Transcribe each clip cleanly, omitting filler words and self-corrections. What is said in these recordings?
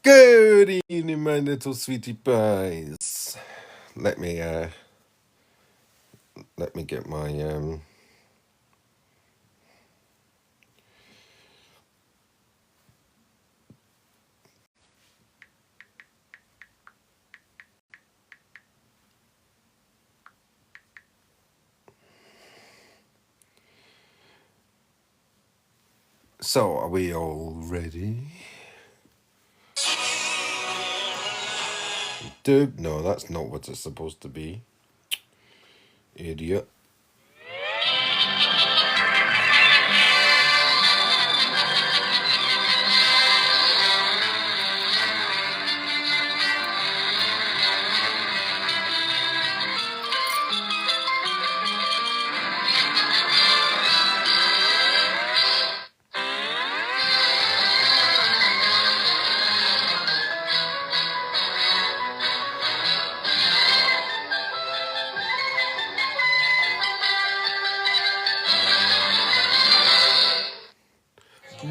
Good evening, my little sweetie pies. Let me get my So are we all ready? No, that's not what it's supposed to be. Idiot.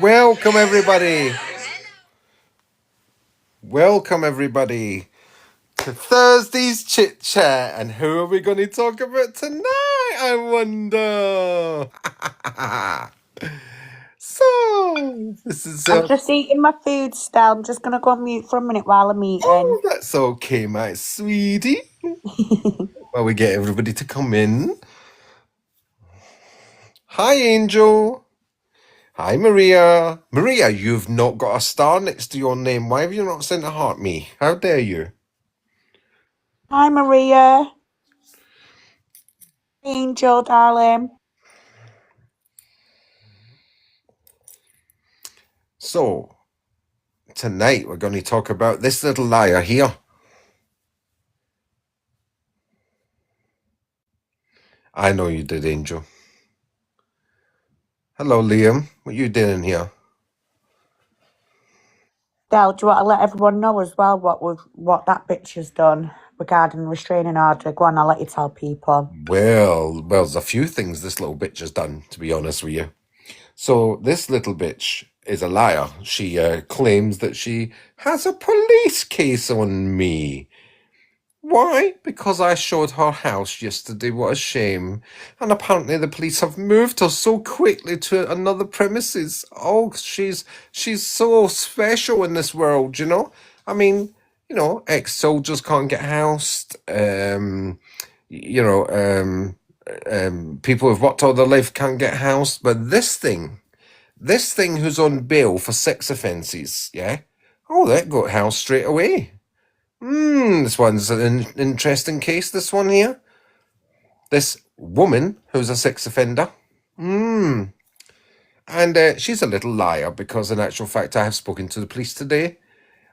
Welcome everybody. Welcome everybody to Thursday's Chit Chat. And who are we going to talk about tonight, I wonder? So, this is I'm just eating my food still. I'm just going to go on mute for a minute while I'm eating. Oh, that's okay, my sweetie. While we get everybody to come in. Hi, Angel. Hi, Maria. Maria, you've not got a star next to your name. Why have you not sent a heart me? How dare you? Hi, Maria. Angel, darling. So, tonight we're going to talk about this little liar here. I know you did, Angel. Hello, Liam. What you doing here? Del, do you want to let everyone know as well what that bitch has done regarding restraining order? Go on, I'll let you tell people. Well, there's a few things this little bitch has done, to be honest with you. So this little bitch is a liar. She claims that she has a police case on me. Why? Because I showed her house yesterday. What a shame. And apparently the police have moved her so quickly to another premises. Oh, she's so special in this world, you know? I mean, you know, ex-soldiers can't get housed. People who've worked all their life can't get housed. But this thing who's on bail for sex offences, yeah? Oh, that got housed straight away. This one's an interesting case, this one here. This woman who's a sex offender. And she's a little liar because in actual fact I have spoken to the police today.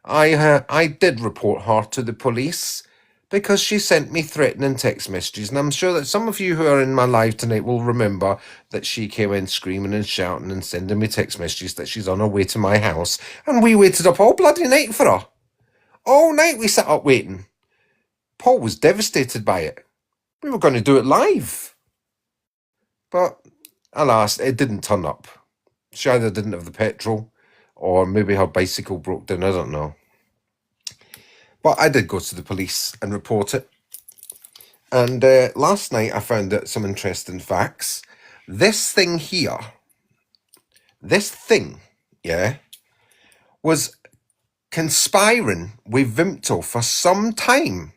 I did report her to the police because she sent me threatening text messages, and I'm sure that some of you who are in my live tonight will remember that she came in screaming and shouting and sending me text messages that she's on her way to my house, and we waited up all bloody night for her. All night we sat up waiting. Paul was devastated by it. We were going to do it live. But alas, it didn't turn up. She either didn't have the petrol or maybe her bicycle broke down, I don't know. But I did go to the police and report it. And last night I found out some interesting facts. This thing here, yeah, was conspiring with Vimto for some time,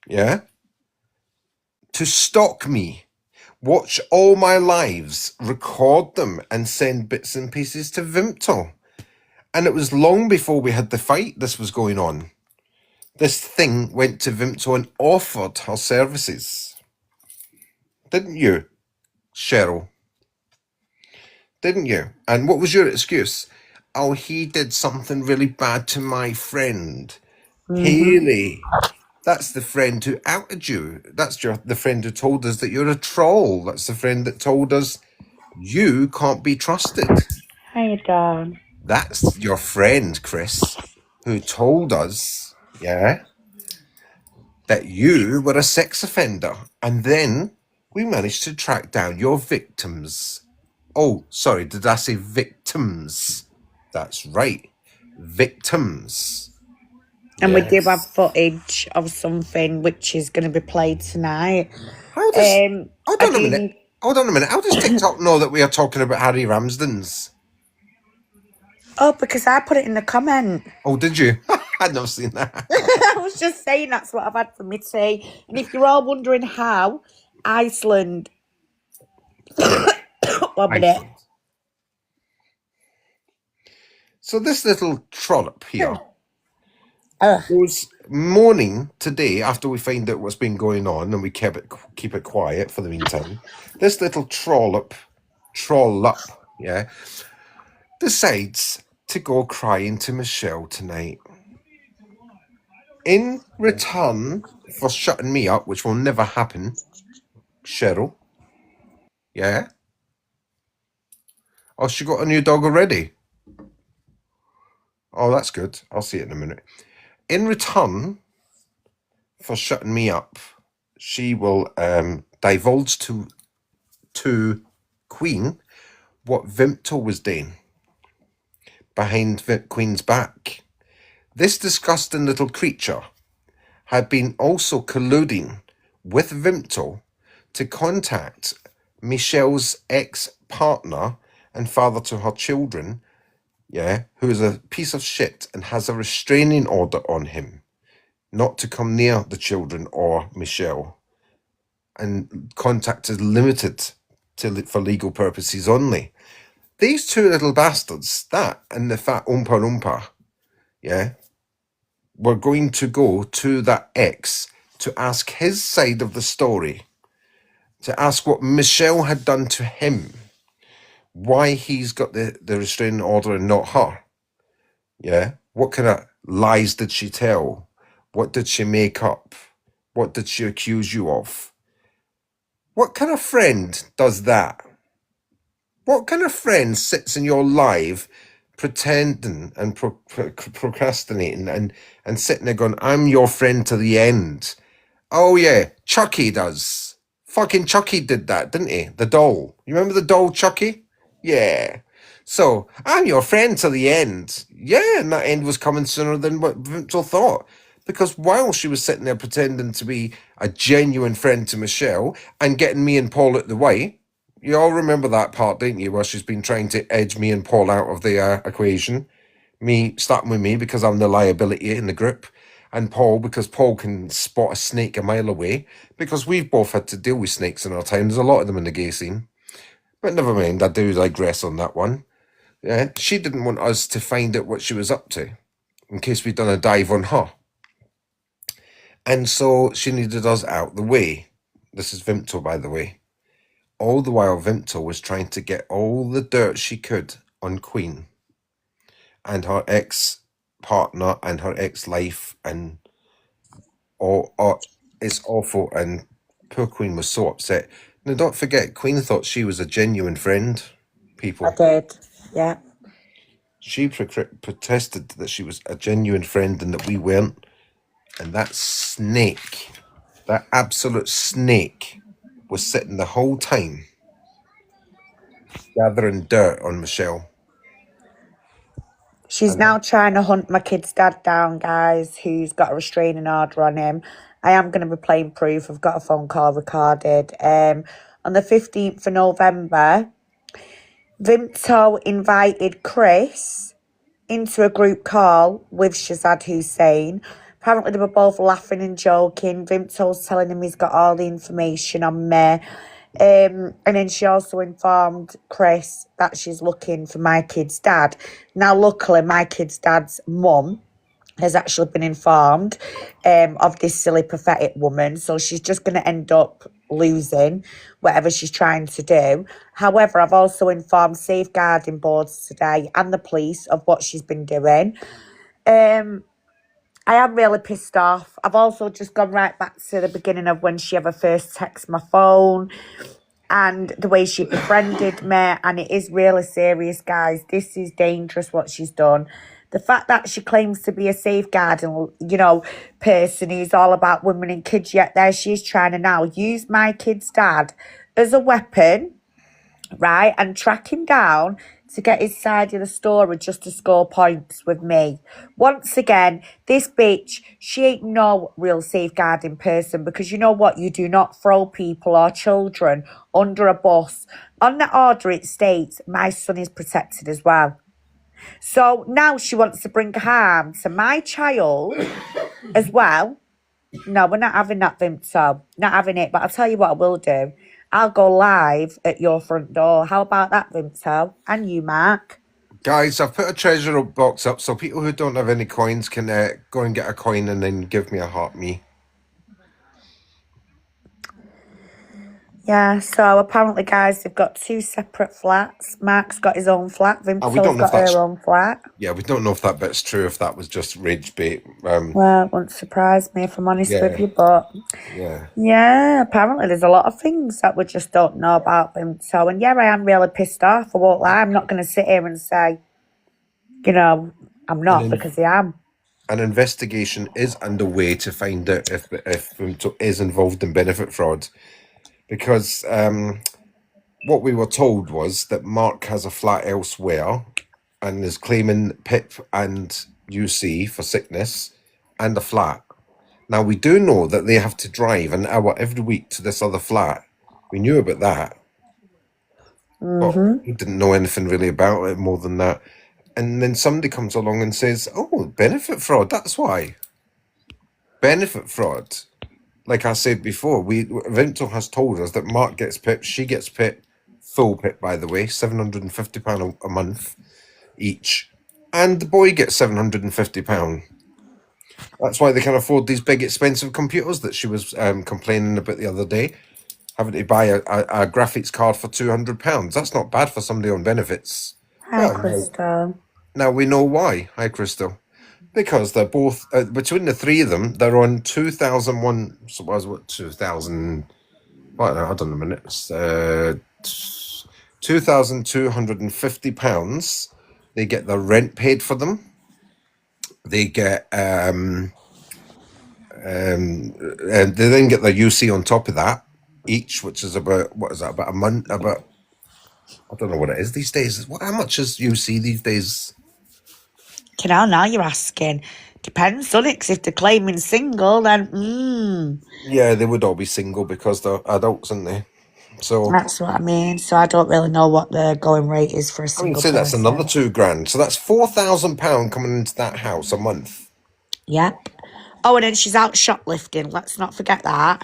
yeah, to stalk me, watch all my lives, record them, and send bits and pieces to Vimto. And it was long before we had the fight this was going on. This thing went to Vimto and offered her services. Didn't you, Cheryl? Didn't you? And what was your excuse? Oh, he did something really bad to my friend. Haley. That's the friend who outed you. That's the friend who told us that you're a troll. That's the friend that told us you can't be trusted. Hi, Dan. That's your friend, Chris, who told us, yeah, that you were a sex offender. And then we managed to track down your victims. Oh, sorry, did I say victims? That's right. victims. And we do have Yes. footage of something which is going to be played tonight. How does... I do need... Hold on a minute. How does TikTok know that we are talking about Harry Ramsden's? Oh, because I put it in the comment. Oh, did you? I'd never seen that. I was just saying that's what I've had for my tea. And if you're all wondering how, Iceland... One minute. Iceland. So this little trollop here was moaning today after we find out what's been going on and we keep it quiet for the meantime. This little trollop, yeah, decides to go crying to Michelle tonight. In return for shutting me up, which will never happen, Cheryl. Yeah? Oh, she got a new dog already? Oh, that's good. I'll see it in a minute. In return for shutting me up, she will divulge to Queen what Vimto was doing behind Queen's back. This disgusting little creature had been also colluding with Vimto to contact Michelle's ex-partner and father to her children, yeah, who is a piece of shit and has a restraining order on him not to come near the children or Michelle, and contact is limited for legal purposes only. These two little bastards, that and the fat Oompa Loompa, yeah, were going to go to that ex to ask his side of the story, to ask what Michelle had done to him, why he's got the restraining order and not her. Yeah, what kind of lies did she tell? What did she make up? What did she accuse you of? What kind of friend does that? What kind of friend sits in your live pretending and procrastinating and sitting there going, I'm your friend to the end? Oh yeah, Chucky does. Fucking Chucky did that, didn't he? The doll. You remember the doll Chucky? Yeah. So, I'm your friend to the end. Yeah, and that end was coming sooner than what Vince thought. Because while she was sitting there pretending to be a genuine friend to Michelle and getting me and Paul out the way, you all remember that part, didn't you, where she's been trying to edge me and Paul out of the equation? Me starting with me because I'm the liability in the group, and Paul because Paul can spot a snake a mile away, because we've both had to deal with snakes in our time. There's a lot of them in the gay scene. But never mind, I do digress on that one. Yeah, she didn't want us to find out what she was up to, in case we'd done a dive on her. And so she needed us out the way. This is Vimto, by the way. All the while, Vimto was trying to get all the dirt she could on Queen and her ex-partner and her ex-life, and it's awful, and poor Queen was so upset. Now, don't forget, Queen thought she was a genuine friend, people. I did, yeah. She protested that she was a genuine friend and that we weren't. And that snake, that absolute snake, was sitting the whole time gathering dirt on Michelle. She's now trying to hunt my kid's dad down, guys, who's got a restraining order on him. I am going to be playing proof. I've got a phone call recorded. On the 15th of November, Vimto invited Chris into a group call with Shazad Hussein. Apparently, they were both laughing and joking. Vimto's telling him he's got all the information on me. And then she also informed Chris that she's looking for my kid's dad. Now, luckily, my kid's dad's mum has actually been informed of this silly pathetic woman. So she's just going to end up losing whatever she's trying to do. However, I've also informed safeguarding boards today and the police of what she's been doing. I am really pissed off. I've also just gone right back to the beginning of when she ever first texted my phone and the way she befriended me. And it is really serious, guys. This is dangerous what she's done. The fact that she claims to be a safeguarding, person who's all about women and kids, yet there she is trying to now use my kid's dad as a weapon right, and track him down to get his side of the story just to score points with me. Once again, this bitch, she ain't no real safeguarding person, because you know what? You do not throw people or children under a bus. On the order it states, my son is protected as well. So now she wants to bring harm to my child as well. No, we're not having that, Vimto. Not having it. But I'll tell you what I will do. I'll go live at your front door. How about that, Vimto? And you, Mark. Guys, I've put a treasure box up so people who don't have any coins can go and get a coin and then give me a heart me. Yeah, so apparently, guys, they've got 2 separate flats. Mark's got his own flat. We Vimto's don't know if got that's... her own flat. Yeah, we don't know if that bit's true, if that was just rage bait. Well, it wouldn't surprise me if I'm honest Yeah. with you, but Yeah. yeah, apparently there's a lot of things that we just don't know about Vimto. And yeah, I am really pissed off. I won't lie. I'm not going to sit here and say, you know, I'm not, because I am. An investigation is underway to find out if Vimto is involved in benefit fraud, because what we were told was that Mark has a flat elsewhere and is claiming PIP and UC for sickness and a flat. Now, we do know that they have to drive an hour every week to this other flat. We knew about that. But we didn't know anything really about it more than that. And then somebody comes along and says, oh, benefit fraud, that's why. Benefit fraud. Like I said before, Vimto has told us that Mark gets PIP, she gets PIP, full PIP, by the way, £750 a month each. And the boy gets £750. That's why they can afford these big expensive computers that she was complaining about the other day. Having to buy a graphics card for £200. That's not bad for somebody on benefits. Hi, Crystal. Now we know why. Hi, Crystal. Because they're both, between the three of them, they're on 2001, so what, 2000, what, I don't know, minutes, £2,250. They get their rent paid for them. They get, and they then get their UC on top of that, each, which is about, what is that, about a month, about, I don't know what it is these days. How much is UC these days? Now you're asking. Depends on it, 'cause if they're claiming single, then Yeah, they would all be single because they're adults, aren't they? So that's what I mean. So I don't really know what the going rate is for a I single mean, say that's person. another £2,000. So that's £4,000 coming into that house a month. Yep. Oh, and then she's out shoplifting. Let's not forget that.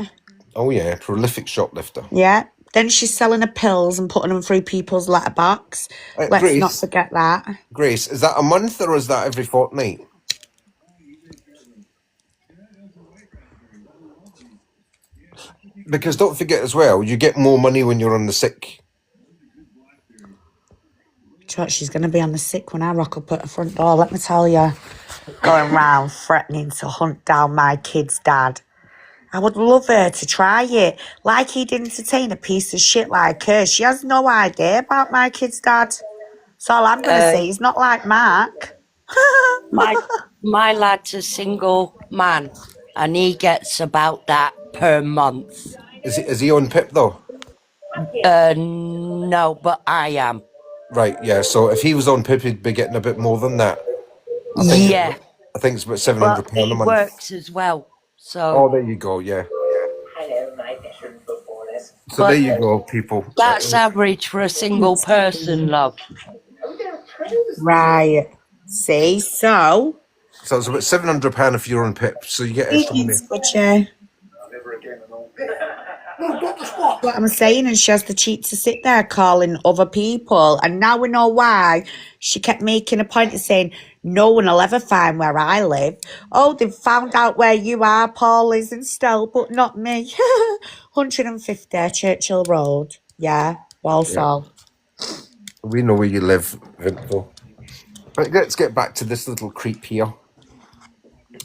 Oh yeah, prolific shoplifter. Yeah. Then she's selling her pills and putting them through people's letterbox. Let's Grace, not forget that. Grace, is that a month or is that every fortnight? Because don't forget as well, you get more money when you're on the sick. She's going to be on the sick when I rock up at the front door, let me tell you. Going round threatening to hunt down my kid's dad. I would love her to try it. Like he'd entertain a piece of shit like her. She has no idea about my kid's dad. That's all I'm going to say. He's not like Mark. My lad's a single man, and he gets about that per month. Is he on PIP though? No, but I am. Right, yeah. So if he was on PIP, he'd be getting a bit more than that. I think it's about £700 but he a month. works as well. So oh, there you go. Yeah. So there you go, people. That's average for a single person, love. Right. See, so it's about £700 if you're on PIP. So you get extra money. What I'm saying, and she has the cheek to sit there calling other people, and now we know why she kept making a point of saying no one will ever find where I live. Oh, they've found out where you are, Paul, is and Stell, but not me. 150 Churchill Road. Yeah, Walsall. Yeah. We know where you live, Vimto. But let's get back to this little creep here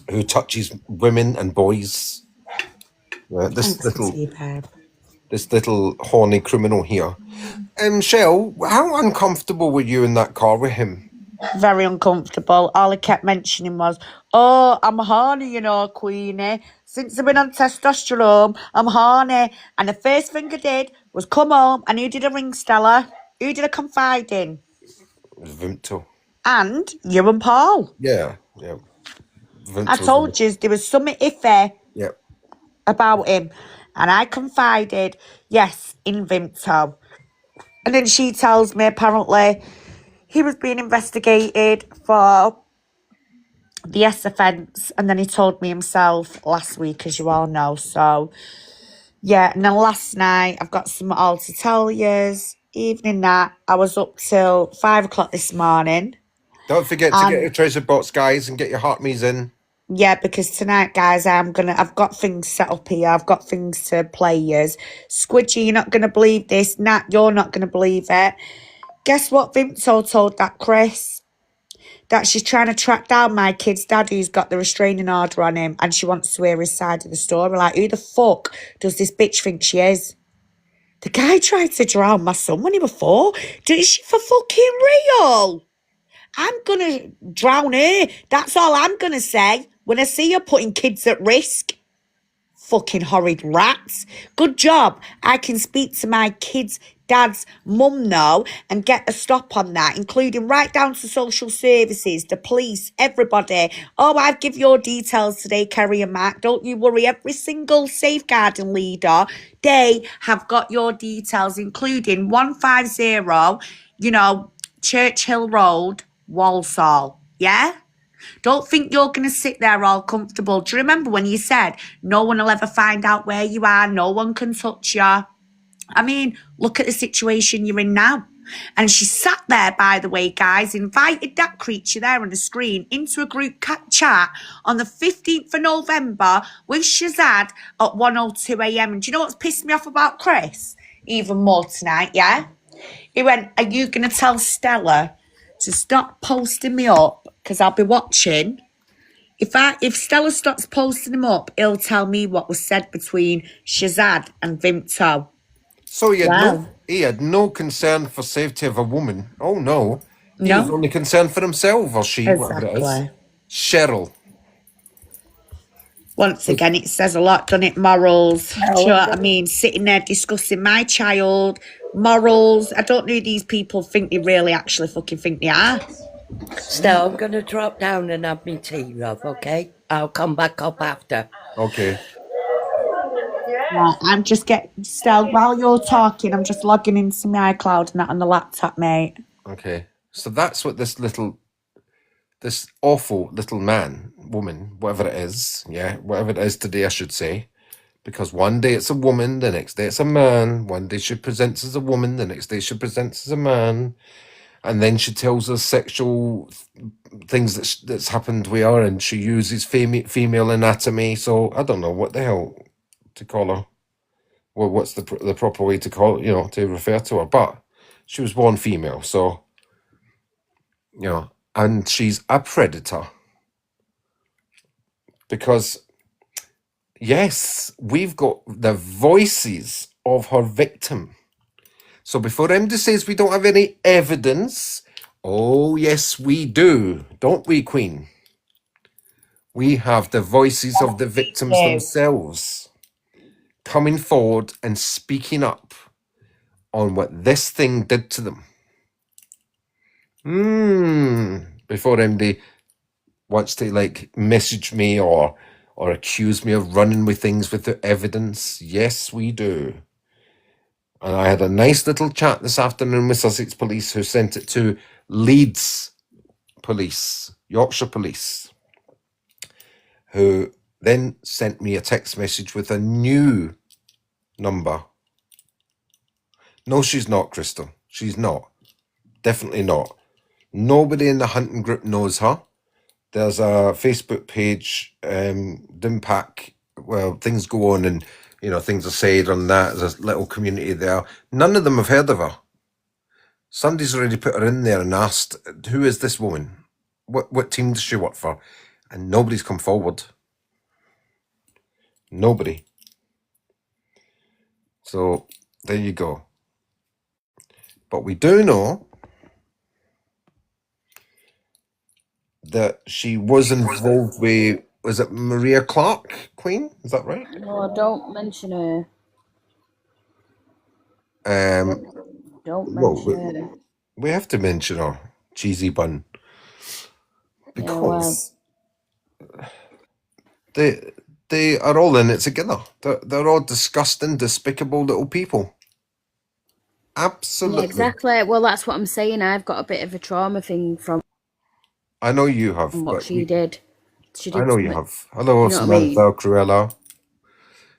who touches women and boys. This little horny criminal here. Shell, how uncomfortable were you in that car with him? Very uncomfortable. All he kept mentioning was, oh, I'm horny, you know, Queenie. Since I've been on testosterone, I'm horny. And the first thing I did was come home, and who did I ring, Stella? Who did I confide in? Vimto. And you and Paul. Yeah. I Vimto's told you there was something iffy yeah. about him. And I confided, yes, in Vimto. And then she tells me apparently he was being investigated for the S offence, and then he told me himself last week, as you all know. So, yeah, and then last night, I've got some all to tell yous. Evening that, I was up till 5 o'clock this morning. Don't forget to get your And treasure box, guys, and get your heart me's in. yeah, because tonight, guys, I've got things set up here. I've got things to play yous. Squidgy, you're not gonna believe this. Nat, you're not gonna believe it. Guess what Vimto told that Chris? That she's trying to track down my kid's dad who's got the restraining order on him, and she wants to hear his side of the story. Like, who the fuck does this bitch think she is? The guy tried to drown my son when he was 4. Is she for fucking real? I'm gonna drown her. That's all I'm gonna say when I see her putting kids at risk. Fucking horrid rats. Good job. I can speak to my kid's dad's mum now and get a stop on that, including right down to social services, the police, everybody. Oh, I've give your details today, Kerry and Matt. Don't you worry. Every single safeguarding leader, they have got your details, including 150, Churchill Road, Walsall. Yeah? Don't think you're going to sit there all comfortable. Do you remember when you said no one will ever find out where you are? No one can touch you. I mean, look at the situation you're in now. And she sat there, by the way, guys, invited that creature there on the screen into a group chat on the 15th of November with Shazad at 1:02 a.m. And do you know what's pissed me off about Chris? Even more tonight, yeah? He went, are you going to tell Stella to stop posting me up? Because I'll be watching. If Stella stops posting him up, he'll tell me what was said between Shazad and Vimto. So Wow. he had no concern for safety of a woman. Oh no. He was No? only concerned for himself, or she, whatever it is. Exactly. Cheryl. Once again, it says a lot, doesn't it? Morals. Do you know what I mean? Sitting there discussing my child, morals. I don't know who these people think they really actually fucking think they are. Still, I'm going to drop down and have me tea, love, okay? I'll come back up after. Okay. Right, I'm just getting, Stel, while you're talking, I'm just logging into my iCloud and that on the laptop, mate. Okay. So that's what this awful little woman, whatever it is, whatever it is today, I should say, because one day it's a woman, the next day it's a man, one day she presents as a woman, the next day she presents as a man, and then she tells us sexual things that's happened with her, and she uses female anatomy, so I don't know what the hell to call her. Well, what's the proper way to call it, to refer to her, but she was born female, so, and she's a predator. Because, yes, we've got the voices of her victim. So before MD says we don't have any evidence, oh, yes, we do. Don't we, Queen? We have the voices of the victims themselves coming forward and speaking up on what this thing did to them. Before MD wants to message me or accuse me of running with things without evidence. Yes, we do. And I had a nice little chat this afternoon with Sussex Police, who sent it to Leeds Police, Yorkshire Police, who then sent me a text message with a new number. No, she's not, Crystal. She's not. Definitely not. Nobody in the hunting group knows her. There's a Facebook page, Dimpack, well, things go on and, things are said on that. There's a little community there. None of them have heard of her. Somebody's already put her in there and asked, who is this woman? What team does she work for? And nobody's come forward. Nobody. So, there you go. But we do know that she was involved with, was it Maria Clark, Queen? Is that right? No, don't mention her. Don't Well, mention her. we have to mention her, cheesy bun, Yeah, well, because they are all in it together. They're all disgusting, despicable little people. Absolutely. yeah, exactly. Well, that's what I'm saying. I've got a bit of a trauma thing from I know you have, what but she did. She did I know you something. have. Hello, You know what I mean? Samantha Cruella.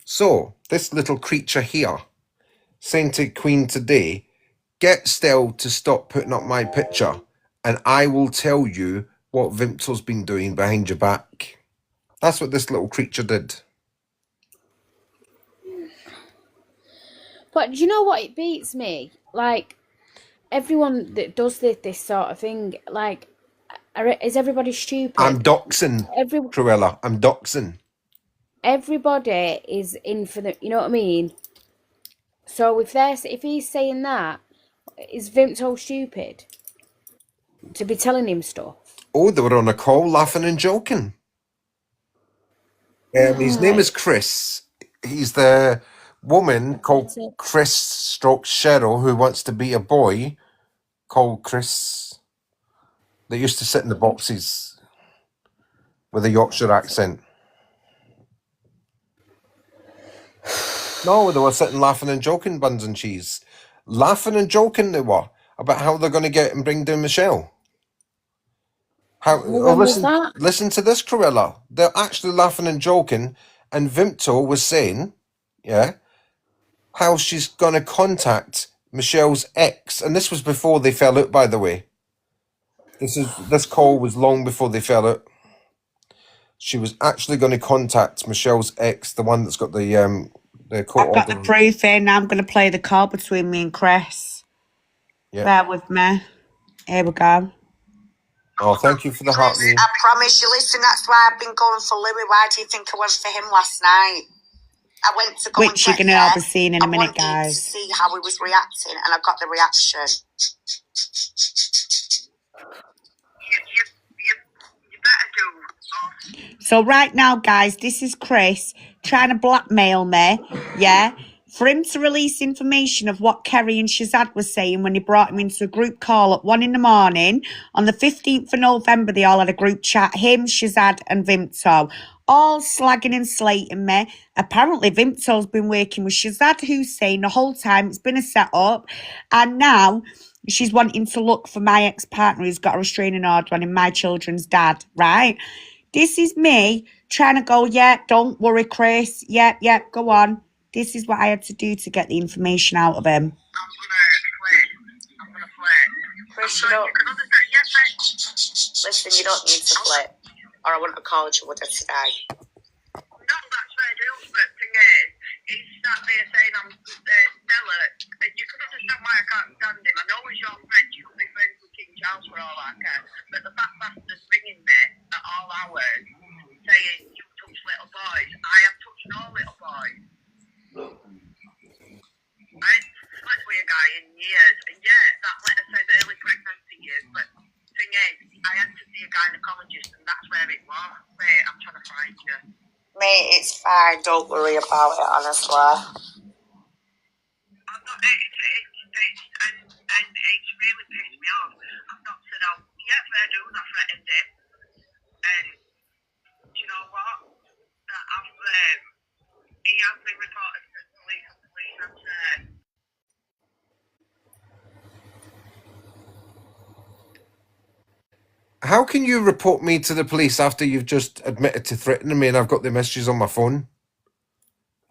So, this little creature here, saying to Queen today, get Stell to stop putting up my picture, and I will tell you what Vimto's been doing behind your back. That's what this little creature did. But do you know what? It beats me. Like, everyone that does this sort of thing, like, is everybody stupid? I'm doxing, Cruella. I'm doxing. Everybody is in for the, you know what I mean? So if he's saying that, is Vimto stupid to be telling him stuff? Oh, they were on a call laughing and joking. His name is Chris. He's the woman called Chris stroke Cheryl who wants to be a boy called Chris. They used to sit in the boxes with a Yorkshire accent. No, they were sitting laughing and joking, buns and cheese. Laughing and joking they were about how they're going to get and bring down Michelle. Listen to this, Cruella. They're actually laughing and joking, and Vimto was saying, yeah, how she's going to contact Michelle's ex, and this was before they fell out, by the way. This call was long before they fell out. She was actually going to contact Michelle's ex, the one that's got the court I've got the proof in. I'm going to play the call between me and Chris. Yeah. Bear with me. Here we go. Oh, thank you for the heart. I promise you, listen, that's why I've been going for Louis. Why do you think I went for him last night? I went to go which you're going to all be seeing in a minute, guys. To see how he was reacting, and I got the reaction. You better do. So right now, guys, this is Chris trying to blackmail me, yeah? For him to release information of what Kerry and Shazad were saying when he brought him into a group call at 1 a.m. On the 15th of November, they all had a group chat, him, Shazad and Vimto, all slagging and slating me. Apparently, Vimto's been working with Shazad Hussein the whole time. It's been a set-up. And now she's wanting to look for my ex-partner who's got a restraining order on him, my children's dad, right? This is me trying to go, yeah, don't worry, Chris. Yeah, go on. This is what I had to do to get the information out of him. I'm gonna flip. Chris, you don't... Listen, you don't need to flip. Or I wouldn't have called you, would I, today? No, that's fair dues, but the thing is, he's sat there saying I'm Stella. You can understand why I can't stand him. I know he's your friend, you could be friends with King Charles for all I care. But the fat bastard's ringing me at all hours, saying you touch little boys. I have touched no little boys. I ain't slept with a guy in years, and yeah, that letter says early pregnancy years, but the thing is, I had to see a gynecologist, and that's where it was. Wait, I'm trying to find you. Mate, it's fine, don't worry about it, honestly. I'm not, and it's really pissed me off. I've not said, oh, yeah, fair dues, I threatened him, and do you know what? He has been reported to the police, and the police have said, how can you report me to the police after you've just admitted to threatening me and I've got the messages on my phone?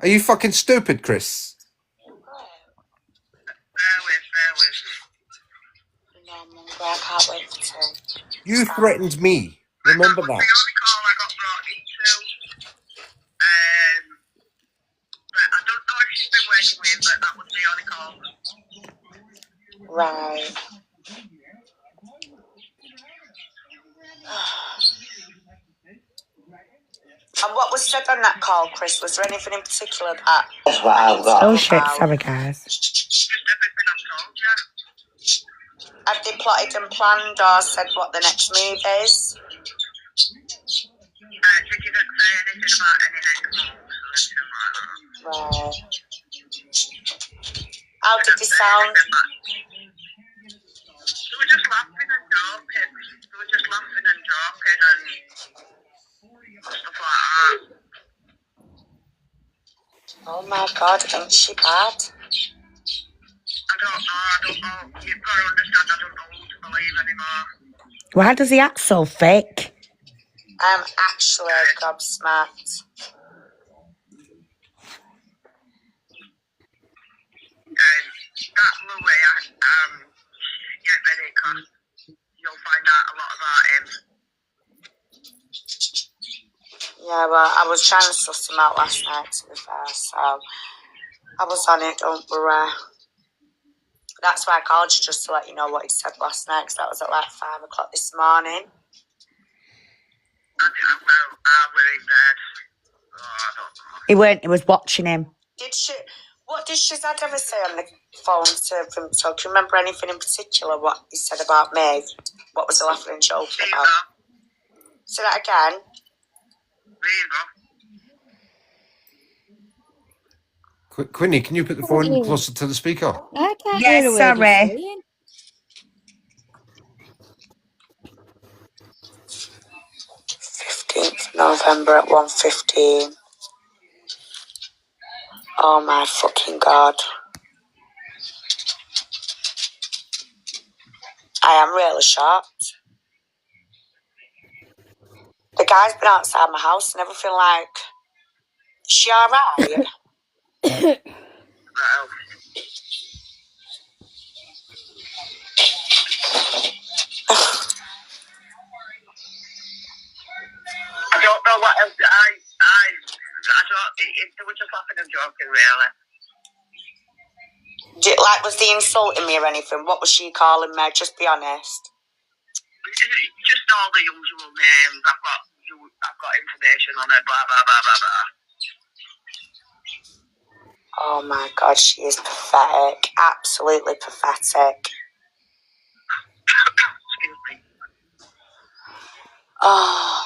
Are you fucking stupid, Chris? I can't wait to. You threatened me. Remember that. The only call I got brought into, but I don't know if she's been working with him, but that was the only call. Right. And what was said on that call, Chris? Was there anything in particular that... That's what I've got. Oh shit, sorry guys. Just everything I've told you. Have they plotted and planned or said what the next move is? She didn't say anything about any next moves or anything like that. Right. How did they sound? They were just laughing and joking. And stuff like that. Oh my God, ain't she bad? I don't know. You've got to understand, I don't know who to believe anymore. Why does he act so fake? I'm actually gobsmacked. That Louis, get ready, because you'll find out a lot about him. Yeah, well, I was trying to suss him out last night, to be fair, so I was on it, don't worry. That's why I called you, just to let you know what he said last night, because that was at like 5 o'clock this morning. I were in bed. Oh, I don't know. He weren't, he was watching him. What did Shazad ever say on the phone to him? So, can you remember anything in particular what he said about me? What was he laughing and joking about? Say that again. Queenie, can you put the phone closer to the speaker? I can't hear a word he's saying. 15th November at 1:15. Oh my fucking God. I am really shocked. The guy's been outside my house and everything like, is she alright? I don't know what else. They were just laughing and joking, really. Was he insulting me or anything? What was she calling me? Just be honest. Just all the usual names. I've got information on it. Blah blah blah blah blah. Oh my God, she is pathetic. Absolutely pathetic. Excuse me. Oh,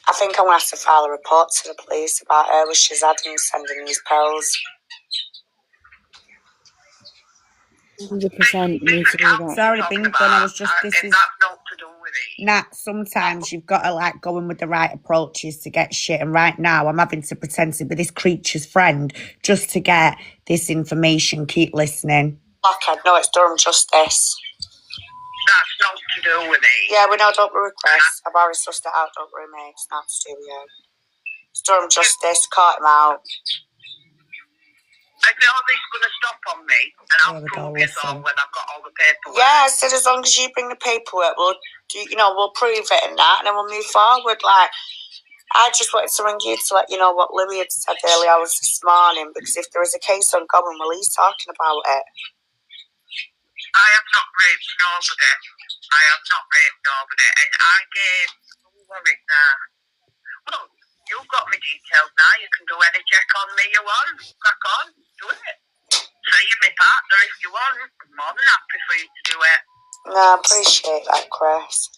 I think I'm going to have to file a report to the police about her with Shazad and sending these pills. 100% need to do that. It's already been done. I was just, this is... That's not to do with it. Nat, sometimes you've got to like go in with the right approaches to get shit. And right now I'm having to pretend to be this creature's friend just to get this information. Keep listening. Blackhead, no, it's Durham Justice. That's not to do with it. Yeah, we know, don't worry, Chris. I've already sussed it out, don't worry, mate. It's not to do with you. It's Durham Justice, caught him out. I feel this going to stop on me, and I'll prove it all when I've got all the paperwork. Yeah, I said as long as you bring the paperwork, we'll prove it and that, and then we'll move forward. Like, I just wanted to ring you to let you know what Louis had said earlier hours this morning, because if there is a case ongoing, well, he's talking about it. I have not raped nobody. And I gave... Who was it now? Well, you've got my details now. You can do any check on me you want. Crack on. Do it. Say you're my partner if you want. I'm more than happy for you to do it. No, I appreciate that, Chris.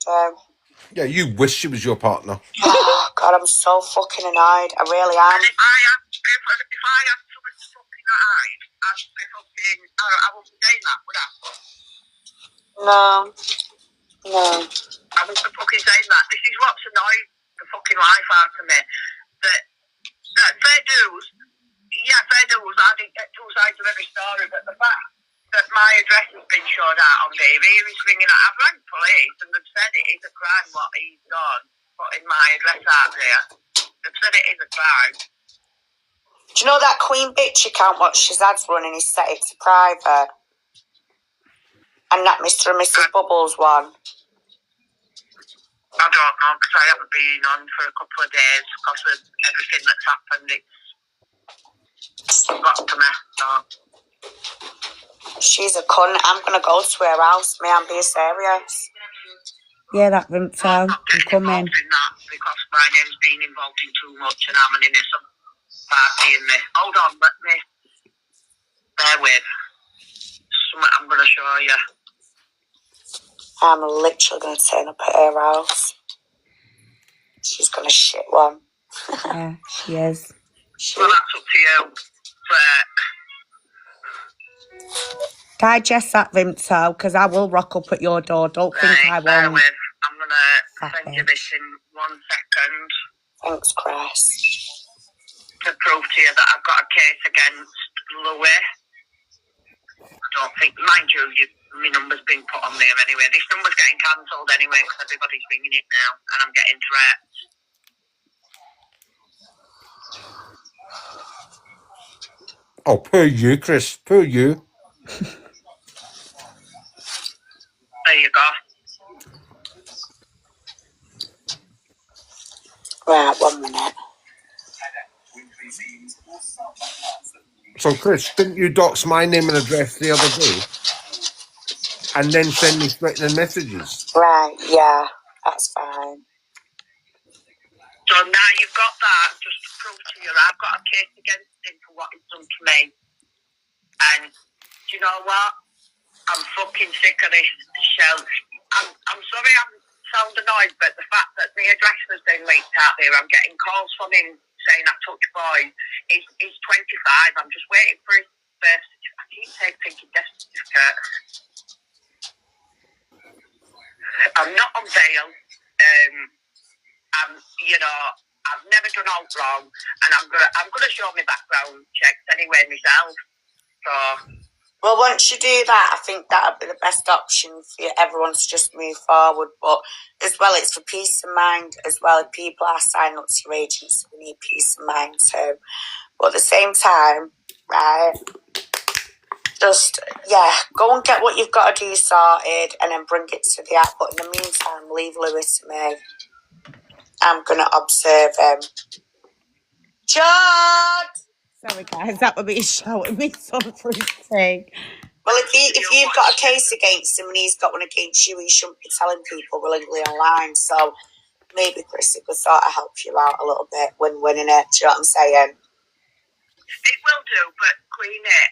Yeah, you wish she was your partner. Oh, God, I'm so fucking annoyed. I really am. And if I had something fucking hide, I'd be fucking... I wouldn't be saying that, would I? No. I wouldn't be fucking saying that. This is what's annoyed the fucking life out of me. That fair dues, I didn't get two sides of every story, but the fact that my address has been shown out on TV, he's ringing out. I've rang police and they've said it is a crime what he's done, putting my address out there. They've said it is a crime. Do you know that Queen Bitch account what Shazad's running? He's set it to private. And that Mr. and Mrs. Bubbles one. I don't know, because I haven't been on for a couple of days because of everything that's happened. It's got to me, so. She's a cunt. I'm going to go to her house. May I be serious? Yeah, that wouldn't sound. I'm coming. In that because my name's been involved in too much and I'm an innocent party in me. Hold on, let me. Bear with. Something I'm going to show you. I'm literally going to turn up at her house. She's gonna shit one. Yeah, she is. Well, that's up to you. Digest that, Vimto, because I will rock up at your door. Don't think I Bear won't. with. I'm going to send you this in 1 second. Thanks, Chris. To prove to you that I've got a case against Louis. I don't think, mind you, my number's been put on there anyway. This number's getting cancelled anyway because everybody's ringing it now and I'm getting threats. Oh, poor you, Chris. Poor you. There you go. Right, 1 minute. So, Chris, didn't you dox my name and address the other day? And then send me threatening messages? Right, yeah, that's fine. So now you've got that, just to prove to you, I've got a case against him for what he's done to me. And do you know what? I'm fucking sick of this, Shell. I'm sorry I sound annoyed, but the fact that the address has been leaked out there, I'm getting calls from him saying I touch boys. He's 25. I'm just waiting for his birth certificate. I keep thinking death certificate. I'm not on bail. You know, I've never done all wrong, and I'm gonna show my background checks anyway myself. So. Well, once you do that, I think that would be the best option for everyone to just move forward. But as well, it's for peace of mind as well. If people are signing up to your agency, we need peace of mind too. But at the same time, right, just, yeah, go and get what you've got to do sorted and then bring it to the app. But in the meantime, leave Lewis to me. I'm going to observe him. Judd! Sorry, guys, that would be shouting me something. Well, if you've got a case against him and he's got one against you, he shouldn't be telling people willingly online. So maybe Chris could sort of help you out a little bit when winning it. Do you know what I'm saying? It will do, but Queenie,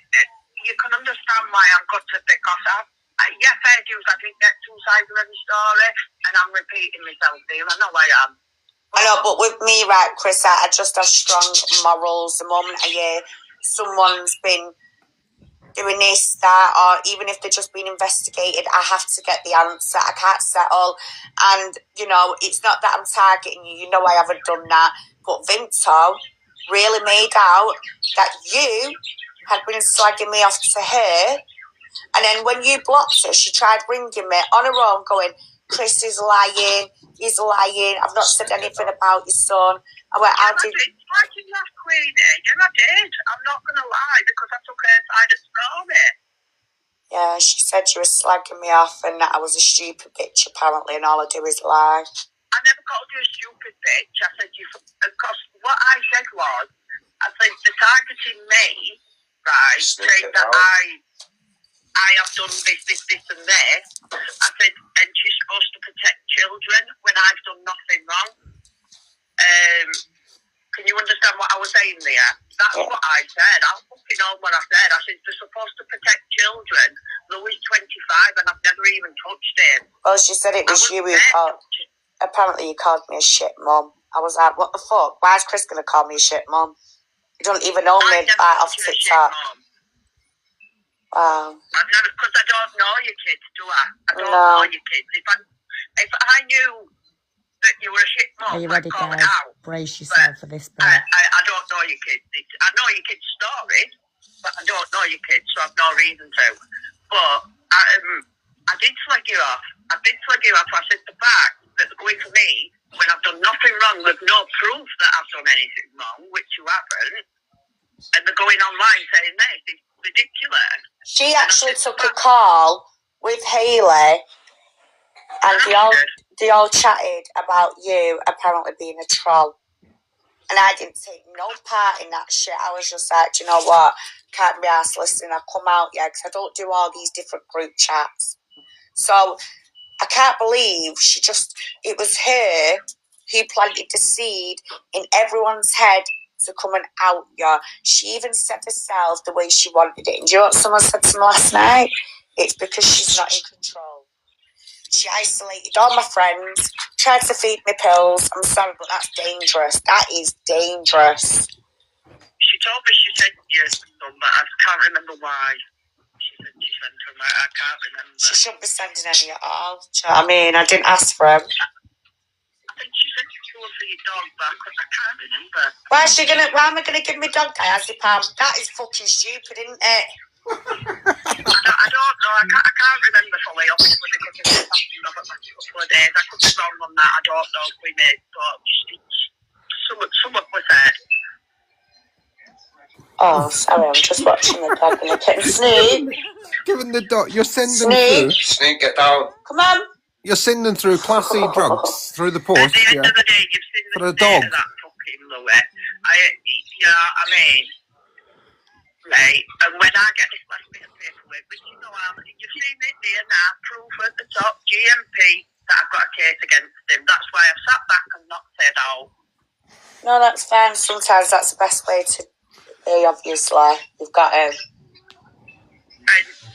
you can understand why I'm gutted because yeah, fair dues, I didn't get 2 sides of every story, and I'm repeating myself here. I know I am. I know, but with me, right, Chris, I just have strong morals. The moment I hear someone's been doing this, that, or even if they're just being investigated, I have to get the answer. I can't settle. And, you know, it's not that I'm targeting you. You know I haven't done that. But Vimto really made out that you had been slagging me off to her. And then when you blocked her, she tried ringing me on her own going, Chris is lying. He's lying. I've not said anything about your son. I went, I did. Why did you have Queenie? Yeah, I did. I'm not going to lie because I took her side of the story. Yeah, she said she was slagging me off and that I was a stupid bitch apparently and all I do is lie. I never got to do a stupid bitch. I said, because what I said was, I said, they're targeting me, right, saying that I have done this and this. I said, and she's supposed to protect children when I've done nothing wrong. Can you understand what I was saying there? That's what I said. I fucking know what I said. I said, they're supposed to protect children. Louis 25 and I've never even touched him. Well, she said it was you who called. Apparently you called me a shit mum. I was like, what the fuck? Why is Chris going to call me a shit mum? You don't even know me off TikTok. Wow. I've never, because I don't know your kids, do I? I don't know your kids. If I knew that you were a shit mum, are you ready, guys? Brace yourself for this bit. I don't know your kids. I know your kids' stories, but I don't know your kids, so I've no reason to. But I did slag you off. I said the fact that they're going for me when I've done nothing wrong with no proof that I've done anything wrong, which you haven't, and they're going online saying this, it's ridiculous. She actually took a call with Hayley and they all chatted about you apparently being a troll. And I didn't take no part in that shit. I was just like, do you know what? Can't be arsed listening. I'll come out, yeah, because I don't do all these different group chats. So I can't believe it was her who planted the seed in everyone's head to come and out you. She even said herself the way she wanted it. And do you know what someone said to me last night? It's because she's not in control. She isolated all my friends, Tried to feed me pills. I'm sorry, but that's dangerous. That is dangerous. She told me she sent you some, but I can't remember why. She said she sent them. I can't remember. She shouldn't be sending any at all. Do you know what I mean? I didn't ask for them. I think she sent you two for your dog, but I can't remember. Why am I gonna give me dog diazepam? That is fucking stupid, isn't it? I don't know. I can't remember fully, obviously, because it's happened over the last couple of days. I could be wrong on that. I don't know, Queenie, but someone was said. Oh, sorry, I'm just watching the dog and the kitten. Snoop. Giving the dog, you're sending Snoop. through. Sneak it down. Come on. You're sending through Class A drugs through the At post. the end Yeah. of the day, you've seen For the a state dog. of that fucking Louis. I mean, right, and when I get this last bit of paperwork, which you know how many, you've seen it there now, proof at the top, GMP, that I've got a case against him. That's why I've sat back and not said, oh. No, that's fine. Sometimes that's the best way to be, obviously. You've got to.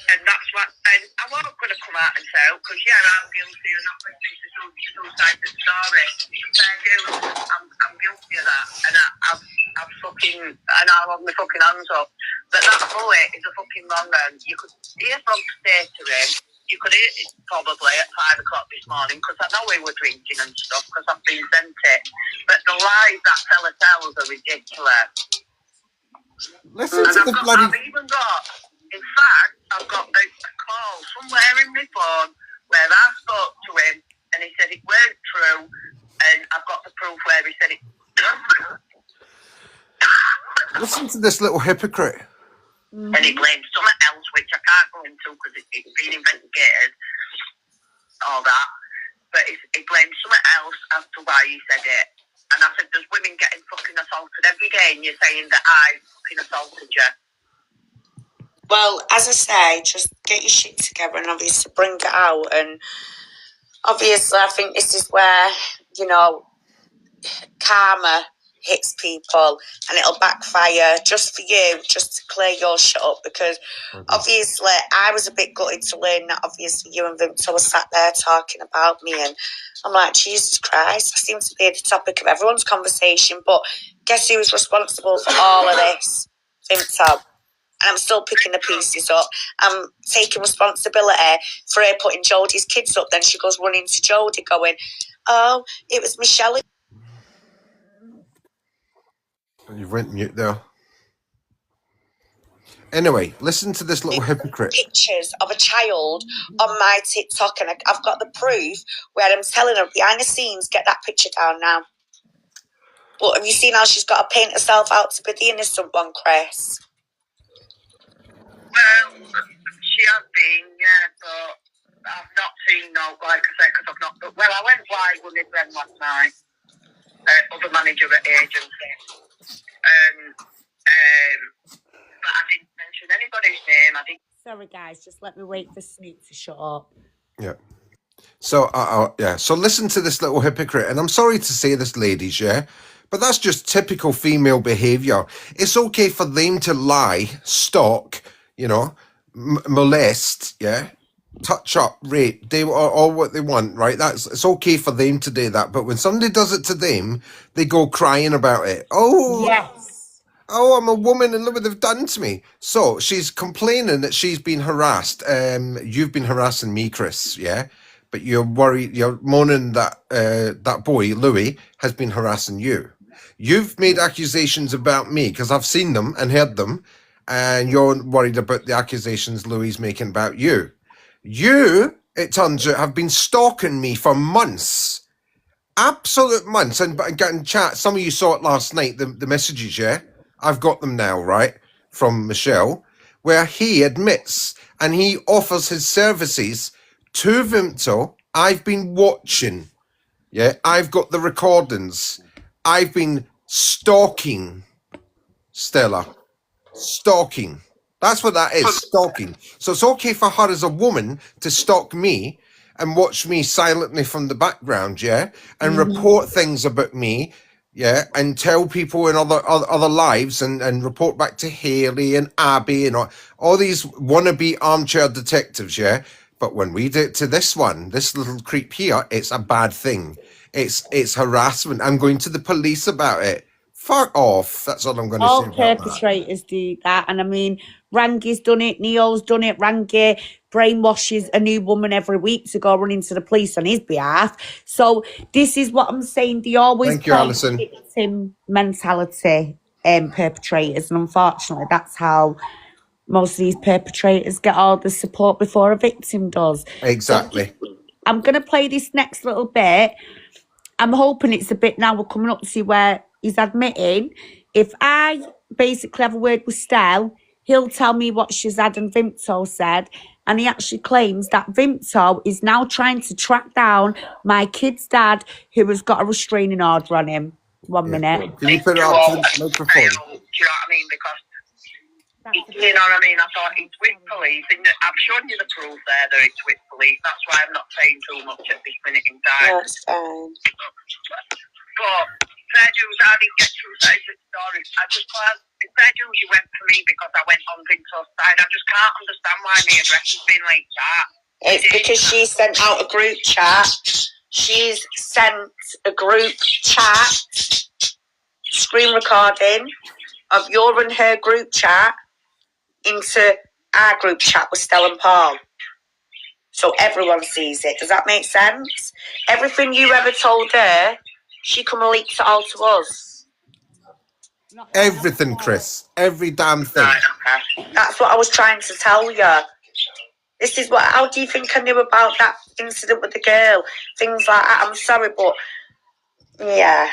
And that's what, and I wasn't going to come out and say, because yeah, I'm guilty of not listening to two sides of the story. Fair dues, I'm guilty of that, and I've fucking, and I'll have my fucking hands up. But that bullet is a fucking wrong one. You could hear from say to him, you could hear it probably at 5 o'clock this morning, because I know we were drinking and stuff, because I've been sent it. But the lies that fella tells are ridiculous. Listen And to the bloody. I've even got, in fact, I've got a call somewhere in my phone where I spoke to him and he said it weren't true, and I've got the proof where he said it. Listen to this little hypocrite. And he blamed something else, which I can't go into because it's been investigated, all that. But he blamed something else as to why he said it. And I said, there's women getting fucking assaulted every day, and you're saying that I fucking assaulted you. Well, as I say, just get your shit together and obviously bring it out. And obviously, I think this is where, you know, karma hits people and it'll backfire just for you, just to clear your shit up. Because obviously, I was a bit gutted to learn that obviously you and Vinto were sat there talking about me. And I'm like, Jesus Christ, I seem to be the topic of everyone's conversation. But guess who was responsible for all of this? Vinto. And I'm still picking the pieces up. I'm taking responsibility for her putting Jodie's kids up. Then she goes running to Jodie going, oh, it was Michelle. You went mute there. Anyway, listen to this little hypocrite. Pictures of a child on my TikTok, and I've got the proof where I'm telling her behind the scenes, get that picture down now. But have you seen how she's got to paint herself out to be the innocent one, Chris? Well, she has been, yeah, but I've not seen no, like I said, because I've not. Well, I went live with my friend last night, other manager at agency, but I didn't mention anybody's name. I didn't. Sorry, guys, just let me wait for Snoop to shut up. Yeah. So, yeah. So listen to this little hypocrite, and I'm sorry to say this, ladies, yeah, but that's just typical female behaviour. It's okay for them to lie, stalk, you know, molest, yeah, touch up, rape, they all what they want, right? It's okay for them to do that, but when somebody does it to them, they go crying about it. Oh, yes. Oh, I'm a woman and look what they've done to me. So she's complaining that she's been harassed. You've been harassing me, Chris, yeah? But you're worried, you're moaning that that boy, Louis, has been harassing you. You've made accusations about me because I've seen them and heard them, and you're worried about the accusations Louis making about you. You, it turns out, have been stalking me for months. Absolute months. And getting chat, some of you saw it last night, the messages, yeah? I've got them now, right, from Michelle, where he admits and he offers his services to Vimto. I've been watching, yeah, I've got the recordings. I've been stalking Stella. Stalking. That's what that is, stalking. So it's okay for her as a woman to stalk me and watch me silently from the background, yeah, and report things about me, yeah, and tell people in other lives and report back to Haley and Abby and all these wannabe armchair detectives, yeah, But when we do it to this little creep here, it's a bad thing. It's harassment. I'm going to the police about it. Fuck off. That's all I'm going to say All about that. perpetrators do that. And I mean, Rangi's done it, Neo's done it. Rangi brainwashes a new woman every week to go running to the police on his behalf. So this is what I'm saying. They always Thank you, play Alison. victim mentality, perpetrators. And unfortunately, that's how most of these perpetrators get all the support before a victim does. Exactly. So I'm going to play this next little bit. I'm hoping it's a bit now we're coming up to where he's admitting. If I basically have a word with Stell, he'll tell me what Shazad and Vimto said. And he actually claims that Vimto is now trying to track down my kid's dad who has got a restraining order on him. One minute. Can you put it up to the microphone? Do you know what I mean? Because, you know what I mean? I thought it's with police. And I've shown you the proof there that it's with police. That's why I'm not saying too much at this minute in time. That's fine. But fair dues, I didn't get two sides of the story. I just can't. Fair dues, you went for me because I went on Vinto's side. I just can't understand why my address has been like that. It's because she sent out a group chat. She's sent a group chat screen recording of your and her group chat into our group chat with Stella and Paul. So everyone sees it. Does that make sense? Everything you ever told her, she come and leaks it all to us. Everything, Chris. Every damn thing. That's what I was trying to tell you. This is what. How do you think I knew about that incident with the girl? Things like that. I'm sorry, but yeah.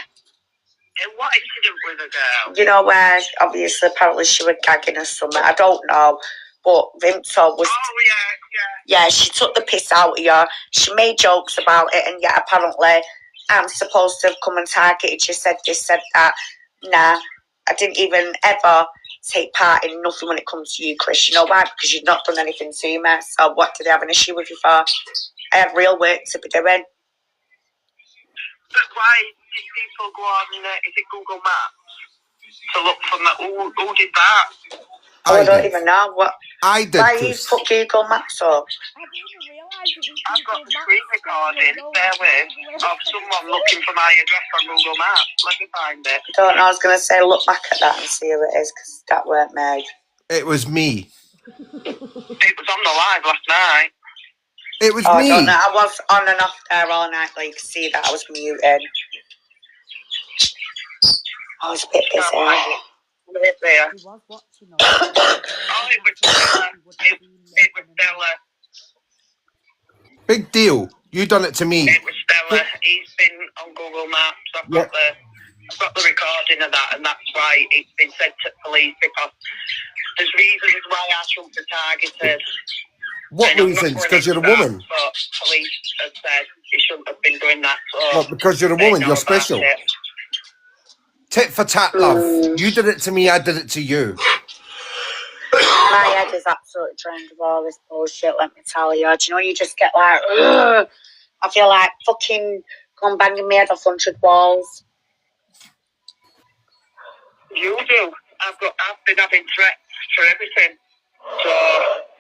And what incident with a girl? You know where obviously apparently she was gagging or something. I don't know, but Vimto was. Oh yeah. Yeah, she took the piss out of you. She made jokes about it, and yet apparently I'm supposed to have come and targeted. She said this, said that. Nah, I didn't even ever take part in nothing when it comes to you, Chris. You know why? Because you've not done anything to me. So what did I have an issue with you for? I had real work to be doing. But why did people go on, is it Google Maps, to look for me? Who did that? I don't even know. What? I did. Why you put Google Maps up? I've got the screen recording, there with, of someone looking for my address on Google Maps. Let me find it. I don't know. I was going to say look back at that and see who it is, because that weren't me. It was me. It was on the live last night. It was me. I don't know. I was on and off there all night. Like you can see that I was muted. I was a bit busy. There. He was watching us. Oh, it was Stella. It was Stella. Big deal. You done it to me. It was Stella. He's been on Google Maps. I've got the recording of that, and that's why it's been sent to police, because there's reasons why I shouldn't be targeted. What reasons? Because you're a woman. But police have said you shouldn't have been doing that. So what, because you're a woman, you're special. Tit for tat, love. You did it to me, I did it to you. My head is absolutely drained of all this bullshit, let me tell you. Do you know, you just get like, ugh. I feel like fucking gone banging my head off 100 walls. You do. I've been having threats for everything.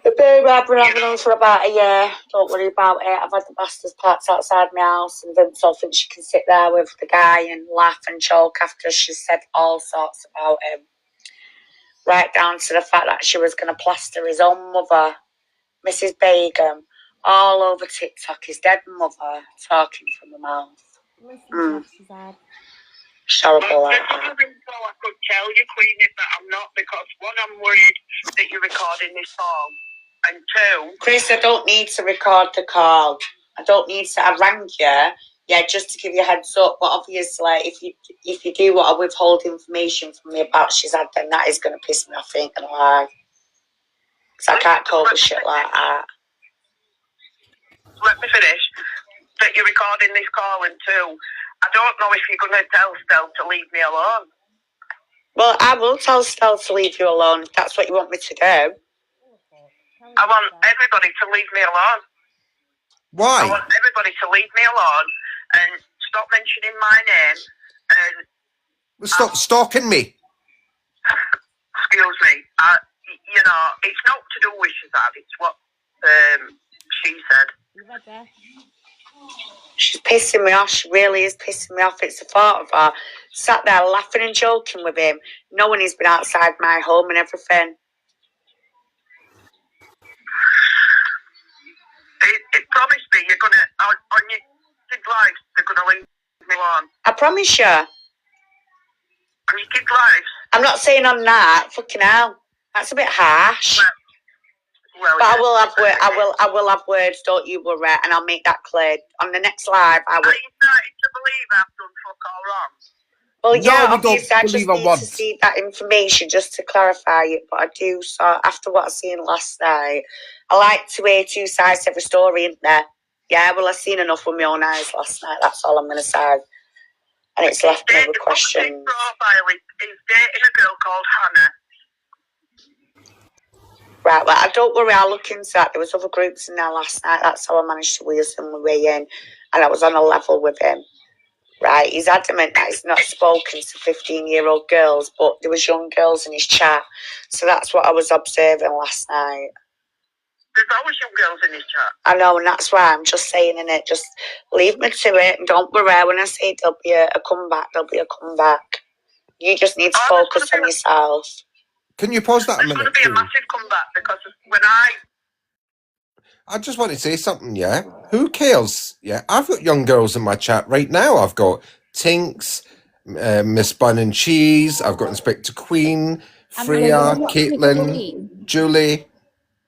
So, Babe, I've been having them for about a year. Don't worry about it. I've had the bastards parked outside my house, and Vince thinks she can sit there with the guy and laugh and choke after she said all sorts about him. Right down to the fact that she was going to plaster his own mother, Mrs. Begum, all over TikTok, his dead mother, talking from her mouth. It's horrible like that. I could tell you, Queenie, that I'm not, because one, I'm worried that you're recording this call, and two... Chris, I don't need to record the call. I don't need to... I rang you, just to give you a heads up, but obviously, if you do want to withhold information from me about Shazad, then that is going to piss me off, ain't gonna lie. Because I can't cope with shit like that. Let me finish. That you're recording this call, and two, I don't know if you're going to tell Stell to leave me alone. Well, I will tell Stell to leave you alone if that's what you want me to do. I want everybody to leave me alone. Why? I want everybody to leave me alone and stop mentioning my name and... Stop stalking me. Excuse me. It's not to do with Shazad. It's what she said. You ready? She's pissing me off. She really is pissing me off. It's the thought of her sat there laughing and joking with him, knowing he's been outside my home and everything. It promised me you're going to, on your kids' lives, they're going to leave me alone. I promise you. On your kids' lives? I'm not saying on that. Fucking hell. That's a bit harsh. Well, But yeah, I will have words, don't you worry, and I'll make that clear. On the next live, I will. Are you starting to believe I've done fuck all wrong? Well, No, yeah, we don't obviously, I just believe a need word. to see that information just to clarify it. But I do, so after what I seen last night, I like to hear two sides to every story, isn't there? Yeah, well, I seen enough with my own eyes last night. That's all I'm going to say. And it's left me with questions. His profile is dating a girl called Hannah. Right, well, I don't worry, I'll look into that. There was other groups in there last night. That's how I managed to wheel some way in. And I was on a level with him. Right, he's adamant that he's not spoken to 15-year-old girls, but there was young girls in his chat. So that's what I was observing last night. There's always young girls in his chat. I know, and that's why I'm just saying in it, just leave me to it, and don't worry. When I say there'll be a comeback, there'll be a comeback. You just need to focus on yourself. Can you pause that a minute? There's going to be a massive comeback because when I just want to say something, yeah? Who cares? Yeah, I've got young girls in my chat right now. I've got Tinks, Miss Bun and Cheese, I've got Inspector Queen, Freya, Caitlin, Julie,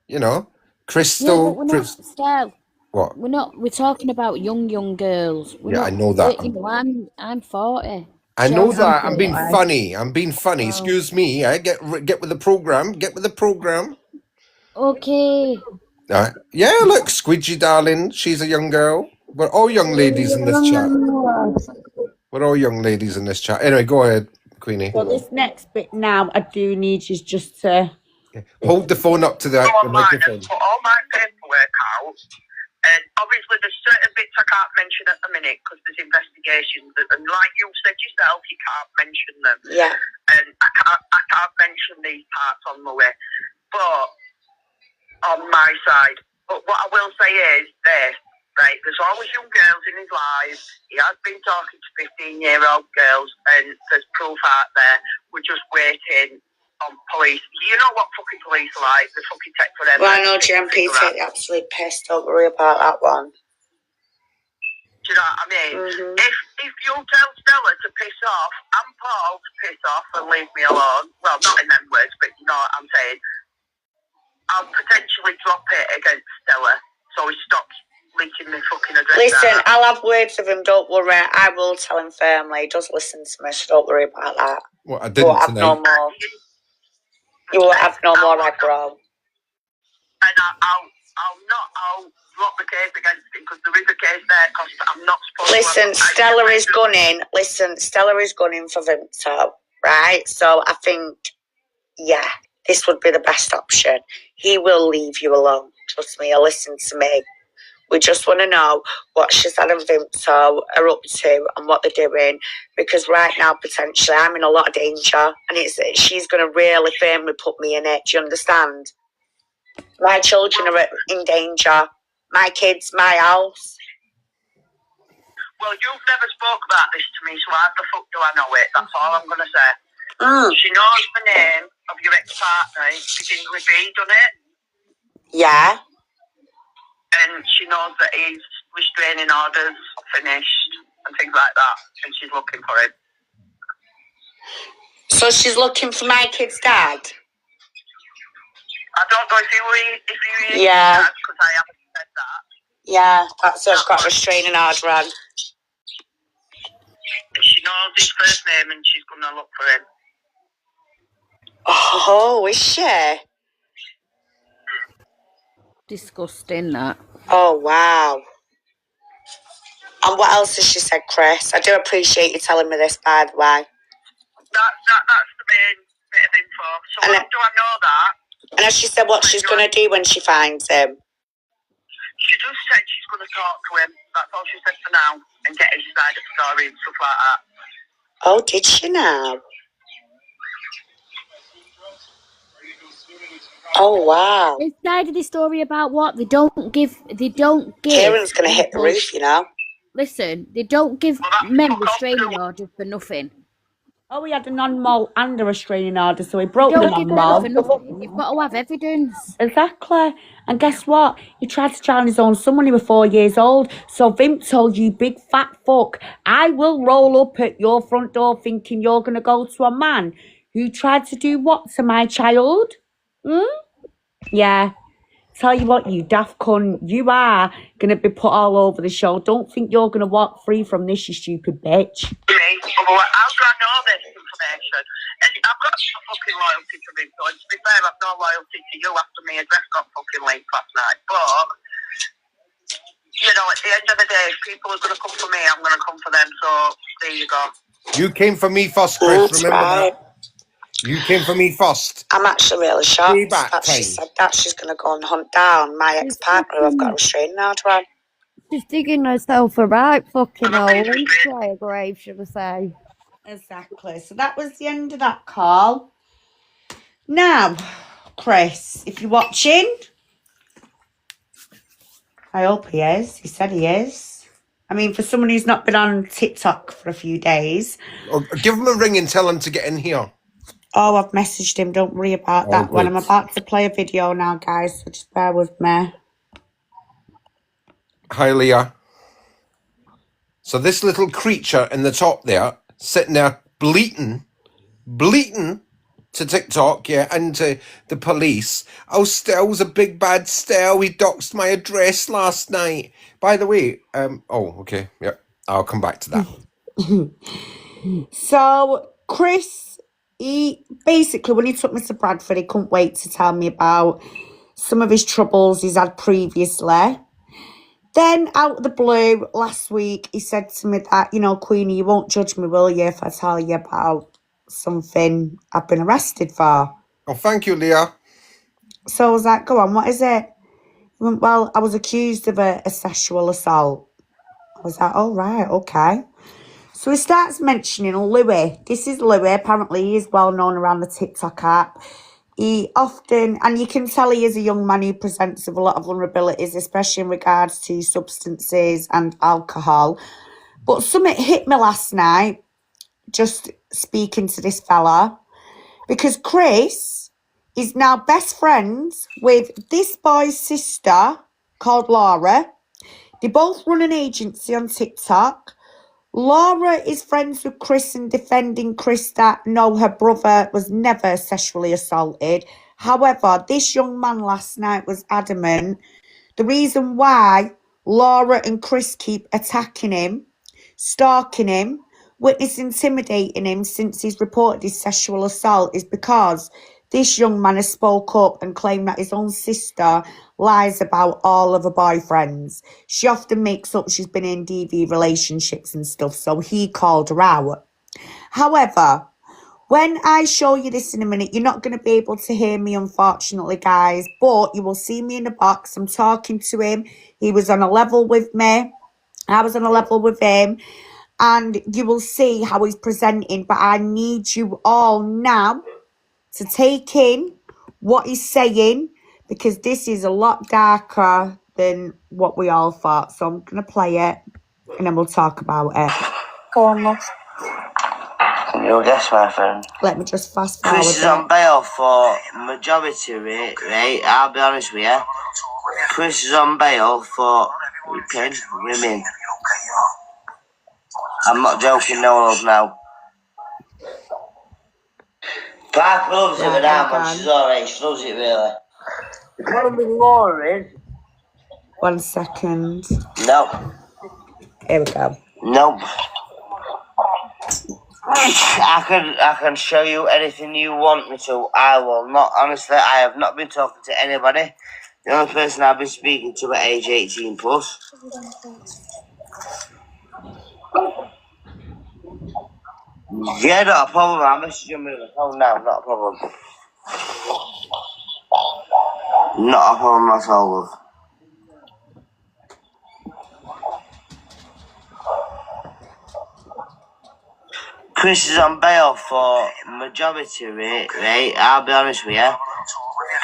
you know, Crystal. Yeah, but we're not, Stell. What? We're talking about young girls. We're not, I know that. You know, I'm 40. I know Chelsea's that. I'm being 40. funny. I'm being funny. Excuse me. Get with the program. Get with the program. Okay. Yeah, look, Squidgy darling. She's a young girl. We're all young ladies in this chat. We're all young ladies in this chat. Anyway, go ahead, Queenie. So this next bit now, I do need you just to hold the phone up to the microphone. put all my paperwork out, and obviously there's certain bits I can't mention at the minute because there's investigations, and like you said yourself, you can't mention them. Yeah. And I can't mention these parts on the way, but on my side. But what I will say is this. Right, there's always young girls in his life. He has been talking to 15-year-old girls, and there's proof out there. We're just waiting on police. You know what fucking police are like? They fucking take forever. Well, I know GMP take the absolute piss. Don't worry about that one. Do you know what I mean? Mm-hmm. If you tell Stella to piss off and Paul to piss off and leave me alone, well, not in them words, but you know what I'm saying, I'll potentially drop it against Stella so he stops leaking my fucking address. Listen, I'll have words with him, don't worry. I will tell him firmly. He does listen to me, so don't worry about that. Well, I didn't tonight. No more. You won't have no more aggro. And I'll drop the case against him because there is a case there because I'm not supposed to. Listen, Stella is gunning for Vimto, right? So I think, yeah, this would be the best option. He will leave you alone. Trust me, he'll listen to me. We just want to know what Shazad and Vimto are up to and what they're doing, because right now, potentially, I'm in a lot of danger, and she's going to really firmly put me in it. Do you understand? My children are in danger. My kids, my house. Well, you've never spoke about this to me, so how the fuck do I know it? That's all I'm going to say. She knows the name of your ex-partner. It begins with B, doesn't it? Yeah. And she knows that his restraining orders finished and things like that, and she's looking for him. So she's looking for my kid's dad? I don't know if you yeah, because I haven't said that. Yeah, that's what's got restraining order on. She knows his first name and she's going to look for him. Oh, is she? Disgusting, that. Oh, wow. And what else has she said, Chris? I do appreciate you telling me this, by the way. That's the main bit of info. So how do I know that? And has she said what she's going to do when she finds him? She just said she's going to talk to him. That's all she said for now. And get his side of the story and stuff like that. Oh, did she now? Oh, wow. They started this story about what? They don't give Kieran's going to hit the people- roof, you know. Listen, they don't give Well, that's men fuck off restraining too. orders for nothing. Oh, he had a non-mole and a restraining order, so he They broke the don't give them for non-mole. nothing. You've got to have evidence. Exactly. And guess what? He tried to drown his own son when he was 4 years old. So Vimp told you, big fat fuck, I will roll up at your front door thinking you're going to go to a man who tried to do what to my child? Yeah. Tell you what, you daft cunt, you are going to be put all over the show. Don't think you're going to walk free from this, you stupid bitch. Me, how do I know this information? And I've got some fucking loyalty to me, so to be fair, I've no loyalty to you after my address got fucking leaked last night. But, you know, at the end of the day, if people are going to come for me, I'm going to come for them, so there you go. You came for me first, Chris. That's Remember right. that? You came for me first. I'm actually really shocked Payback that she time. said that she's going to go and hunt down my ex-partner who I've got a restraining order on. She's digging herself a right fucking I'm hole not into interested. a grave, should I say. Exactly. So that was the end of that call. Now, Chris, if you're watching, I hope he is. He said he is. I mean, for someone who's not been on TikTok for a few days. Oh, give him a ring and tell him to get in here. Oh, I've messaged him. Don't worry about that one. I'm good. about to play a video now, guys, so just bear with me. Hi, Leah. So this little creature in the top there, sitting there bleating to TikTok, yeah, and to the police. Oh, Stell's a big bad Stell. He doxed my address last night. By the way, oh, okay, yeah, I'll come back to that. So, Chris, he basically, when he took me to Bradford, he couldn't wait to tell me about some of his troubles he's had previously. Then, out of the blue, last week, he said to me that, you know, Queenie, you won't judge me, will you, if I tell you about something I've been arrested for? Oh, thank you, Leah. So I was like, go on, what is it? He went, well, I was accused of a sexual assault. I was like, oh, right, okay. So he starts mentioning Louis. This is Louis. Apparently, he is well known around the TikTok app. He often, and you can tell he is a young man who presents with a lot of vulnerabilities, especially in regards to substances and alcohol. But something hit me last night, just speaking to this fella, because Chris is now best friends with this boy's sister called Laura. They both run an agency on TikTok. Laura is friends with Chris and defending Chris that no, her brother was never sexually assaulted. However, this young man last night was adamant. The reason why Laura and Chris keep attacking him, stalking him, witness intimidating him since he's reported his sexual assault is because this young man has spoke up and claimed that his own sister lies about all of her boyfriends. She often makes up she's been in DV relationships and stuff, so he called her out. However, when I show you this in a minute, you're not going to be able to hear me, unfortunately, guys, but you will see me in the box. I'm talking to him. He was on a level with me. I was on a level with him. And you will see how he's presenting, but I need you all now to take in what he's saying, because this is a lot darker than what we all thought. So I'm going to play it and then we'll talk about it. Go on, love. Can you guess, my friend? Let me just fast forward. Chris is on bail for majority rate, right? I'll be honest with you. Chris is on bail for raping women. I'm not joking, no, love, now. Piper loves it with that one, she's alright, she loves it really. The problem with Laura is... 1 second. No. Here we go. Nope. I can show you anything you want me to. I will not. Honestly, I have not been talking to anybody. The only person I've been speaking to at age 18 plus. Yeah, not a problem. I'll message you on the phone now. Not a problem. Not a problem at all, love. Chris is on bail for majority rate, right? I'll be honest with you.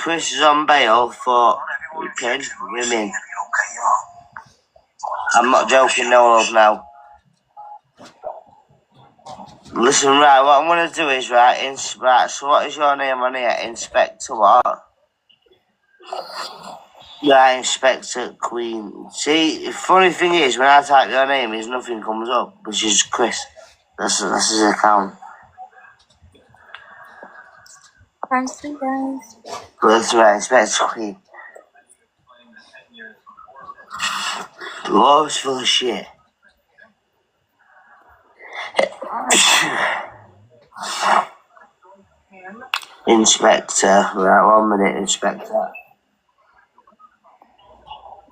Chris is on bail for raping women. I'm not joking, no love now. Listen, right, what I'm going to do is, right, so what is your name on here? Inspector what? Yeah, Inspector Queen. See, the funny thing is, when I type your name, nothing comes up, which is Chris. That's his account. Thank you, guys. But that's right, Inspector Queen. The law's full of shit. Inspector, right, 1 minute, Inspector.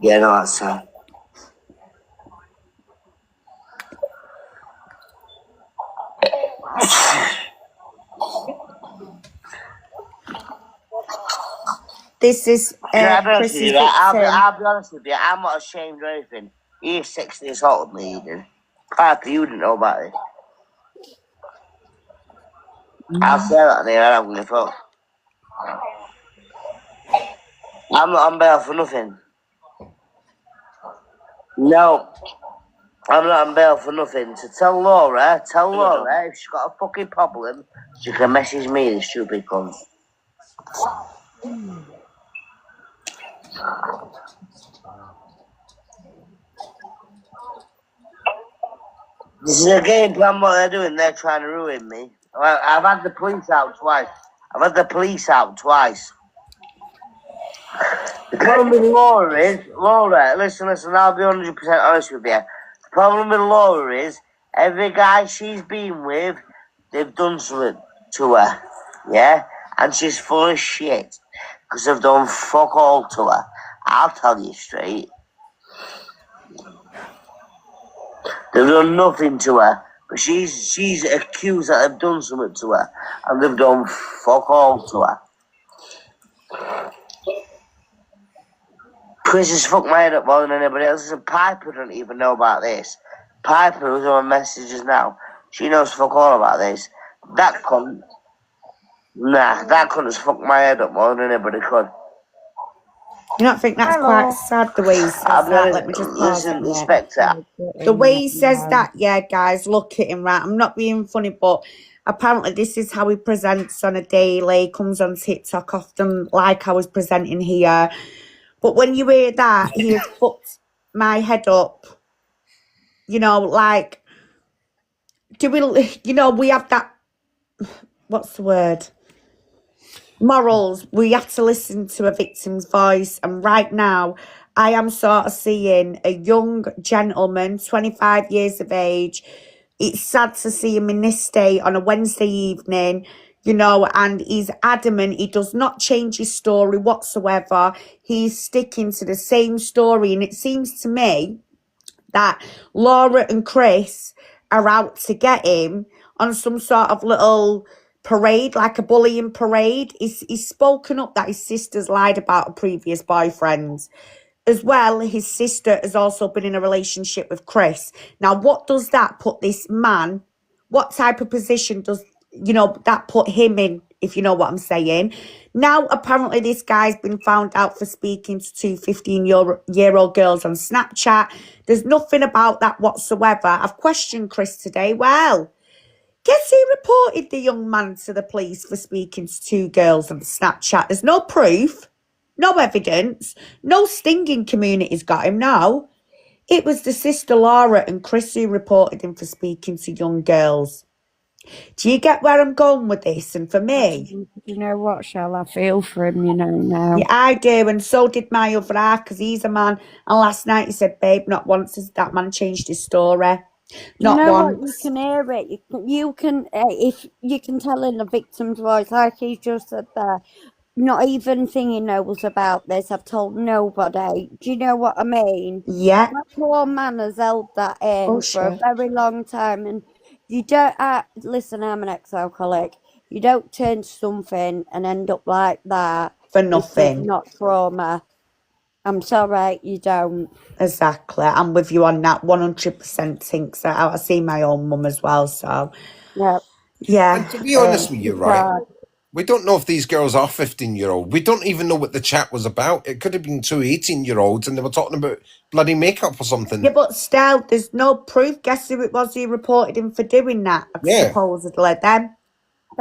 Yeah, no, that's her. This is I'll be honest with Chris's you, victim. I'll be honest with you, I'm not ashamed or anything. He sexually assaulted me, he did. Parker, you didn't know about it. I'll say that there, I don't give a fuck. I'm not on bail for nothing. No, I'm not on bail for nothing. So tell Laura if she's got a fucking problem, she can message me, the stupid cunt. This is a game plan what they're doing, they're trying to ruin me. I've had the police out twice. The problem with Laura is, listen, I'll be 100% honest with you. The problem with Laura is, every guy she's been with, they've done something to her, yeah? And she's full of shit, because they've done fuck all to her. I'll tell you straight. They've done nothing to her, but she's accused that they've done something to her, and they've done fuck all to her. Chris has fucked my head up more than anybody else. And Piper doesn't even know about this. Piper, who's on messages now, she knows fuck all about this. That cunt has fucked my head up more than anybody could. You don't think that's quite sad the way he says that? Let me just pause Listen, it. Inspector. The way he says that, yeah, guys, look at him, right? I'm not being funny, but apparently this is how he presents on a daily, comes on TikTok often like I was presenting here. But when you hear that, he has fucked my head up. You know, like, we have that, what's the word? Morals. We have to listen to a victim's voice. And right now, I am sort of seeing a young gentleman, 25 years of age. It's sad to see him in this state on a Wednesday evening, and he's adamant he does not change his story whatsoever. He's sticking to the same story. And it seems to me that Laura and Chris are out to get him on some sort of little parade, like a bullying parade. He's spoken up that his sister's lied about a previous boyfriend. As well, his sister has also been in a relationship with Chris. Now, what does that put this man, what type of position does, that put him in, if you know what I'm saying? Now, apparently, this guy's been found out for speaking to two 15-year-old girls on Snapchat. There's nothing about that whatsoever. I've questioned Chris today. Well, guess who reported the young man to the police for speaking to two girls on Snapchat? There's no proof, no evidence, no stinging community's got him now. It was the sister Laura and Chris who reported him for speaking to young girls. Do you get where I'm going with this? And for me, You know what, Shell? I feel for him, now. yeah, I do, and so did my other half, because he's a man. And last night he said, babe, not once has that man changed his story. Not once. What? You can hear it. You can if you can tell in the victim's voice, like he just said there. Not even thinking knows about this. I've told nobody. Do you know what I mean? Yeah. That poor man has held that in for a very long time, and you don't. Listen, I'm an ex-alcoholic. You don't turn to something and end up like that for nothing. Not trauma. I'm sorry, you don't. Exactly. I'm with you on that. 100% think so. I see my own mum as well, so. Yeah. Yeah. And to be honest with you, right? We don't know if these girls are 15-year-old. We don't even know what the chat was about. It could have been two 18-year-olds and they were talking about bloody makeup or something. Yeah, but still, there's no proof. Guess who it was who reported him for doing that? Yeah. Supposedly, them.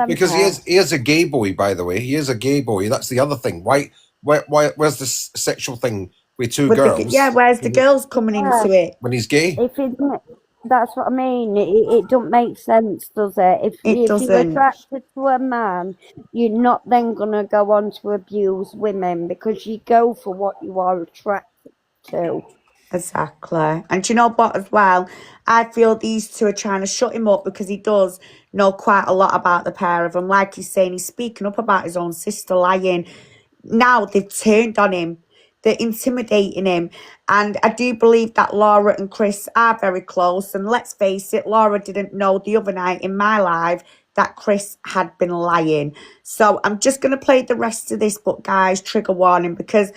Because he is a gay boy, by the way. He is a gay boy. That's the other thing. Where's this sexual thing with two girls? Where's the girls coming into it? When he's gay? If it, that's what I mean. It don't make sense, does it? It If you're doesn't. attracted to a man, you're not then gonna go on to abuse women because you go for what you are attracted to. Exactly. And do you know what as well? I feel these two are trying to shut him up because he does know quite a lot about the pair of them. Like he's saying, he's speaking up about his own sister lying. Now they've turned on him. They're intimidating him. And I do believe that Laura and Chris are very close. And let's face it, Laura didn't know the other night in my life that Chris had been lying. So I'm just going to play the rest of this, but guys, trigger warning, because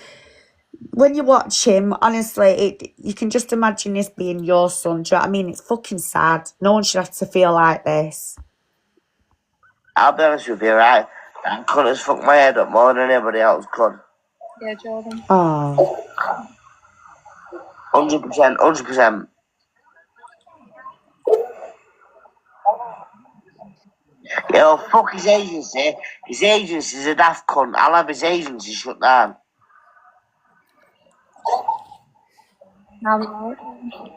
when you watch him, honestly, you can just imagine this being your son. Do you know what I mean? It's fucking sad. No one should have to feel like this. I'll be honest with you, right? That cunt has fucked my head up more than anybody else could. Yeah, Jordan. Oh. 100%, 100%. Yo, fuck his agency. His agency's a daft cunt. I'll have his agency shut down.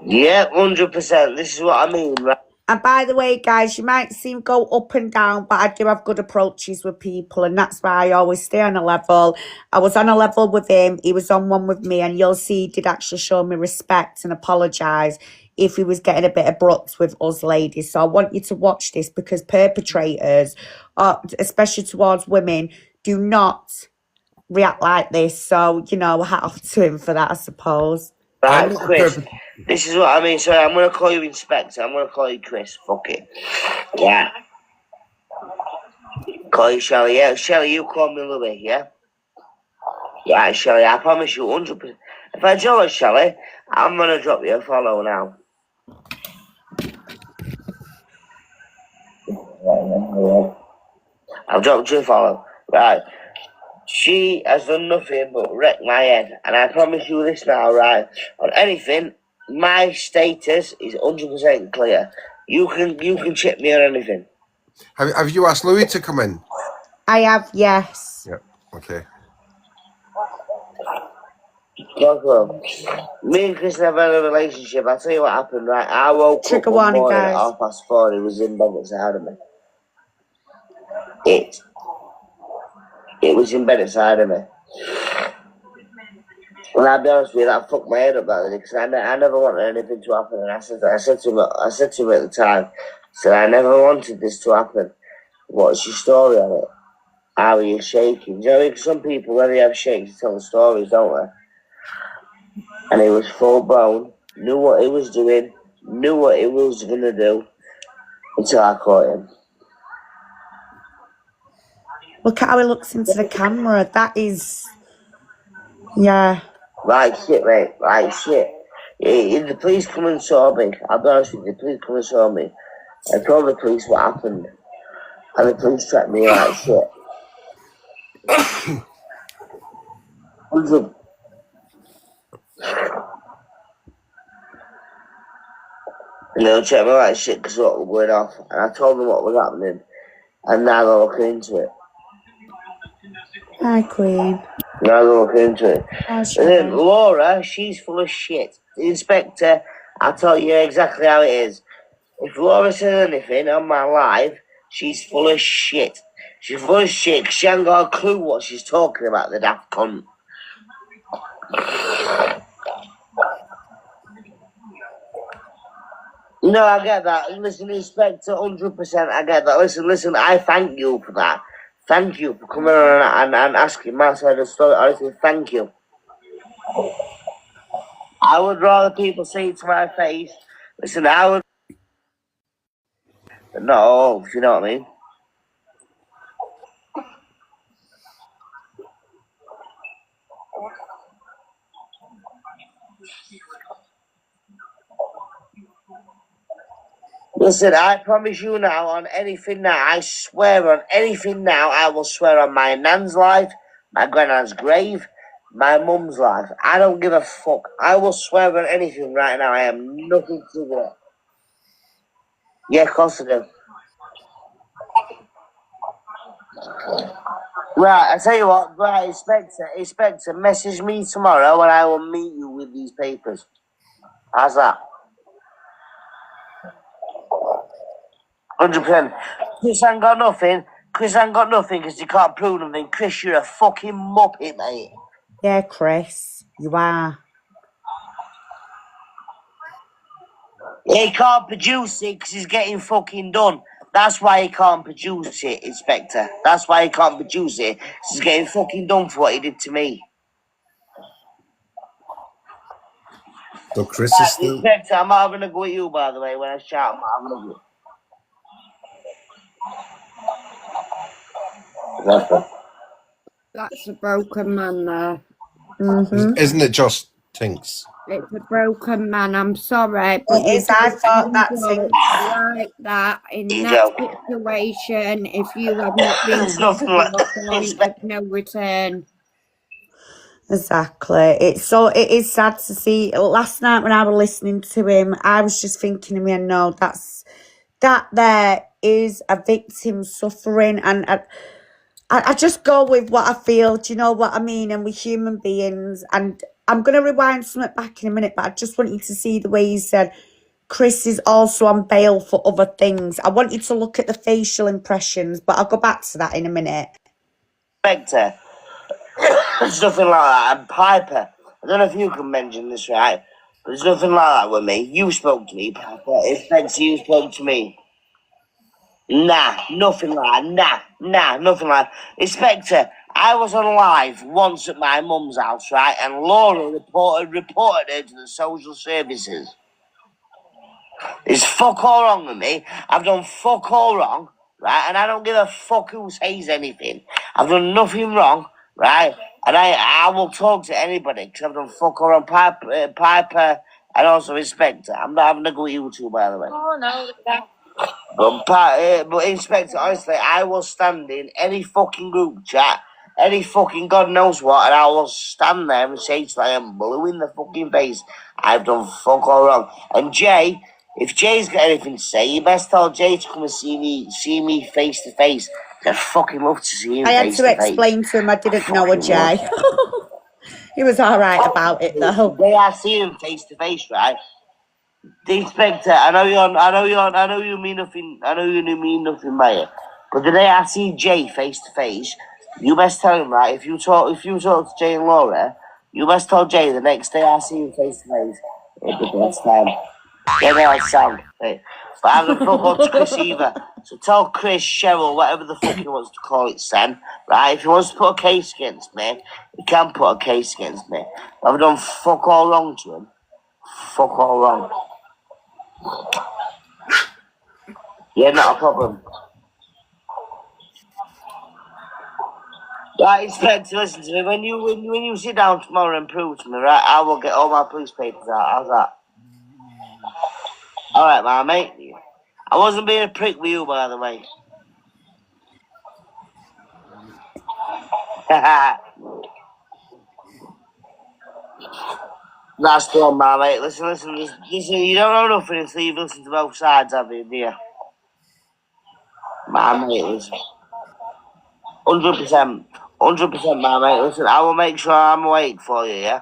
Yeah, 100%. This is what I mean, right? And by the way, guys, you might see him go up and down, but I do have good approaches with people, and that's why I always stay on a level. I was on a level with him, he was on one with me, and you'll see he did actually show me respect and apologise if he was getting a bit abrupt with us ladies. So I want you to watch this, because perpetrators, especially towards women, do not react like this. So, you know, hat off to him for that, I suppose. Right, Chris, this is what I mean. Sorry, I'm going to call you Inspector. I'm going to call you Chris. Fuck it. Yeah. Call you Shelley. Yeah, Shelley, you call me Louis, yeah? Yeah, Shelley, I promise you 100%. If I join Shelley, I'm going to drop you a follow now. I've dropped you a follow. Right. She has done nothing but wreck my head. And I promise you this now, right? On anything, my status is 100% clear. You can chip me on anything. Have you asked Louis to come in? I have, yes. Yeah. Okay. Welcome. Me and Chris never had a relationship. I'll tell you what happened, right? I woke Trigger up one warning, morning guys. at 4:30. He was in bed beside of me. It was in bed beside of me. And I'll be honest with you, that fucked my head up that day, because I never wanted anything to happen. And I said to him at the time, I said, I never wanted this to happen. What's your story on it? How are you shaking? Do you know what I mean? Some people, when they have shakes, tell the stories, don't they? And he was full blown, knew what he was doing, knew what he was going to do, until I caught him. Look at how he looks into the camera. That is, yeah. Right shit, mate. Right shit. If the police come and saw me, I'll be honest with you, the police come and saw me. I told the police what happened. And the police tracked me like shit. And they'll check me like shit because what was going off. And I told them what was happening. And now they're looking into it. Hi, Queen. Now they're looking into it. Hi, And then Laura, she's full of shit. The inspector, I'll tell you exactly how it is. If Laura says anything on my live, she's full of shit. She's full of shit because she hasn't got a clue what she's talking about, the daft cunt. No, I get that. Listen, Inspector, 100%, I get that. Listen, I thank you for that. Thank you for coming on and asking my side of the story. Honestly, thank you. I would rather people say it to my face. Listen, I would... But not all, if you know what I mean. Listen, I promise you now on anything now, I swear on anything now, I will swear on my nan's life, my granddad's grave, my mum's life. I don't give a fuck. I will swear on anything right now. I have nothing to do with it. Yeah, of course I do. Right, I tell you what, right, Inspector, message me tomorrow and I will meet you with these papers. How's that? 100%. Chris ain't got nothing. Chris ain't got nothing because he can't prove nothing. Chris, you're a fucking muppet, mate. Yeah, Chris, you are. He can't produce it because he's getting fucking done. That's why he can't produce it, Inspector. That's why he can't produce it. He's getting fucking done for what he did to me. So Chris is still. Inspector, I'm not gonna go at you, by the way. When I shout, I'm not gonna go. That's a broken man there. Isn't it just Tinks? It's a broken man. I'm sorry, but It is. I thought that thing. like that in that situation. If you have not been There's nothing like point of no return. Exactly. It is sad to see. Last night when I was listening to him, I was just thinking to me, no, that there is a victim suffering, and I just go with what I feel. Do you know what I mean? And we're human beings, and I'm going to rewind something back in a minute, but I just want you to see the way he said Chris is also on bail for other things. I want you to look at the facial impressions, but I'll go back to that in a minute. Inspector, there's nothing like that. And Piper, I don't know if you can mention this, right? But there's nothing like that with me. You spoke to me, Piper. Inspector, you spoke to me. Nah, nothing like that. Nah, nothing like that. Inspector, I was on live once at my mum's house, right? And Laura reported her to the social services. There's fuck all wrong with me. I've done fuck all wrong, right? And I don't give a fuck who says anything. I've done nothing wrong, right? And I will talk to anybody because I've done fuck all wrong. Piper and also Inspector. I'm not having to go with you two, by the way. Oh, no. But Inspector, honestly, I will stand in any fucking group chat, any fucking God knows what, and I will stand there and say to them, blue in the fucking face, I've done fuck all wrong. And Jay, if Jay's got anything to say, you best tell Jay to come and see me face to face. I'd fucking love to see him. I had to explain to him I didn't know a Jay. He was all right about it though. The day I see him face to face, right? The Inspector, I know you mean nothing. I know you mean nothing by it. But the day I see Jay face to face, you best tell him, right? If you talk to Jay and Laura, you best tell Jay the next day I see him face to face. It'll be the best time. Yeah, no, I sound. Right. But I haven't fuck up to Chris either. So tell Chris, Cheryl, whatever the fuck he wants to call it, Sen. Right? If he wants to put a case against me, he can put a case against me. I've done fuck all wrong to him. Fuck all wrong. Yeah, not a problem. Right, Inspector, listen to me. When you sit down tomorrow and prove to me, right, I will get all my police papers out. How's that? All right, my mate. I wasn't being a prick with you, by the way. That's the one, my mate. Listen. You don't know nothing until you've listened to both sides, have you, dear? My mate, listen. 100%. 100%, my mate. Listen, I will make sure I'm awake for you, yeah?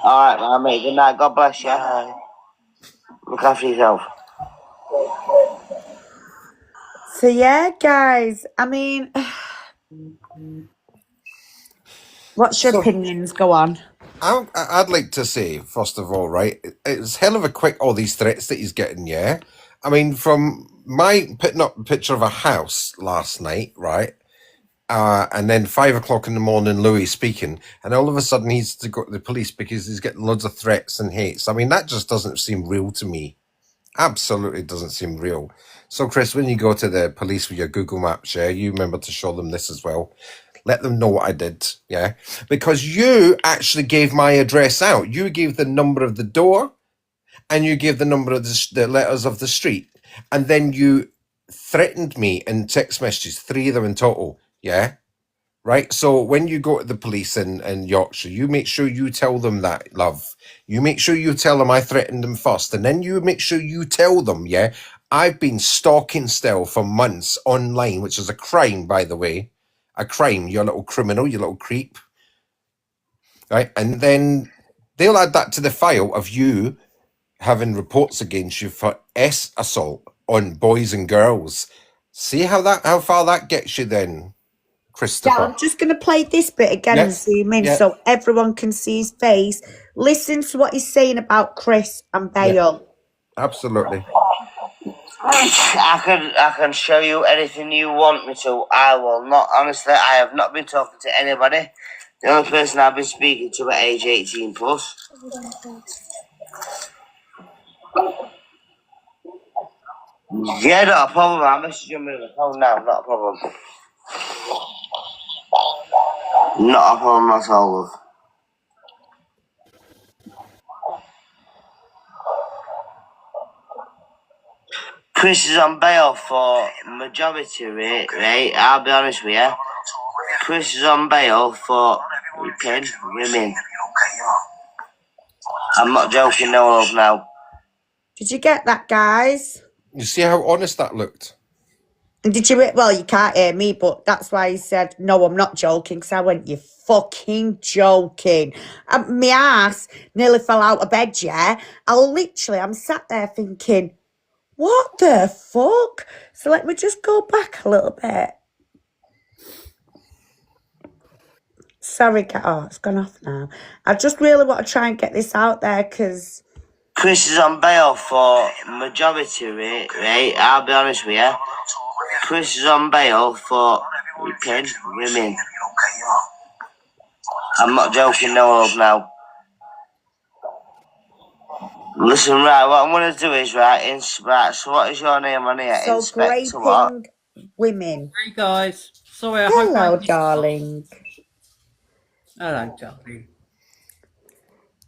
All right, my mate. Good night. God bless you. Look after yourself. So yeah, guys, I mean, what's your opinions? Go on. I'd like to say, first of all, right, it's hell of a quick, all these threats that he's getting, yeah? I mean, from my putting up a picture of a house last night, right, and then 5 o'clock in the morning, Louis speaking, and all of a sudden he's to go to the police because he's getting loads of threats and hates. I mean, that just doesn't seem real to me. Absolutely doesn't seem real. So, Chris, when you go to the police with your Google Maps, yeah, you remember to show them this as well. Let them know what I did, yeah? Because you actually gave my address out. You gave the number of the door. and you gave the number of the letters of the street, and then you threatened me in text messages, 3 of them in total, yeah? Right? So when you go to the police in Yorkshire, you make sure you tell them that, love. You make sure you tell them I threatened them first, and then you make sure you tell them, yeah, I've been stalking Stell for months online, which is a crime, by the way. A crime, you little criminal, you little creep. Right? And then they'll add that to the file of you having reports against you for assault on boys and girls. See how far that gets you then, Yeah, Christopher? I'm just going to play this bit again and zoom in so everyone can see his face. Listen to what he's saying about Chris and Bale. Absolutely. I can show you anything you want me to. I will not. Honestly, I have not been talking to anybody. The only person I've been speaking to at age 18 plus. Yeah, not a problem. I'll message you on the phone now. Not a problem. Not a problem at all, love. Chris is on bail for majority rate, right? I'll be honest with you. Chris is on bail for raping women. I'm not joking, no, love, now. Did you get that, guys? You see how honest that looked? And did you, well, you can't hear me, but that's why he said, no, I'm not joking, because I went, you fucking joking. And my ass nearly fell out of bed, yeah? I'm sat there thinking, what the fuck? So let me just go back a little bit. Sorry, it's gone off now. I just really want to try and get this out there, because... Chris is on bail for majority rate, right? I'll be honest with you. Chris is on bail for raping women. I'm not joking, no, love, now. Listen, right, what I'm going to do is, right, so what is your name on here? So, Inspector what? raping women. Hey guys, sorry I Hello, hope I darling. Hello, darling.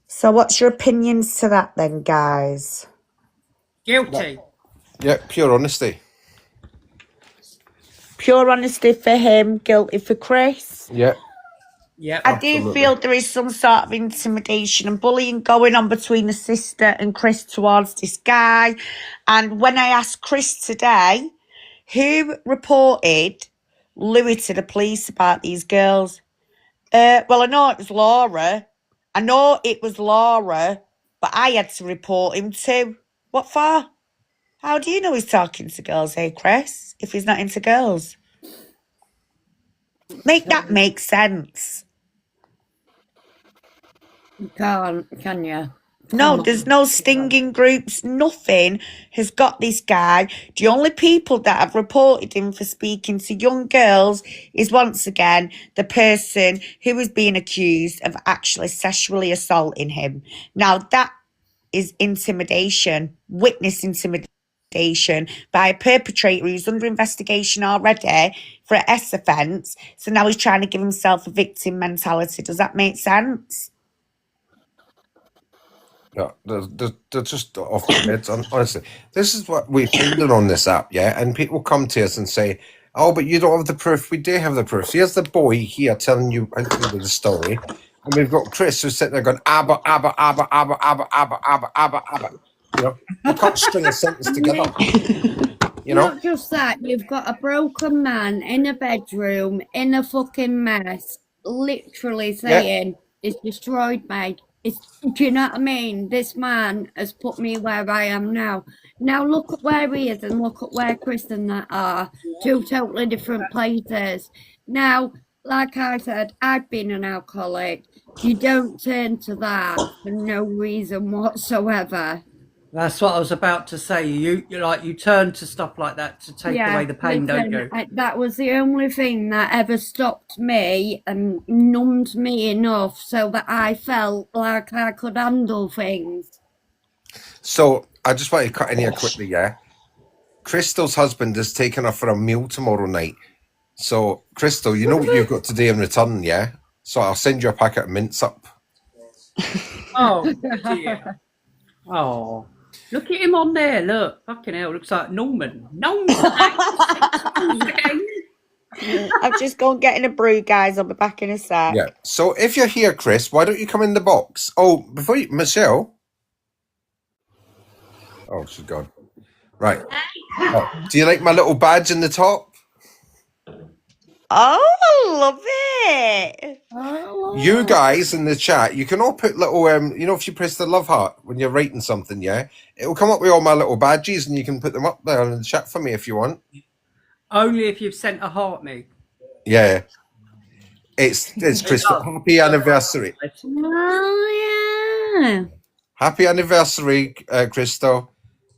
So what's your opinions to that then, guys? Guilty. Yeah, pure honesty. Pure honesty for him, guilty for Chris. Yeah. Yeah. I do feel there is some sort of intimidation and bullying going on between the sister and Chris towards this guy. And when I asked Chris today, who reported Louis to the police about these girls? Well, I know it was Laura. But I had to report him too. What for? How do you know he's talking to girls, hey, Chris, if he's not into girls? That make sense. You can't, can you? No, there's no stinging groups, nothing has got this guy. The only people that have reported him for speaking to young girls is once again the person who is being accused of actually sexually assaulting him. Now that is intimidation, witness intimidation by a perpetrator who's under investigation already for an S offence. So now he's trying to give himself a victim mentality. Does that make sense? Yeah, they're just off their heads. Honestly, this is what we're finding on this app, yeah? And people come to us and say, oh, but you don't have the proof. We do have the proof. Here's the boy here telling you the story. And we've got Chris who's sitting there going, abba, abba, abba, abba, abba, abba, abba, abba, abba. You know, you can't string a sentence together. You know? Not just that, you've got a broken man in a bedroom, in a fucking mess, literally saying, it's destroyed me. Do you know what I mean? This man has put me where I am now. Now look at where he is and look at where Chris and that are. Two totally different places. Now, like I said, I've been an alcoholic. You don't turn to that for no reason whatsoever. That's what I was about to say. You turn to stuff like that to take away the pain, don't you? That was the only thing that ever stopped me and numbed me enough so that I felt like I could handle things. So I just want to cut in here quickly, yeah? Crystal's husband is taking her for a meal tomorrow night. So, Crystal, you know what you've got today in return, yeah? So I'll send you a packet of mints up. Oh, dear. Oh, look at him on there. Look, fucking hell, looks like Norman. Norman, I'm just going getting a brew, guys. I'll be back in a sec. Yeah. So if you're here, Chris, why don't you come in the box? Oh, before you, Michelle. Oh, she's gone. Right. Oh, do you like my little badge in the top? Oh, I love it. You guys in the chat, you can all put little, you know, if you press the love heart when you're writing something, yeah, it'll come up with all my little badges, and you can put them up there in the chat for me if you want. only if you've sent a heart me. Yeah. It's Crystal. Happy anniversary. Oh, yeah. Happy anniversary, Crystal.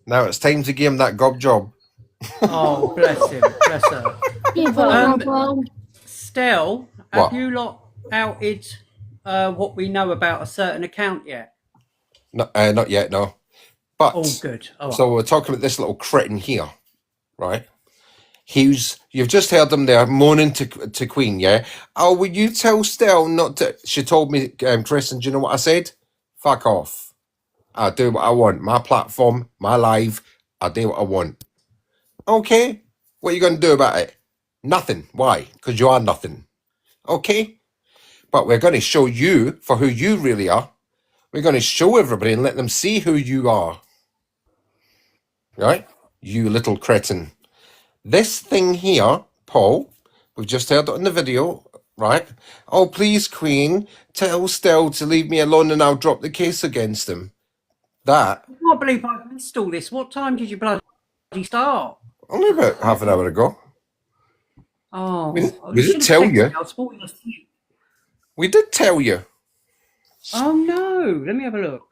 Now it's time to give him that gob job. Oh, bless him. Bless her. Stell, have What? you lot outed what we know about a certain account yet? No, not yet, no. But Oh, good. All right. so we're talking about this little cretin here, right? You've just heard them there moaning to Queen, yeah? Oh, will you tell Stell not to? She told me, Chris, and do you know what I said? Fuck off. I do what I want. My platform, my live, I do what I want. Okay, what are you going to do about it? Nothing. Why? Because you are nothing. Okay? But we're going to show you for who you really are. We're going to show everybody and let them see who you are. Right? You little cretin. This thing here, Paul, we've just heard it on the video, right? Oh, please, Queen, tell Stell to leave me alone and I'll drop the case against him. That. I can't believe I missed all this. What time did you bloody start? Only about half an hour ago. Oh, We did tell you. I was falling asleep. We did tell you. Oh no, let me have a look.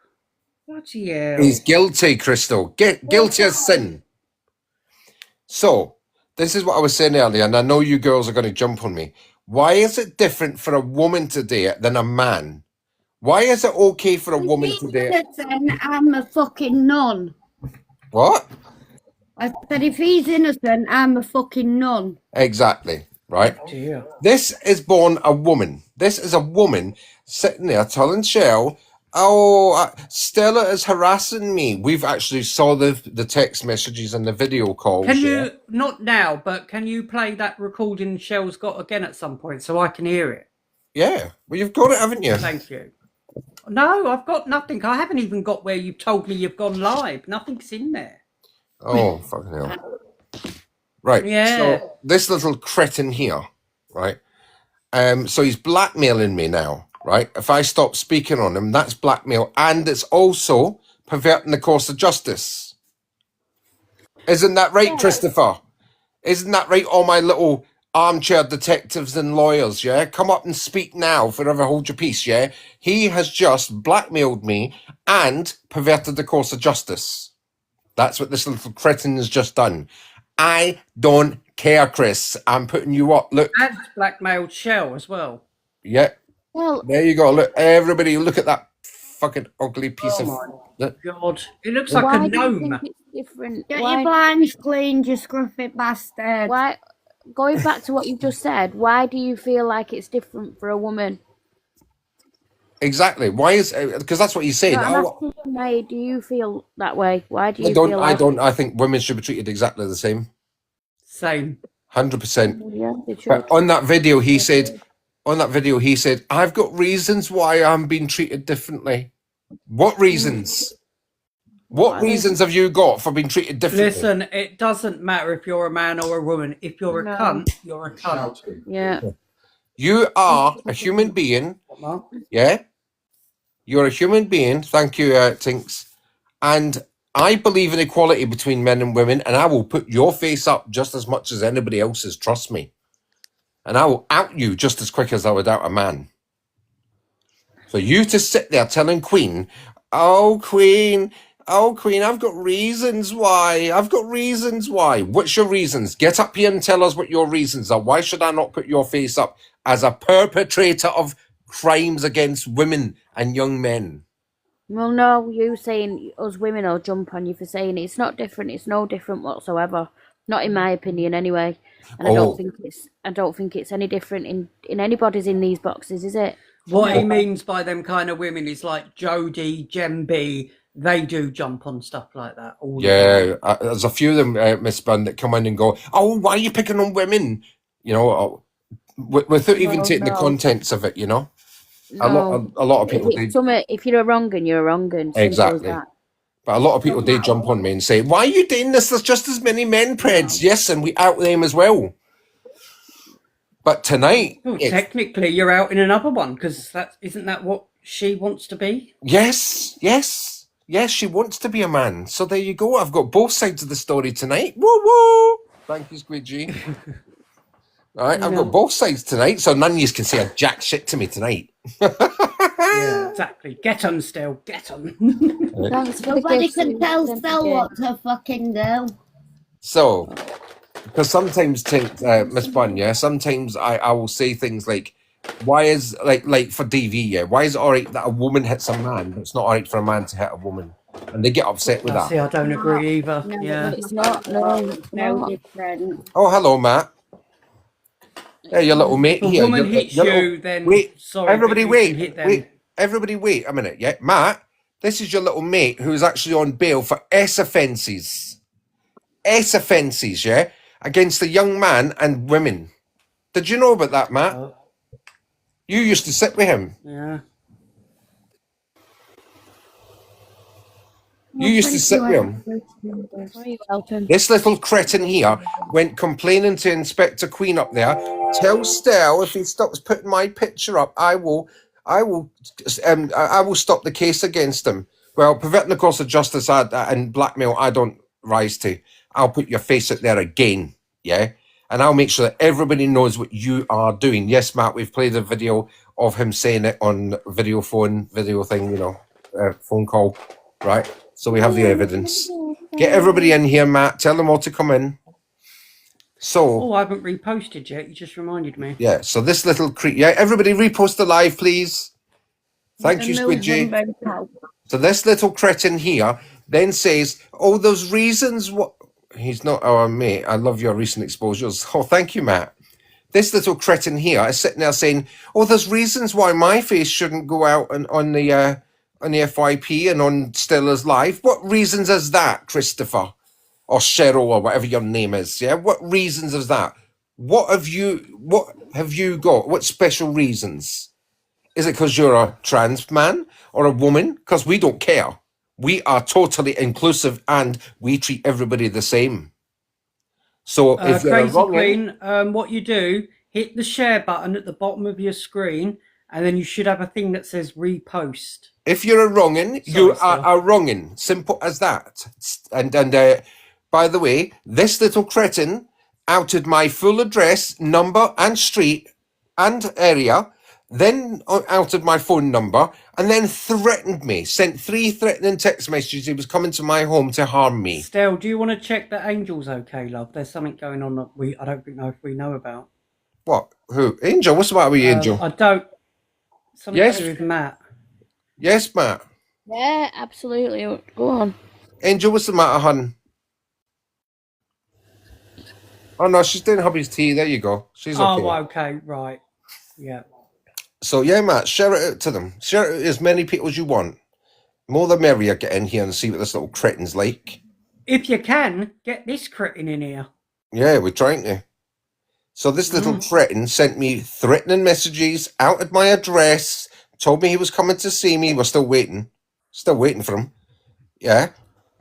Bloody hell. He's guilty, Crystal. Guilty as sin. So, this is what I was saying earlier, and I know you girls are going to jump on me. Why is it different for a woman to date than a man? Why is it okay for a woman to date? Innocent, I'm a fucking nun. What? I said, if he's innocent, I'm a fucking nun. Exactly, right? Dear. This is born a woman. This is a woman sitting there telling Shell, oh, Stella is harassing me. We've actually saw the text messages and the video calls. Can you, not now, but can you play that recording Shell's got again at some point so I can hear it? Yeah, well, you've got it, haven't you? Thank you. No, I've got nothing. I haven't even got where you've told me you've gone live. Nothing's in there. Oh, fucking hell. Right, Yeah. so this little cretin here, right? So he's blackmailing me now, right? If I stop speaking on him, that's blackmail, and it's also perverting the course of justice. Isn't that right, Christopher? Isn't that right, all my little armchair detectives and lawyers, yeah? Come up and speak now, forever hold your peace, yeah? He has just blackmailed me and perverted the course of justice. That's what this little cretin has just done. I don't care, Chris. I'm putting you up. Look. And blackmailed Shell as well. Yeah. Well, there you go. Look, everybody, look at that fucking ugly piece of. God, it looks like a gnome. Different. Get your blinds cleaned, you scruffy bastard. Why? Going back to what you just said, why do you feel like it's different for a woman? Exactly. Why is because that's what he's saying. No, why do you feel that way? Why do you feel like... I don't. I think women should be treated exactly the same. Same. 100%. Yeah, they should. But on that video, he said, I've got reasons why I'm being treated differently. What reasons? What reasons have you got for being treated differently? Listen, it doesn't matter if you're a man or a woman. If you're a cunt, you're a cunt. Yeah. You are a human being. Yeah? You're a human being. Thank you, Tinks. And I believe in equality between men and women, and I will put your face up just as much as anybody else's, trust me. And I will out you just as quick as I would out a man. For you to sit there telling Queen, oh, Queen, I've got reasons why. What's your reasons? Get up here and tell us what your reasons are. Why should I not put your face up as a perpetrator of crimes against women and young men? Well, no, you saying us women will jump on you for saying it's not different. It's no different whatsoever. Not in my opinion, anyway. And I don't think it's any different in anybody's in these boxes, is it? What he means by them kind of women is like Jodie, Gemby, they do jump on stuff like that all the Yeah, time. there's a few of them, Miss Bunn, that come in and go, "Oh, why are you picking on women?" You know, without even taking the contents of it. You know, a lot of people did If you're a wrong un, you're a wrong un. Simple as exactly. that. But a lot of people did jump on me and say, "Why are you doing this? There's just as many men, Preds." Yes, and we out them as well. But tonight, Well, technically, you're out in another one because isn't that what she wants to be? yes, she wants to be a man. So there you go. I've got both sides of the story tonight. Woo woo! Thank you, Squidgy. All right, I've got both sides tonight, so none of you can say a jack shit to me tonight. Yeah, exactly. Get 'em, still. Get 'em. Nobody can tell Stel what to fucking do. So, because sometimes, Miss Bunn, yeah, sometimes I will say things like, why is, like for DV, yeah, why is it all right that a woman hits a man, but it's not all right for a man to hit a woman? And they get upset with that. See, I don't agree either. No, Yeah. it's not. No different. Oh, hello, Matt. Yeah, your little mate If a here. woman hits you, then wait, sorry, everybody but you wait, can hit them. wait, everybody wait a minute, yeah? Matt, this is your little mate who is actually on bail for S offences. S offences, yeah? Against a young man and women. Did you know about that, Matt? You used to sit with him. Yeah. You used to sit with him. You're welcome. This little cretin here went complaining to Inspector Queen up there. Tell Stel if he stops putting my picture up, I will stop the case against him. Well, perverting the course of justice and blackmail, I don't rise to. I'll put your face out there again, yeah? And I'll make sure that everybody knows what you are doing. Yes, Matt, we've played a video of him saying it on video thing, phone call, right? So we have the evidence. Get everybody in here, Matt. Tell them all to come in. So. Oh, I haven't reposted yet. You just reminded me. Yeah, so this little yeah, everybody repost the live, please. Thank you, Squidgy. So this little cretin here then says, oh, those reasons what he's not our mate. I love your recent exposures. Oh, thank you, Matt. This little cretin here is sitting there saying, oh, there's reasons why my face shouldn't go out on the FYP and on Stella's live. What reasons is that, Christopher? Or Cheryl or whatever your name is, yeah? What reasons is that? What have you got? What special reasons? Is it because you're a trans man or a woman? Because we don't care. We are totally inclusive and we treat everybody the same. So if you're Crazy wrong, Queen, what you do, hit the share button at the bottom of your screen, and then you should have a thing that says repost. if you're a wrongin, you are a wrongin. Simple as that. And by the way, this little cretin outed my full address, number and street and area, then outed my phone number, and then threatened me, sent 3 threatening text messages. He was coming to my home to harm me. Stell, do you want to check that Angel's okay, love? There's something going on that I don't know if we know about. What? Who? Angel? What's the matter with you, Angel? I don't. Something to do with Matt. Yes, Matt. Yeah, absolutely. Go on. Angel, what's the matter, hun? Oh, no, she's doing hubby's tea. There you go. She's okay. Oh, okay, right. Yeah. So, yeah, Matt, share it out to them. Share it to as many people as you want. More the merrier. Get in here and see what this little cretin's like. If you can, get this cretin in here. Yeah, we're trying to. So this little cretin sent me threatening messages, outed my address, told me he was coming to see me. We're still waiting. Still waiting for him. Yeah.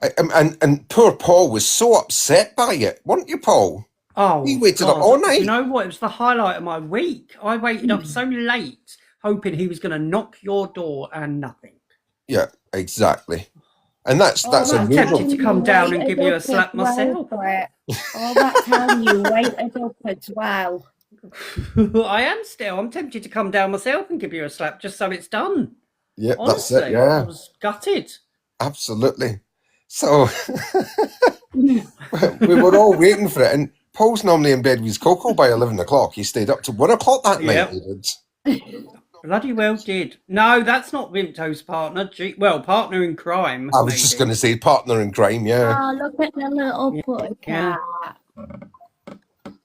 And poor Paul was so upset by it. Weren't you, Paul? Oh, he waited up all night. You know what? It was the highlight of my week. I waited up so late, hoping he was going to knock your door and nothing. Yeah, exactly. And that's I'm tempted to come down and give you a slap myself. All that time you waited up as well. I am still. I'm tempted to come down myself and give you a slap just so it's done. Yeah, honestly, that's it. Yeah, I was gutted. Absolutely. So we were all waiting for it, and Paul's normally in bed with his cocoa by 11 o'clock. He stayed up to 1 o'clock that night. He did. Bloody well did. No, that's not Vimto's partner. Partner in crime. I was just going to say partner in crime, yeah. Oh, look at the little putty cat.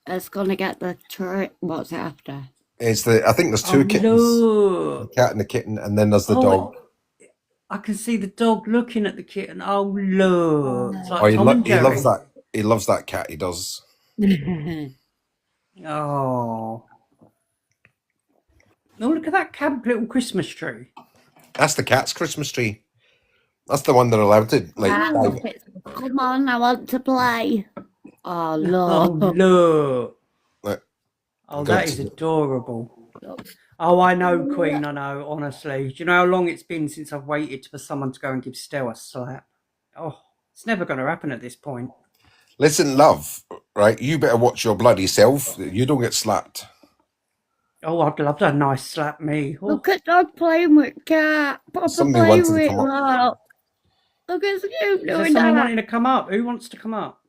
It's going to get the treat. What's it after? I think there's 2 kittens. No. The cat and the kitten, and then there's the dog. I can see the dog looking at the kitten. Oh, look. It's like Oh, Tom and he Jerry. loves that. He loves that cat. He does. Oh. Oh, look at that camp little Christmas tree. That's the cat's Christmas tree. That's the one they're allowed to Come on, I want to play. Oh, Oh, look. look. Look, Oh, go that to is the- adorable. Oh, I know, Queen, I know, honestly. Do you know how long it's been since I've waited for someone to go and give Stell a slap? Oh, it's never going to happen at this point. Listen, love, right? You better watch your bloody self. You don't get slapped. Oh, I'd love a nice slap me. Oh, Look at Dad playing with cat. Papa Somebody play wanted to with come up. that. Look at Scoop is there doing someone that. wanting to come up? Who wants to come up?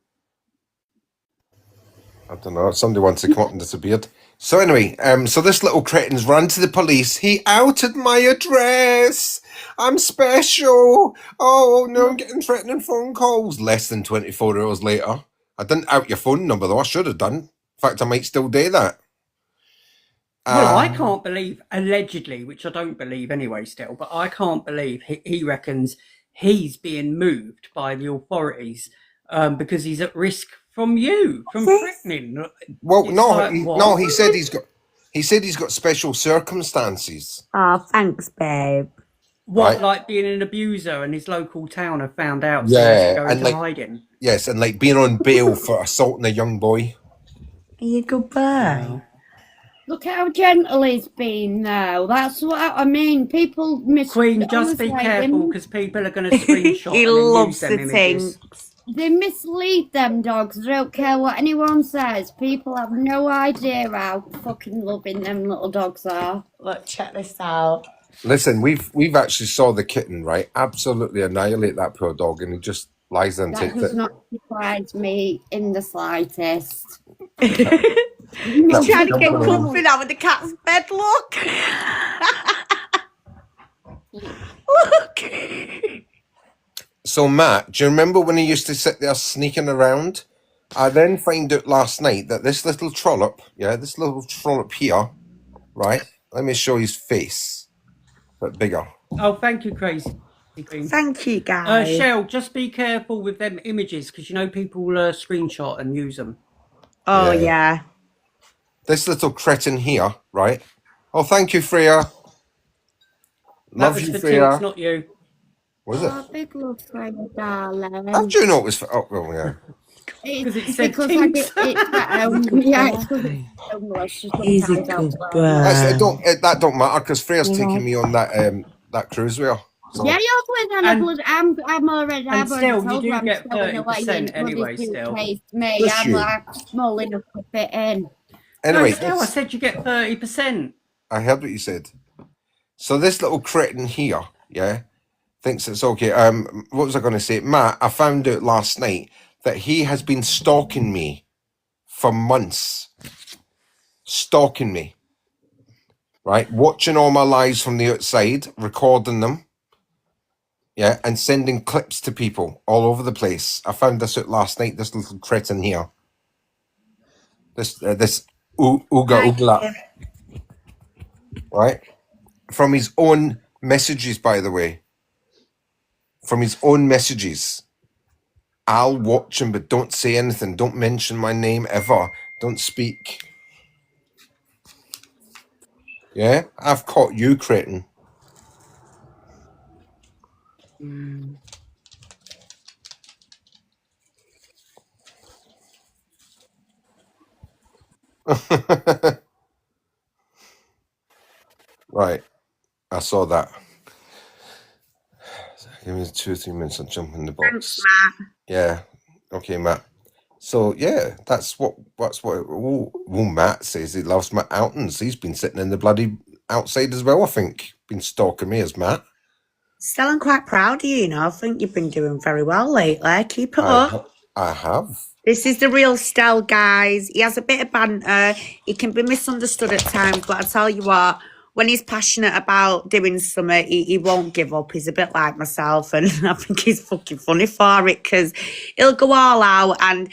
I don't know. Somebody wants to come up and disappeared. So anyway, so this little cretin's run to the police. He outed my address. I'm special. Oh no, I'm getting threatening phone calls. Less than 24 hours later. I didn't out your phone number though. I should have done. In fact, I might still do that. Well, I can't believe, allegedly, which I don't believe anyway still, but I can't believe he reckons he's being moved by the authorities because he's at risk from you, from threatening. Well, It's no, like, he, what? no. He said he's got special circumstances. Oh, thanks, babe. What, Right. like being an abuser and his local town have found out, so he has to go and into hiding? Yes, and like being on bail for assaulting a young boy. Are you goodbye? Look how gentle he's been now. That's what I mean. People Queen, just be careful because people are going to screenshot He and then loves use them the images. They mislead them dogs. I don't care what anyone says. People have no idea how fucking loving them little dogs are. Look, check this out. Listen, we've actually saw the kitten, right? Absolutely annihilate that poor dog, and he just lies there and That takes does it. not surprise me in the slightest. He's trying to get Jumping around. comfy now with the cat's bed, look. Look. So Matt, do you remember when he used to sit there sneaking around? I then find out last night that this little trollop here, right? Let me show his face, but bigger. Oh, thank you, Crazy Queen. Thank you, guys. Shell, just be careful with them images because you know people screenshot and use them. Oh, Yeah. yeah. This little cretin here, right? Oh, thank you, Freya. That Love was you, for Freya. Tinks, not you. Was it? Oh, big love for you, darling. How do you know it was for? Oh, well, yeah. Because it It's said because I Tinks. get it's my own. Yeah, it's because it's English. He's a Sometimes I'll good slow boy. down. That don't matter because Freya's taking me on that cruise with her. So Yeah, you're with And- Hannah. I'm already. and I've already still, you told do her I'm get stowing away 30% in anyway, bloody still. suitcase. Me, Bless I'm you. like small enough to fit in. anyway, no, still, I said you get 30%. I heard what you said. So this little cretin here, yeah, thinks it's okay. What was I going to say? Matt, I found out last night that he has been stalking me for months. Stalking me. Right? Watching all my lives from the outside, recording them. Yeah, and sending clips to people all over the place. I found this out last night, this little cretin here. This Oogla. Right? From his own messages, by the way. From his own messages. I'll watch him, but don't say anything. Don't mention my name ever. Don't speak. Yeah? I've caught you, cretin. Right. I saw that. Give me 2 or 3 minutes. I'll jump in the box. Thanks, Matt. Yeah. Okay, Matt. So yeah, that's what Matt says. He loves my outings. He's been sitting in the bloody outside as well, I think. Been stalking me as Matt. Still, I'm quite proud of you, you know. I think you've been doing very well lately. Keep it up. I have. This is the real Stel, guys. He has a bit of banter. He can be misunderstood at times, but I tell you what, when he's passionate about doing something, he won't give up. He's a bit like myself, and I think he's fucking funny for it because he'll go all out and,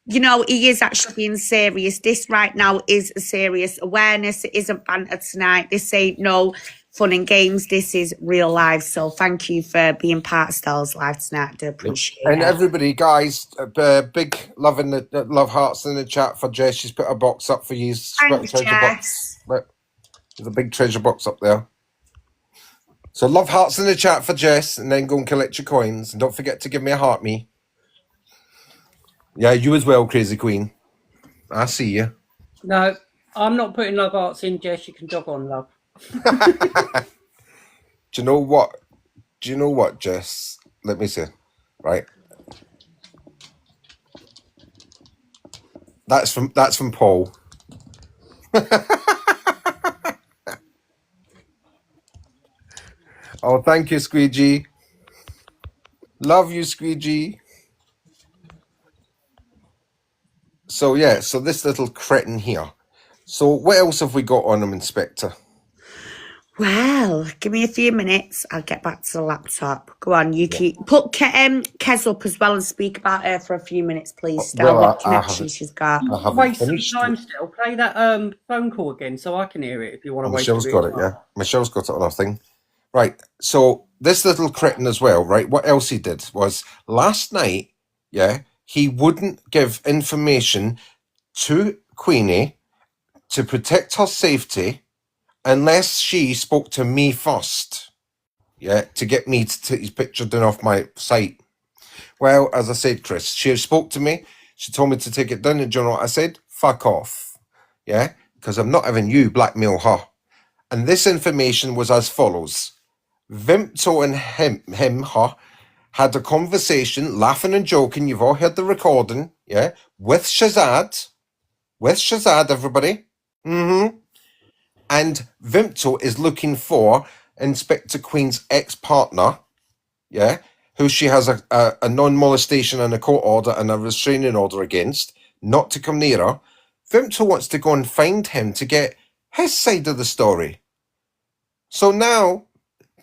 you know, he is actually being serious. This right now is a serious awareness. It isn't banter tonight. This ain't no fun and games. This is real life. So thank you for being part of Stella's life tonight. I do appreciate And it. everybody, guys, big love in the love hearts in the chat for Jess. She's put a box up for you. Thanks, Treasure Jess. box. Look, there's a big treasure box up there. So love hearts in the chat for Jess, and then go and collect your coins. And don't forget to give me a heart, me. Yeah, you as well, Crazy Queen. I see you. No, I'm not putting love hearts in, Jess. You can jog on, love. Do you know what? Do you know what, Jess? Let me see. Right. That's from Paul. Oh, thank you, Squeegee. Love you, Squeegee. So yeah, so this little cretin here. So what else have we got on him, Inspector? Well, give me a few minutes. I'll get back to the laptop. Go on, you keep put Kez up as well and speak about her for a few minutes, please. Stella, what connection she's got. I haven't Waste some finished. time still. Play that phone call again so I can hear it if you want to waste. Michelle's got it, yeah. Michelle's got it on her thing. Right. So this little cretin as well, right? What else he did was last night, yeah, he wouldn't give information to Queenie to protect her safety unless she spoke to me first, yeah, to get me to take his picture down off my site. Well, as I said, Chris, she spoke to me. She told me to take it down, and do you know what I said? Fuck off, yeah, because I'm not having you blackmail her. And this information was as follows. Vimto and her, had a conversation, laughing and joking. You've all heard the recording, yeah, with Shazad. With Shazad, everybody. Mm-hmm. And Vimto is looking for Inspector Queen's ex-partner, yeah, who she has a non-molestation and a court order and a restraining order against, not to come near her. Vimto wants to go and find him to get his side of the story. So now,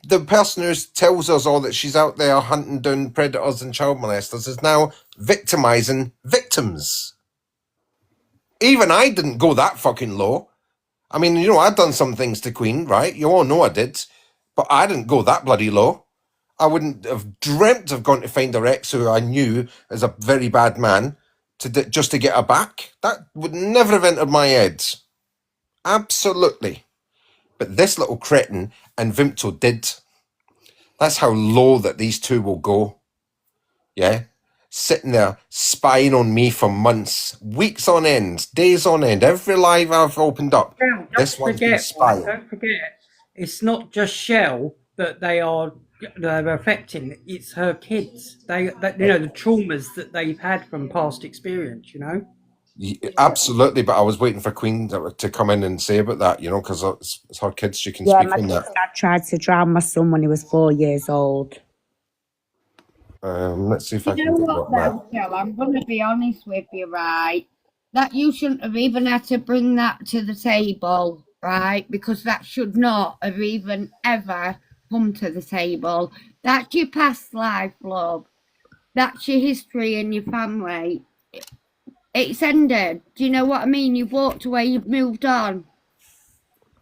the person who tells us all that she's out there hunting down predators and child molesters is now victimizing victims. Even I didn't go that fucking low. I mean, you know, I'd done some things to Queen, right? You all know I did. But I didn't go that bloody low. I wouldn't have dreamt of going to find her ex, who I knew is a very bad man, just to get her back. That would never have entered my head. Absolutely. But this little cretin and Vimto did. That's how low that these two will go. Yeah? Sitting there spying on me for months, weeks on end, days on end. Every live I've opened up, this one's been spying. Don't forget, it's not just Shell that they're affecting. It's her kids. They the traumas that they've had from past experience. You know. Absolutely, but I was waiting for Queen to come in and say about that, you know, because it's her kids. She can speak on that. Dad tried to drown my son when he was 4 years old. Let's see if I You can know get what, that. Michelle, I'm going to be honest with you, right? That you shouldn't have even had to bring that to the table, right? Because that should not have even ever come to the table. That's your past life, love. That's your history and your family. It's ended. Do you know what I mean? You've walked away, you've moved on.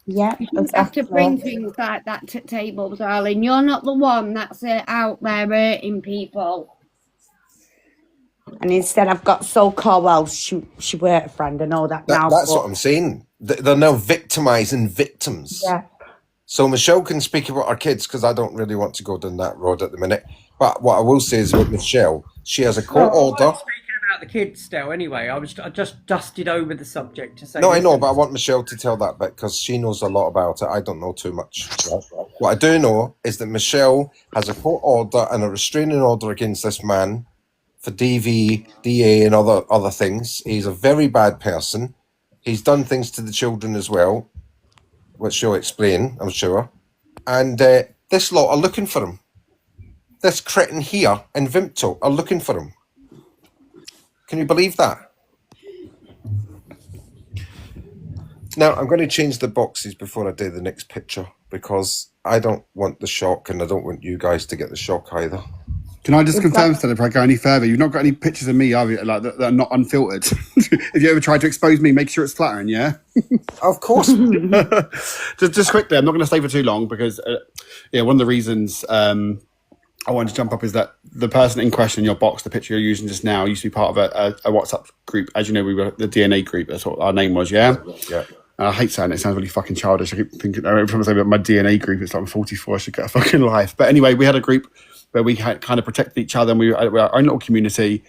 Yeah, you don't have to bring things like that to the table, darling. You're not the one that's out there hurting people. And instead, I've got so-called, well, she were a friend. I know that now. That's what I'm saying. They're now victimizing victims. Yeah. So Michelle can speak about her kids, because I don't really want to go down that road at the minute. But what I will say is with Michelle, she has a court order. About the kids still anyway. I just dusted over the subject to say. No, I know, but I want Michelle to tell that bit because she knows a lot about it. I don't know too much. Right? What I do know is that Michelle has a court order and a restraining order against this man for DV, DA, and other things. He's a very bad person. He's done things to the children as well, which she'll explain, I'm sure. And this lot are looking for him. This cretin here and Vimto are looking for him. Can you believe that? Now, I'm going to change the boxes before I do the next picture because I don't want the shock and I don't want you guys to get the shock either. Can I just confirm, Stella, if I go any further, you've not got any pictures of me, have you, like that are not unfiltered? If you ever tried to expose me, make sure it's flattering, yeah? Of course. just quickly, I'm not going to stay for too long because, one of the reasons I wanted to jump up is that the person in question in your box, the picture you're using just now, used to be part of a WhatsApp group. As you know, we were the DNA group. That's what our name was, yeah? Yeah. I hate saying it. It sounds really fucking childish. I keep thinking, every time I say about my DNA group, it's like I'm 44, I should get a fucking life. But anyway, we had a group where we had kind of protected each other and we were our own little community.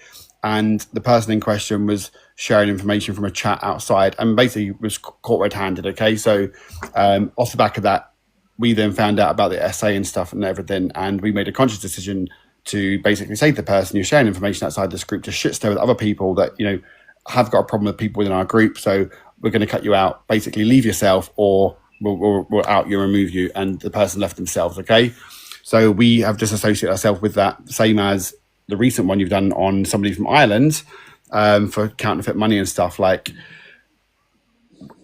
And the person in question was sharing information from a chat outside and basically was caught red-handed, okay? So off the back of that, we then found out about the essay and stuff and everything. And we made a conscious decision to basically say to the person, you're sharing information outside this group to shit stir with other people that, have got a problem with people within our group. So we're going to cut you out, basically leave yourself or we'll out you, remove you. And the person left themselves, okay? So we have disassociated ourselves with that, same as the recent one you've done on somebody from Ireland for counterfeit money and stuff. Like,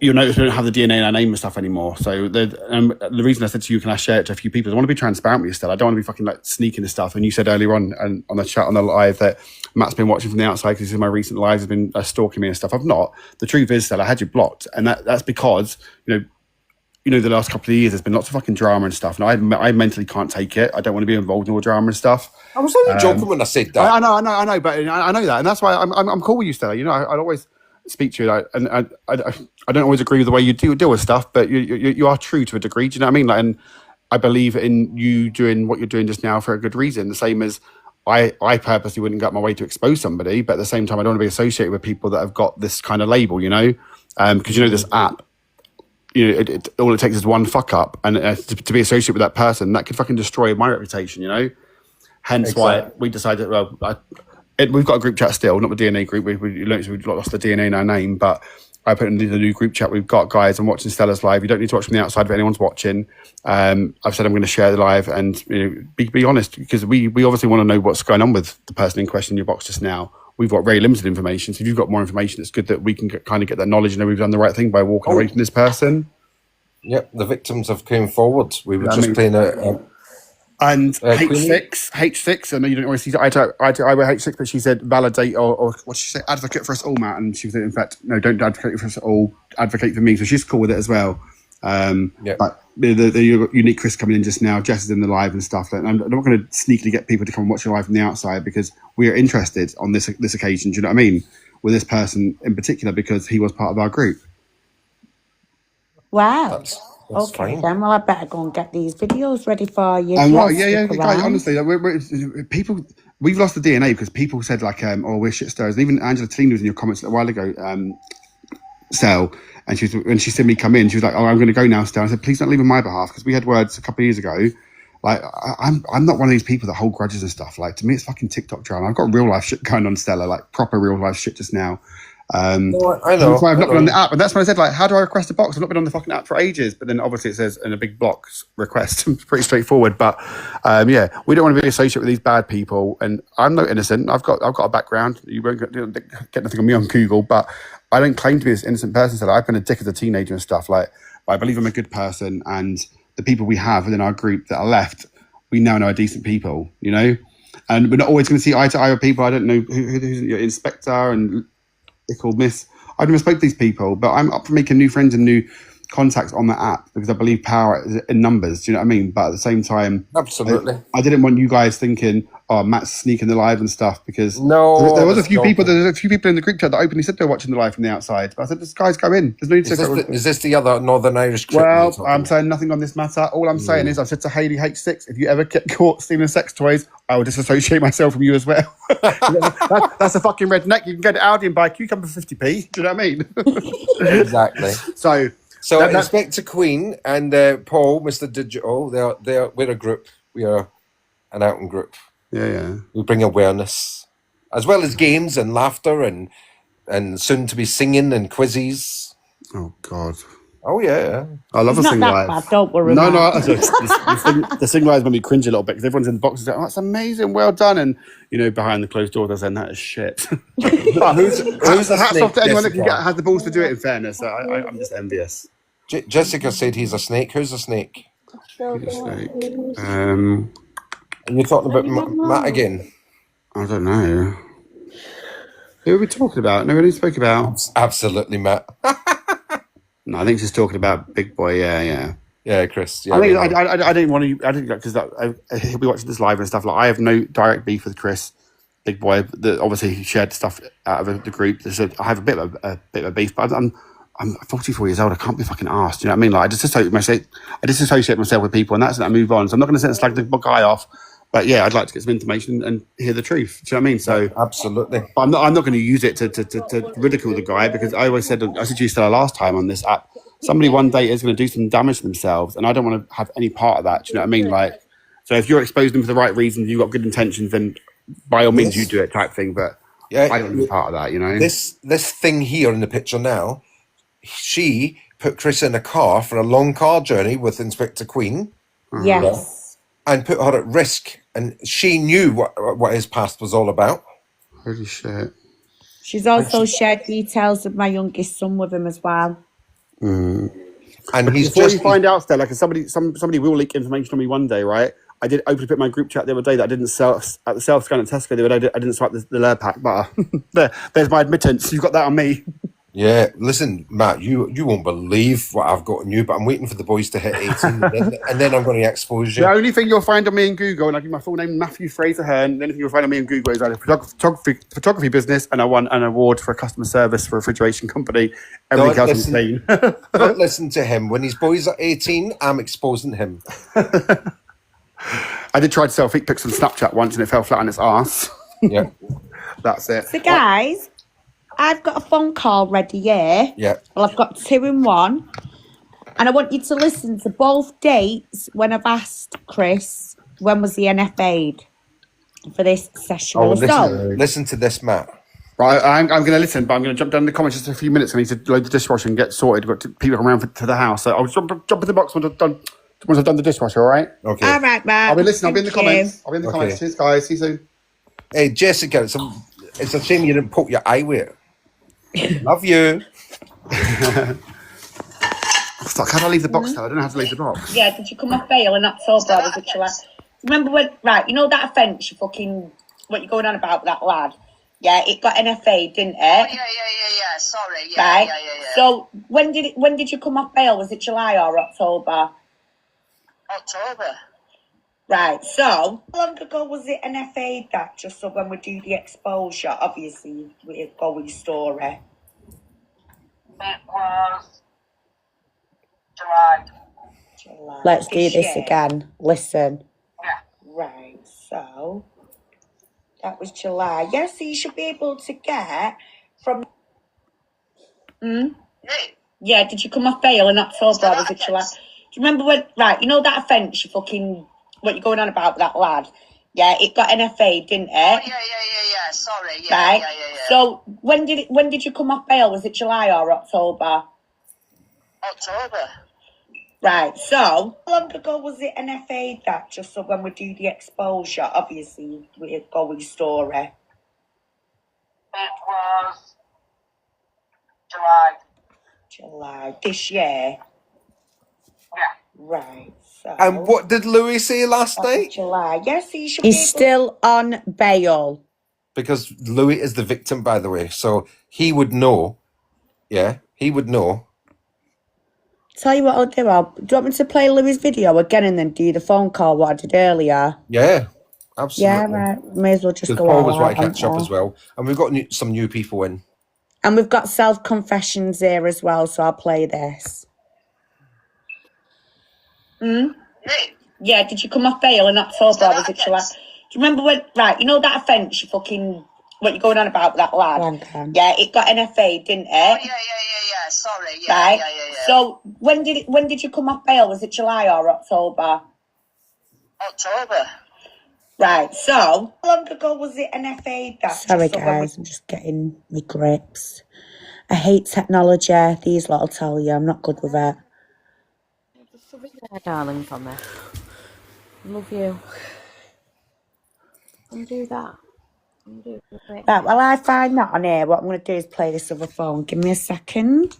you'll notice we don't have the DNA in our name and stuff anymore. So the reason I said to you, can I share it to a few people? I want to be transparent with you still. I don't want to be fucking like sneaking this stuff. And you said earlier on the chat on the live that Matt's been watching from the outside because my recent lives have been stalking me and stuff. I've not. The truth is that I had you blocked, and that's because the last couple of years there's been lots of fucking drama and stuff, and I mentally can't take it. I don't want to be involved in all drama and stuff. I was only joking when I said that. I know, but I know that, and that's why I'm cool with you, Stella. I'd always speak to you, and I don't always agree with the way you deal with stuff, but you are true to a degree. Do you know what I mean? Like, and I believe in you doing what you're doing just now for a good reason. The same as I purposely wouldn't go out my way to expose somebody, but at the same time, I don't want to be associated with people that have got this kind of label, because this app. All it takes is one fuck up, and to be associated with that person, that could fucking destroy my reputation, Hence why we decided, we've got a group chat still, not the DNA group. We lost the DNA in our name, but I put in the new group chat. We've got guys. I'm watching Stella's live. You don't need to watch from the outside if anyone's watching. I've said I'm going to share the live and be honest, because we obviously want to know what's going on with the person in question in your box just now. We've got very limited information. So if you've got more information, it's good that we can kind of get that knowledge and know we've done the right thing by walking away from this person. Yep, the victims have come forward. We were just playing and H6, I know you don't always see I wear H6, but she said validate or what she said, advocate for us all, Matt. And she said, in fact, no, don't advocate for us all, advocate for me. So she's cool with it as well. But the unique Chris coming in just now, Jess is in the live and stuff. And I'm not going to sneakily get people to come and watch the live from the outside because we are interested on this occasion. Do you know what I mean? With this person in particular, because he was part of our group. Wow. That's Okay, fine. then. Well, I better go and get these videos ready for you. And Guys, honestly, people, we've lost the DNA because people said like, we're shit stirrers. And even Angela Teen was in your comments a while ago, Sel, and when she said me come in, she was like, I'm going to go now, Stel. I said, please don't leave on my behalf, because we had words a couple of years ago. Like, I'm not one of these people that hold grudges and stuff. Like, to me, it's fucking TikTok drama. I've got real life shit going on, Stella, like proper real life shit just now. No, I know. That's why I've not been on the app, and that's when I said, like, how do I request a box? I've not been on the fucking app for ages, but then obviously it says in a big box request. It's pretty straightforward, but we don't want to be associated with these bad people, and I'm no innocent. I've got a background. You won't get nothing on me on Google, but I don't claim to be this innocent person. So I've been a dick as a teenager and stuff. Like, I believe I'm a good person, and the people we have within our group that are left, we now know are decent people, and we're not always going to see eye to eye with people. I don't know who's your inspector and called Miss. I don't respect these people, but I'm up for making new friends and new contacts on the app because I believe power is in numbers. Do you know what I mean? But at the same time, absolutely, I didn't want you guys thinking, "Oh, Matt's sneaking the live and stuff." Because no, there was a few people. There's a few people in the group chat that openly said they're watching the live from the outside. But I said, "This guys go in. There's no need to." Is this the other Northern Irish? Well, I'm saying nothing on this matter. All I'm saying is, I've said to Hayley H6, if you ever get caught stealing sex toys, I will disassociate myself from you as well. That's a fucking redneck. You can get it Audi and buy a cucumber for 50p. Do you know what I mean? Exactly. So Inspector Queen and Paul, Mr. Digital, we're a group. We are an outing group. Yeah. We bring awareness, as well as games and laughter and soon to be singing and quizzes. Oh God. Oh yeah. I love a sing live. Bad, don't worry. No. The sing live is going to be cringe a little bit because everyone's in the boxes like, "Oh, that's amazing, well done," and behind the closed door they're saying that is shit. But who's hats off to anyone that has the balls to do it. In fairness, I'm just envious. Jessica said he's a snake. Who's a snake? He's a snake. Are you talking about Matt again? I don't know. Who are we talking about? Nobody spoke about. Absolutely, Matt. No, I think she's talking about Big Boy. Yeah. Yeah, Chris. Yeah, I think I didn't want to. I didn't because he'll be watching this live and stuff. Like I have no direct beef with Chris, Big Boy. Obviously, he shared stuff out of the group. So I have a bit of a beef, but I'm 44 years old. I can't be fucking arsed. You know what I mean? Like I disassociate myself with people, and that's it. I move on. So I'm not going to sit and slag the guy off. But yeah, I'd like to get some information and hear the truth. Do you know what I mean? So absolutely. But I'm not going to use it to ridicule the guy, because I always said, I said to you last time on this app, somebody one day is going to do some damage to themselves, and I don't want to have any part of that. Do you know what I mean? Like, so if you're exposing them for the right reasons, you've got good intentions, then by all means you do it, type thing. But yeah, I don't want to be part of that. You know, this thing here in the picture now, she put Chris in a car for a long car journey with Inspector Queen. Yes. And put her at risk, and she knew what his past was all about. Holy shit! She's also shared details of my youngest son with him as well. Mm. And he's before you find out, Stella, like somebody will leak information on me one day, right? I did openly put my group chat the other day that I didn't sell at the self scan at Tesco. The other day I didn't swipe the Lair pack butter. There's my admittance. You've got that on me. Yeah, listen, Matt, you won't believe what I've got on you, but I'm waiting for the boys to hit 18, and then I'm going to expose you. The only thing you'll find on me in Google, and I give my full name, Matthew Fraser Hearn, the only thing you'll find on me in Google is I had a photography business, and I won an award for customer service for a refrigeration company. Everything else is clean. Don't listen to him. When his boys are 18, I'm exposing him. I did try to sell feet pics on Snapchat once, and it fell flat on its arse. Yeah. That's it. So, guys, I've got a phone call ready, yeah? Yeah. Well, I've got 2 in 1. And I want you to listen to both dates when I've asked Chris when was the NFA'd for this session. Oh, listen to this, Matt. Right, I'm going to listen, but I'm going to jump down in the comments just in a few minutes. I need to load the dishwasher and get sorted. We've got people around to the house. So I'll jump in the box once I've done the dishwasher, all right? Okay. All right, Matt. I'll be listening. I'll be in the comments. I'll be in the comments. Cheers, guys. See you soon. Hey, Jessica, it's a shame you didn't poke your eye with it. Love you. Fuck, how do I leave the box now? I don't know how to leave the box. Yeah, did you come off bail in October? Was it your last? Remember when, right, you know that offence, what you're going on about, that lad? Yeah, it got NFA, didn't it? Oh, yeah. Sorry. Yeah, right? yeah. So when did you come off bail? Was it July or October? October. Right, so how long ago was it NFA that, just so when we do the exposure, obviously we go with your story? It was July. Let's do this again. Listen. Yeah. Right, so that was July. Yes, so you should be able to get from... Yeah, did you come off bail in October or was it July? Do you remember when, right, you know that offence, what you're going on about, that lad? Yeah, it got NFA, didn't it? Oh, yeah. Sorry. Yeah, right? yeah. So when did you come off bail? Was it July or October? October. Right, so how long ago was it NFA that, just so when we do the exposure, obviously we go with your story? It was July. This year? Yeah. Right, so... And what did Louis say last night? July. Yes, he should He's still on bail. Because Louis is the victim, by the way, so he would know. Yeah, he would know. Tell you what I'll do. Do you want me to play Louis' video again and then do the phone call what I did earlier? Yeah, absolutely. Yeah, right. May as well just go Paul was right to catch up as well. And we've got some new people in. And we've got self-confessions here as well, so I'll play this. Yeah, did you come off bail in October or was it July? Do you remember when, right, you know that offence, what you're going on about, that lad? Yeah, it got NFA, didn't it? Oh, yeah. Sorry. Yeah, right? yeah. So when did you come off bail? Was it July or October? October. Right, so how long ago was it NFA that? Sorry guys, I'm just getting my grips. I hate technology. These lot will tell you I'm not good with it. Just shove it there, darling, for me. Love you. Undo that. Undo it. Right, while I find that on here, what I'm going to do is play this other phone. Give me a second.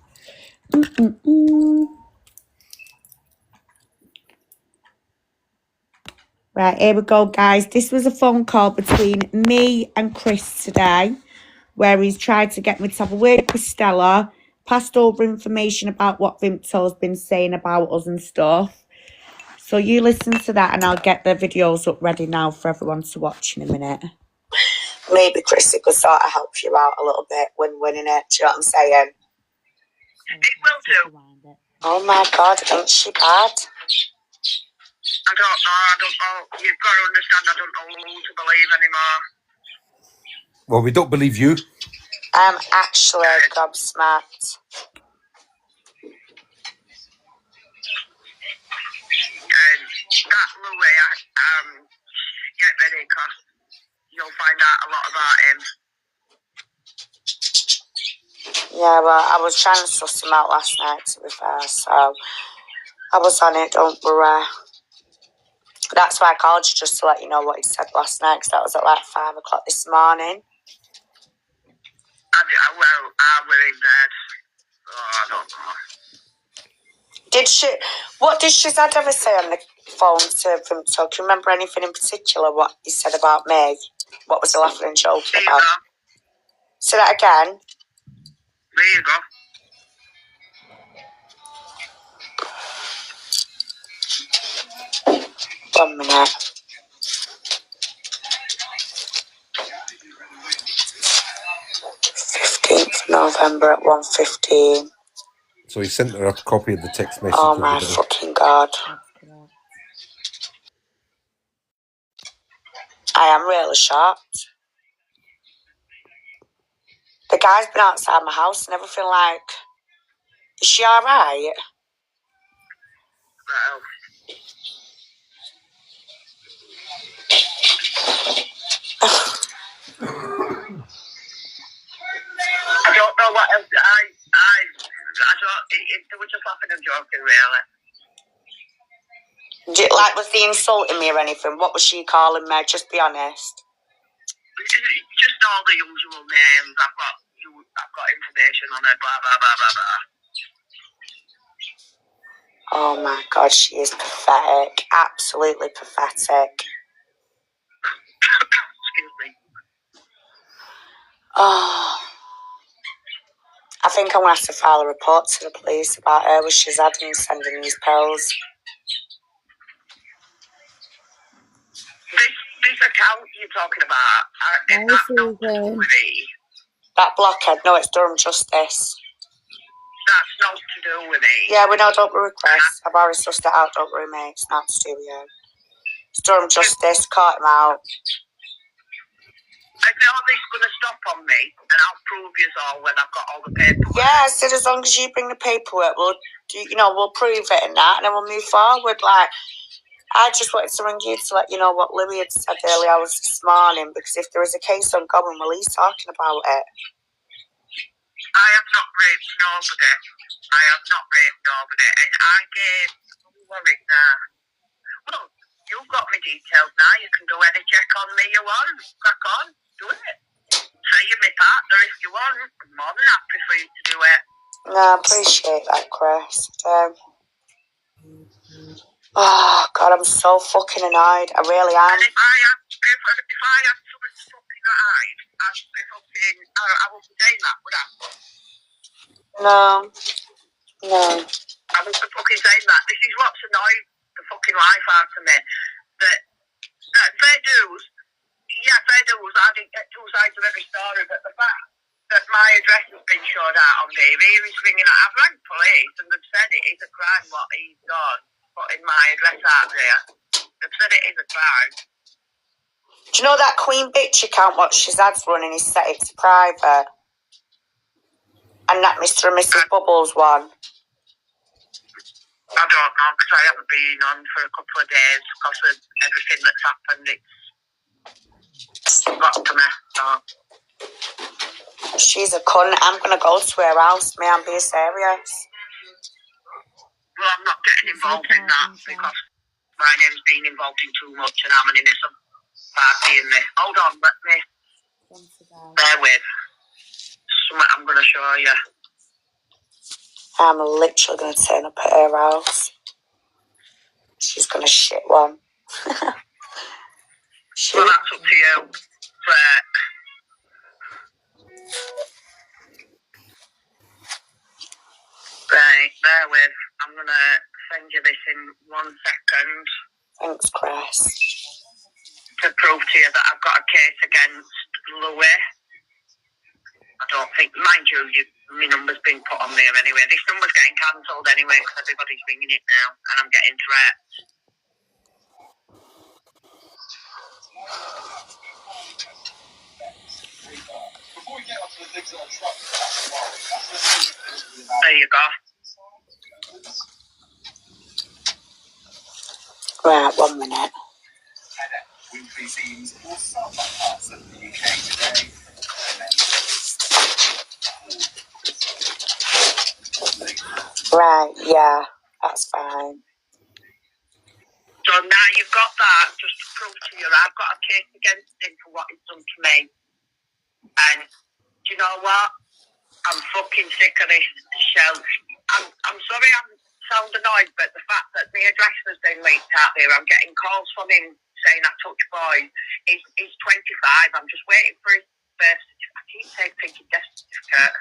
Right, here we go, guys. This was a phone call between me and Chris today, where he's tried to get me to have a word with Stella, passed over information about what Vimto's been saying about us and stuff. So you listen to that and I'll get the videos up ready now for everyone to watch in a minute. Maybe Chrissy could sort of help you out a little bit when winning it. Do you know what I'm saying? It will do. Oh my God, ain't she bad? I don't know. You've got to understand, I don't know who to believe anymore. Well, we don't believe you. I'm actually gobsmacked. And that Louis, get ready, because you'll find out a lot about him. Yeah, well, I was trying to suss him out last night, to be fair, so I was on it, don't worry. That's why I called you, just to let you know what he said last night, because that was at like 5 o'clock this morning. I were in bed. Oh, I don't know. What did Shazad ever say on the phone to Vimto? Can you remember anything in particular what he said about me? What was the laughing and joking about? Say that again. There you go. 1 minute. November at 1:15. So he sent her a copy of the text message. Oh my fucking God. I am really shocked. The guy's been outside my house and everything, like, is she alright? Well, I don't know what else. I don't. They were just laughing and joking, really. Like, was he insulting me or anything? What was she calling me? Just be honest. Just all the usual names. I've got information on it. Blah blah blah blah blah. Oh my God, she is pathetic. Absolutely pathetic. Excuse me. Oh, I think I'm going to have to file a report to the police about her with Shazad and sending these pills. This account you're talking about, that's not to do with me. That blockhead, no, it's Durham Justice. That's not to do with me. Yeah, we know, don't worry, Chris. I've already sussed it out, don't worry, mate. It's not to do with you. It's Durham Justice, caught him out. I feel this going to stop on me, and I'll prove you all when I've got all the paperwork. Yeah, I said as long as you bring the paperwork, we'll prove it and that, and then we'll move forward. Like, I just wanted to ring you to let you know what Louis had said earlier hours this morning, because if there is a case ongoing, well, he's talking about it. I have not raped nobody. And I gave Warwick now. Well, you've got my details now. You can do any check on me you want. Crack on, do it. Say you're my partner if you want. I'm more than happy for you to do it. No, I appreciate that, Chris. Oh, God, I'm so fucking annoyed. I really am. And if I had something to fucking hide, I'd be fucking, I wouldn't be saying that, would I? No. I wouldn't be fucking saying that. This is what's annoyed the fucking life out of me. That fair dues, I didn't get two sides of every story, but the fact that my address has been showed out on TV, he's ringing out. I've rang police and they've said it is a crime what he's done, putting my address out there. They've said it is a crime. Do you know that Queen Bitch account what Shazad's running is set it to private? And that Mr. and Mrs. Bubbles one? I don't know, because I haven't been on for a couple of days because of everything that's happened. It's got to me, so. She's a cunt. I'm going to go to her house. May I be serious? Well, I'm not getting involved in that because my name's been involved in too much and I'm an innocent party in me. Hold on, let me. Bear with. Something I'm going to show you. I'm literally going to turn up at her house. She's going to shit one. Well, that's up to you. But right, bear with. I'm going to send you this in 1 second. Thanks, Chris. To prove to you that I've got a case against Louis. I don't think, mind you, my number's been put on there anyway. This number's getting cancelled anyway because everybody's ringing it now and I'm getting threats. There you go. Right, 1 minute. Right, yeah, that's fine. So now you've got that, just to prove to you, I've got a case against him for what he's done to me. And do you know what? I'm fucking sick of this show. I'm sorry I sound annoyed, but the fact that my address has been leaked out there, I'm getting calls from him saying I touch boys. He's 25. I'm just waiting for his birth certificate. I keep thinking death certificate.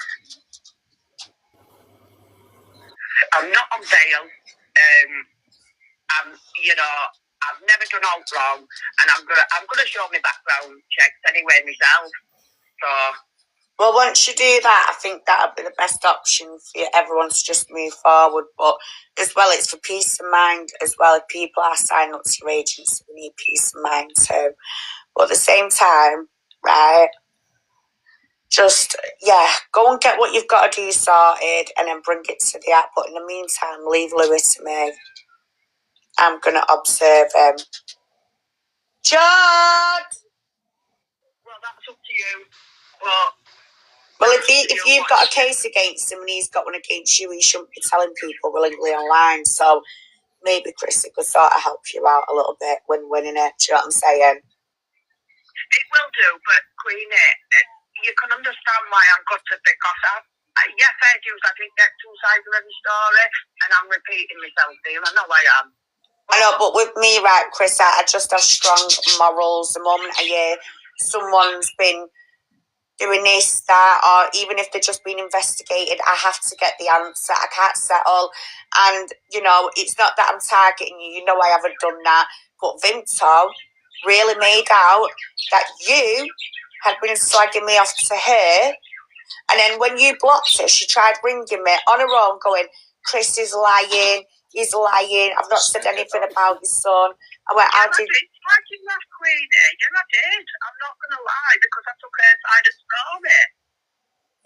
I'm not on bail. I've never done all wrong, and I'm gonna show my background checks anyway myself. So. Well, once you do that, I think that'll be the best option for everyone to just move forward. But as well, it's for peace of mind as well. If people are signing up to your agency, we need peace of mind too. But at the same time, right, just, go and get what you've got to do sorted and then bring it to the app. But in the meantime, leave Lewis to me. I'm going to observe him. Judd! Well, that's up to you. But well, if you've got a case against him and he's got one against you, he shouldn't be telling people willingly online. So maybe Chrissy could sort of help you out a little bit when winning it. Do you know what I'm saying? It will do, but Queenie, you can understand why I'm gutted because fair dues, I didn't get 2 sides of every story, and I'm repeating myself here. I know I am. I know, but with me, right, Chris, I just have strong morals. The moment I hear someone's been doing this, that, or even if they're just being investigated, I have to get the answer. I can't settle. And, it's not that I'm targeting you. You know I haven't done that. But Vinto really made out that you had been slagging me off to her. And then when you blocked her, she tried ringing me on her own going, Chris is lying. He's lying. I've not said anything about his son. I went, I did. Slagging off Queenie. Yeah, I did. I'm not going to lie because I took her side of the story.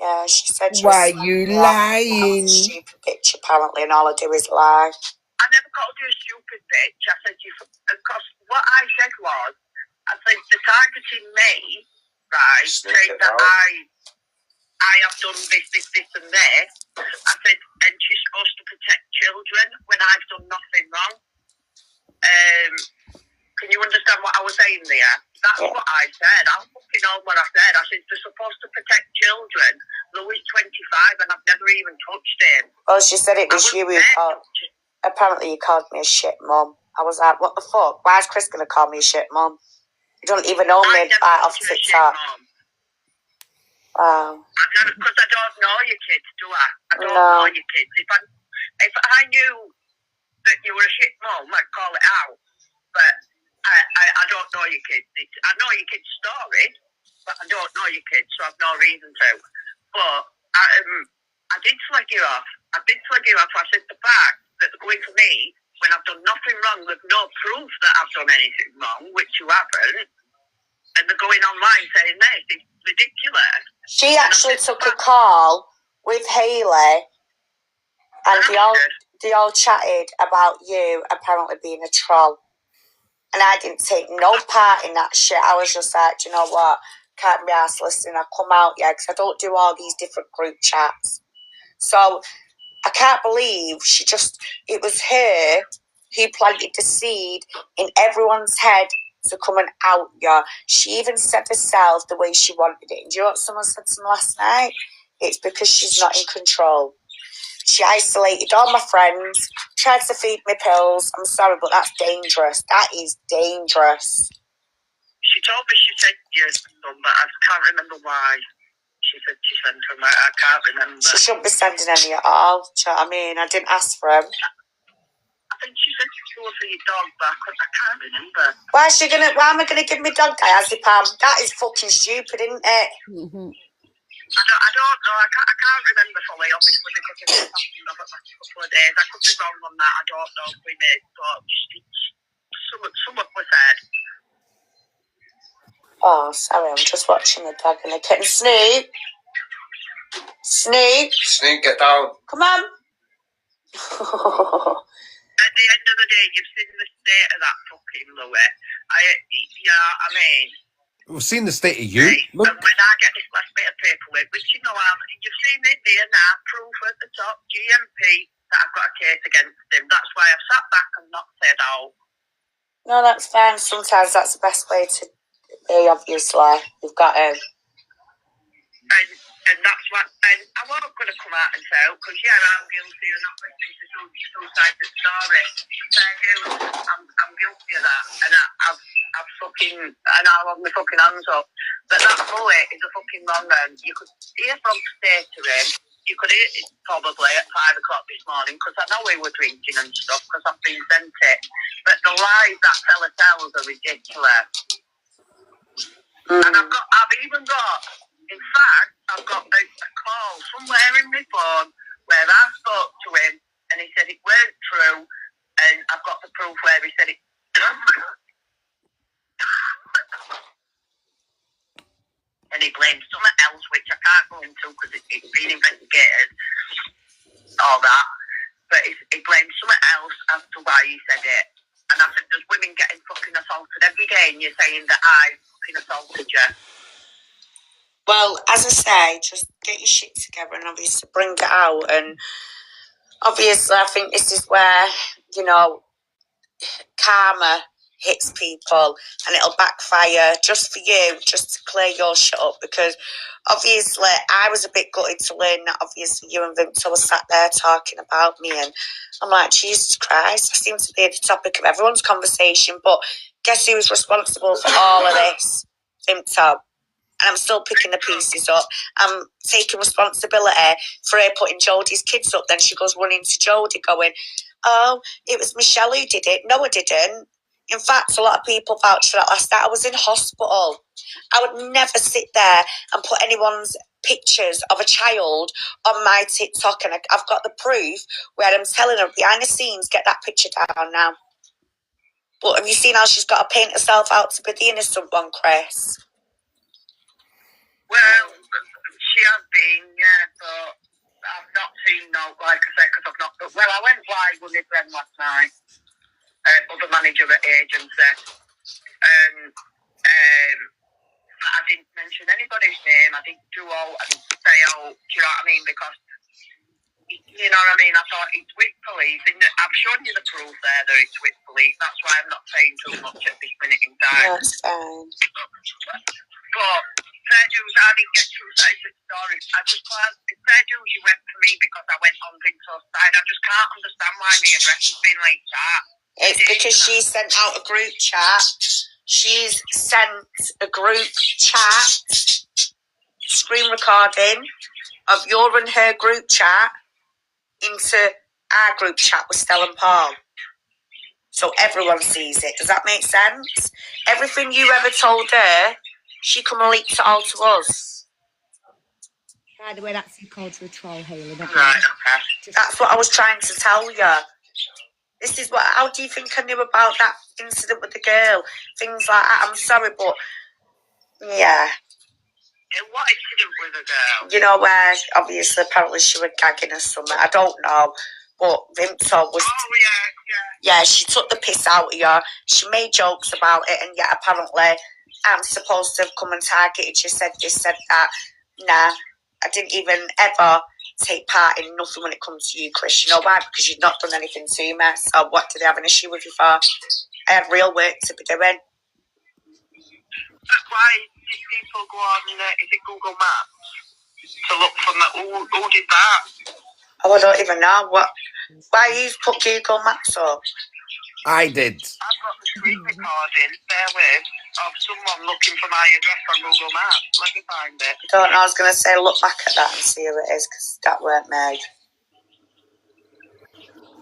Yeah, she said she Why was you lying? Stupid bitch, apparently, and all I do is lie. I never called you a stupid bitch. I said because what I said was, I said they're targeting me, right, saying that I have done this, and this. I said, and she's supposed to protect children when I've done nothing wrong. Can you understand what I was saying there? That's what I said. I fucking know what I said. I said, they're supposed to protect children. Louis 25 and I've never even touched him. Well, she said it was you who called. Apparently you called me a shit mum. I was like, what the fuck? Why is Chris going to call me a shit mum? You don't even know me off TikTok. Wow. Because I don't know your kids, do I? I don't know your kids. If I knew that you were a shit mum, I'd call it out. But I don't know your kids. I know your kids' stories, but I don't know your kids, so I've no reason to. But I did slag you off. I said the fact that they're going for me when I've done nothing wrong with no proof that I've done anything wrong, which you haven't, and they're going online saying this. It's ridiculous. She actually took a call with Hayley, and they all chatted about you apparently being a troll. And I didn't take no part in that shit. I was just like, do you know what? Can't be arsed listening. I come out, because I don't do all these different group chats. So I can't believe it was her who planted the seed in everyone's head to come and out you. She even said herself the way she wanted it. And do you know what someone said to me last night? It's because she's not in control. She isolated all my friends, tried to feed me pills. I'm sorry, but that's dangerous. That is dangerous. She told me she sent you some, but I can't remember why. She said she sent them. I can't remember. She shouldn't be sending any at all. Do you know what I mean? I didn't ask for them. I think she said she was for your dog, but I can't remember. Why am I gonna give my dog diazepam? That is fucking stupid, isn't it? I don't know. I can't remember fully, obviously, because it happened over the last couple of days. I could be wrong on that. I don't know, Queenie, but somewhat was said. Oh, sorry, I'm just watching the dog and the kitten. Snoop! Snoop! Snoop, get down. Come on! At the end of the day, you've seen the state of that fucking Louis. You know what I mean? We've seen the state of you. Right. Look. And when I get this last bit of paperwork, which you know you've seen it there now, proof at the top, GMP, that I've got a case against him. That's why I've sat back and not said out. No, that's fine. Sometimes that's the best way to be, obviously. You've got to. And that's what, and I wasn't going to come out and say, because yeah, I'm guilty of not listening to two sides of the story. Fair dues, I'm guilty of that, and I've fucking, and I'll have my fucking hands up. But that bullet is a fucking wrong one. You could hear folks say to him, you could hear it probably at 5 o'clock this morning, because I know we were drinking and stuff, because I've been sent it. But the lies that fella tells are ridiculous. And I've even got, in fact, I've got a call somewhere in my phone where I spoke to him and he said it weren't true, and I've got the proof where he said it. And he blamed something else, which I can't go into because it's been investigated, all that. But he blamed something else as to why he said it. And I said, there's women getting fucking assaulted every day, and you're saying that I fucking assaulted you. Well, as I say, just get your shit together and obviously bring it out. And obviously, I think this is where, you know, karma hits people and it'll backfire just for you, just to clear your shit up. Because obviously, I was a bit gutted to learn that obviously you and Vince were sat there talking about me. And I'm like, Jesus Christ, I seem to be the topic of everyone's conversation. But guess who was responsible for all of this? Vinto. And I'm still picking the pieces up. I'm taking responsibility for her putting Jodie's kids up. Then she goes running to Jodie going, oh, it was Michelle who did it. No, I didn't. In fact, a lot of people vouched for that last night. I was in hospital. I would never sit there and put anyone's pictures of a child on my TikTok. And I've got the proof where I'm telling her behind the scenes, get that picture down now. But have you seen how she's got to paint herself out to be the innocent one, Chris? Well, she has been, yeah, but I've not seen no, like I said, because I've not. Well, I went live with my friend last night, other manager at agency, but I didn't mention anybody's name. I didn't say out. Do you know what I mean? Because you know what I mean. I thought it's with police, and I've shown you the proof there that it's with police. That's why I'm not saying too much at this minute in time. That's fine. But fair dues, I didn't get two sides of the story. I just can't. Fair dues, you went for me because I went on Vince's side. I just can't understand why my address has been like that. It's because she sent out a group chat. She's sent a group chat screen recording of your and her group chat into our group chat with Stella and Paul. So everyone sees it. Does that make sense? Everything you ever told her, she come and leaked it all to us. By the way, that's called to a troll, Hayley. Right, okay. That's what I was trying to tell you. This is what. How do you think I knew about that incident with the girl? Things like that. I'm sorry, but yeah. What incident with the girl? You know where obviously apparently she was gagging or something. I don't know, but Vinto was. Oh yeah. Yeah, she took the piss out of you. She made jokes about it, and yet apparently I'm supposed to have come and targeted you, said this, said that. Nah, I didn't even ever take part in nothing when it comes to you, Chris. You know why? Because you've not done anything to me. So what did they have an issue with you for? I had real work to be doing. That's why did people go on, is it Google Maps, to look for me? Who did that? Oh, I don't even know. What? Why you put Google Maps up? I did. I've got the screen recording, bear with, of someone looking for my address on Google Maps. Let me find it. I don't know, I was going to say look back at that and see who it is, because that weren't me.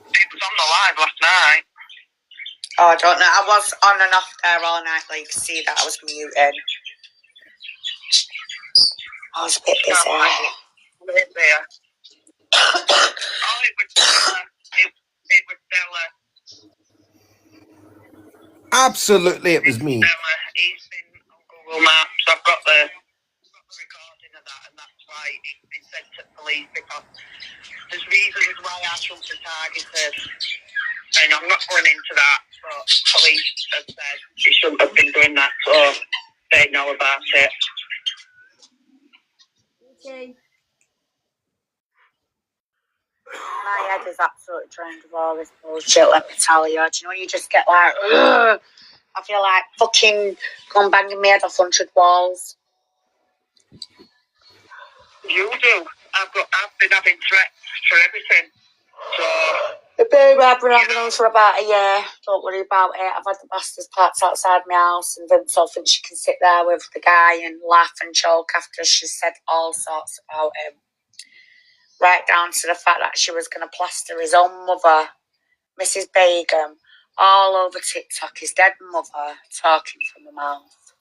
It was on the live last night. Oh, I don't know. I was on and off there all night, like you can see that I was muted. I was a bit busy. There. Oh, it was Stella. It was Stella. Absolutely, it was me. Stella. He's been on Google Maps. I've got the recording of that, and that's why it's been sent to police, because there's reasons why our troops are targeted. And I'm not going into that, but police have said he shouldn't have been doing that, so they know about it. Okay. My head is absolutely drained of all this bullshit, let me tell you. Do you know, you just get like, ugh. I feel like fucking going banging my head off 100 walls. You do. I've been having threats for everything. So, The baby, I've been having them for about a year. Don't worry about it. I've had the bastards parked outside my house, and Vince thinks she can sit there with the guy and laugh and choke after she said all sorts about him. Right down to the fact that she was going to plaster his own mother, Mrs. Begum, all over TikTok, his dead mother, talking from the mouth.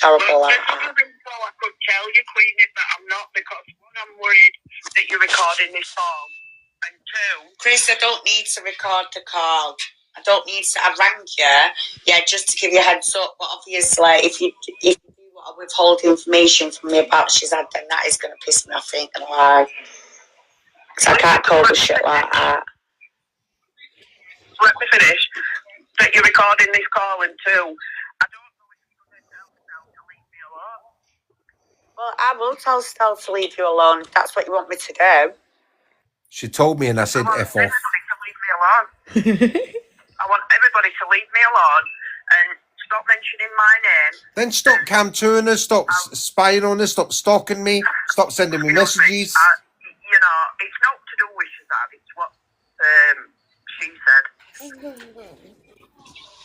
Horrible like that. I could tell you, Queenie, that I'm not, because one, I'm worried that you're recording this call, and two, Chris, I don't need to record the call. I don't need to. I rang you, just to give you a heads up. But obviously, if you do want to withhold information from me about Shazad, then that is going to piss me off, ain't gonna lie. Because I can't cope with shit like that. let me finish, that you're recording this call, and two, I don't know if you're going to tell Stella to leave me alone. Well, I will tell Stella to leave you alone if that's what you want me to do. She told me and I said, F off. Everybody to leave me alone. I want everybody to leave me alone and stop mentioning my name. Then stop cam-touring us, stop spying on us, stop stalking me, stop sending me messages. It's not to do with Shazad, it's what she said.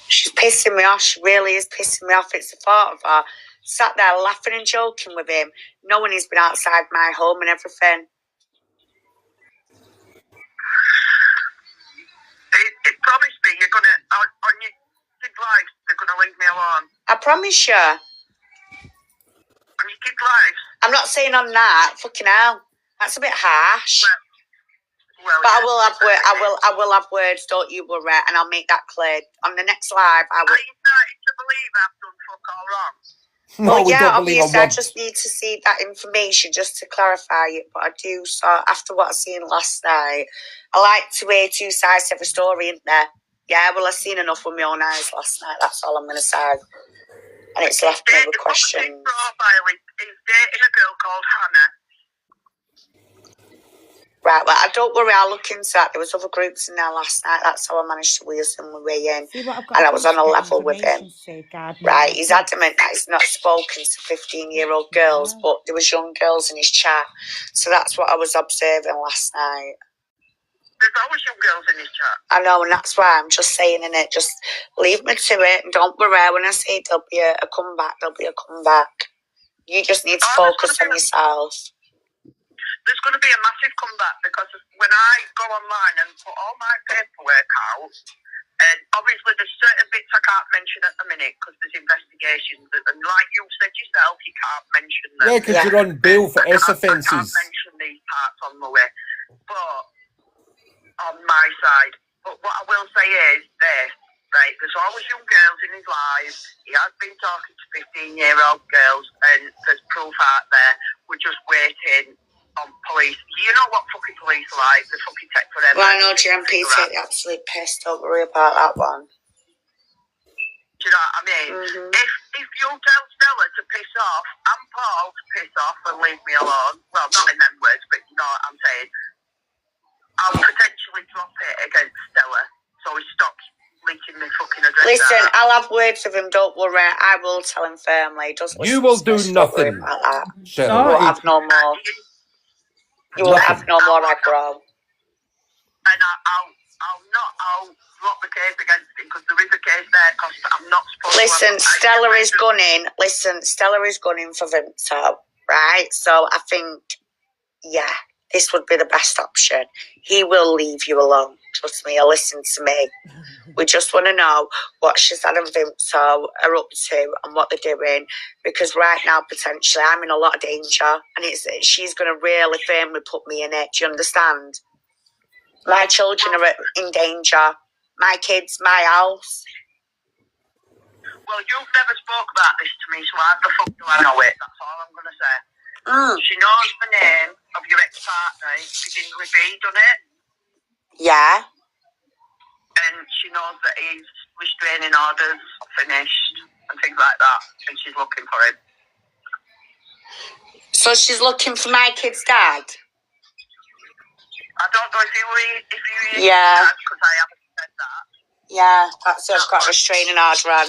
She's pissing me off. She really is pissing me off. It's the thought of her sat there laughing and joking with him, knowing he's been outside my home and everything. It promised me you're going to, on your kids' lives, they're going to leave me alone. I promise you. On your kids' lives? I'm not saying on that. Fucking hell. That's a bit harsh. Well, but yeah, I will have words, don't you worry, and I'll make that clear. On the next live, I will. Are you starting to believe I've done fuck all wrong? No, well, we yeah, don't believe obviously, I'm I just need to see that information just to clarify it. But I do, so after what I seen last night, I like to hear two sides to every story, isn't there? Yeah, well, I seen enough with my own eyes last night. That's all I'm going to say. And it's left me with questions. Profile is dating a girl called Hannah. Right, well, don't worry, I'll look into that. There was other groups in there last night. That's how I managed to wheel some way in. And I was on a level with him. Right, he's adamant that he's not spoken to 15-year-old girls, but there was young girls in his chat. So that's what I was observing last night. There's always young girls in his chat. I know, and that's why I'm just saying in it, just leave me to it, and don't worry, when I say there'll be a comeback, there'll be a comeback. You just need to focus on yourself. There's going to be a massive comeback, because when I go online and put all my paperwork out, and obviously there's certain bits I can't mention at the minute because there's investigations, and like you said yourself, you can't mention them. Yeah, because you're on bail for S offences. I can't mention these parts on the way, but on my side. But what I will say is this, right, there's always young girls in his life. He has been talking to 15-year-old girls, and there's proof out there. We're just waiting on police. You know what fucking police are like? They fucking take forever. Well, I know GMP take the absolute piss. Don't worry about that one. Do you know what I mean? Mm-hmm. If you tell Stella to piss off and Paul to piss off and leave me alone, well, not in them words, but you know what I'm saying, I'll potentially drop it against Stella so he stops leaking me fucking address. Listen, I'll have words with him, don't worry. I will tell him firmly. You will do nothing. Like that. Shut You won't have no more. You won't have no more aggro. And I'll I'll drop the case against him because there is a case there because I'm not supposed Listen, to. Stella is gunning. Listen, Stella is gunning for Vimto, right? So I think, yeah, this would be the best option. He will leave you alone. Trust me, or listen to me. We just want to know what Shazad and Vimto are up to and what they're doing, because right now, potentially, I'm in a lot of danger, and she's going to really firmly put me in it. Do you understand? My children are in danger. My kids, my house. Well, you've never spoke about this to me, so how the fuck do I know it? That's all I'm going to say. She knows the name of your ex-partner. It's begins with B, doesn't it? Yeah. And she knows that his restraining orders finished and things like that, and she's looking for him. So she's looking for my kid's dad? I don't know if you were Yeah. because I haven't said that. Yeah, that's I've got restraining order on.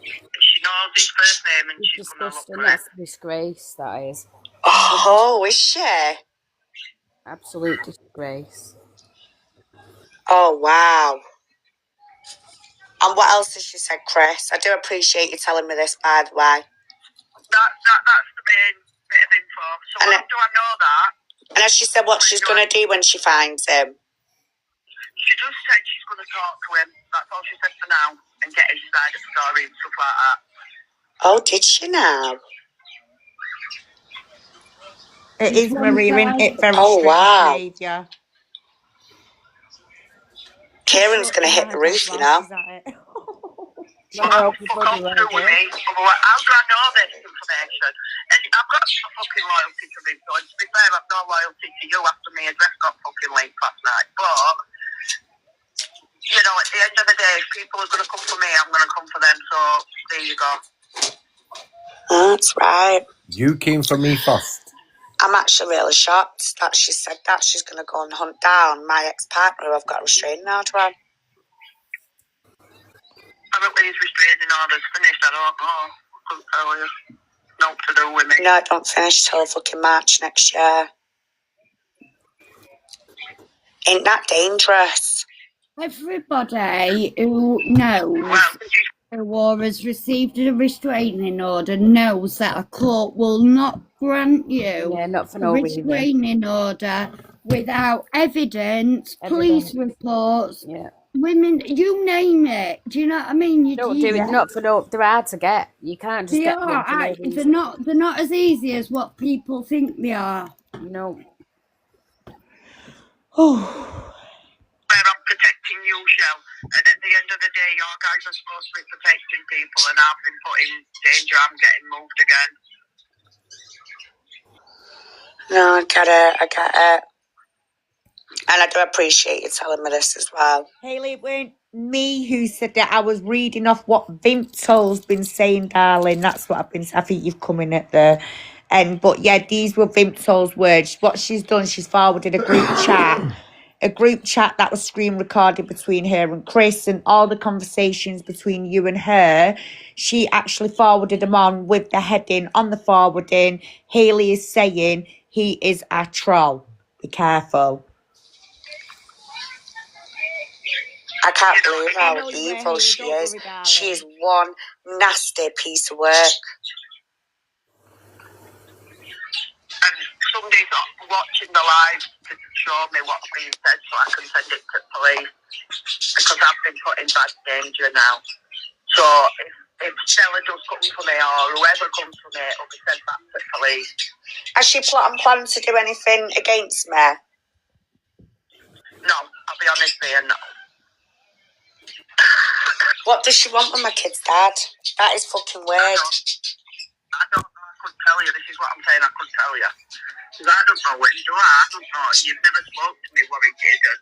She knows his first name and she's going to look Disgusting. for him. That's a disgrace, that is. Oh, is she? Absolute disgrace. Oh, wow. And what else has she said, Chris? I do appreciate you telling me this, by the way. That's the main bit of info. So how do I know that? And has she said what she's going to do when she finds him? She just said she's going to talk to him. That's all she said for now. And get his side of the story and stuff like that. Oh, did she now? It is Maria, isn't it? Very Oh, wow. behaviour. Kieran's going to hit the roof, you know. Fuck all to do with me. How do I know this information? And I've got no fucking loyalty to him. So to be fair, I've no loyalty to you after me address got fucking leaked last night. But, you know, at the end of the day, if people are going to come for me, I'm going to come for them. So there you go. That's right. You came for me first. I'm actually really shocked that she said that. She's going to go and hunt down my ex-partner who I've got a restraining order on. I don't think his restraining order's finished. I don't know. I couldn't tell you. Nothing to do with me. No, it don't finish till fucking March next year. Ain't that dangerous? Everybody who knows or has received a restraining order knows that a court will not grant you not for a no reason. restraining order without evidence, police reports, women, you name it. Do you know what I mean? You don't do it. Not for no. They're hard to get. You can't just get them for no reason. They're not as easy as what people think they are. No. I'm protecting you, Shell. And at the end of the day, your guys are supposed to be protecting people, and I've been put in danger. I'm getting moved again. No, I get it. And I do appreciate you telling me this as well. Hayley, it weren't me who said that. I was reading off what Vimto's been saying, darling. That's what I've been. I think you've come in at the end. But yeah, these were Vimto's words. What she's done, she's forwarded a group chat. A group chat that was screen recorded between her and Chris, and all the conversations between you and her. She actually forwarded them on with the heading on the forwarding. Hayley is saying he is a troll. Be careful. I can't believe how evil she is. She is one nasty piece of work. And somebody's watching the live to show me what's being said so I can send it to police. Because I've been put in bad danger now. So if Stella does come for me or whoever comes for me, it'll be sent back to police. Has she planned to do anything against me? No, I'll be honest with you, no. What does she want with my kid's dad? That is fucking weird. I don't know. I couldn't tell you. This is what I'm saying. I couldn't tell you. Because I don't know when, do I? I don't know. You've never spoke to me what he did and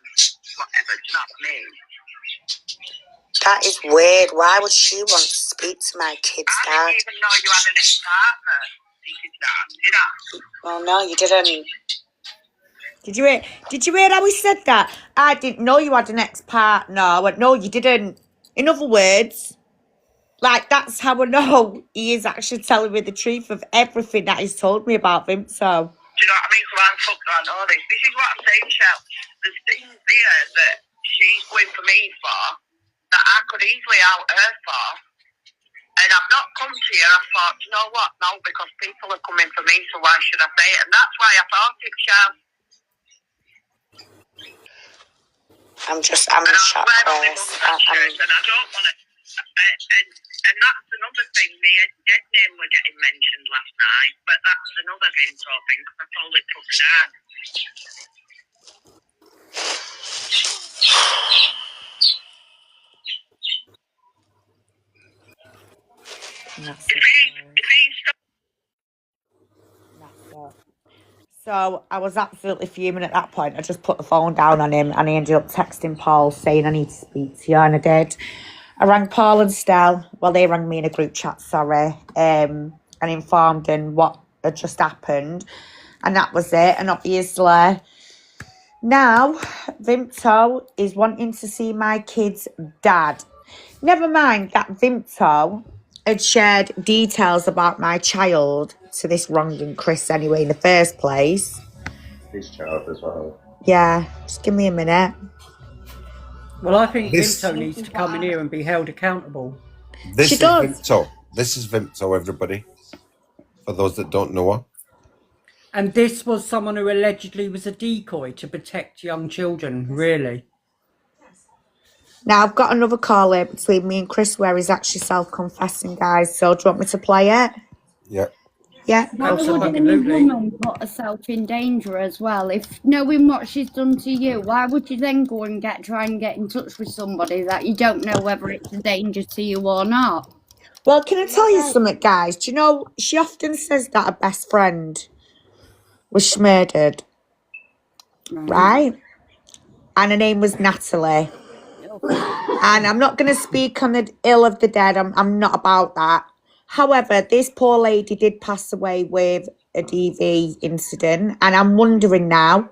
whatever. Do you know what I mean? That is weird. Why would she want to speak to my kid's dad? I didn't even know you had an ex-partner. Did I? Well, no, you didn't. Did you hear how he said that? I didn't know you had an ex-partner. I went, no, you didn't. In other words, like, that's how I know he is actually telling me the truth of everything that he's told me about Vimto. Do you know what I mean? So I'm fucked, I know this. This is what I'm saying, Shell. there's things there that she's going for me for that I could easily out her for. And I've not come to you. I thought, you know what? No, because people are coming for me, so why should I say it? And that's why I thought it, Shaz. I'm in shock, And Chris. and I don't want to. And that's another thing. My dead name were getting mentioned last night, but that's another Vinto thing because I told it fucking hard. So I was absolutely fuming at that point. I just put the phone down on him and he ended up texting Paul saying I need to speak to you, and I did. I rang Paul and Stell. Well, they rang me in a group chat, sorry, and informed them what had just happened. And that was it. And obviously, now Vimto is wanting to see my kid's dad. Never mind that Vimto had shared details about my child to this wronging Chris anyway in the first place. His child as well. Yeah, just give me a minute. Well, I think Vimto needs to come in here and be held accountable. This is Vimto. This is Vimto, everybody. For those that don't know her. And this was someone who allegedly was a decoy to protect young children, really. Now, I've got another call here between me and Chris where he's actually self-confessing, guys. So do you want me to play it? Yeah. Yeah. Why would any woman put herself in danger as well? If knowing what she's done to you, why would you then go and try and get in touch with somebody that you don't know whether it's a danger to you or not? Well, can I tell you something, guys? Do you know, she often says that her best friend was murdered, right? And her name was Natalie. And I'm not going to speak on the ill of the dead. I'm not about that. However, this poor lady did pass away with a DV incident. And I'm wondering now,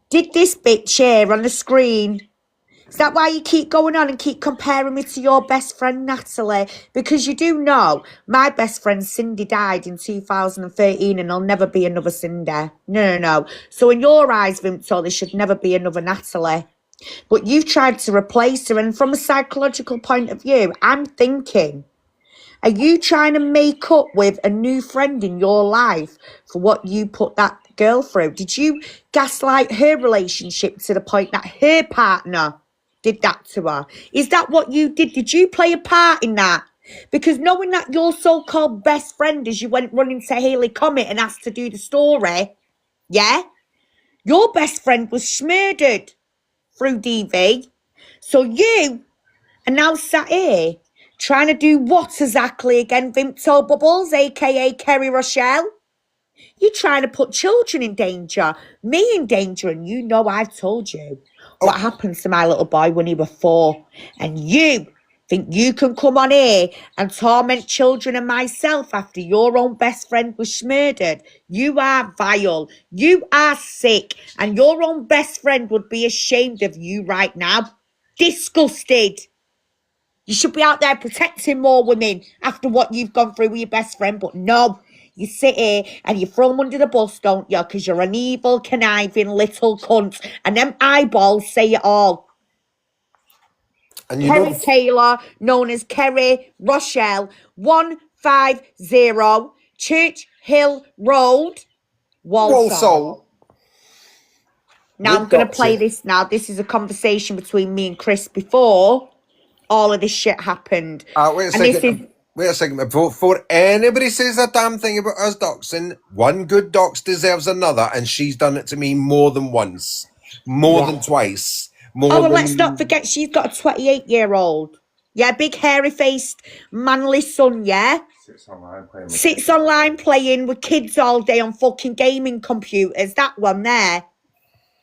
did this bitch here on the screen, is that why you keep going on and keep comparing me to your best friend, Natalie? Because you do know my best friend Cindy died in 2013 and there'll never be another Cindy. No. So in your eyes, Vimto, there should never be another Natalie. But you've tried to replace her. And from a psychological point of view, I'm thinking, are you trying to make up with a new friend in your life for what you put that girl through? Did you gaslight her relationship to the point that her partner did that to her? Is that what you did? Did you play a part in that? Because knowing that your so-called best friend, as you went running to Haley Comet and asked to do the story, yeah, your best friend was murdered through DV. So you are now sat here trying to do what exactly again, Vimto Bubbles, aka Kerry Rochelle? You're trying to put children in danger, me in danger, and you know I've told you what happened to my little boy when he was 4. And you think you can come on here and torment children and myself after your own best friend was murdered? You are vile. You are sick. And your own best friend would be ashamed of you right now. Disgusted. You should be out there protecting more women after what you've gone through with your best friend. But no, you sit here and you throw them under the bus, don't you? Because you're an evil, conniving little cunt. And them eyeballs say it all. And Kerry Taylor, known as Kerry Rochelle, 150 Church Hill Road, Walsall. Now I'm going to play this now. This is a conversation between me and Chris before all of this shit happened. Wait a second. Before anybody says a damn thing about us doxing, one good dox deserves another, and she's done it to me more than once. More than twice. Let's not forget she's got a 28-year-old. Yeah, big hairy-faced, manly son, yeah? Sits online playing with kids all day on fucking gaming computers. That one there.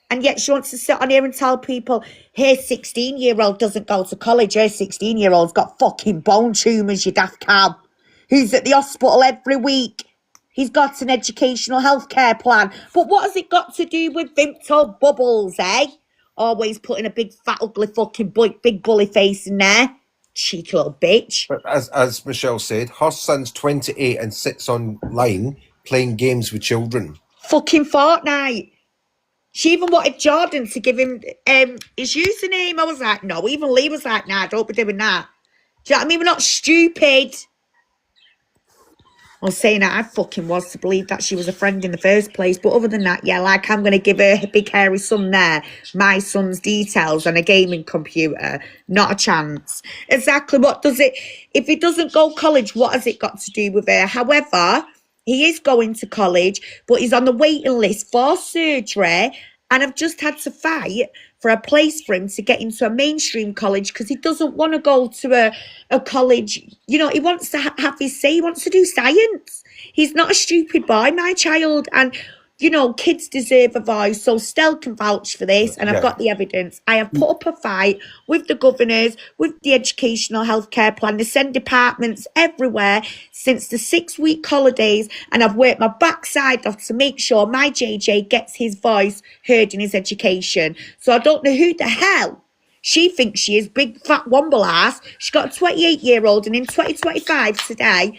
And yet she wants to sit on here and tell people, her 16-year-old doesn't go to college. Her 16-year-old's got fucking bone tumours, you daft cow. Who's at the hospital every week. He's got an educational healthcare plan. But what has it got to do with Vimto Bubbles, eh? Always putting a big, fat, ugly fucking big bully face in there. Cheeky little bitch. But as Michelle said, her son's 28 and sits online playing games with children. Fucking Fortnite. She even wanted Jordan to give him his username. I was like, no. Even Lee was like, nah, don't be doing that. Do you know what I mean? We're not stupid. I was saying that I fucking was to believe that she was a friend in the first place. But other than that, yeah, like I'm going to give her big hairy son there my son's details and a gaming computer. Not a chance. Exactly. What does it... If he doesn't go college, what has it got to do with her? However, he is going to college, but he's on the waiting list for surgery. And I've just had to fight for a place for him to get into a mainstream college because he doesn't want to go to a college. You know, he wants to have his say. He wants to do science. He's not a stupid boy, my child. And, you know, kids deserve a voice. So Stell can vouch for this. And I've got the evidence. I have put up a fight with the governors, with the educational healthcare plan, the SEND departments everywhere since the 6-week holidays. And I've worked my backside off to make sure my JJ gets his voice heard in his education. So I don't know who the hell she thinks she is, big fat womble ass. She's got a 28-year-old, and in 2025 today,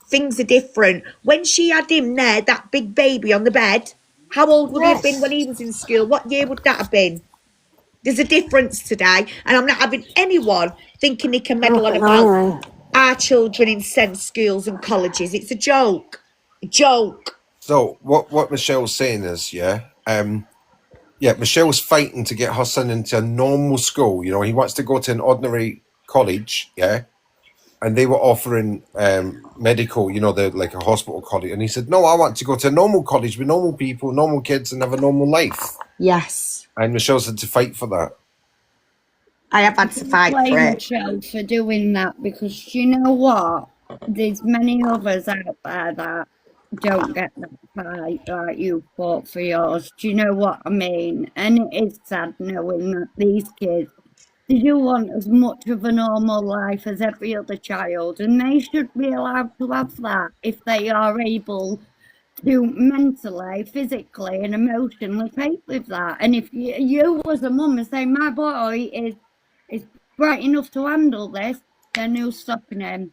things are different. When she had him there, that big baby on the bed, how old would he have been when he was in school? What year would that have been? There's a difference today, and I'm not having anyone thinking they can meddle on about our children in sense schools and colleges. It's a joke. A joke. So what Michelle's saying is, Michelle's fighting to get her son into a normal school. You know, he wants to go to an ordinary college, and they were offering medical, you know, like a hospital college. And he said, no, I want to go to a normal college with normal people, normal kids, and have a normal life. Yes. And Michelle's had to fight for that. I have had to fight for it. Michelle for doing that, because you know what? There's many others out there that don't get that fight like you fought for yours. Do you know what I mean? And it is sad knowing that these kids, they do want as much of a normal life as every other child, and they should be allowed to have that if they are able to mentally, physically and emotionally cope with that. And if you as a mum are saying my boy is bright enough to handle this, then who's stopping him?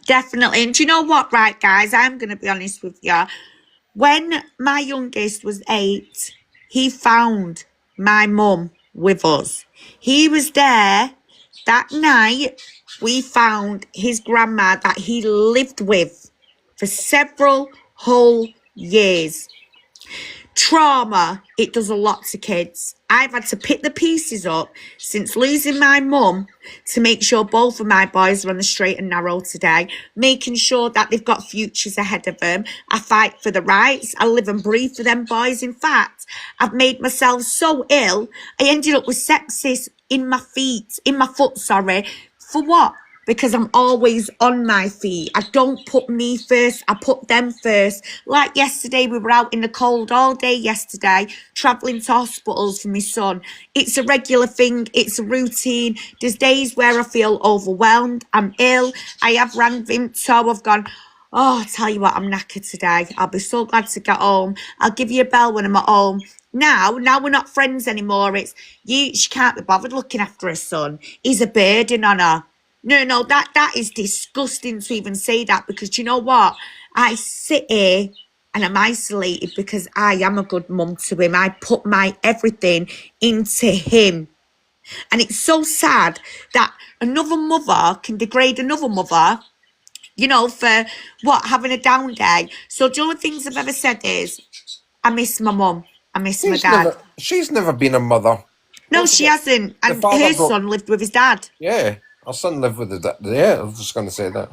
Definitely. And do you know what, right, guys? I'm going to be honest with you. When my youngest was 8, he found my mum with us. He was there that night. We found his grandma that he lived with for several whole years. Trauma, it does a lot to kids. I've had to pick the pieces up since losing my mum to make sure both of my boys are on the straight and narrow today, making sure that they've got futures ahead of them. I fight for the rights. I live and breathe for them boys. In fact, I've made myself so ill, I ended up with sepsis in my foot, For what? Because I'm always on my feet. I don't put me first, I put them first. Like yesterday, we were out in the cold all day yesterday, travelling to hospitals for my son. It's a regular thing, it's a routine. There's days where I feel overwhelmed, I'm ill. I have rang Vimto, I've gone, oh, I tell you what, I'm knackered today. I'll be so glad to get home. I'll give you a bell when I'm at home. Now we're not friends anymore. It's she can't be bothered looking after her son. He's a burden on her. No, that is disgusting to even say that, because do you know what? I sit here and I'm isolated because I am a good mum to him. I put my everything into him. And it's so sad that another mother can degrade another mother, you know, for what, having a down day. So the only things I've ever said is, I miss my mum. I miss my dad. She's never been a mother. No, she hasn't. And her son lived with his dad. Yeah. Our son lived with the dad. Yeah, I was just going to say that.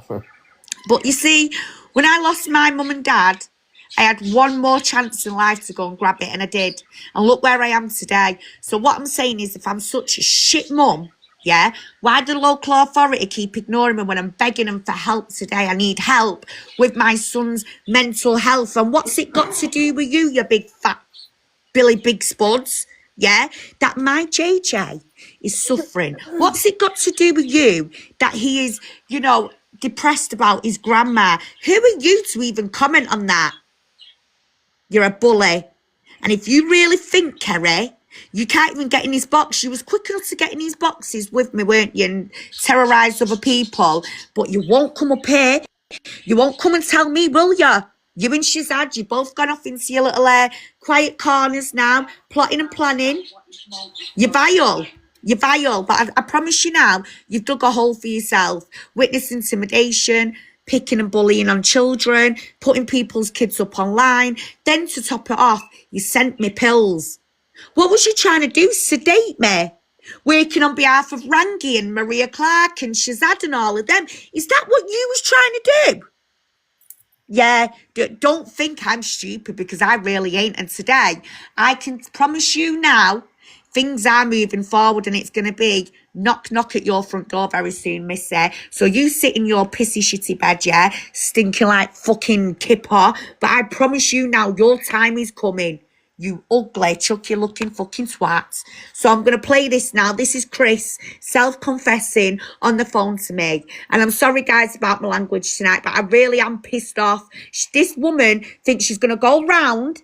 But you see, when I lost my mum and dad, I had one more chance in life to go and grab it, and I did. And look where I am today. So what I'm saying is, if I'm such a shit mum, why do the local authority keep ignoring me when I'm begging them for help today? I need help with my son's mental health. And what's it got to do with you big fat Billy Big Spuds? That my JJ is suffering. What's it got to do with you that he is, you know, depressed about his grandma? Who are you to even comment on that? You're a bully. And if you really think, Kerry, you can't even get in his box. You was quick enough to get in his boxes with me, weren't you? And terrorise other people. But you won't come up here. You won't come and tell me, will you? You and Shazad, you've both gone off into your little quiet corners now, plotting and planning. You're vile. You're vile. But I promise you now, you've dug a hole for yourself. Witness intimidation, picking and bullying on children, putting people's kids up online. Then to top it off, you sent me pills. What was you trying to do? Sedate me? Working on behalf of Rangi and Maria Clark and Shazad and all of them. Is that what you was trying to do? Yeah, don't think I'm stupid because I really ain't. And today, I can promise you now, things are moving forward and it's going to be knock, knock at your front door very soon, missy. So you sit in your pissy shitty bed, yeah, stinking like fucking kipper. But I promise you now, your time is coming. You ugly, chucky looking fucking twats. So I'm going to play this now. This is Chris self-confessing on the phone to me. And I'm sorry, guys, about my language tonight, but I really am pissed off. This woman thinks she's going to go round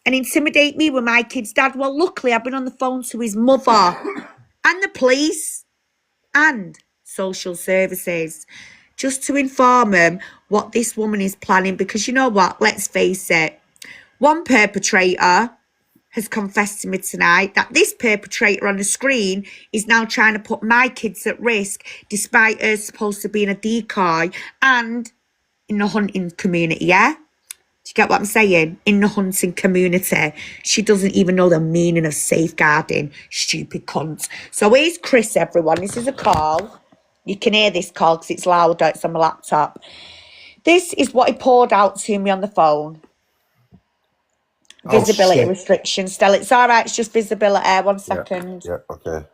and intimidate me with my kid's dad. Well, luckily, I've been on the phone to his mother and the police and social services just to inform them what this woman is planning. Because you know what? Let's face it. One perpetrator has confessed to me tonight that this perpetrator on the screen is now trying to put my kids at risk, despite her supposed to be in a decoy and in the hunting community, yeah? Do you get what I'm saying? In the hunting community. She doesn't even know the meaning of safeguarding, stupid cunt. So here's Chris, everyone. This is a call. You can hear this call because it's louder. It's on my laptop. This is what he poured out to me on the phone. Visibility restrictions, Stella. It's all right. It's just visibility. 1 second. Yeah, okay.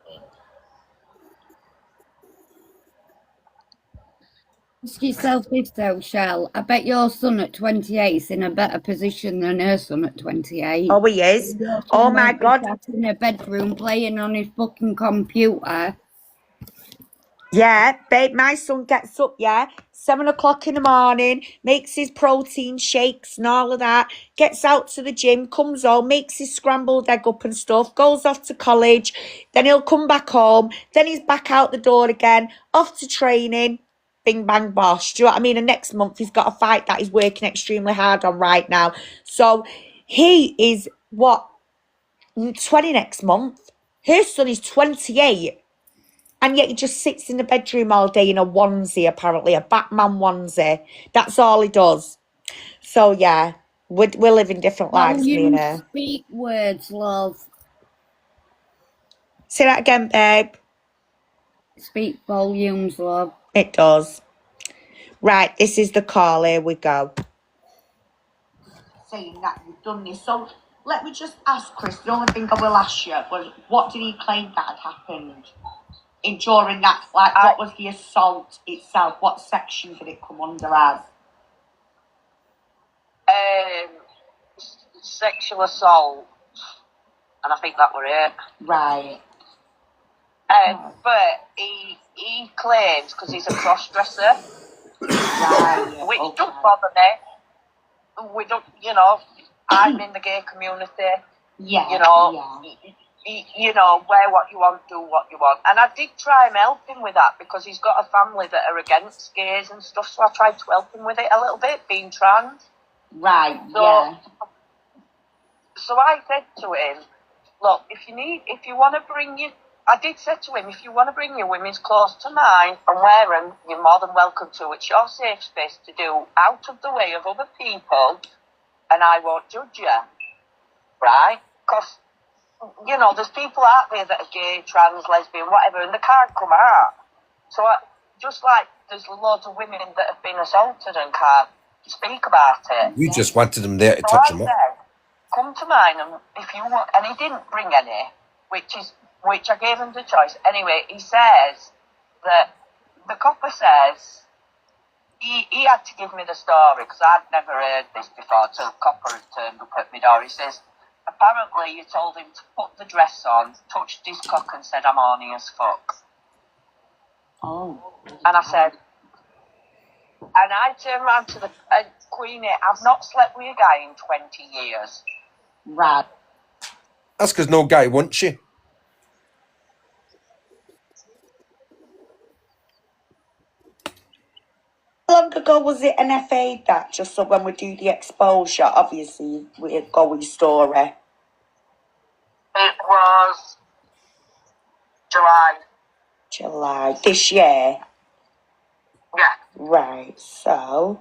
Ask yourself this though, Shell. I bet your son at 28 is in a better position than her son at 28. Oh, he is. Oh, my God. Sat in a bedroom playing on his fucking computer. Yeah, babe, my son gets up, 7 o'clock in the morning, makes his protein shakes and all of that, gets out to the gym, comes home, makes his scrambled egg up and stuff, goes off to college, then he'll come back home, then he's back out the door again, off to training, bing, bang, bosh. Do you know what I mean? And next month he's got a fight that he's working extremely hard on right now. So he is, 20 next month? Her son is 28. And yet he just sits in the bedroom all day in a onesie, apparently, a Batman onesie. That's all he does. So, yeah, we're living different lives, me and her. Speak words, love. Say that again, babe. Speak volumes, love. It does. Right, this is the call. Here we go. Saying that you've done this. So, let me just ask Chris, the only thing I will ask you was, what did he claim that had happened? During that, what was the assault itself? What section did it come under as? Sexual assault, and I think that were it. Right. But he claims, because he's a cross-dresser, right, which don't bother me. We don't, I'm in the gay community. Yeah. You know, wear what you want, do what you want. And I did try and help him with that because he's got a family that are against gays and stuff, so I tried to help him with it a little bit, being trans. Right, So I said to him, look, if you want to bring I did say to him, if you want to bring your women's clothes to mine and wear them, you're more than welcome to. It's your safe space to do, out of the way of other people, and I won't judge you. Right? Because there's people out there that are gay, trans, lesbian, whatever, and they can't come out. So just like there's loads of women that have been assaulted and can't speak about it. You just wanted them there to So touch I them up. said, come to mine, and if you want, and he didn't bring any, which I gave him the choice. Anyway, he says that the copper says he had to give me the story because I'd never heard this before till copper had turned up at my door. He says, apparently you told him to put the dress on, touched his cock and said, I'm horny as fuck. Oh. And I said, and I turned around to the Queenie, I've not slept with a guy in 20 years. Right. That's because no guy wants you. How long ago was it NFA'd that? Just so when we do the exposure, obviously we go with story. It was July this year. Yeah. Right. So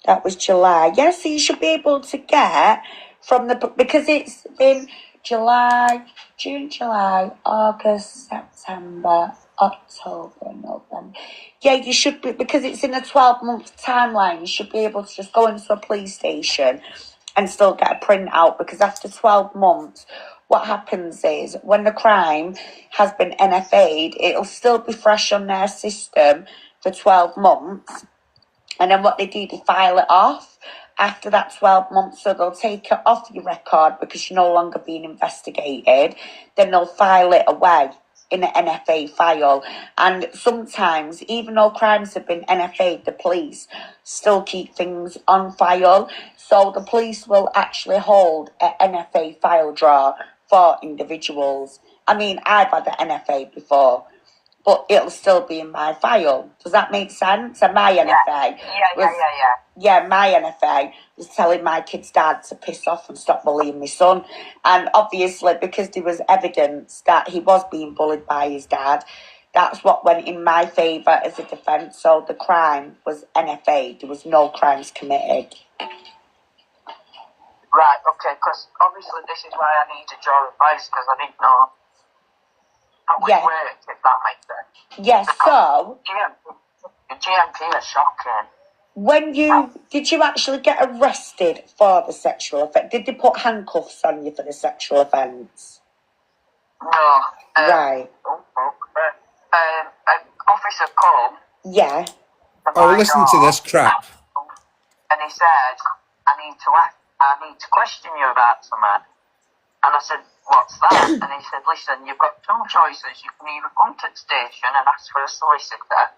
that was July. Yeah. So you should be able to get from the because it's been July, June, July, August, September, October, November. Yeah, you should be, because it's in a 12-month timeline, you should be able to just go into a police station and still get a printout, because after 12 months, what happens is when the crime has been NFA'd, it'll still be fresh on their system for 12 months. And then what they do, they file it off after that 12 months. So they'll take it off your record because you're no longer being investigated. Then they'll file it away in an NFA file. And sometimes, even though crimes have been NFA'd, the police still keep things on file. So the police will actually hold an NFA file drawer for individuals. I mean, I've had an NFA before, but it'll still be in my file. Does that make sense? And my NFA yeah, my NFA was telling my kid's dad to piss off and stop bullying my son. And obviously, because there was evidence that he was being bullied by his dad, that's what went in my favour as a defence. So the crime was NFA. There was no crimes committed. Right, okay, because obviously this is why I needed your advice, because I didn't know how it worked, if that makes sense. Yes, so GMP is shocking. when did you actually get arrested for the sexual offence? Did they put handcuffs on you for the sexual offence? No. Right. An officer come. Yeah. Oh, listen to this crap. And he said, I need to question you about something. And I said, what's that? And he said, listen, you've got two choices. You can either come to the station and ask for a solicitor,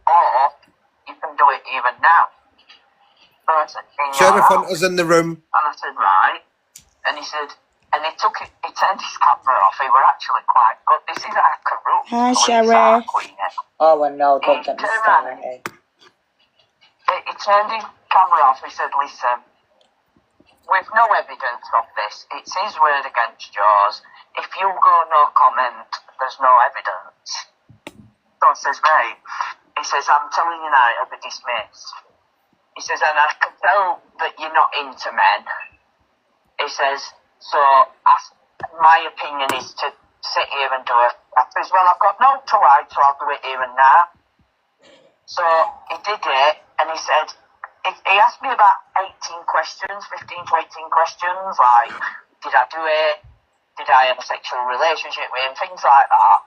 or you can do it even now. So I said, Sheriff Hunter's in the room. And I said, right. And he said, and he turned his camera off. He were actually quite good. This is a corrupt Hi, police, Sheriff. Queenie. Oh, I know, don't get me started. He turned his camera off. He said, listen, with no evidence of this, it's his word against yours. If you go no comment, there's no evidence. So I says, mate, he says, I'm telling you now, it'll be dismissed. He says, and I can tell that you're not into men. He says, so my opinion is to sit here and do it. I says, well, I've got no to hide, so I'll do it here and now. So he did it, and he said, he asked me about 18 questions, 15 to 18 questions, like, did I do it? Did I have a sexual relationship with him? Things like that.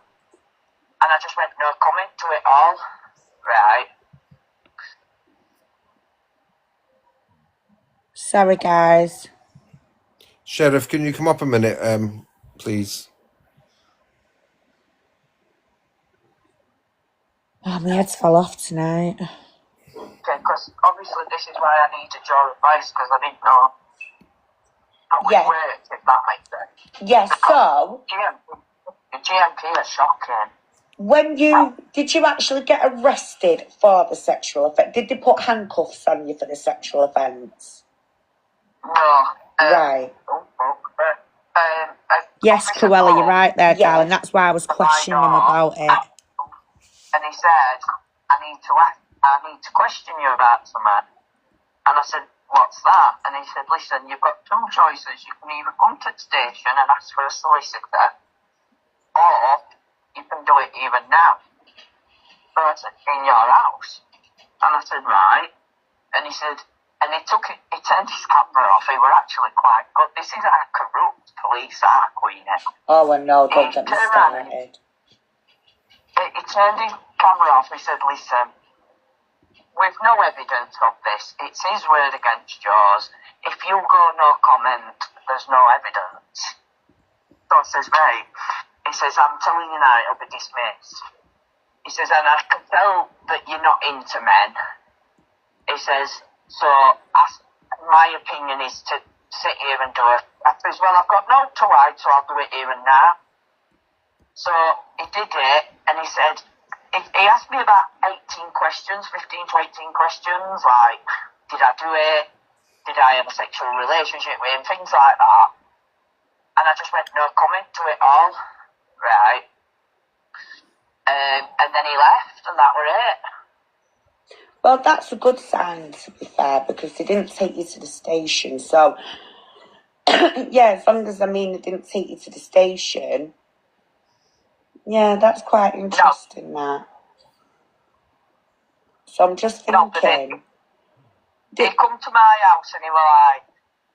And I just went, no comment to it all. Right. Sorry, guys. Sheriff, can you come up a minute, please? Oh, my head's fell off tonight. Okay, because obviously this is why I needed your advice, because I didn't know how it worked, if that makes sense. Yes, so GMP is shocking. when did you actually get arrested for the sexual offence? Did they put handcuffs on you for the sexual offence? No. Right. Yes, Cruella, you're right there, darling. That's why I was questioning him about it. And he said, I need to question you about something. And I said, what's that? And he said, listen, you've got two choices. You can either come to the station and ask for a solicitor, or you can do it even now. So I said, in your house. And I said, right. And he said, and he turned his camera off. He were actually quite good. This is a corrupt police, Queenie. Oh, I know, don't get me started. He turned his camera off. He said, listen, with no evidence of this, it's his word against yours. If you go no comment, there's no evidence. So I says, mate, he says, I'm telling you now, it'll be dismissed. He says, and I can tell that you're not into men. He says, so my opinion is to sit here and do it. I says, well, I've got no to hide, so I'll do it here and now. So he did it, and he said, if he asked me about 18 questions, 15 to 18 questions, like, did I do it? Did I have a sexual relationship with him? Things like that. And I just went, no comment to it all. Right. And then he left, and that were it. Well, that's a good sign, to be fair, because they didn't take you to the station. So, yeah, as long as, they didn't take you to the station. Yeah, that's quite interesting, that. So I'm just thinking... They come to my house and he were like,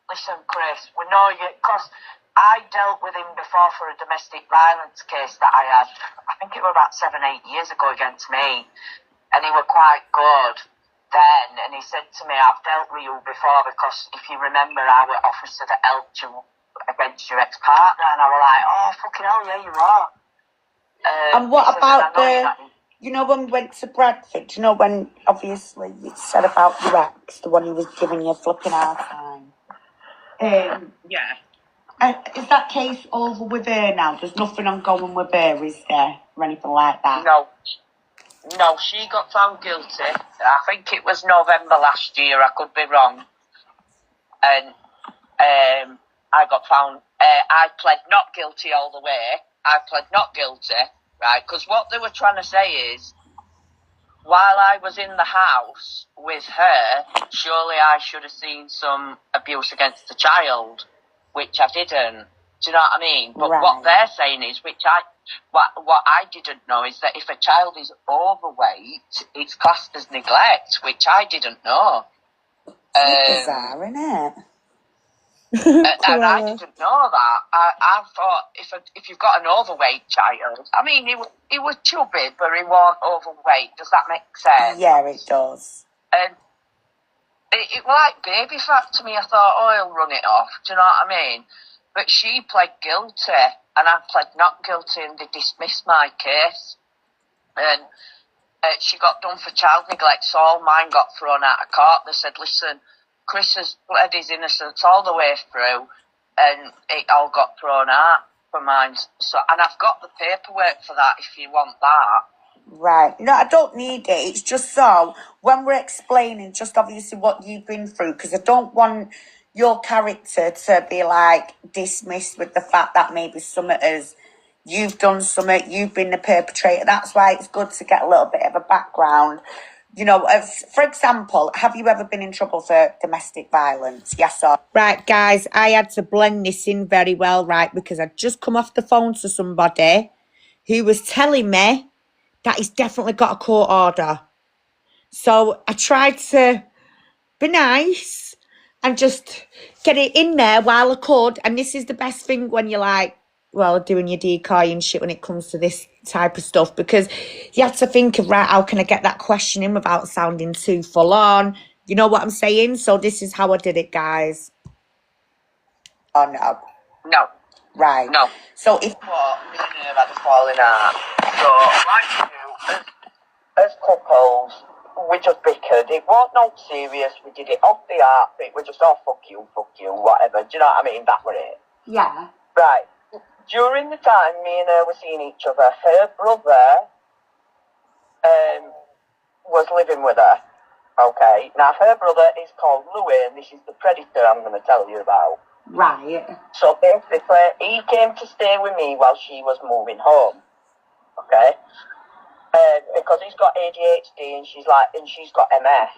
listen, Chris, we know you... Because I dealt with him before for a domestic violence case that I had, I think it was about 7-8 years ago against me. And he were quite good then. And he said to me, I've dealt with you before because if you remember, I were officer that helped you against your ex-partner. And I was like, oh, fucking hell, yeah, you are. And what about you know, when we went to Bradford, you know, when obviously you said about your ex, the one who was giving you a flipping hard time? Yeah. Is that case over with her now? There's nothing ongoing with her, is there? Or anything like that? No, she got found guilty. I think it was November last year, I could be wrong. And I got found, I pled not guilty all the way. I pled not guilty, right? Because what they were trying to say is, while I was in the house with her, surely I should have seen some abuse against the child, which I didn't. Do you know what I mean? But what they're saying is, what I didn't know is that if a child is overweight, it's classed as neglect, which I didn't know. It's bizarre, isn't it? And I didn't know that. I thought if you've got an overweight child, I mean, he was chubby, but he wasn't overweight. Does that make sense? Yeah, it does. And it was like baby fat to me. I thought, oh, he'll run it off. Do you know what I mean? But she pled guilty, and I pled not guilty, and they dismissed my case. And she got done for child neglect, so all mine got thrown out of court. They said, listen, Chris has pled his innocence all the way through, and it all got thrown out for mine. So, and I've got the paperwork for that if you want that. Right. No, I don't need it. It's just so, when we're explaining just obviously what you've been through, because I don't want your character to be, like, dismissed with the fact that maybe something is, you've done something, you've been the perpetrator. That's why it's good to get a little bit of a background. You know, for example, have you ever been in trouble for domestic violence? Yes or... Right, guys, I had to blend this in very well, right, because I'd just come off the phone to somebody who was telling me that he's definitely got a court order. So I tried to be nice and just get it in there while I could. And this is the best thing when you're like, well, doing your decoy and shit when it comes to this type of stuff, because you have to think of, right, how can I get that question in without sounding too full on? You know what I'm saying? So this is how I did it, guys. Oh, no. No. Right. No. So if... What? Me and her had a falling out. So, like you, as couples, we just bickered. It wasn't no serious. We did it off the arc. It was just, oh, fuck you, whatever. Do you know what I mean? That was it. Yeah. Right. During the time me and her were seeing each other, her brother was living with her. Okay. Now, her brother is called Louis, and this is the predator I'm going to tell you about. Right. So basically, he came to stay with me while she was moving home. Okay. Because he's got ADHD and she's got MS.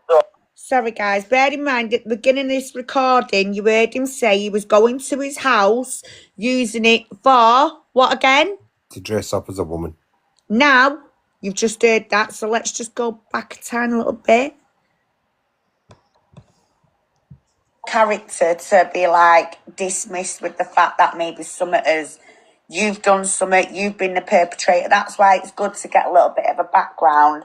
So, sorry, guys, bear in mind at the beginning of this recording, you heard him say he was going to his house, using it for what again? To dress up as a woman. Now, you've just heard that, so let's just go back a tiny little bit. Character to be, like, dismissed with the fact that maybe something is, you've done something, you've been the perpetrator. That's why it's good to get a little bit of a background.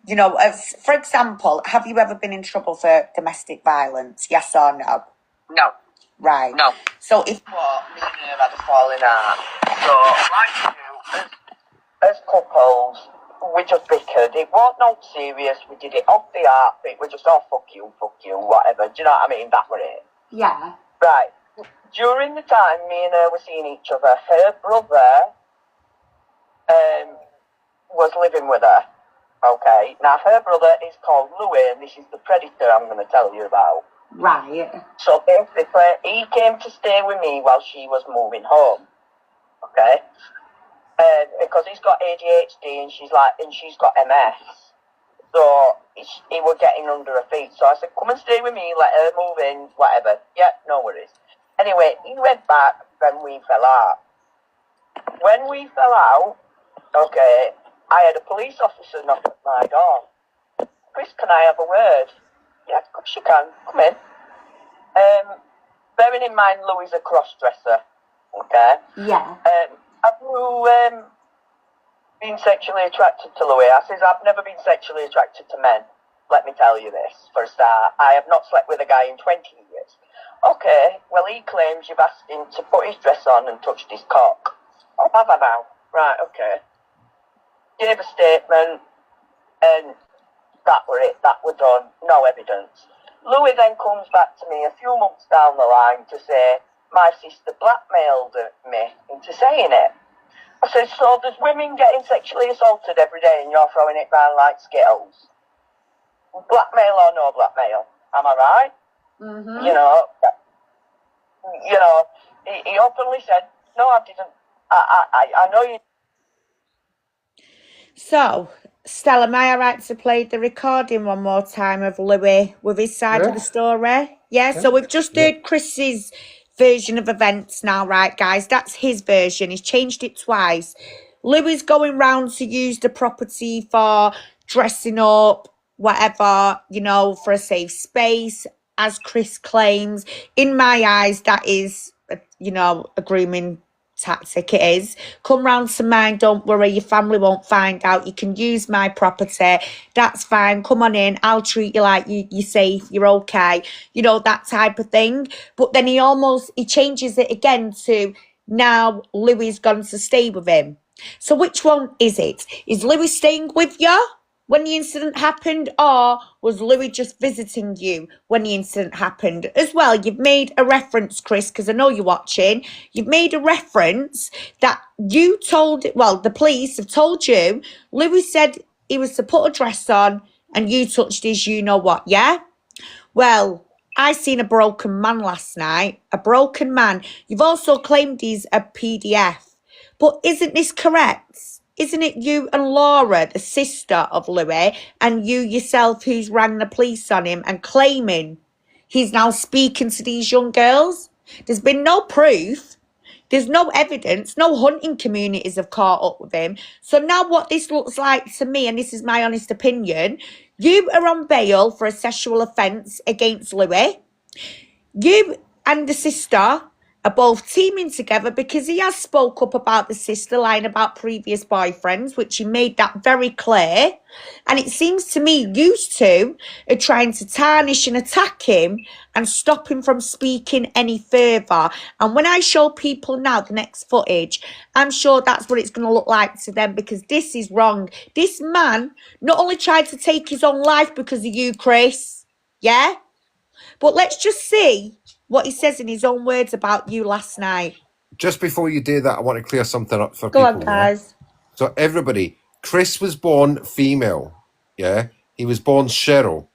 You know, for example, have you ever been in trouble for domestic violence? Yes or no? No. Right. No. So if... What? Me and her had a falling out. So, like you, as couples, we just bickered. It wasn't no serious. We did it off the arc. It was just, oh, fuck you, whatever. Do you know what I mean? That was it. Yeah. Right. During the time me and her were seeing each other, her brother was living with her. Okay, now her brother is called Louis, and this is the predator I'm going to tell you about. Right. So basically, he came to stay with me while she was moving home. Okay, because he's got ADHD and she's got MS. So he was getting under her feet. So I said, come and stay with me, let her move in, whatever. Yeah, no worries. Anyway, he went back, then we fell out. When we fell out, okay, I had a police officer knock at my door. Chris, can I have a word? Yeah, of course you can. Come in. Bearing in mind Louis a cross-dresser, okay? Yeah. Have you been sexually attracted to Louis? I says, I've never been sexually attracted to men. Let me tell you this, for a start. I have not slept with a guy in 20 years. Okay, well, he claims you've asked him to put his dress on and touched his cock. Oh, have I now? Right, okay. Gave a statement, and that were it. That were done. No evidence. Louis then comes back to me a few months down the line to say, my sister blackmailed me into saying it. I said, so there's women getting sexually assaulted every day and you're throwing it round like Skittles. Blackmail or no blackmail? Am I right? Mm-hmm. You know, he openly said, no, I didn't. I know you. So, Stella, am I alright to play the recording one more time of Louis with his side of the story? Yeah, so we've just heard Chris's version of events now, right, guys? That's his version. He's changed it twice. Louis going round to use the property for dressing up, whatever, you know, for a safe space, as Chris claims. In my eyes, that is, you know, a grooming tactic. It is. Come round to mine, don't worry, your family won't find out. You can use my property, that's fine, come on in, I'll treat you like you're safe, you're okay, you know, that type of thing. But then he changes it again to now Louis gone to stay with him. So which one is it? Is Louis staying with you when the incident happened, or was Louis just visiting you when the incident happened? As well, you've made a reference, Chris, because I know you're watching. You've made a reference that you told, well, the police have told you, Louis said he was to put a dress on and you touched his you-know-what, yeah? Well, I seen a broken man last night. A broken man. You've also claimed he's a PDF. But isn't this correct? Isn't it you and Laura, the sister of Louis, and you yourself who's rang the police on him and claiming he's now speaking to these young girls? There's been no proof. There's no evidence. No hunting communities have caught up with him. So now what this looks like to me, and this is my honest opinion, you are on bail for a sexual offence against Louis. You and the sister are both teaming together because he has spoke up about the sister lying about previous boyfriends, which he made that very clear. And it seems to me you two are trying to tarnish and attack him and stop him from speaking any further. And when I show people now the next footage, I'm sure that's what it's going to look like to them, because this is wrong. This man not only tried to take his own life because of you, Chris, yeah? But let's just see what he says in his own words about you last night. Just before you do that, I want to clear something up for Go people. on, guys. Yeah? So everybody, Chris was born female. Yeah, he was born Cheryl.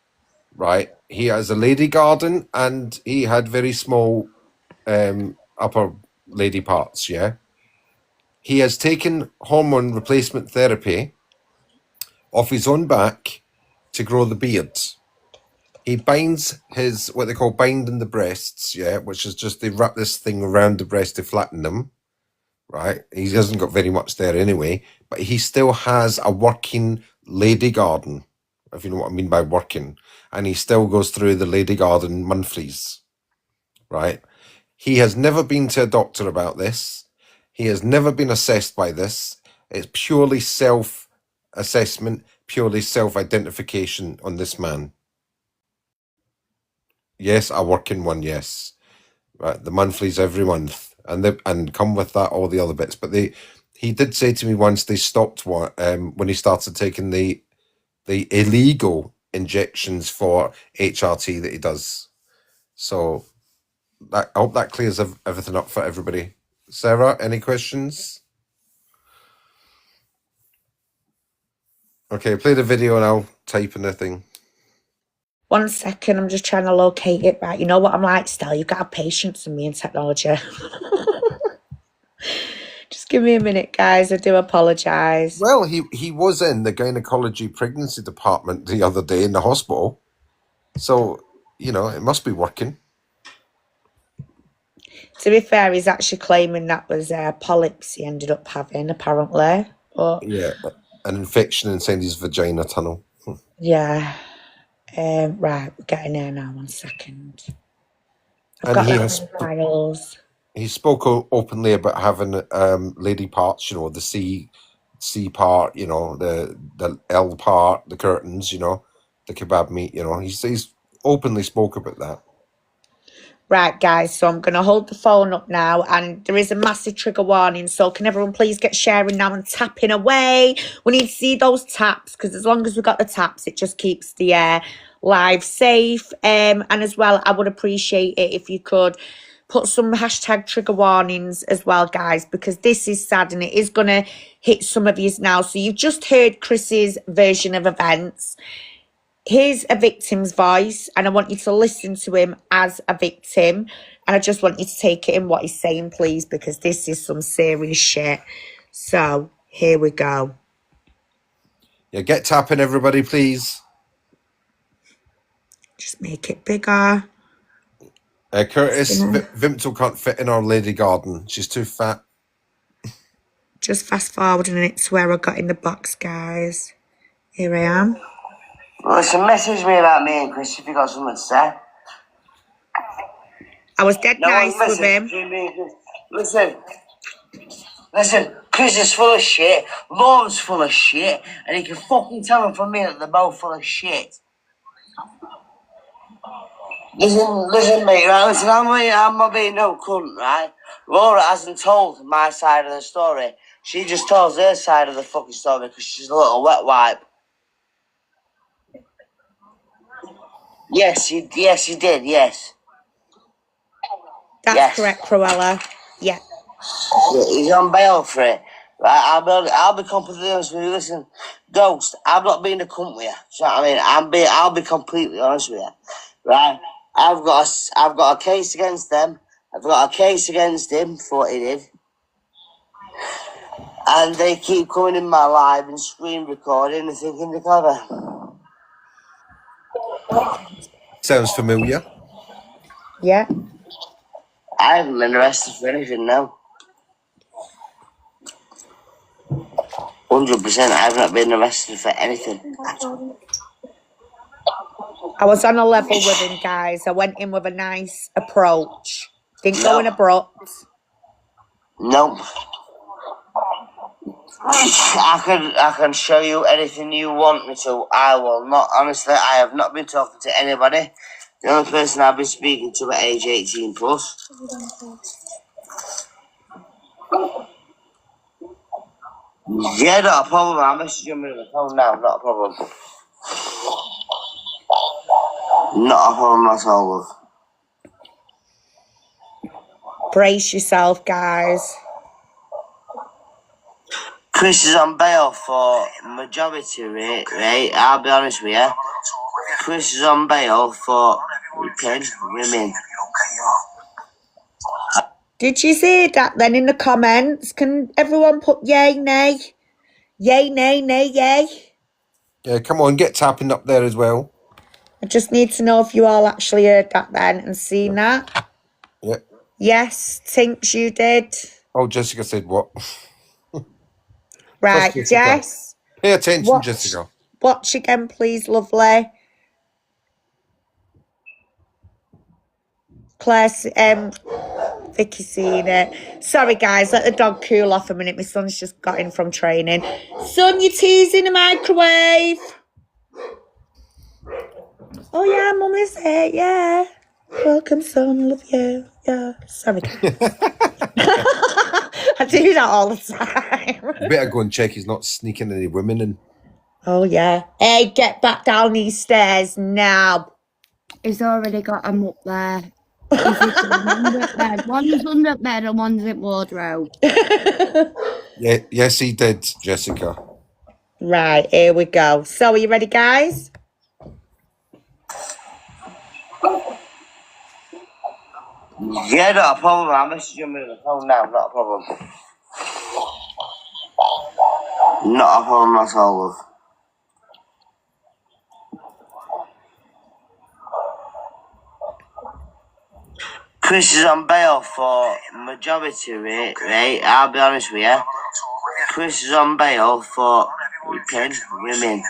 Right, he has a lady garden and he had very small upper lady parts. Yeah, he has taken hormone replacement therapy off his own back to grow the beard. He binds his, what they call binding the breasts, yeah, which is just they wrap this thing around the breast to flatten them, right? He hasn't got very much there anyway, but he still has a working lady garden, if you know what I mean by working, and he still goes through the lady garden monthlies, right? He has never been to a doctor about this. He has never been assessed by this. It's purely self-assessment, purely self-identification on this man. Yes, a working one, yes. Right, the monthlies every month, and come with that all the other bits. But he did say to me once they stopped when he started taking the illegal injections for HRT that he does. So I hope that clears everything up for everybody. Sarah, any questions? Okay, play the video and I'll type in the thing. 1 second, I'm just trying to locate it. Right, you know what I'm like, Stell? You've got to have patience with me and technology. Just give me a minute, guys. I do apologise. Well, he was in the gynecology pregnancy department the other day in the hospital. So, you know, it must be working. To be fair, he's actually claiming that was polyps he ended up having, apparently. But Yeah, an infection inside his vagina tunnel. yeah. Right, we're getting there now. 1 second. I've And got he the has files. he spoke openly about having lady parts, you know, the C part, you know, the L part, the curtains, you know, the kebab meat, you know. He's openly spoke about that. Right, guys, so I'm going to hold the phone up now, and there is a massive trigger warning, so can everyone please get sharing now and tapping away? We need to see those taps, because as long as we've got the taps, it just keeps the live safe. And as well, I would appreciate it if you could put some hashtag trigger warnings as well, guys, because this is sad and it is going to hit some of you now. So you've just heard Chris's version of events. Here's a victim's voice, and I want you to listen to him as a victim, and I just want you to take it in what he's saying, please, because this is some serious shit. So here we go. Yeah, get tapping, everybody, please. Just make it bigger. Curtis, Vimto can't fit in our lady garden. She's too fat. Just fast forwarding it to where I got in the box, guys. Here I am. Listen, message me about me and Chris if you got something to say. I was dead nice with him. Listen, Chris is full of shit, Lauren's full of shit, and you can fucking tell them from me that they're both full of shit. Listen, mate, right, listen, I'm not being no cunt, right? Laura hasn't told my side of the story. She just tells her side of the fucking story because she's a little wet wipe. Yes, he did, yes. That's correct, Cruella. Yeah. He's on bail for it. Right, I'll be completely honest with you. Listen, Ghost, I'm not being a cunt with you. Do you know what I mean? I'll be completely honest with you. Right? I've got a case against them. I've got a case against him for what he did. And they keep coming in my live and screen recording and thinking they're clever. Sounds familiar. Yeah. I haven't been arrested for anything now. 100%, I've not been arrested for anything at all. I was on a level with him, guys. I went in with a nice approach. Didn't go in abrupt. Nope. I can show you anything you want me to. I will not. Honestly, I have not been talking to anybody. The only person I've been speaking to at age 18 plus. Yeah, not a problem. I'll message you on the phone now. Not a problem. Not a problem at all, love. Brace yourself, guys. Chris is on bail for majority rate, right? I'll be honest with you. Chris is on bail for women. Did you see that then in the comments? Can everyone put yay, nay? Yay, nay, nay, yay? Yeah, come on, get tapping up there as well. I just need to know if you all actually heard that then and seen that. Yeah. Yes, Tinks, you did. Oh, Jessica said what? Right, Jess. Pay attention, Jessica. Watch again, please, lovely. Claire, Vicky seen it. Sorry, guys, let the dog cool off a minute. My son's just got in from training. Son, your tea's in the microwave. Oh, yeah, Mum is here, yeah. Welcome, son, love you. Yeah, sorry, guys. I do that all the time. You better go and check he's not sneaking any women in. Oh, yeah. Hey, get back down these stairs now. He's already got them up there. One's under bed and one's in wardrobe. Yeah, yes, he did, Jessica. Right, here we go. So, are you ready, guys? Yeah, not a problem. I'll message you on the phone now. Not a problem. Not a problem at all, love. Chris is on bail for majority rate, right? I'll be honest with you. Chris is on bail for raping women.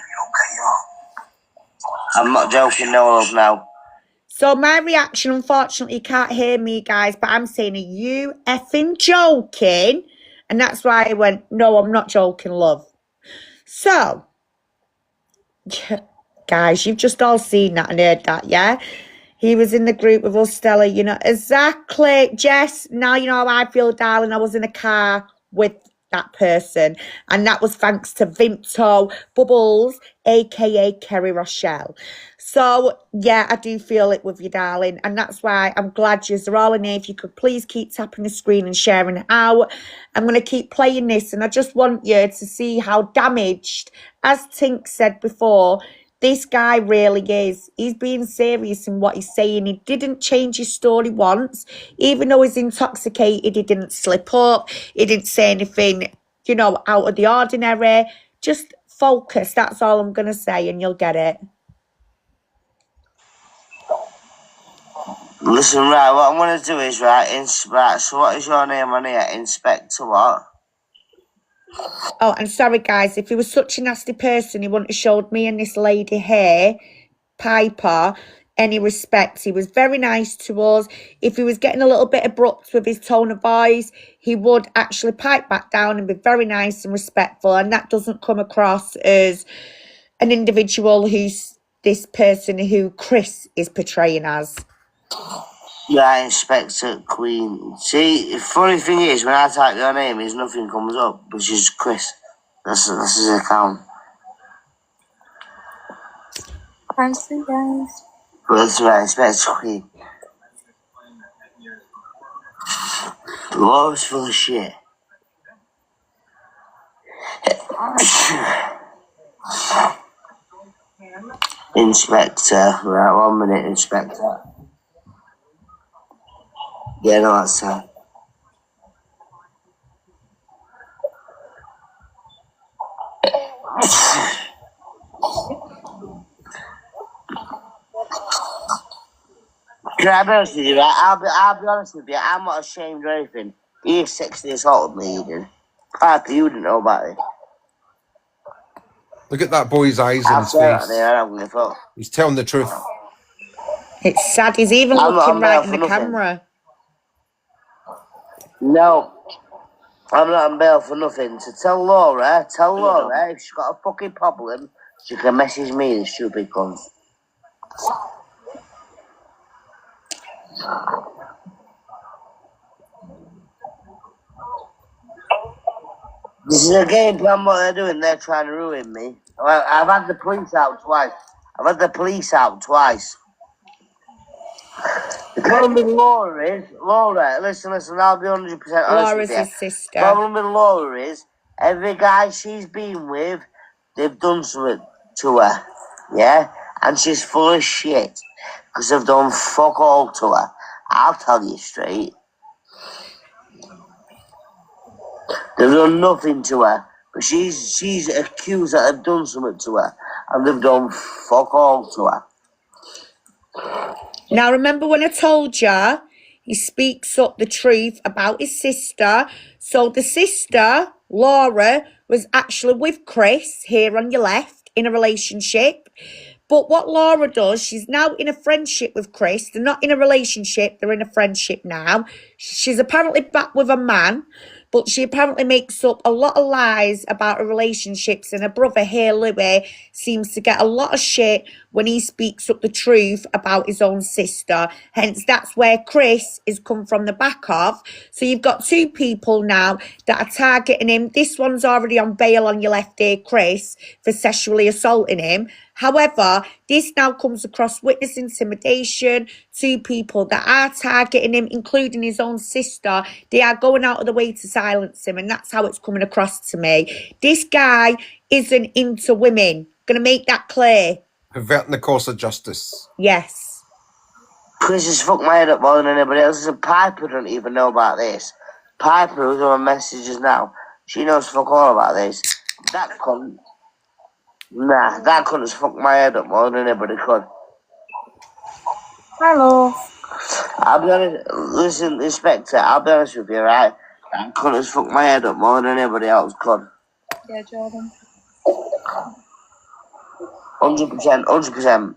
I'm not joking, no, love, now. So, my reaction, unfortunately, you can't hear me, guys, but I'm saying, are you effing joking? And that's why I went, no, I'm not joking, love. So, guys, you've just all seen that and heard that, yeah? He was in the group with us, Stella, you know, exactly. Jess, now you know how I feel, darling. I was in a car with that person, and that was thanks to Vimto Bubbles, aka Kerry Rochelle. So yeah, I do feel it with you, darling, and that's why I'm glad you're all in here. If you could please keep tapping the screen and sharing it out. I'm going to keep playing this, and I just want you to see how damaged, as Tink said before, this guy really is. He's being serious in what he's saying. He didn't change his story once. Even though he's intoxicated, he didn't slip up. He didn't say anything, you know, out of the ordinary. Just focus. That's all I'm going to say, and you'll get it. Listen, right, what I'm going to do is, right, so what is your name on here? Inspector what? Oh, and sorry, guys, if he was such a nasty person, he wouldn't have showed me and this lady here, Piper, any respect. He was very nice to us. If he was getting a little bit abrupt with his tone of voice, he would actually pipe back down and be very nice and respectful. And that doesn't come across as an individual who's this person who Chris is portraying as. Yeah, Inspector Queen. See, the funny thing is, when I type your name, nothing comes up, which is Chris. That's his account. Thanks, guys. But that's right, Inspector Queen. Laura's full of shit. Inspector. Right, 1 minute, Inspector. Yeah, no, that's her. Can I be honest with you, right? I'll be honest with you, I'm not ashamed or anything. He sexually assaulted me, he did. Piper, you didn't know about it. Look at that boy's eyes in I'll his say that face. there, I don't give a fuck. He's telling the truth. It's sad. He's even I'm not looking on bail right in for the nothing. camera. No, I'm not on bail for nothing. So tell Laura if she's got a fucking problem, she can message me, the stupid cunt. This is a game plan what they're doing, they're trying to ruin me. Well, I've had the police out twice. The problem with Laura is, listen, I'll be 100% honest Laura's with you. his sister. The problem with Laura is, every guy she's been with, they've done something to her, yeah? And she's full of shit, because they've done fuck all to her. I'll tell you straight. They've done nothing to her, but she's accused that they've done something to her, and they've done fuck all to her. Now, remember when I told you he speaks up the truth about his sister? So the sister, Laura, was actually with Chris here on your left in a relationship. But what Laura does, she's now in a friendship with Chris. They're not in a relationship, they're in a friendship now. She's apparently back with a man, but she apparently makes up a lot of lies about her relationships, and her brother here, Louis, seems to get a lot of shit when he speaks up the truth about his own sister. Hence, that's where Chris is come from the back of. So you've got two people now that are targeting him. This one's already on bail on your left here, Chris, for sexually assaulting him. However, this now comes across witness intimidation, 2 people that are targeting him, including his own sister. They are going out of the way to silence him, and that's how it's coming across to me. This guy isn't into women. Gonna make that clear. Perverting the course of justice. Yes. Chris has fucked my head up more than anybody else. And Piper don't even know about this. Piper, who's on my messages now, she knows fuck all about this. That cunt. Nah, that cunt has fucked my head up more than anybody could. Hello. I'll be honest, listen, Inspector, I'll be honest with you, right? That cunt has fucked my head up more than anybody else could. Yeah, Jordan. 100%, 100%.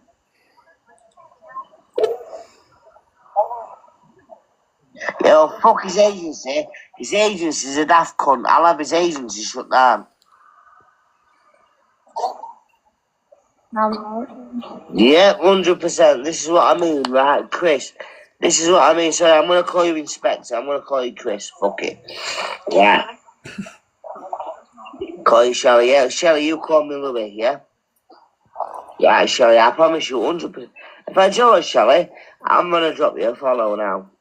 Yo, fuck his agency. His agency's a daft cunt. I'll have his agency shut down. Yeah, 100%. This is what I mean, right, Chris? This is what I mean. Sorry, I'm gonna call you Inspector. I'm gonna call you Chris. Fuck it. Yeah. Call you Shelley. Yeah, Shelley, you call me Louis. Yeah. Yeah, Shelley. I promise you, 100%. If I do it, Shelley, I'm gonna drop you a follow now.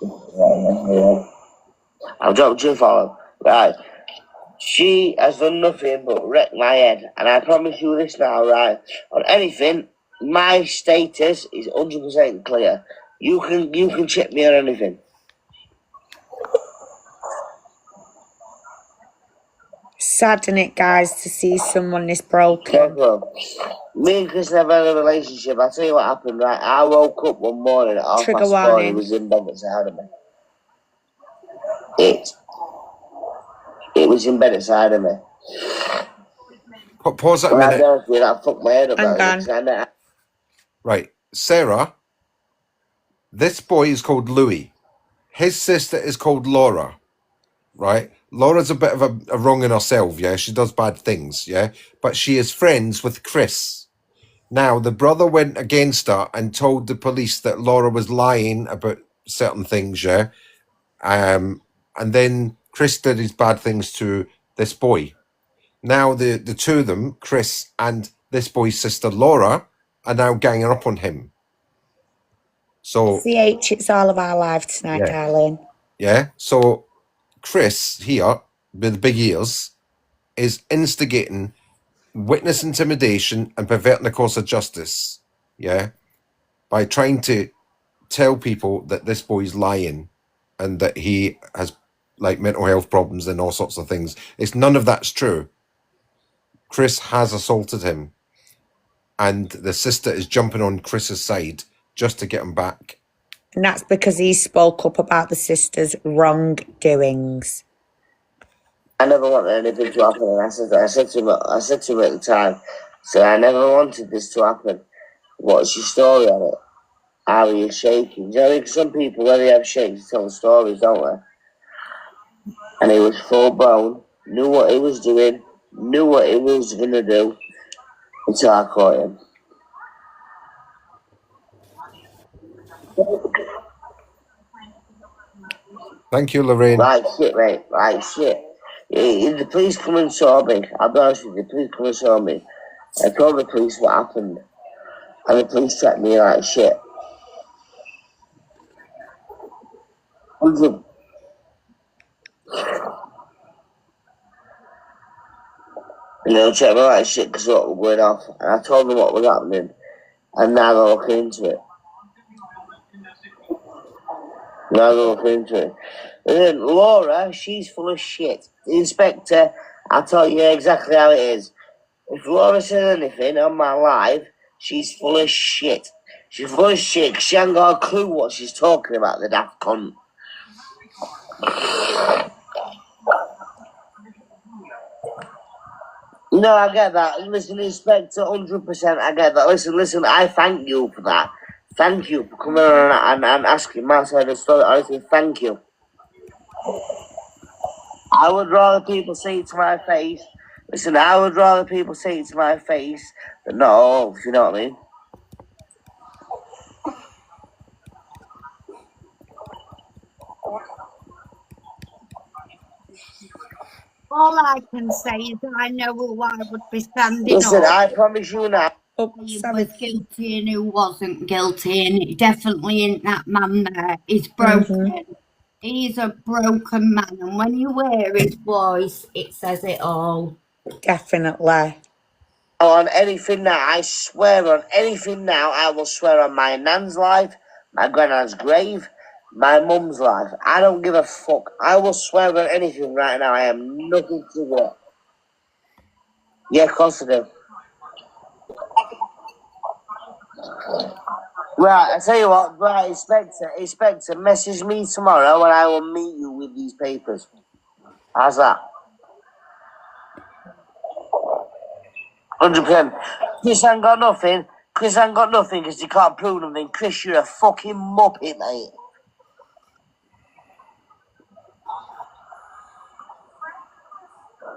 Yeah. I've dropped you a follow. Right. She has done nothing but wreck my head, and I promise you this now, right? On anything, my status is 100% clear. You can check me on anything. Sad, isn't it, guys, to see someone this broken? Careful. Me and Chris never had a relationship. I'll tell you what happened, right? I woke up one morning at 4:30. He was in bed beside of me. It was in bed beside of me. Pause that a minute. That fucked my head up. Right, Sarah, this boy is called Louis. His sister is called Laura, right? Laura's a bit of a wrong in herself, yeah? She does bad things, yeah? But she is friends with Chris. Now, the brother went against her and told the police that Laura was lying about certain things, yeah? And then Chris did his bad things to this boy. Now, the two of them, Chris and this boy's sister, Laura, are now ganging up on him. So, CH, it's all of our lives tonight, darling. Yeah. So Chris here, with the big ears, is instigating witness intimidation and perverting the course of justice. Yeah. By trying to tell people that this boy's lying and that he has like mental health problems and all sorts of things. It's none of that's true. Chris has assaulted him. And the sister is jumping on Chris's side just to get him back. And that's because he spoke up about the sister's wrongdoings. I never wanted anything to happen, and I said to him at the time, so I never wanted this to happen. What's your story on it? How are you shaking? Do you know, because some people, when they have shakes, tell stories, don't they? And he was full blown, knew what he was doing, knew what he was going to do, until I caught him. Thank you, Lorraine. Right shit, mate. Right shit. If the police come and saw me, I'll be honest with you, the police come and saw me. I told the police what happened. And the police checked me like shit. You know, checked me like shit because what was going off. And I told them what was happening. And now they're looking into it. And then Laura, she's full of shit. The inspector, I'll tell you exactly how it is. If Laura says anything on my live, she's full of shit. She's full of shit 'cause she hasn't got a clue what she's talking about, the daft cunt. No, I get that. Listen, Inspector, 100%, I get that. Listen, I thank you for that. Thank you for coming on and asking my side of the story. Honestly, thank you. I would rather people say it to my face. Listen, I would rather people say it to my face than not all, if you know what I mean. All I can say is I know who I would be standing Listen, up. I promise you now. Oh, Who sorry. was guilty and who wasn't guilty, and it definitely ain't that man there. He's broken. He's a broken man, and when you hear his voice, it says it all. Definitely. On anything now, I swear on anything now, I will swear on my nan's life, my granddad's grave, my mum's life. I don't give a fuck. I will swear on anything right now. I am nothing to what. Yeah, of course I do. Right, I tell you what, right, Inspector, message me tomorrow and I will meet you with these papers. How's that? 100%. Chris ain't got nothing. Chris ain't got nothing because he can't prove nothing. Chris, you're a fucking muppet, mate.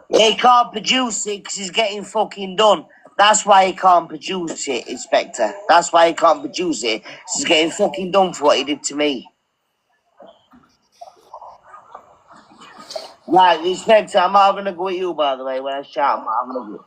He can't produce it because he's getting fucking done. That's why he can't produce it, Inspector. That's why he can't produce it. He's getting fucking done for what he did to me. Right, Inspector, I'm not having a go at you, by the way, when I shout. I'm not having a go.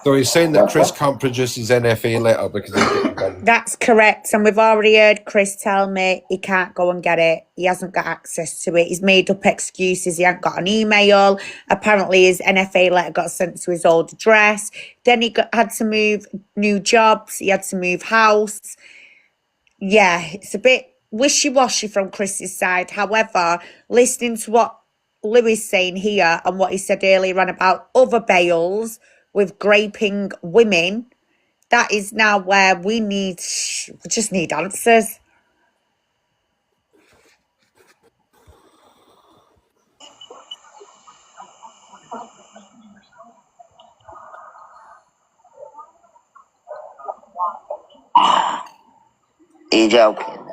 So he's saying that Chris can't produce his NFA letter because he's getting done. That's correct. And we've already heard Chris tell me he can't go and get it. He hasn't got access to it. He's made up excuses. He hasn't got an email. Apparently his NFA letter got sent to his old address. Then he had to move new jobs. He had to move house. Yeah, it's a bit wishy-washy from Chris's side. However, listening to what Louis saying here and what he said earlier on about other bails with graping women, that is now where we just need answers. Are you joking?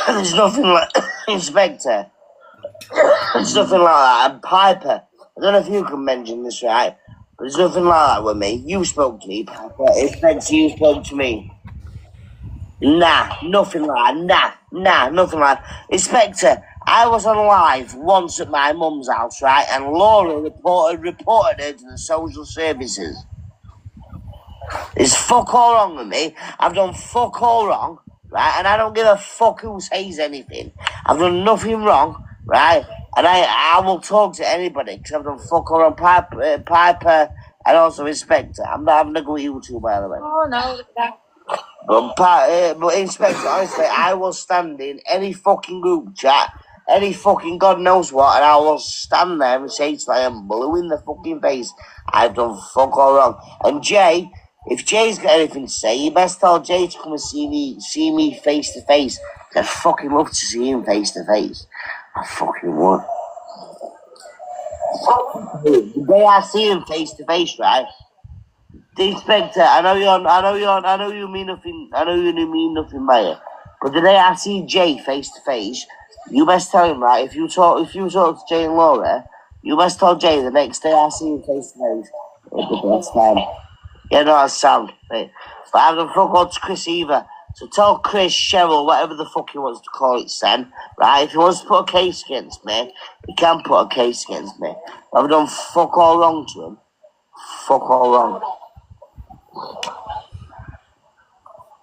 There's nothing like Inspector. There's nothing like that. And Piper, I don't know if you can mention this, right? But there's nothing like that with me. You spoke to me, Piper. Inspector, you spoke to me. Nah, nothing like that. Nah, nothing like that. Inspector, I was on live once at my mum's house, right? And Laura reported her to the social services. There's fuck all wrong with me. I've done fuck all wrong, right? And I don't give a fuck who says anything. I've done nothing wrong, right? And I will talk to anybody because I've done fuck all wrong. Piper and also Inspector. I'm not having a go at you two, by the way. Oh no, But Inspector, honestly, I will stand in any fucking group chat, any fucking God knows what, and I will stand there and say to them, blue in the fucking face, I've done fuck all wrong. And Jay, if Jay's got anything to say, you best tell Jay to come and see me face to face. I'd fucking love to see him face to face. I fucking would. The day I see him face to face, right? The Inspector, I know you mean nothing. I know you mean nothing by it. But the day I see Jay face to face, you best tell him, right? If you talk to Jay and Laura, you best tell Jay the next day I see him face to face. It's the best time. Yeah, no, that's sound, mate. But I haven't fuck all to Chris either. So tell Chris, Cheryl, whatever the fuck he wants to call it, Sen, right? If he wants to put a case against me, he can put a case against me. I've done fuck all wrong to him. Fuck all wrong.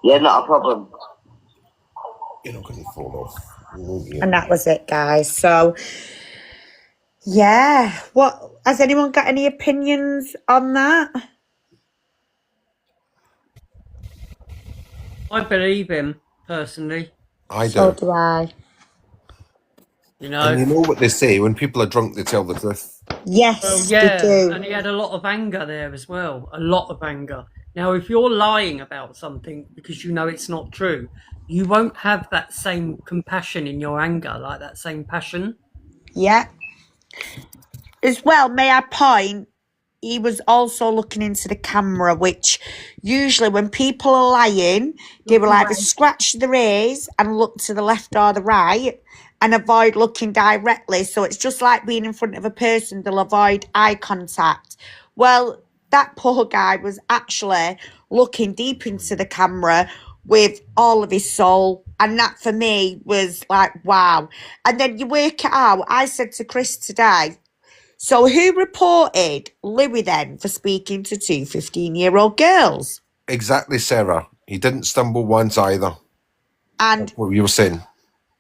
Yeah, not a problem. You're not going to fall off. And that was it, guys. So, yeah. What has anyone got any opinions on that? I believe him, personally. I So do. do I. You know? And you know what they say, when people are drunk, they tell the truth. Yes, Well, they yeah, do. and he had a lot of anger there as well. A lot of anger. Now, if you're lying about something because you know it's not true, you won't have that same compassion in your anger, like that same passion. Yeah. As well, may I point, he was also looking into the camera, which usually when people are lying, they will either scratch their ears and look to the left or the right and avoid looking directly. So it's just like being in front of a person, they'll avoid eye contact. Well, that poor guy was actually looking deep into the camera with all of his soul. And that for me was like, wow. And then you work it out. I said to Chris today, so who reported Louis then for speaking to two 15-year-old girls? Exactly, Sarah. He didn't stumble once either. And That's what you were saying.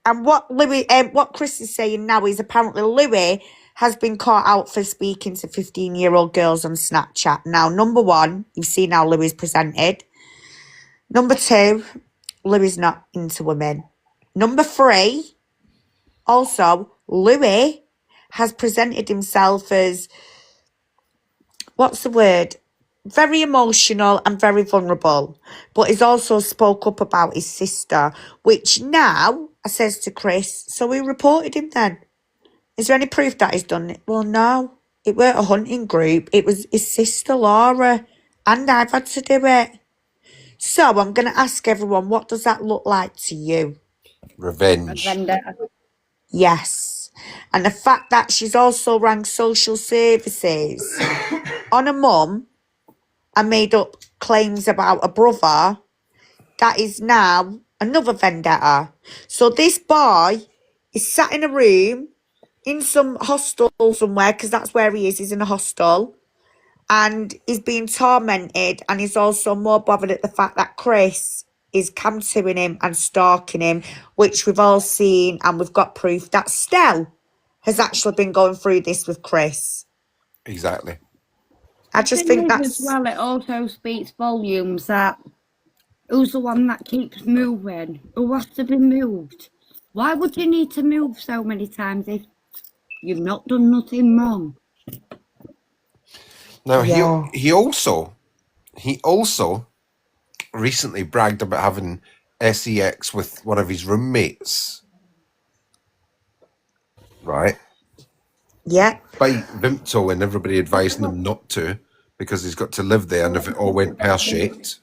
And what Chris is saying now is apparently Louis has been caught out for speaking to 15-year-old girls on Snapchat. Now, number one, you've seen how Louis presented. Number two, Louis not into women. Number three, also, Louis has presented himself as, what's the word? Very emotional and very vulnerable, but he's also spoke up about his sister, which now I says to Chris, so we reported him then. Is there any proof that he's done it? Well, no, it weren't a hunting group. It was his sister Laura, and I've had to do it. So I'm going to ask everyone, what does that look like to you? Revenge. Vendetta. Yes. And the fact that she's also rang social services on a mum and made up claims about a brother, that is now another vendetta. So this boy is sat in a room in some hostel somewhere, because that's where he is. He's in a hostel. And he's being tormented, and he's also more bothered at the fact that Chris is cam-toing him and stalking him, which we've all seen, and we've got proof that Stell has actually been going through this with Chris. Exactly. I just think as that's... well, it also speaks volumes that who's the one that keeps moving? Who has to be moved? Why would you need to move so many times if you've not done nothing wrong? Now, Yeah. he also recently bragged about having sex with one of his roommates. Right? Yeah. By Vimto and everybody advising him not to, because he's got to live there, and if it all went pear-shaped,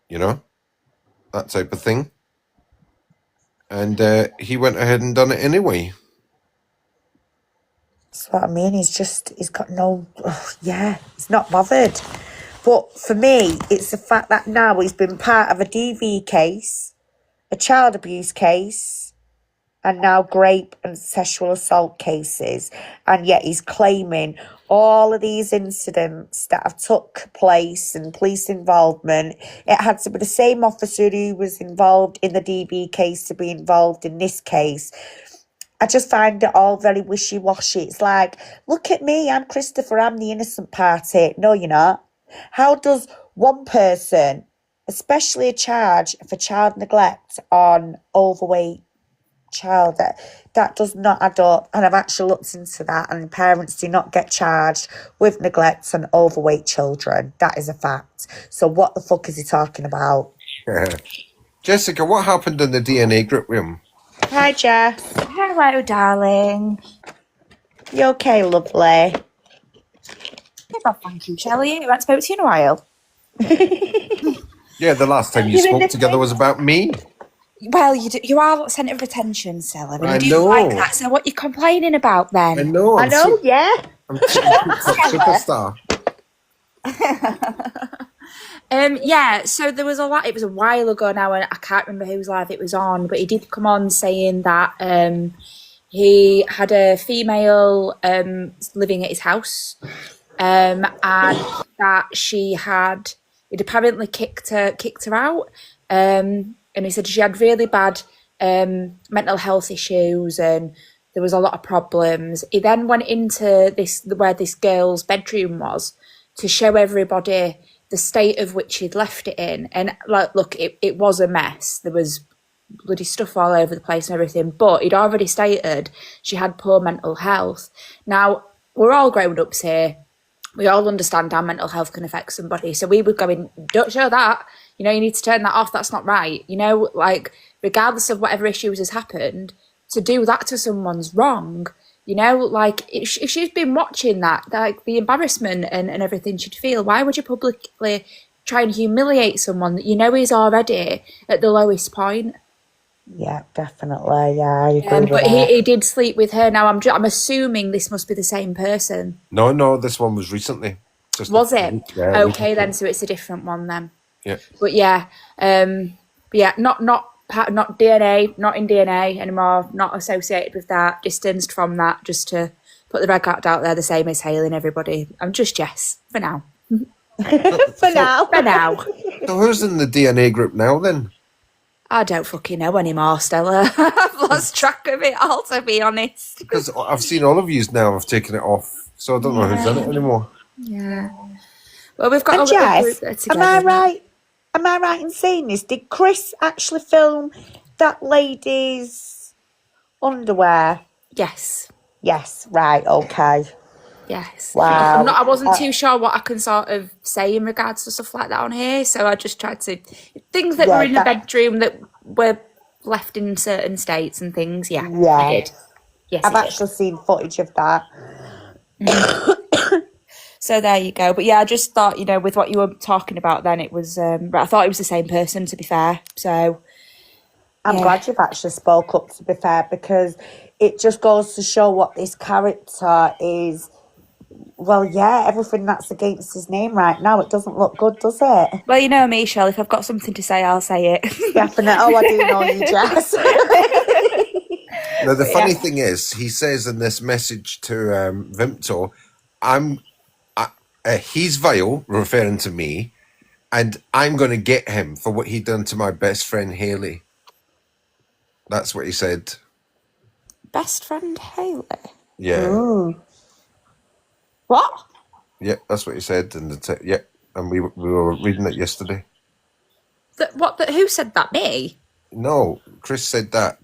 you know, that type of thing. And he went ahead and done it anyway. That's what I mean. He's got no... he's not bothered. But for me, it's the fact that now he's been part of a DV case, a child abuse case, and now rape and sexual assault cases. And yet he's claiming all of these incidents that have took place and police involvement, it had to be the same officer who was involved in the DV case to be involved in this case. I just find it all very wishy-washy. It's like, look at me, I'm Christopher, I'm the innocent party. No, you're not. How does one person, especially a charge for child neglect on overweight child, that does not add up? And I've actually looked into that, and parents do not get charged with neglect on overweight children. That is a fact. So what the fuck is he talking about? Jessica, what happened in the DNA group room? Hi, Jess. Hello, darling. You okay, lovely? Oh, thank you, Shelley. I haven't spoken to you in a while. Yeah, the last time you spoke together was about me. Well, you are centre of attention, Stella, and I you do know. like that. So what are you complaining about then? I know. I know, yeah. I'm superstar. Yeah, so there was it was a while ago now, and I can't remember whose live it was on, but he did come on saying that he had a female living at his house, and that he'd apparently kicked her out, and he said she had really bad mental health issues, and there was a lot of problems. He then went into where this girl's bedroom was to show everybody the state of which he'd left it in. And like, look, it was a mess. There was bloody stuff all over the place and everything, but he'd already stated she had poor mental health. Now, we're all grown-ups here. We all understand how mental health can affect somebody. So we would go in, don't show that. You know, you need to turn that off. That's not right. You know, like, regardless of whatever issues has happened, to do that to someone's wrong. You know, like, if she's been watching that, like, the embarrassment and everything she'd feel, why would you publicly try and humiliate someone that you know is already at the lowest point? Yeah, definitely. Yeah, I agree with but that. he did sleep with her. Now, I'm assuming this must be the same person. No, this one was recently. Was it? Yeah, okay, then, so it's a different one then. Yeah. But yeah, But yeah, not DNA, not in DNA anymore, not associated with that, distanced from that, just to put the record out there, the same as Hayley and everybody. I'm just Jess, for now. For now. For now. So who's in the DNA group now then? I don't fucking know anymore, Stella. I've lost track of it all, to be honest. Because I've seen all of you now have taken it off, so I don't know who's in it anymore. Yeah. Well, we've got And a group Jess, there together. am I right? Am I right in saying this? Did Chris actually film that lady's underwear? Yes. Yes, right, okay. Yes. Wow. I wasn't too sure what I can sort of say in regards to stuff like that on here, so I just tried to... Things that were in the bedroom that were left in certain states and things, I did. Yes, I've actually seen footage of that. So there you go. But yeah, I just thought, with what you were talking about then, it was... I thought it was the same person, to be fair, so... I'm glad you've actually spoke up, to be fair, because it just goes to show what this character is. Well, yeah, everything that's against his name right now, it doesn't look good, does it? Well, you know me, Shell, if I've got something to say, I'll say it. Definitely. Oh, I do know you, Jess. Now, the funny thing is, he says in this message to Vimto, he's vile, referring to me, and I'm going to get him for what he done to my best friend, Hayley. That's what he said. Best friend Hayley? Yeah. Ooh. What? Yeah, that's what he said. And we were reading it yesterday. Who said that? Me? No, Chris said that.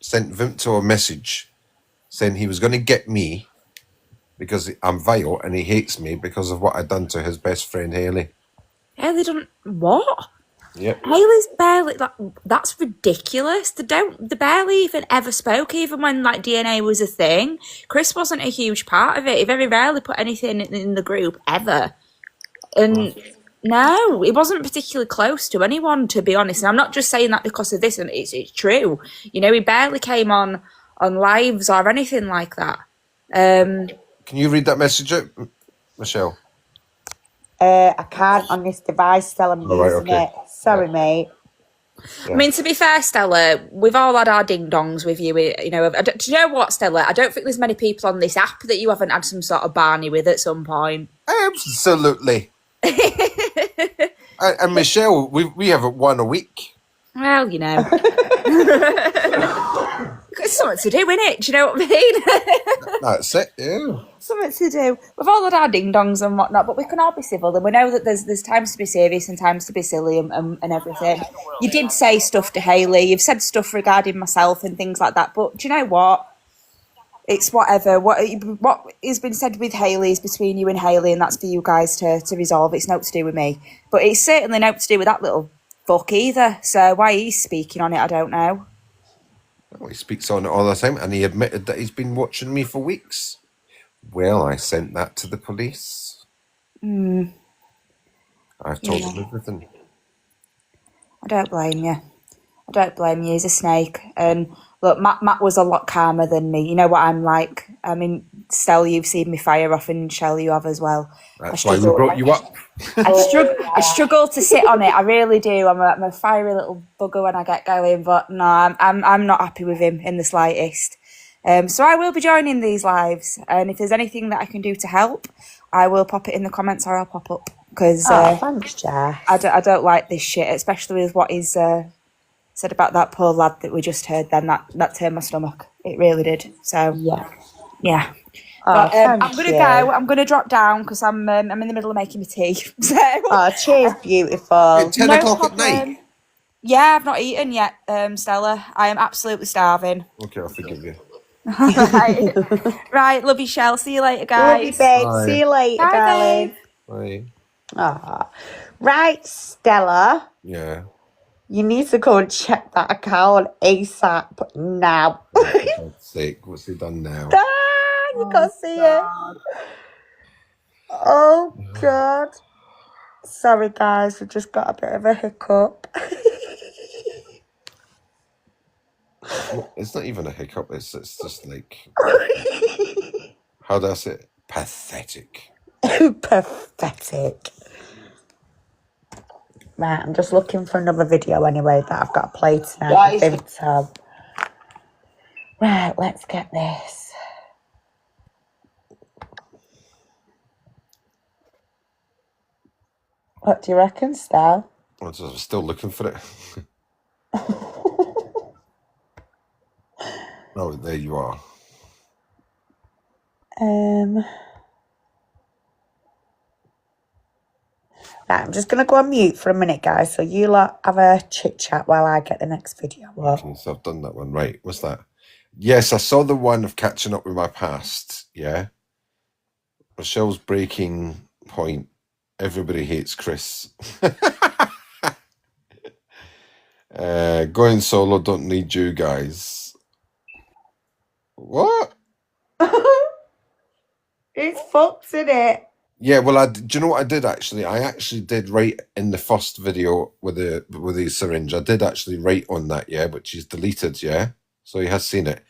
Sent Vimto a message saying he was going to get me because I'm vile and he hates me because of what I'd done to his best friend, Hayley. Hayley done what? Yep. Hayley's barely that's ridiculous. They barely even ever spoke, even when DNA was a thing. Chris wasn't a huge part of it. He very rarely put anything in the group ever. And no, he wasn't particularly close to anyone, to be honest. And I'm not just saying that because of this, and it's true. He barely came on lives or anything like that. Can you read that message out, Michelle? I can't on this device, Stella. I'm using it. Sorry, mate. Yeah. I mean, to be fair, Stella, we've all had our ding-dongs with you. Do you know what, Stella? I don't think there's many people on this app that you haven't had some sort of Barney with at some point. Absolutely. and Michelle, we have one a week. Well, it's something to do, innit? Do you know what I mean? That's it, yeah. Something to do. We've all had our ding-dongs and whatnot, but we can all be civil, and we know that there's times to be serious and times to be silly and everything. You did say stuff to Hayley. You've said stuff regarding myself and things like that, but do you know what? It's whatever. What has been said with Hayley is between you and Hayley, and that's for you guys to resolve. It's not to do with me. But it's certainly not to do with that little fuck either. So why he's speaking on it, I don't know. Well, he speaks on it all the time, and he admitted that he's been watching me for weeks. Well, I sent that to the police. I've told him everything. I don't blame you. He's a snake. And look, Matt was a lot calmer than me. You know what I'm like. I mean, Stell, you've seen me fire off, and Shell, you have as well. That's why we brought you up. I struggle to sit on it. I really do. I'm a fiery little bugger when I get going. But no, I'm not happy with him in the slightest. So I will be joining these lives, and if there's anything that I can do to help, I will pop it in the comments or I'll pop up. Because thanks, Jess. I don't like this shit, especially with what he's said about that poor lad that we just heard. Then that turned my stomach. It really did. So yeah. But I'm gonna go. I'm gonna drop down because I'm in the middle of making my tea. So cheers, beautiful. 10 o'clock at night. Yeah, I've not eaten yet, Stella. I am absolutely starving. Okay, I'll forgive you. Right, love you, Shell. See you later, guys. Love you, babe. Bye. See you later, Bye, darling. Bye. Right, Stella. Yeah. You need to go and check that account ASAP now. For God's sake, what's he done now? You can't see it. Oh, God. Sorry, guys. We just got a bit of a hiccup. It's not even a hiccup. It's just like, how do I say it? Pathetic. Pathetic. Right, I'm just looking for another video anyway that I've got to play tonight. What with is Vimto. Right, let's get this. What do you reckon, Stal? I'm still looking for it. Oh, there you are. Right, I'm just going to go on mute for a minute, guys, so you lot have a chit-chat while I get the next video up. Okay, so I've done that one. Right, what's that? Yes, I saw the one of catching up with my past, yeah? Michelle's breaking point. Everybody hates Chris. Going solo, don't need you guys. What? It's fucked, isn't it? Yeah, well, do you know what I did actually? I actually did write in the first video with the syringe. I did actually write on that, yeah, but she's deleted, yeah. So he has seen it.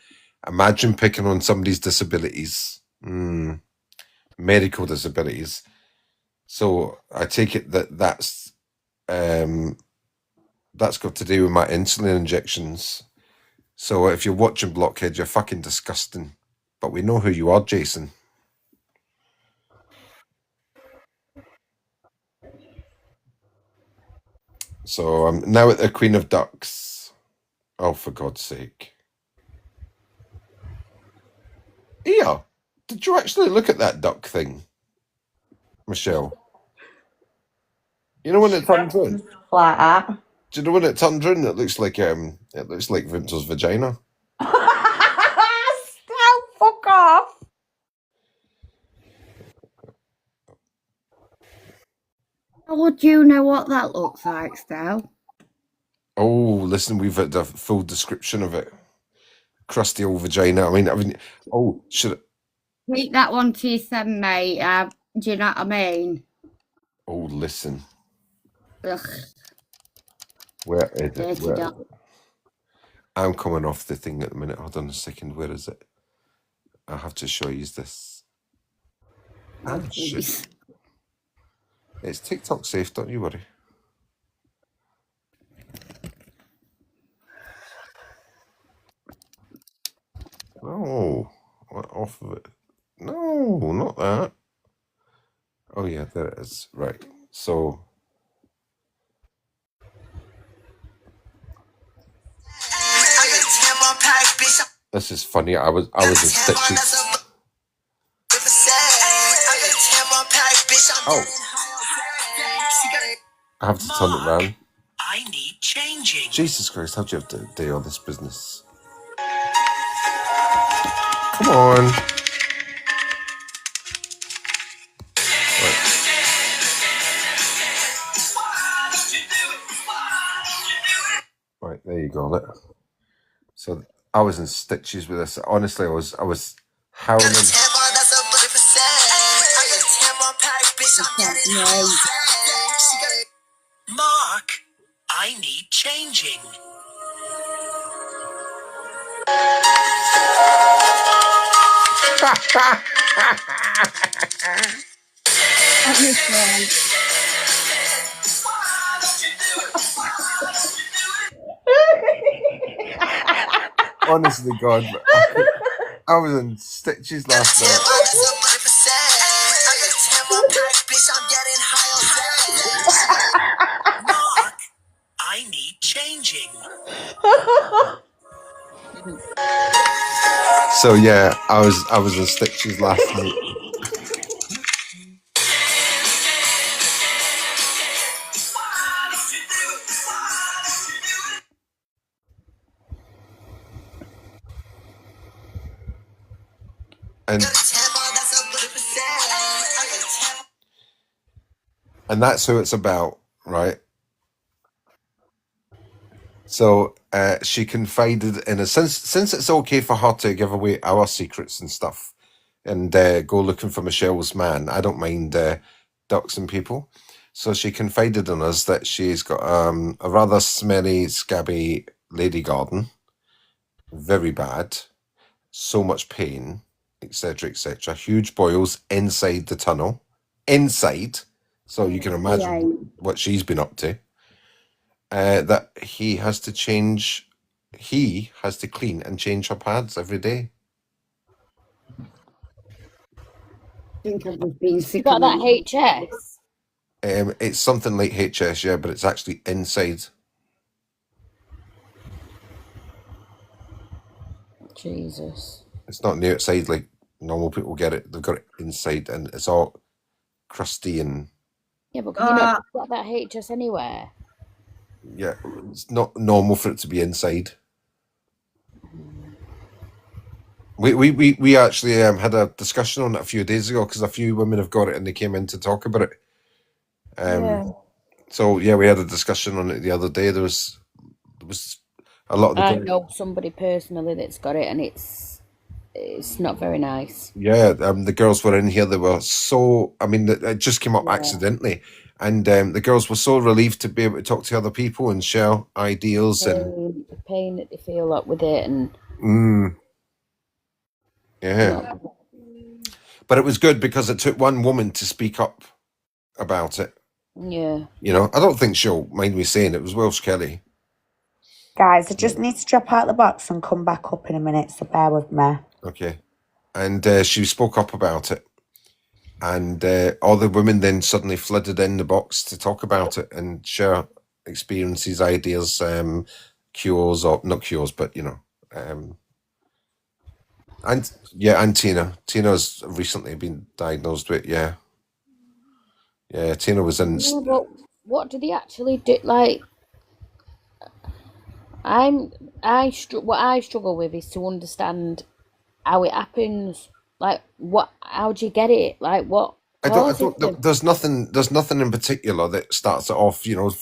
Imagine picking on somebody's disabilities, medical disabilities. So I take it that's got to do with my insulin injections. So if you're watching Blockhead, you're fucking disgusting. But we know who you are, Jason. So I'm now at the Queen of Ducks. Oh, for God's sake. Ia, did you actually look at that duck thing, Michelle? You know when it turns in? Like that. Do you know when it turns in? It looks like Vince's vagina. Stal, fuck off. How would you know what that looks like, Stal? Oh, listen, we've had the full description of it. Crusty old vagina. I mean, oh, should it? Keep that one to yourself, mate. Do you know what I mean? Oh, listen. Ugh. Where is it? Dirty dog. I'm coming off the thing at the minute. Hold on a second. Where is it? I have to show you this. Ah, shit. It's TikTok safe, don't you worry. No, off of it. No, not that. Oh yeah, there it is. Right. So this is funny. I was in stitches. Oh, I have to turn it round. I need changing. Jesus Christ, how do you have to do all this business? Come on. Right. Right, there you go. Look. So I was in stitches with this. Honestly, I was howling. Mark, I need changing. Honestly, God, I was in stitches last night. Mark, I need changing. So yeah, I was in stitches last night. And that's who it's about, right? So she confided in us, since it's okay for her to give away our secrets and stuff and go looking for Michelle's man, I don't mind doxing people. So she confided in us that she's got a rather smelly, scabby lady garden, very bad, so much pain, etc., etc. Huge boils inside the tunnel, inside. So you can imagine what she's been up to. that he has to clean and change her pads every day. I think I've just been sick Got of that it. HS? It's something like HS, yeah, but it's actually inside. Jesus. It's not the outside like normal people get it. They've got it inside, and it's all crusty and Yeah, but can you not just get that HS anywhere? yeah, it's not normal for it to be inside. We actually had a discussion on it a few days ago because a few women have got it and they came in to talk about it. Yeah. So yeah, we had a discussion on it the other day. There was a lot of the I girls. know somebody personally that's got it, and it's not very nice. Yeah, the girls were in here. They were so. I mean, it just came up Yeah. accidentally, and the girls were so relieved to be able to talk to other people and share ideas and. The pain that they feel up with it, and Yeah, but it was good because it took one woman to speak up about it. yeah. You know, I don't think she'll mind me saying it was Welsh Kelly. Guys, I just need to drop out the box and come back up in a minute, so bear with me. Okay, and she spoke up about it, and all the women then suddenly flooded in the box to talk about it and share experiences, ideas, cures or not cures, but you know, and yeah, and Tina's recently been diagnosed with yeah, Tina was in. Yeah, but what do they actually do? Like, what I struggle with is to understand how it happens. Like, how do you get it? Like, what causes them? There's nothing in particular that starts it off. You know,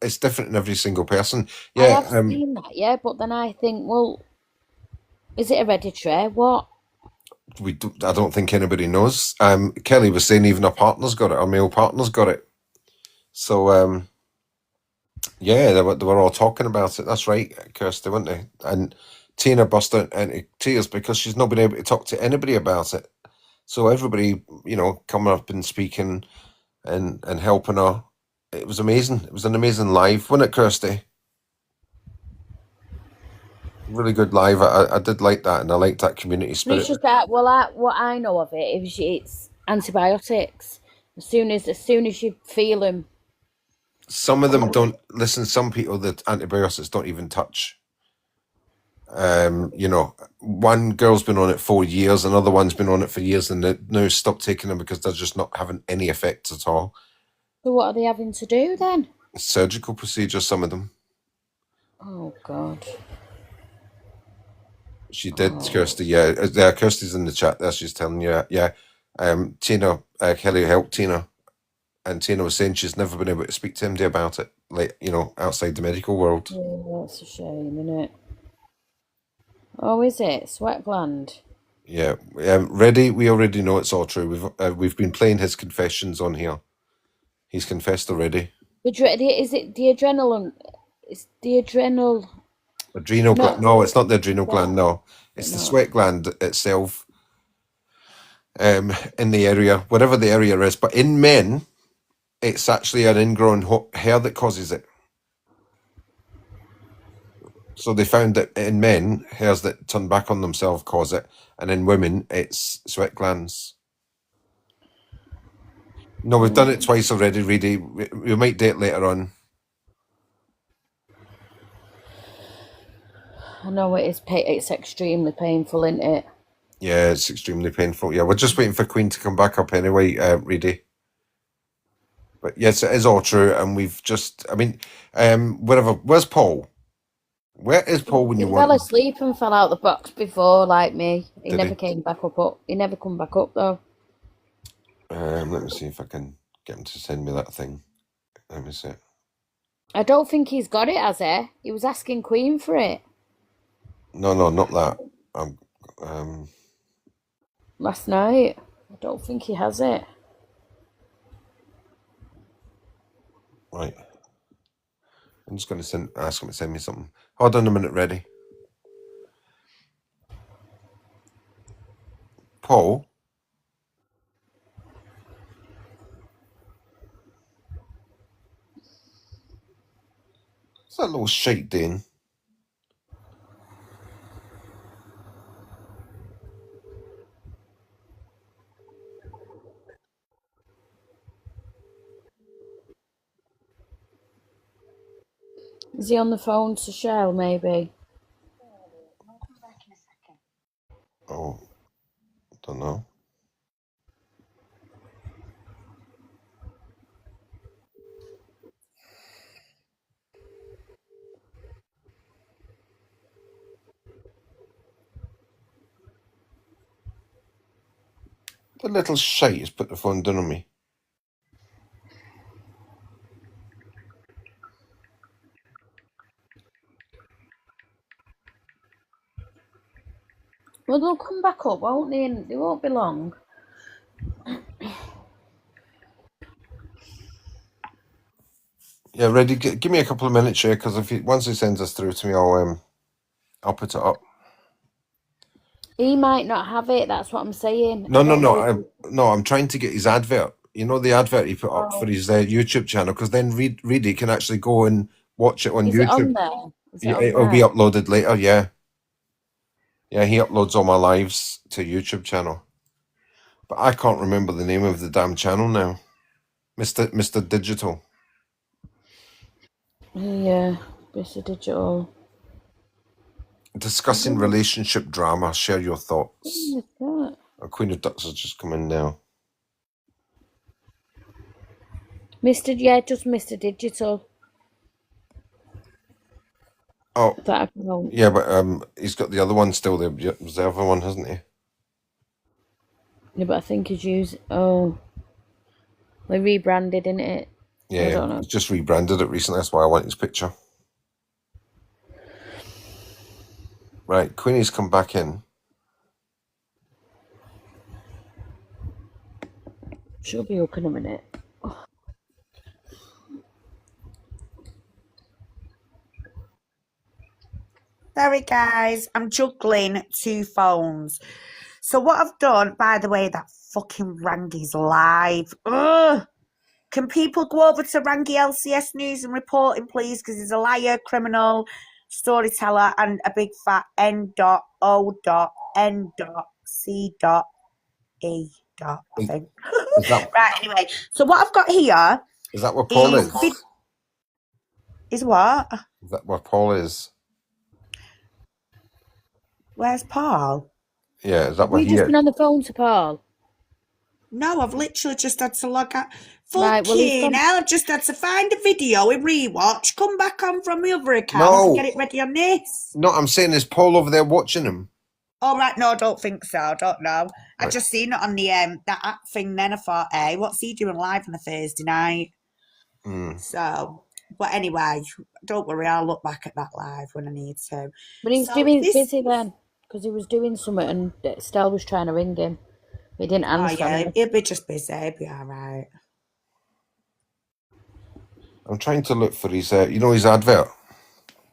it's different in every single person. I Yeah, have seen that, yeah, but then I think, well, is it hereditary? What? I don't think anybody knows. Kelly was saying even her partner's got it. Her male partner's got it. So yeah, they were all talking about it. That's right, Kirsty, weren't they? And Tina burst out into tears because she's not been able to talk to anybody about it. So everybody, you know, coming up and speaking and helping her. It was amazing. It was an amazing live, wasn't it, Kirsty? Really good live. I did like that, and I liked that community But spirit. it's just that. Well, what I know of it is it's antibiotics. As soon as you feel them, Some of them don't listen. Some people that antibiotics don't even touch. You know, one girl's been on it 4 years, another one's been on it for years, and they now stopped taking them because they're just not having any effect at all. so what are they having to do then? Surgical procedures, some of them. Oh God. She did, Kirsty. Yeah, Kirsty's in the chat there. She's telling you, yeah. Tina Kelly helped Tina, and Tina was saying she's never been able to speak to MD about it, like you know, outside the medical world. Yeah, that's a shame, isn't it? Oh, is it sweat gland? Yeah, ready. We already know it's all true. We've been playing his confessions on here. He's confessed already. Is it the adrenaline? It's the adrenal. Adrenal gland? No, it's not the adrenal gland. No, it's the No. sweat gland itself. In the area, whatever the area is, but in men, it's actually an ingrown hair that causes it. So they found that in men, hairs that turn back on themselves cause it, and in women, it's sweat glands. No, we've done it twice already, Reedy. We might do it later on. I know it is. It's extremely painful, isn't it? Yeah, it's extremely painful. Yeah, we're just waiting for Queen to come back up anyway, Reedy. But yes, it is all true, and we've just, I mean, whatever. Where's Paul? Where is Paul when He you fell want him? asleep and fell out the box before, like me. He Did never he? came back up. He never come back up though. Let me see if I can get him to send me that thing. Let me see. I don't think he's got it, has he? He was asking Queen for it No, not that. last night. I don't think he has it. Right. I'm just going to ask him to send me something. Hold on a minute, ready? Paul? What's that little shite doing? Is he on the phone to Shell, maybe? Oh, don't know. The little shite has put the phone down on me. Well, they'll come back up, won't they? And they won't be long. Yeah, ready. Give me a couple of minutes here, because once he sends us through to me, I'll put it up. He might not have it. That's what I'm saying. No, I don't know. I'm trying to get his advert. You know, the advert he put up for his YouTube channel, because then Reedy can actually go and watch it on Is it on YouTube. there? Is it Yeah, on it'll be there? uploaded later. Yeah, he uploads all my lives to YouTube channel, but I can't remember the name of the damn channel now. Mr. Digital. Yeah, Mr. Digital. Discussing relationship drama. Share your thoughts. What is that? Queen of Ducks has just come in now. Just Mr. Digital. Oh, That I know. yeah, but he's got the other one still. There's the other one, hasn't he? Yeah, but I think he's used. Oh, they rebranded, innit it? I Yeah, don't know. he's just rebranded it recently. That's why I want his picture. Right, Queenie's come back in. She'll be up in a minute. Sorry, guys. I'm juggling 2 phones. So what I've done, by the way, that fucking Rangy's live. Ugh. Can people go over to Rangy LCS News and report him, please? Because he's a liar, criminal, storyteller, and a big fat N.O.N.C.E. I think. Is that Right, anyway. So what I've got here where Paul is... is? Is what? Is that where Paul is? Where's Paul? Yeah, is that Have where we he just is? been on the phone to Paul? No, I've literally just had to log out. Right, well, he's Fucking gone. hell, I've just had to find a video and rewatch, come back on from my other account and No, get it ready on this. no, I'm saying is Paul over there watching him? All right, no, I don't think so. I don't know. I Right. just seen it on the that app thing. Then I thought, hey, what's he doing live on a Thursday night? So, but anyway, don't worry. I'll look back at that live when I need to. But he was So busy then, because he was doing something and Estelle was trying to ring him. He didn't Oh answer. yeah, he'll be just busy. He'll be all right. I'm trying to look for his, his advert.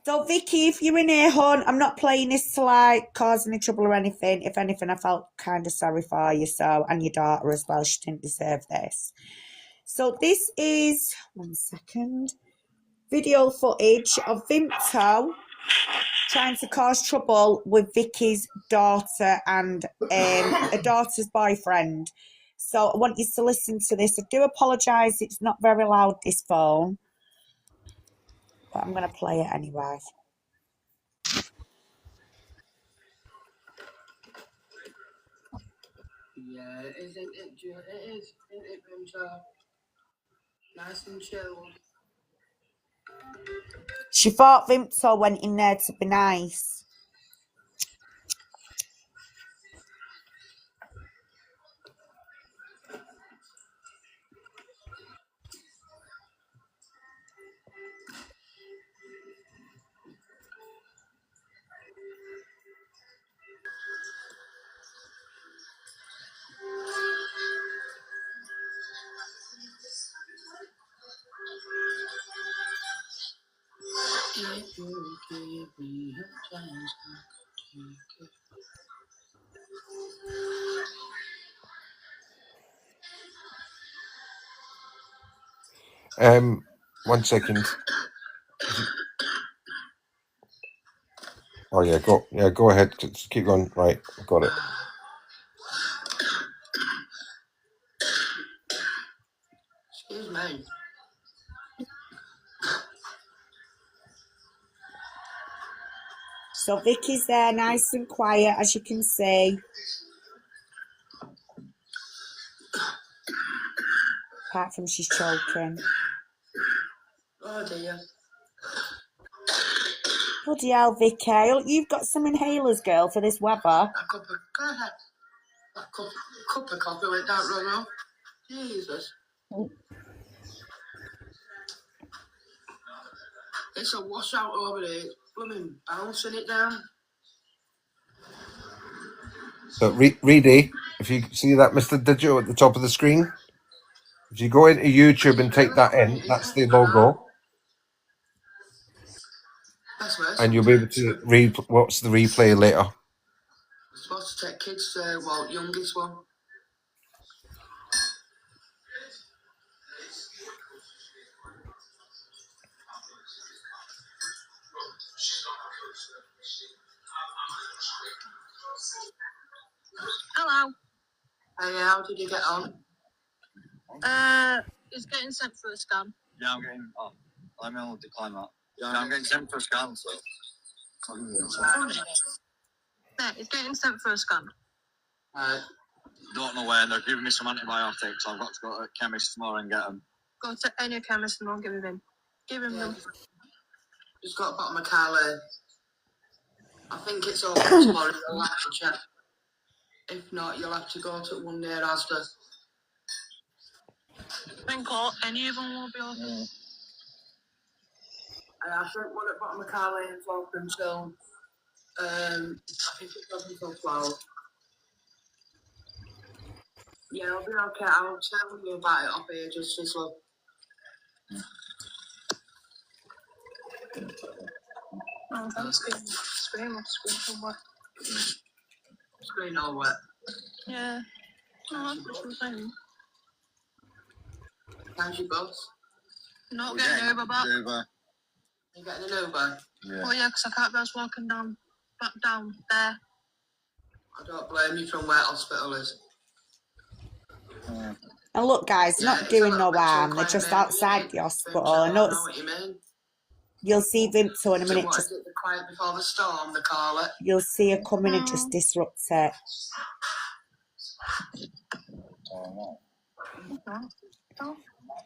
So Vicky, if you're in here, hon, I'm not playing this to like cause any trouble or anything. If anything, I felt kind of sorry for you, so, and your daughter as well. She didn't deserve this. So this is 1 second. Video footage of Vimto trying to cause trouble with Vicky's daughter and a daughter's boyfriend. So I want you to listen to this. I do apologise, it's not very loud, this phone, but I'm going to play it anyway. Yeah, it is, isn't it? It is, isn't it, Vimto? Nice and chilled. She thought Vimto went in there to be nice. If you give me a chance, I could take it. One second. Oh yeah, go ahead. Just keep going. Right, got it. Excuse me. So Vicky's there, nice and quiet, as you can see. Apart from she's choking. Oh dear. Bloody hell, Vicky. You've got some inhalers, girl, for this weather. That cup of coffee went down run off. Jesus. It's a washout over there. Blooming bouncing it down. So Reedy, if you see that Mr. Digital at the top of the screen, if you go into YouTube and take that in, that's the logo, and you'll be able to read what's the replay later. Supposed to take kids, well, youngest one. Hello. Hey, how did you get on? He's getting sent for a scan. Yeah, I'm getting. Oh, I'm gonna decline that. Yeah, I'm getting sent for a scan. So. Yeah, he's getting sent for a scan. Don't know when. They're giving me some antibiotics. I've got to go to a chemist tomorrow and get them. Go to any chemist and I'll give him in. Give him them. Just got back my car lane. I think it's open tomorrow. You'll have to check. If not, you'll have to go to one near Asda. Think any of them will be open. I think one at bottom of car lane is open till I think it goes until 12. Yeah, I'll be okay. I'll tell you about it off here just as well. Oh, that's good. Scream or what? Screen all wet. Yeah. No, that's what I'm saying. How's your bus? Not getting Uber back. Uber. You getting an Uber? Yeah. Well, yeah, because I can't be walking back down there. I don't blame you from where hospital is. And look, guys, they're not doing no harm. They're just outside the hospital. I know what you mean. You'll see Vimto in a So minute. what is it, the quiet before the storm, they call it? You'll see her come in and just disrupt it.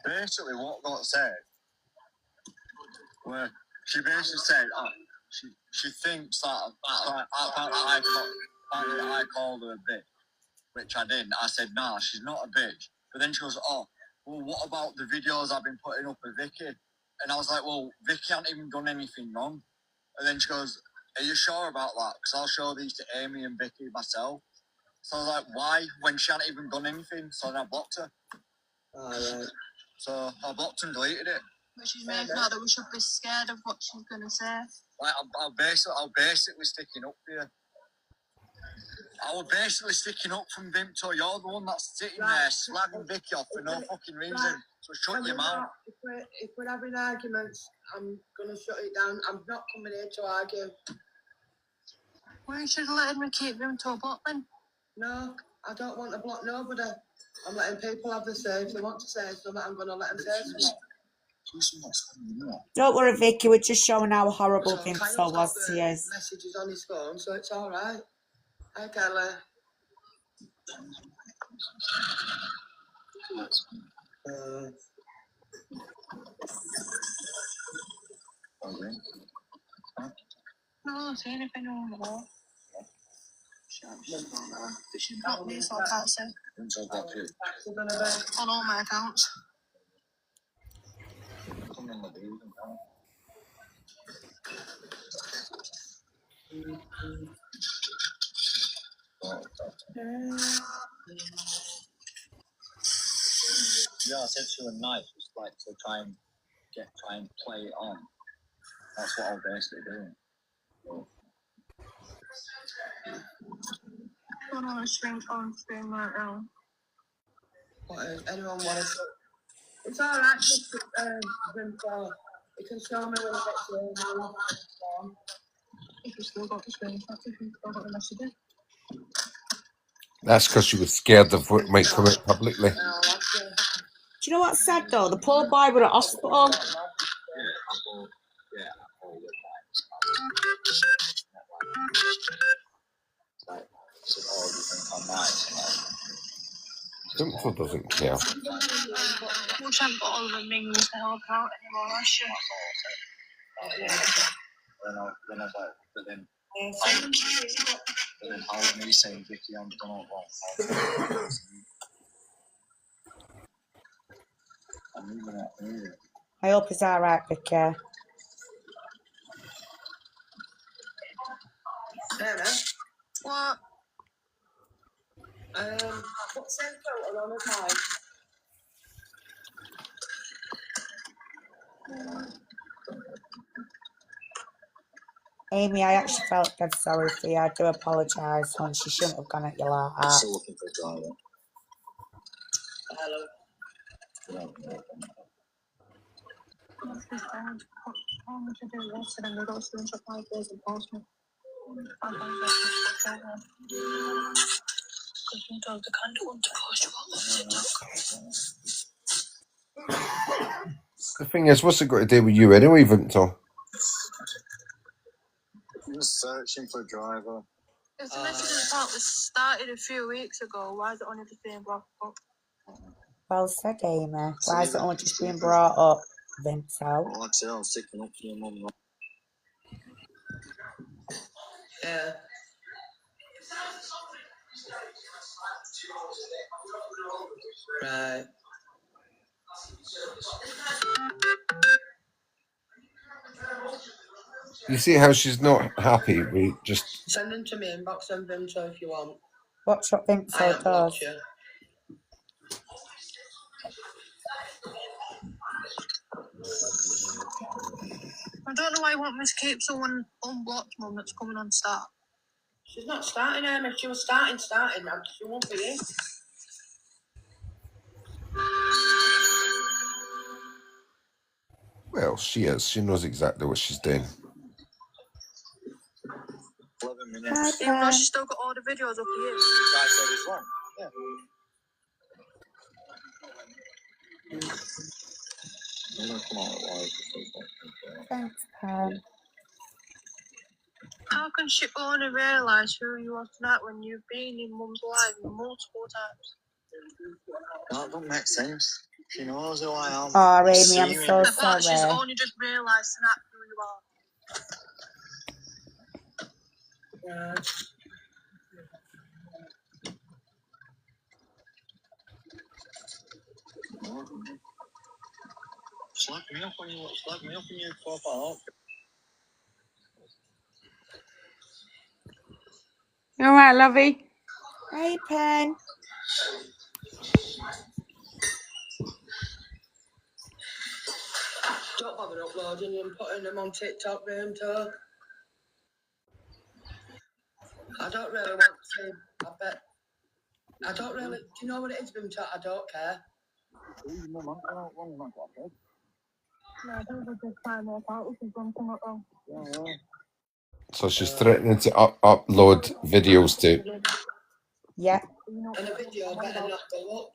Basically, what got said, where she basically said, she thinks that I called her a bitch, which I didn't. I said, nah, she's not a bitch. But then she goes, oh, well, what about the videos I've been putting up with Vicky? And I was like, well, Vicky hasn't even done anything wrong. And then she goes, are you sure about that? Because I'll show these to Amy and Vicky myself. So I was like, why? When she hadn't even done anything. So then I blocked her. Alright. So I blocked and deleted it. But she's making out that we should be scared of what she's going to say. Like, I'm basically sticking up for you. I was basically sticking up from Vimto. You're the one that's sitting there slagging Vicky off for no fucking reason. So shut your mouth. If we're having arguments, I'm going to shut it down. I'm not coming here to argue. Well, you should have let me keep them to a block then. No, I don't want to block nobody. I'm letting people have the say. If they want to say something, I'm going to let them say something. Don't worry, Vicky. We're just showing how horrible Vimto was to you. Messages on his phone, so it's all right. Hi, Kelly. No, I don't see anything on the wall. She's blocked me, so I can't say. On all my accounts. Yeah, I said to her night, just like to try and play it on. That's what I was basically doing. I'm on stream right now. What is anyone want to? It's all right, just Vimto. You can show me when it gets here. That's because she was scared of what might come out publicly. Do you know what's sad though? The poor boy were at hospital. Simple doesn't care. Which I've got all the mingles to help out anymore, I should. Then I was like, but then how are me saying Vicky, I'm done all wrong? I'm leaving it here. I hope it's alright, Vicky. What? What's that photo on his mind? Amy, I actually felt dead sorry for you. I do apologise, hon. She shouldn't have gone at you like that. Still looking for a driver. Hello. The thing is, what's it got to do with you anyway, Victor? I'm just searching for a driver. If the message about this started a few weeks ago, why is it only just being brought up? Well said, Amy. Why is it only just being brought up, Vinto? Well, like I said, I was sticking up for your mum. Yeah. Right. You see how she's not happy? We just Send them to me, inbox them, Vimto, if you want. Watch what Vinto does. You. I don't know why you want me to keep someone unblocked, Mum, that's coming on start. She's not starting, Emma. If she was starting, now she won't be here. well, she is. She knows exactly what she's doing. 11 minutes. Even though she's still got all the videos up here. Guy said it's wrong. Yeah. Come on, Thanks, Pam. How can she only realise who you are tonight when you've been in Mum's life multiple times? That don't make sense. She knows who I am. Oh, Amy, I'm so I thought she's sorry. only just realised tonight who you are. Slag me up on your profile. You alright, lovey? Hey, Pen. Don't bother uploading and putting them on TikTok, Vimto. I don't really want to. I bet. I don't really. Do you know what it is, Vimto? I don't care. No, I don't just find more out if you've done something wrong. yeah. So she's threatening to upload videos to. Yeah. And a video better not go up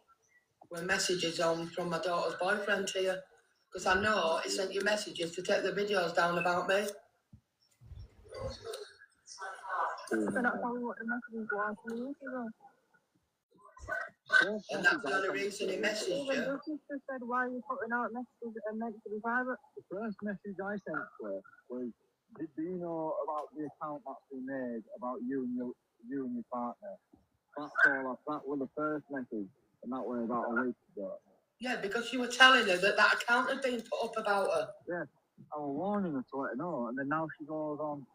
when messages on from my daughter's boyfriend to you. Because I know he sent you messages to take the videos down about me. But that's probably what the messages were 2 weeks ago. And that's the only reason he messaged you. He just said, why are you putting out messages that are meant to be private? The first message I sent to her was, do you know about the account that's been made about you and your partner? That's all. That was the first message, and that was about a week ago. Yeah, because you were telling her that account had been put up about her. Yeah, I was warning her to let her know, and then now she goes on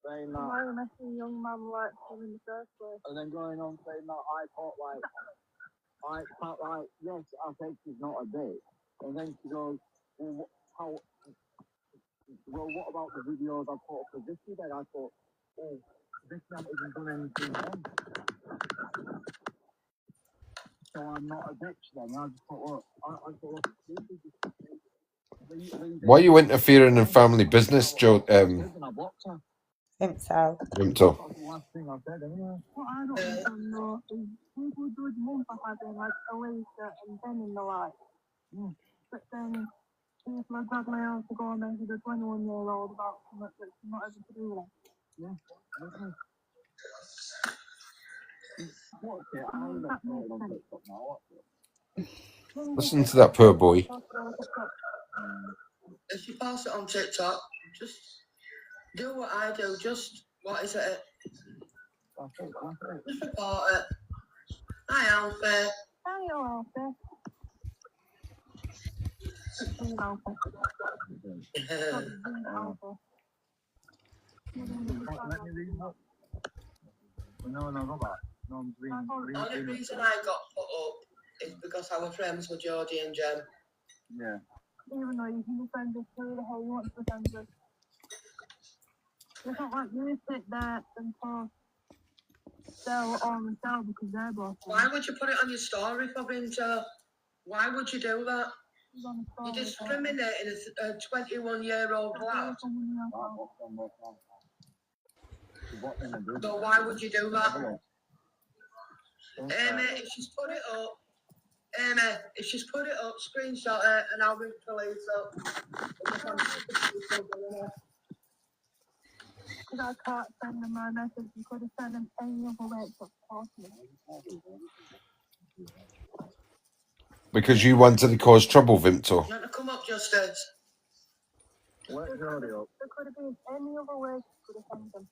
saying that. Why are you messing a young man like him in the first place? And then going on saying that I thought yes, I think she's not a bitch. And then she goes, well, what about the videos I put up for Vicky then? I thought, oh, Vicky hasn't even done anything wrong. So I'm not a bitch then. I just thought, Why are you interfering in family business, Joe? I blocked her. Vimto. Vimto. What I don't even know is people judge mum for having like a waster and then in the life. But then people are dragging my out to go and message a 21-year-old about something that's not even to do with it. Listen to that poor boy. If you post it on TikTok, just do what I do. Just, what is it? Just report it. Hi, Alfie. Hi, Alfie. The only reason I got put up is because our friends were Geordie and Jem. Yeah. Even though you can defend us through the whole you want to defend us. It's not like you sit there and post Stella or Michelle because they're both. Why would you put it on your story for Vinto? Why would you do that? You're discriminating a 21-year-old lad. So why would you do that? Amy, if she's put it up, screenshot it and I'll ring police up. Because I can't send them my message. You could have sent them any other way except possible. Because you wanted to cause trouble, Vimto. You want to come up, Justice? There could have been any other way you could have sent them.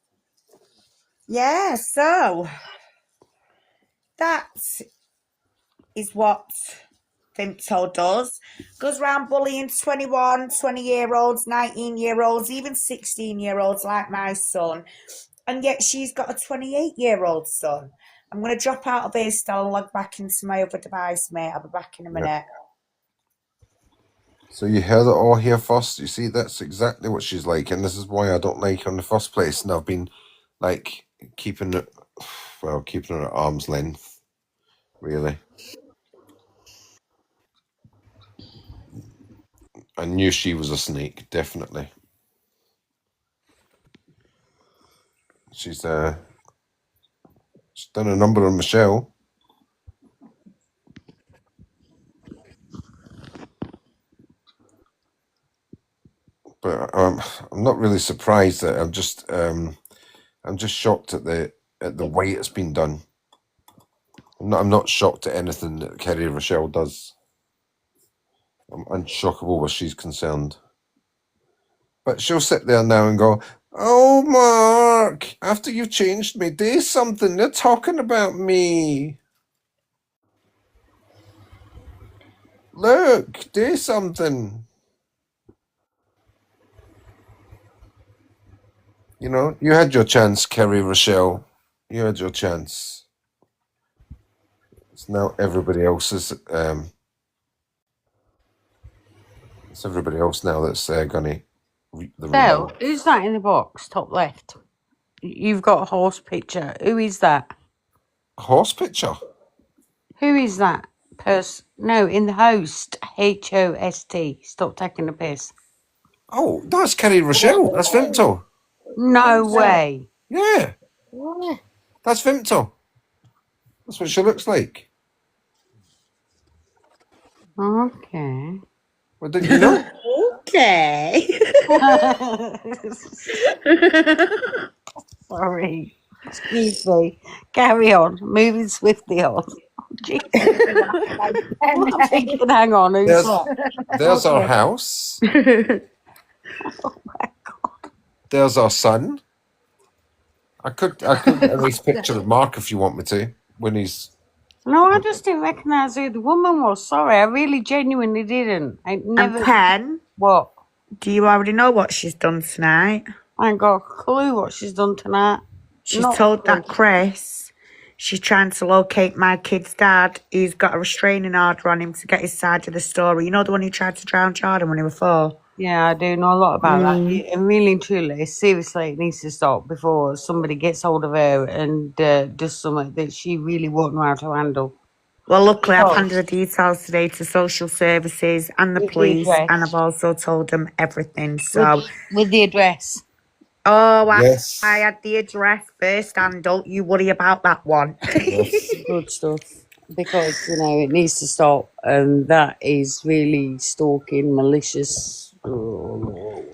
Yeah, so that is what Vimto does. Goes around bullying 21, 20-year-olds, 19-year-olds, even 16-year-olds like my son. And yet she's got a 28-year-old son. I'm going to drop out of here, Stella, and log back into my other device, mate. I'll be back in a minute. So you heard it all here first. You see, that's exactly what she's like. And this is why I don't like her in the first place. And I've been, like, keeping her at arm's length, really. I knew she was a snake, definitely. She's done a number on Michelle. But I'm not really surprised that I'm just shocked at the way it's been done. I'm not shocked at anything that Kerry Rochelle does. I'm unshockable where she's concerned. But she'll sit there now and go, "Oh, Mark, after you've changed me, do something. They're talking about me. Look, do something." You know, you had your chance, Kerry Rochelle. You had your chance. It's now everybody else's. It's everybody else now that's gonna reap the reward. Who's that in the box, top left? You've got a horse picture. Who is that? A horse picture? Who is that person? No, in the host. HOST. Stop taking the piss. Oh, that's Kerry Rochelle. That's Vimto. No way. Yeah. That's Vimto. That's what she looks like. Okay. Well, didn't you know? Okay. Sorry. Excuse me. Carry on. Moving swiftly on. Jesus. I'm thinking, hang on. Who's There's our house. Oh my God. There's our son. I could at least picture of Mark if you want me to, when he's... No, I just didn't recognise who the woman was. Sorry, I really genuinely didn't. I never... And Pen, what? Do you already know what she's done tonight? I ain't got a clue what she's done tonight. She's told that Chris she's trying to locate my kid's dad. He's got a restraining order on him to get his side of the story. You know the one who tried to drown Jordan when he was 4? Yeah, I do know a lot about that. And really and truly, seriously, it needs to stop before somebody gets hold of her and does something that she really won't know how to handle. Well, luckily, I've handed the details today to social services and the police, and I've also told them everything. So, with the address. Oh, I Yes. had the address first, and don't you worry about that one. Yes. Good stuff. Because, you know, it needs to stop. And that is really stalking, malicious.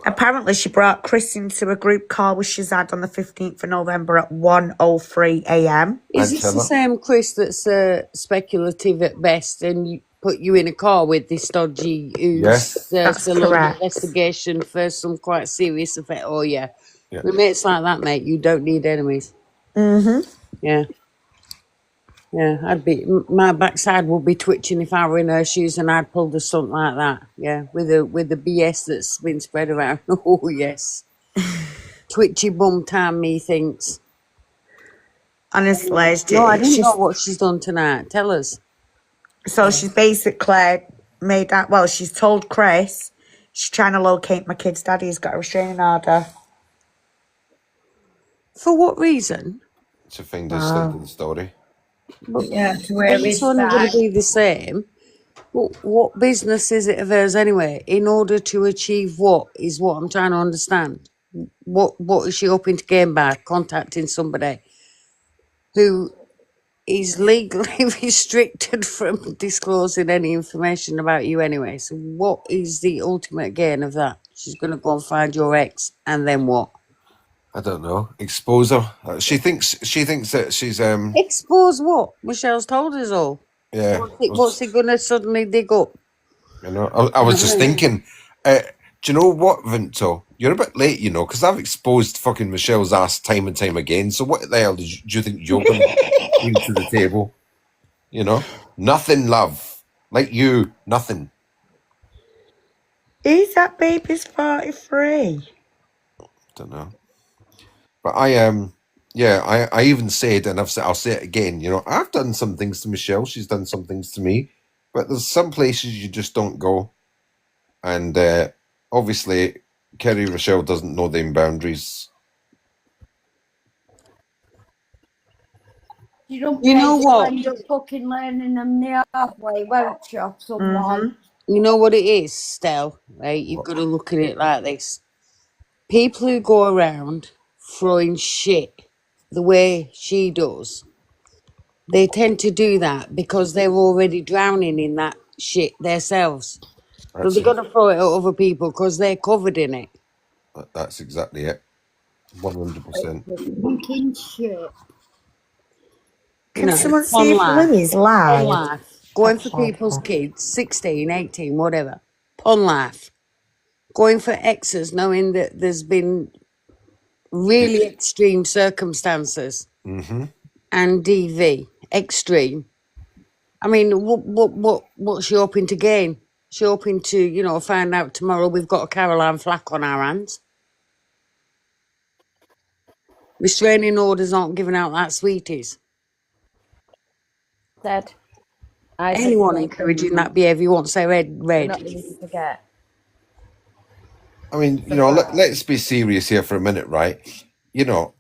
Apparently, she brought Chris into a group call with Shazad on the 15th of November at 1:03 a.m. Is this the same Chris that's speculative at best and put you in a car with this dodgy who's Yes. That's still under correct. investigation for some quite serious offence? Oh, yeah. Yeah. With mates like that, mate, you don't need enemies. Mm-hmm. Yeah. Yeah, my backside would be twitching if I were in her shoes and I'd pulled a stunt like that. Yeah, with the BS that's been spread around. Oh, yes. Twitchy bum time, methinks. Honestly, No, I didn't know what she's done tonight. Tell us. So she's basically made that. Well, she's told Chris she's trying to locate my kid's daddy. He's got a restraining order. For what reason? To find his side of the story. But Yeah, where it's is only going that? to be the same. What business is it of hers anyway? In order to achieve what is what I'm trying to understand. What is she hoping to gain by contacting somebody who is legally restricted from disclosing any information about you anyway? So what is the ultimate gain of that? She's going to go and find your ex, and then what? I don't know. Expose her. She thinks that she's Expose what? Michelle's told us all. yeah. What's he going to suddenly dig up? You know, I was just thinking. Do you know what, Vinto? You're a bit late, you know, because I've exposed fucking Michelle's ass time and time again. So what the hell do you think you're going to bring to the table? You know, nothing, love. Like you, nothing. Is that baby's 43? Don't know. But I even said, and I'll say it again. You know, I've done some things to Michelle. She's done some things to me. But there's some places you just don't go. And obviously, Kerry Rochelle doesn't know them boundaries. You You know what? end up fucking learning them the hard way, won't you, someone? You know what it is, Stell? Right? You've got to look at it like this. People who go around throwing shit the way she does, they tend to do that because they're already drowning in that shit themselves. So they're going to throw it at other people because they're covered in it. That's exactly it. 100%. Fucking shit. Can someone it's fun see if life. Louis is Fun live? life. Going for people's kids, 16, 18, whatever. Pun life. Going for exes, knowing that there's been really extreme circumstances. Mm-hmm. And DV, extreme. I mean, what's she hoping to gain? She hoping to, you know, find out tomorrow we've got a Caroline Flack on our hands. Restraining orders aren't giving out like sweeties. Said. Anyone encouraging that behaviour won't say red. We're not going to forget. I mean, you know, let's be serious here for a minute, right? You know,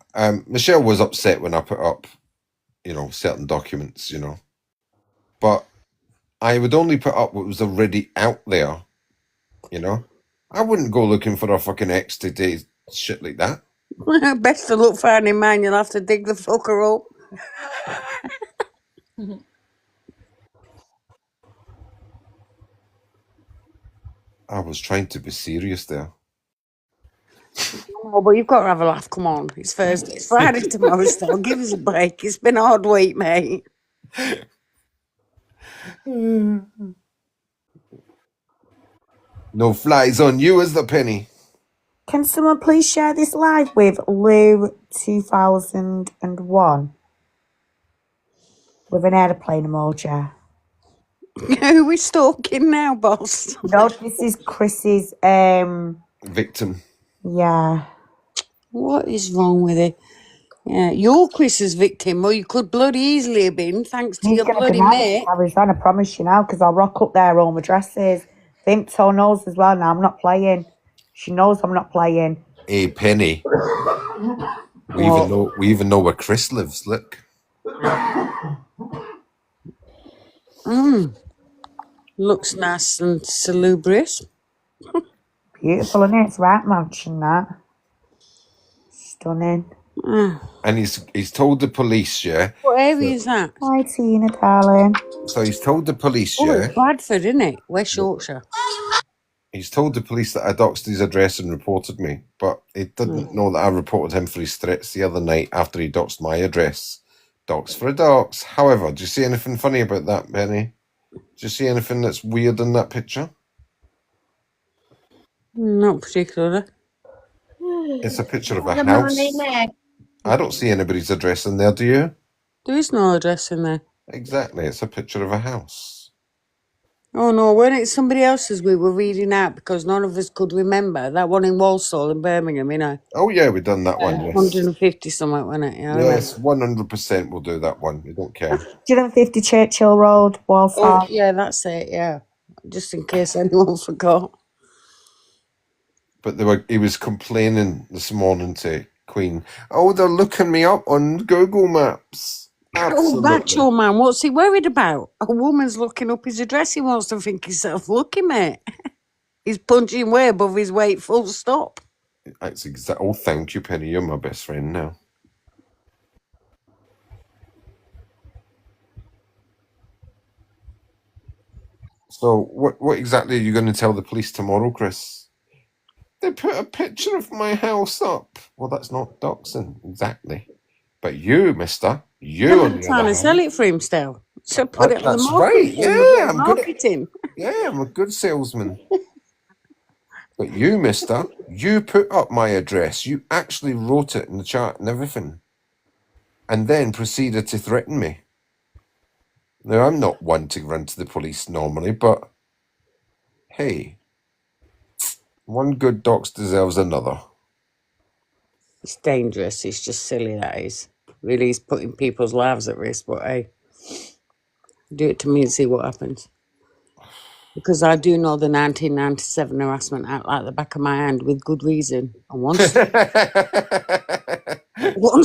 Michelle was upset when I put up, you know, certain documents, you know. But I would only put up what was already out there, you know. I wouldn't go looking for a fucking ex to do shit like that. Best of luck finding mine, you'll have to dig the fucker up. I was trying to be serious there. Oh, but you've got to have a laugh. Come on. It's Thursday. It's Friday tomorrow still. Give us a break. It's been a hard week, mate. No flies on you as the penny. Can someone please share this live with Lou 2001 with an airplane emoji? Who are we stalking now, boss? No, this is Chris's victim. Yeah. What is wrong with it? Yeah, you're Chris's victim, or you could bloody easily have been, thanks to He's your going to bloody be mad mate. if he carries on, I promise you now, because I'll rock up their home addresses. Vimto knows as well now I'm not playing. She knows I'm not playing. Hey, Penny. We even know where Chris lives. Look. Looks nice and salubrious. Beautiful, isn't it? It's right mansion, that. Stunning. And he's told the police, yeah. What area is that? Hi, Tina, darling. So he's told the police, Oh, yeah. it's Bradford, isn't it? West Yorkshire. He's told the police that I doxed his address and reported me, but he didn't know that I reported him for his threats the other night after he doxed my address. Dox for a dox. However, do you see anything funny about that, Penny? Do you see anything that's weird in that picture? Not particularly. It's a picture of a house. I don't see anybody's address in there, do you? There is no address in there. Exactly, it's a picture of a house. Oh no, weren't it somebody else's we were reading out because none of us could remember? That one in Walsall in Birmingham, you know. Oh yeah, we've done that one, yes. 150 something, wasn't it? Yeah, Yes, 100% we'll do that one. We don't care. 150 Churchill Road, Walsall. Oh, yeah, that's it, yeah. Just in case anyone forgot. But he was complaining this morning to Queen. Oh, they're looking me up on Google Maps. Oh, that your man, what's he worried about? A woman's looking up his address, he wants to think himself lucky, mate. He's punching way above his weight, full stop. That's Oh, thank you, Penny. You're my best friend now. So, what exactly are you going to tell the police tomorrow, Chris? They put a picture of my house up. Well, that's not doxing, exactly. But you, mister, you on the trying other to sell hand. it for him still. So put it on the That's market. right. Yeah, I'm good. Marketing. Yeah, I'm a good salesman. But you, mister, you put up my address. You actually wrote it in the chat and everything. And then proceeded to threaten me. Now, I'm not one to run to the police normally, but hey, one good dox deserves another. It's dangerous. It's just silly, that is. Really, he's putting people's lives at risk, but hey, do it to me and see what happens. Because I do know the 1997 harassment out like the back of my hand with good reason. And once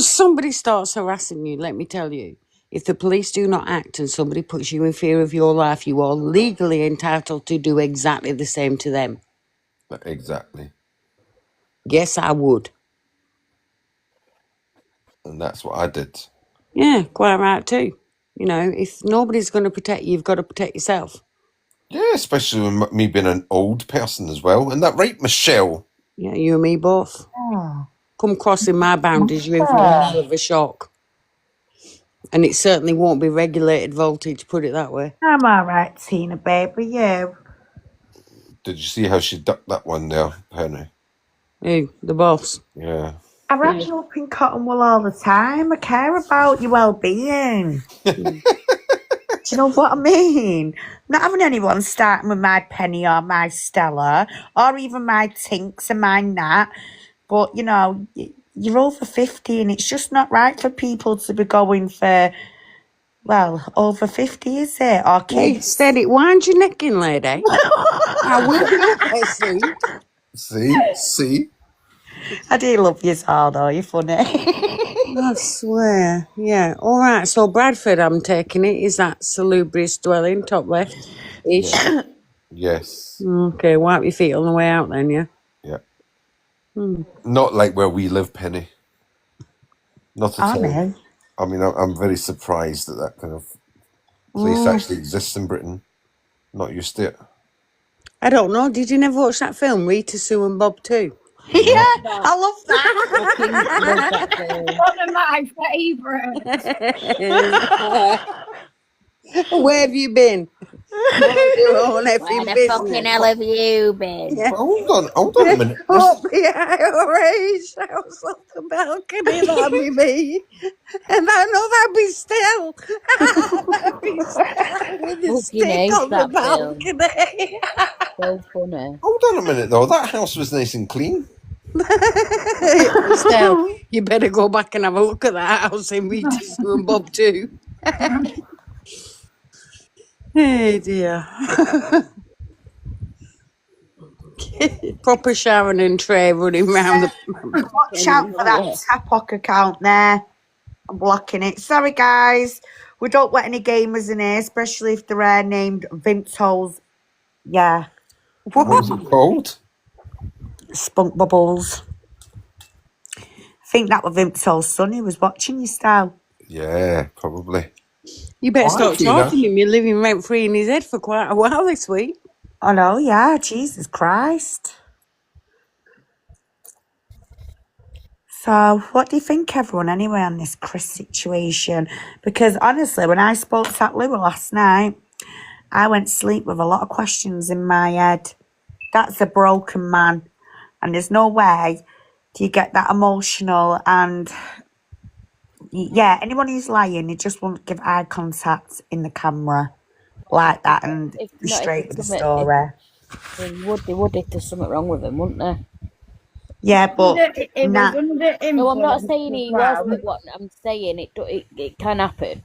somebody starts harassing you, let me tell you, if the police do not act and somebody puts you in fear of your life, you are legally entitled to do exactly the same to them. Exactly. Yes, I would. And that's what I did. Yeah, quite right too. You know, if nobody's going to protect you, you've got to protect yourself. Yeah, especially with me being an old person as well. Isn't that right, Michelle? Yeah, you and me both. Come crossing my boundaries, you're in for a hell of a shock. And it certainly won't be regulated voltage, put it that way. I'm all right, Tina, baby. You? Did you see how she ducked that one there, Penny? Who? The boss? Yeah. I wrap you up in cotton wool all the time. I care about your well-being. Do you know what I mean? Not having anyone starting with my Penny or my Stella or even my Tinks and my Nat. But, you know, you're over 50 and it's just not right for people to be going for, well, over 50, is it? Or kids. Hey, steady. Wind your neck in, lady. I will be up there soon. See? I do love you all, though. You're funny. I swear. Yeah. All right. So Bradford, I'm taking it. Is that salubrious dwelling, top left? Ish. Yeah. Yes. Okay. Wipe your feet on the way out then, yeah? Yeah. Not like where we live, Penny. Not at all. know. I mean, I'm very surprised that that kind of place actually exists in Britain. Not used to it. I don't know. Did you never watch that film, Rita, Sue and Bob 2? Yeah, I love that. Love that film. One of my favourites. Where have you been? Your own effing Where the business. fucking hell have you been? Yeah. Hold on a minute. Up the IRA's house off the balcony, that'd be me. And I know that'd be still. That'd be still with the Fucking stick hate on the that film. balcony. So funny. Hold on a minute, though. That house was nice and clean. Still, you better go back and have a look at that house in Rita, Sue and Bob too. Hey dear. Proper Sharon and Trey running round the... Watch out for that Tapoc account there. I'm blocking it. Sorry, guys. We don't let any gamers in here, especially if they're named Vince Holes. Yeah. What was it called? Spunk Bubbles. think that was Vimto's son who was watching you, Stal. Yeah, probably. You better All right, start Tina. charging him. You're living rent free in his head for quite a while this week. I know, yeah, Jesus Christ. So, what do you think, everyone, anyway, on this Chris situation? Because honestly, when I spoke to that Lua last night, I went to sleep with a lot of questions in my head. That's a broken man, and there's no way do you get that emotional. And yeah, anyone who's lying, you just won't give eye contact in the camera like that and If be not, if straight there's with the something, story. they would if there's something wrong with him, wouldn't there? Yeah, but He was nah, under No, I'm not influence saying as he was, well. but what I'm saying it can happen.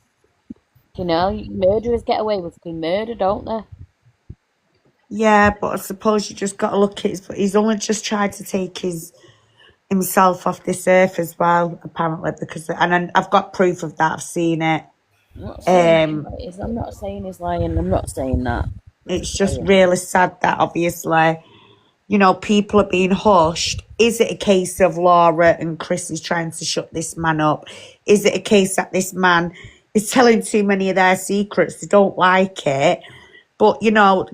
You know, murderers get away with being murder, don't they? yeah, but I suppose you just got to look at his. He's only just tried to take himself off this earth as well, apparently, because I've got proof of that. I've seen it. I'm not saying Um, he's, I'm not saying he's lying. I'm not saying that. I'm it's just just saying. really sad that obviously, people are being hushed. Is it a case of Laura and Chris is trying to shut this man up? Is it a case that this man is telling too many of their secrets? They don't like it. But,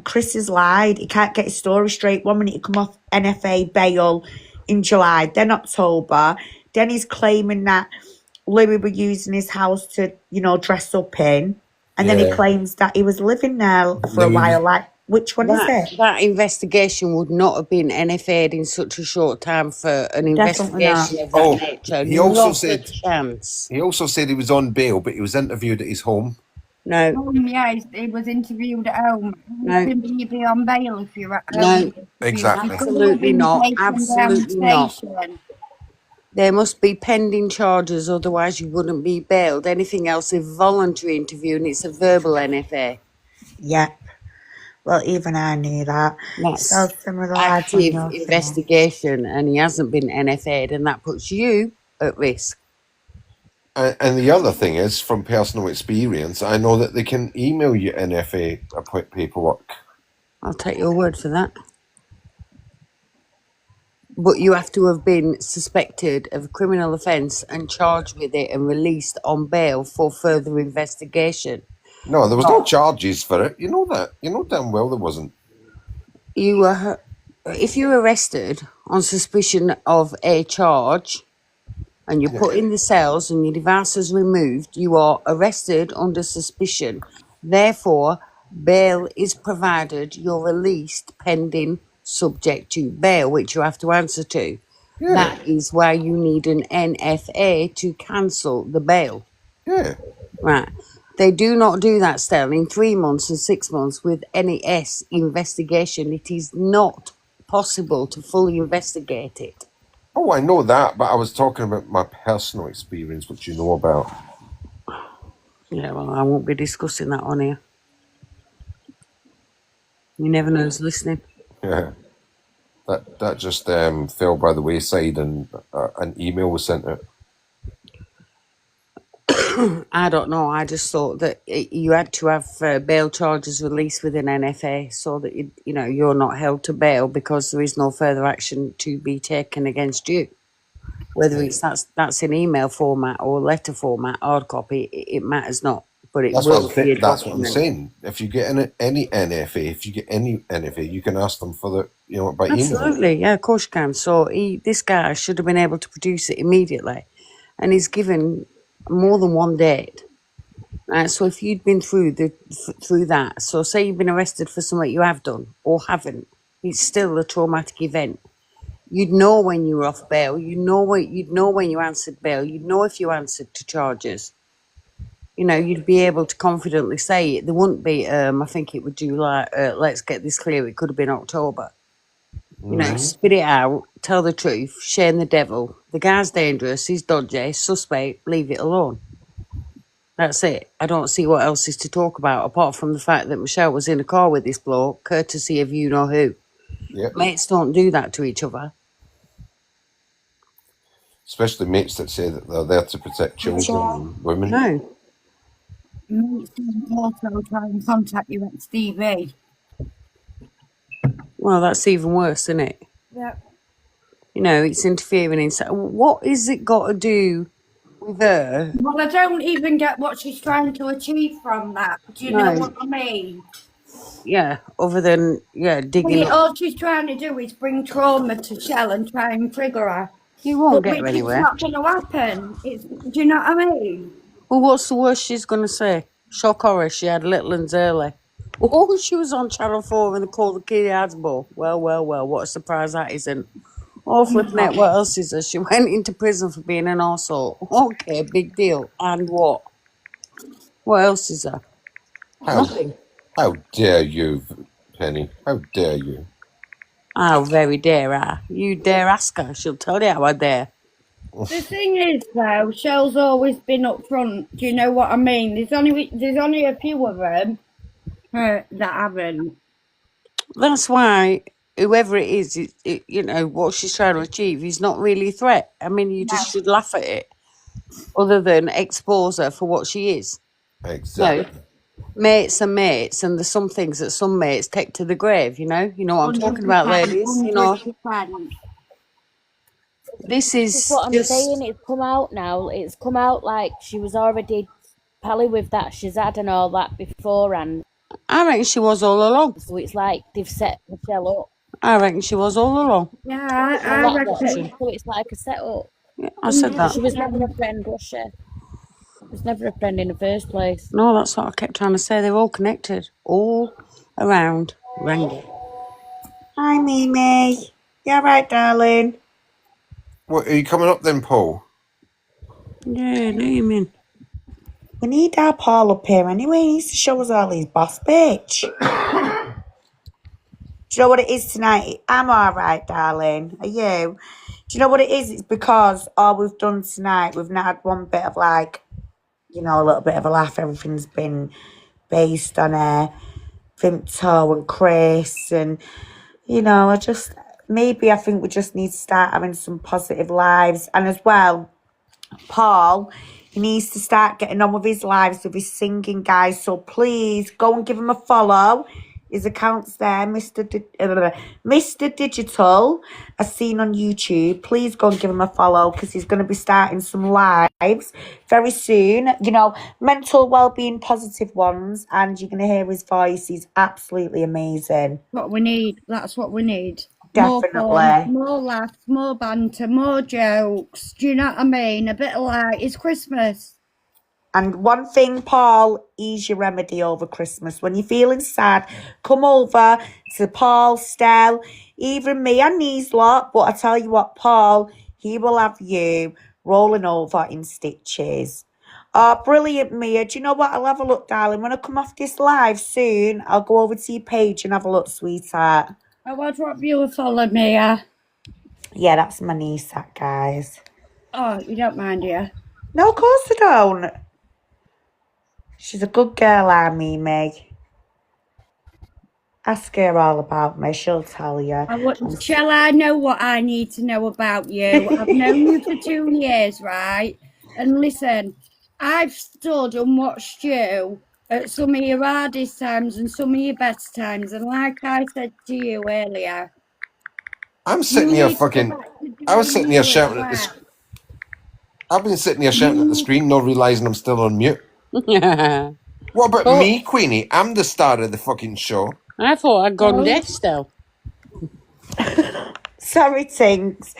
Chris has lied. He can't get his story straight. 1 minute he come off NFA bail in July, then October. Then he's claiming that Louis were using his house to, dress up in. And then he Yeah. claims that he was living there for a Louis was- while. Like, which one is it? That investigation would not have been NFA'd in such a short time for an Definitely not. investigation of that Oh, nature. he also Not a said chance. he was on bail, but he was interviewed at his home. No, Yeah, he was interviewed at home. no, Shouldn't you be on bail if you're at no, home? Exactly. You couldn't have absolutely been not. taken down the Absolutely not. station. There must be pending charges, otherwise you wouldn't be bailed. Anything else is voluntary interview and it's a verbal NFA. Yep. Well, even I knew that. So, That's some of the lights on active your thing. investigation and he hasn't been NFA'd and that puts you at risk. And the other thing is, from personal experience, I know that they can email you NFA paperwork. I'll take your word for that. But you have to have been suspected of a criminal offence and charged with it and released on bail for further investigation. No, there was no charges for it. You know that. You know damn well there wasn't. You were, if you're arrested on suspicion of a charge and you're put in the cells and your device is removed, you are arrested under suspicion. Therefore, bail is provided. You're released pending subject to bail, which you have to answer to. Yeah. That is why you need an NFA to cancel the bail. Yeah. Right. They do not do that, Stella. In 3 months and 6 months with NES investigation, it is not possible to fully investigate it. Oh, I know that, but I was talking about my personal experience, which you know about. Yeah, well, I won't be discussing that on here. You never know who's listening. Yeah. That just fell by the wayside, and an email was sent out. I don't know. I just thought that you had to have bail charges released with an NFA so that you're not held to bail because there is no further action to be taken against you. Whether it's that's in email format or letter format, hard copy, it matters not. But it That's will what be a that's what I'm document. saying. If you get any NFA, you can ask them for the by email. Absolutely, yeah, of course you can. So this guy should have been able to produce it immediately, and he's given more than one date. So if you'd been through that, so say you've been arrested for something you have done or haven't, it's still a traumatic event. You'd know when you were off bail. You'd know when you answered bail. You'd know if you answered to charges. You'd be able to confidently say it. There wouldn't be. I think it would do like. Let's get this clear. It could have been October. Spit it out. Tell the truth. Shame the devil. The guy's dangerous. He's dodgy. Suspect. Leave it alone. That's it. I don't see what else is to talk about apart from the fact that Michelle was in a car with this bloke, courtesy of you know who. Yep. Mates don't do that to each other. Especially mates that say that they're there to protect children and women. No. Mates don't also try and contact you at Stevie. Well, that's even worse, isn't it? Yeah. You know, it's interfering in. So what is it got to do with her? Well, I don't even get what she's trying to achieve from that. Do you know No. what I mean? Yeah, other than digging up. All she's trying to do is bring trauma to Shell and try and trigger her. You won't get her Which is anywhere. not going to happen. Do you know what I mean? Well, what's the worst she's going to say? Shock horror, she had little ones early. Oh, she was on Channel 4 and they called the kid Hasbro. Well, what a surprise that isn't. Oh, flipping it, what else is there? She went into prison for being an arsehole. Okay, big deal. And what? What else is there? Nothing. How dare you, Penny? How dare you? How very dare I? You dare ask her, she'll tell you how I dare. The thing is, though, Shell's always been up front. Do you know what I mean? There's only a few of them that haven't. That's why whoever it is, you know, what she's trying to achieve is not really a threat. I mean, you just should laugh at it other than expose her for what she is. Exactly. No, mates are mates, and there's some things that some mates take to the grave, you know? You know what I'm talking about, ladies? You know, 100%. this This is is what I'm just... saying. It's come out now. It's come out like she was already pally with that Shazad and all that beforehand. I reckon she was all along. So it's like they've set Michelle up. I reckon she was all along. Yeah, I reckon. So it's like a setup. Yeah, I said that. She was never a friend, was she? She was never a friend in the first place. No, that's what I kept trying to say. They're all connected. All around Rangi. Hi, Mimi. You alright, darling? What, are you coming up then, Paul? Yeah, no, you mean. We need our Paul up here anyway. He needs to show us all his boss bitch. Do you know what it is tonight? I'm alright, darling. Are you? Do you know what it is? It's because all we've done tonight, we've not had one bit of like, you know, a little bit of a laugh. Everything's been based on Vimto and Chris and, you know, I think we just need to start having some positive lives. And as well, Paul, he needs to start getting on with his lives, with his singing, guys. So please go and give him a follow. His account's there, Mr. Digital, as seen on YouTube. Please go and give him a follow because he's going to be starting some lives very soon. You know, mental well-being, positive ones, and you're going to hear his voice. He's absolutely amazing. What we need. That's what we need. Definitely. More fun, more laughs, more banter, more jokes. Do you know what I mean? A bit like it's Christmas. And one thing, Paul, ease your remedy over Christmas. When you're feeling sad, come over to Paul, Stell, even me and these lot. But I tell you what, Paul, he will have you rolling over in stitches. Oh, brilliant, Mia. Do you know what? I'll have a look, darling. When I come off this live soon, I'll go over to your page and have a look, sweetheart. I'll drop you a follow, Mia. Yeah, that's my niece, that, guys. Oh, you don't mind, yeah? No, of course I don't. She's a good girl, Mimi. Ask her all about me. She'll tell you. Shall I know what I need to know about you? I've known you for 2 years, right? And listen, I've stood and watched you at some of your hardest times and some of your best times. And like I said to you earlier, I'm sitting here fucking... I was sitting here shouting at this... I've been sitting here shouting at the screen, not realising I'm still on mute. What about me, Queenie? I'm the star of the fucking show. I thought I'd gone deaf still. Sorry, Tinks.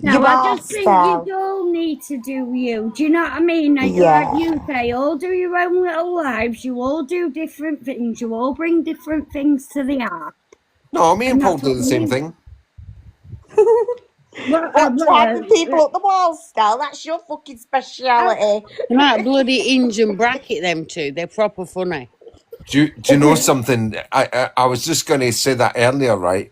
No, I just think you all need to do you. Do you know what I mean? Like you say, all do your own little lives. You all do different things. You all bring different things to the art. No, me and Paul do the same thing. What, driving people up the wall, Stell? That's your fucking speciality. And that bloody hinge and bracket, them two. They're proper funny. Do you know something? I was just going to say that earlier, right?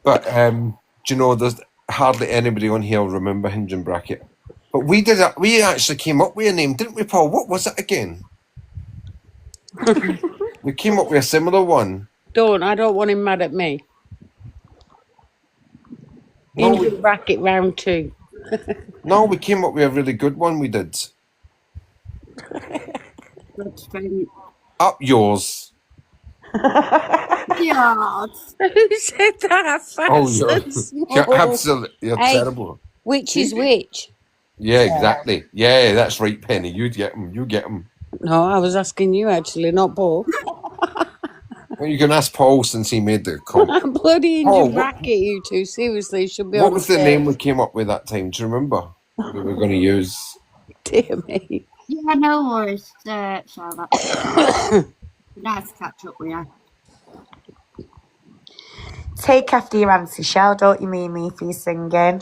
But do you know, there's hardly anybody on here will remember Hinge and Bracket. But we actually came up with a name, didn't we, Paul? What was it again? We came up with a similar one. I don't want him mad at me. Hinge and Bracket round 2. No, we came up with a really good one, we did. That's fine. Up yours. God. Who said that? Oh, Fast you're, and small. absolutely, you're Hey, terrible. which is which? Yeah, exactly. Yeah, that's right, Penny. You get them. You get them. No, I was asking you actually, not Paul. Well, you can ask Paul since he made the call. I'm bloody Paul, injured racket, you two. Seriously, should be what on was the name we stage. came up with that time? Do you remember? We were going to use. Dear me. Yeah, no worries, Charlotte. Nice to catch up with you. Take after your auntie Shell, don't you, Mimi, for your singing?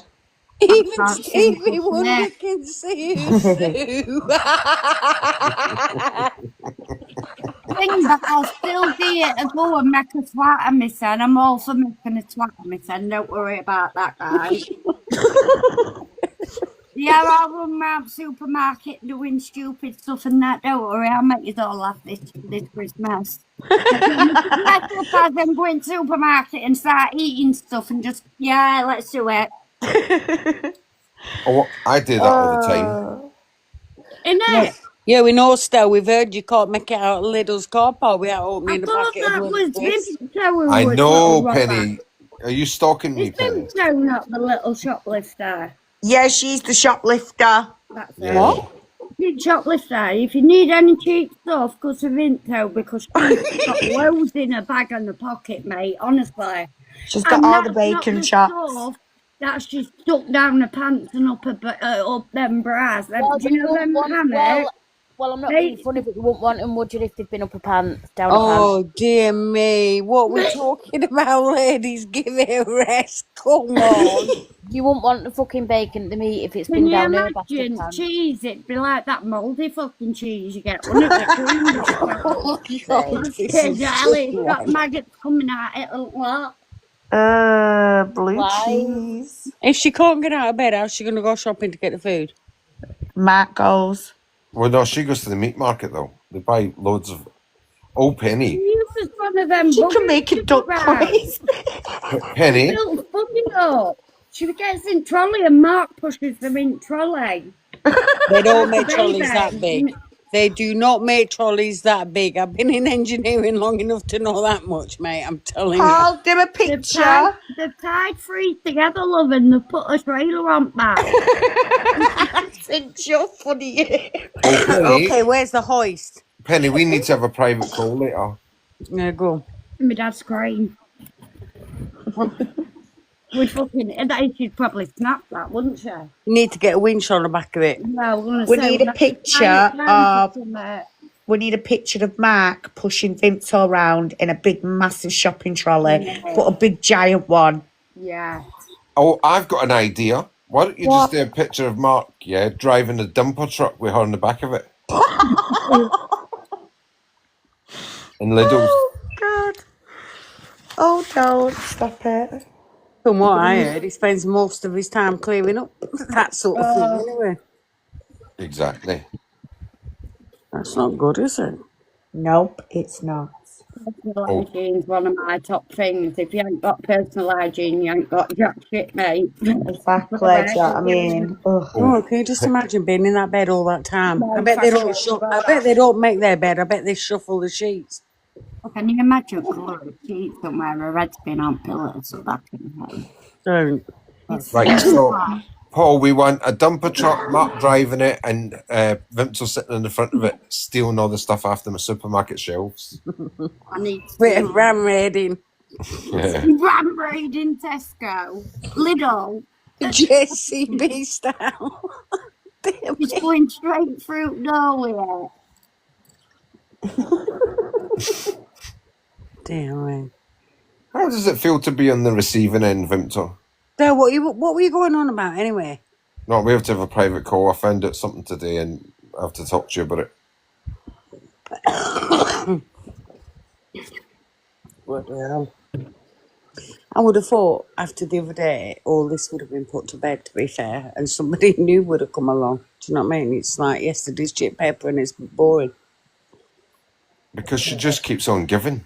Even can't sing Stevie for Wonder that. can see you, Sue. Thing, but I'll still be it a go and make a twat of me son. I'm all for making a twat of me son. Don't worry about that, guys. Yeah, I'll run round supermarket doing stupid stuff and that. Don't worry, I'll make you all laugh this Christmas. Let's up as I'm going to supermarket and start eating stuff and just, yeah, let's do it. Oh, I do that all the time. Innit? Yeah, we know, Stell. We've heard you can't make it out of Lidl's car park without I opening a thought packet of that bloody was crisps. Vimto I who was know, little robber. Penny. Are you stalking me, Is Penny? Vimto not the little shoplifter? Yeah, she's the shoplifter. That's Yeah. What? Big shoplifter. If you need any cheap stuff, go to Vinto because she's got loads in her bag and the pocket, mate. Honestly. She's got And all the that's not bacon the chops. stuff that's just stuck down her pants and up them bras. Well, Do you know them hammocks? Well, I'm not being funny, but you wouldn't want them, would you, if they've been up her pants, down her Oh, dear me. What we're talking about, ladies? Give it a rest. Come on. pants? You wouldn't want the fucking bacon at the meat if it's Can been you down her bastard imagine pants. cheese? It'd be like that mouldy fucking cheese you get, wouldn't it? Oh, God, this is It's too got much. maggots coming out it a lot. Blue Why? cheese. If she can't get out of bed, how's she going to go shopping to get the food? Mark goes. Well, no, she goes to the meat market, though. They buy loads of... Oh, Penny. You just one of them. She can make a duck place. Penny. Little fucking up. She gets in trolley and Mark pushes them in trolley. They don't make Baby. trolleys that big. They do not make trolleys that big. I've been in engineering long enough to know that much, mate. I'm telling you. Paul, do a picture. They've tied three together, love, and they've put a trailer on back. Since you're funny. Oh, Penny. Okay, where's the hoist? Penny, we need to have a private call later. Yeah, go. My dad's crying. We'd fucking, she'd probably snap that, wouldn't she? You need to get a winch on the back of it. No, We need a picture of. We need a picture of Mark pushing Vimto around in a big, massive shopping trolley, but a big, giant one. Yeah. Oh, I've got an idea. Why don't you just do a picture of Mark, yeah, driving a dumper truck with her on the back of it? And Lidl's. Oh, God. Oh, don't. Stop it. From what I heard, he spends most of his time clearing up that sort of thing anyway. Exactly. That's not good, is it? Nope, it's not. Personal hygiene's one of my top things. If you ain't got personal hygiene, you ain't got jack shit, mate. Exactly, do you know what I mean? Ugh. Oh, can you just imagine being in that bed all that time? No, I bet they fuck don't. it. I bet they don't make their bed. I bet they shuffle the sheets. Can you imagine colour of sheets somewhere a red's been on pillows so that can happen? Don't. Right, so, Paul, we want a dumper truck, Mark driving it, and Vimto sitting in the front of it, stealing all the stuff off the supermarket shelves. I need Bit of ram raiding. Yeah. ram raiding Tesco, Lidl, JCB style. just going straight through nowhere. Damn right. How does it feel to be on the receiving end, Vimto? So what were you going on about anyway? No, we have to have a private call. I found out something today and I have to talk to you about it. What the hell? I would have thought after the other day, all this would have been put to bed, to be fair, and somebody new would have come along. Do you know what I mean? It's like yesterday's chip paper and it's boring. Because she just keeps on giving.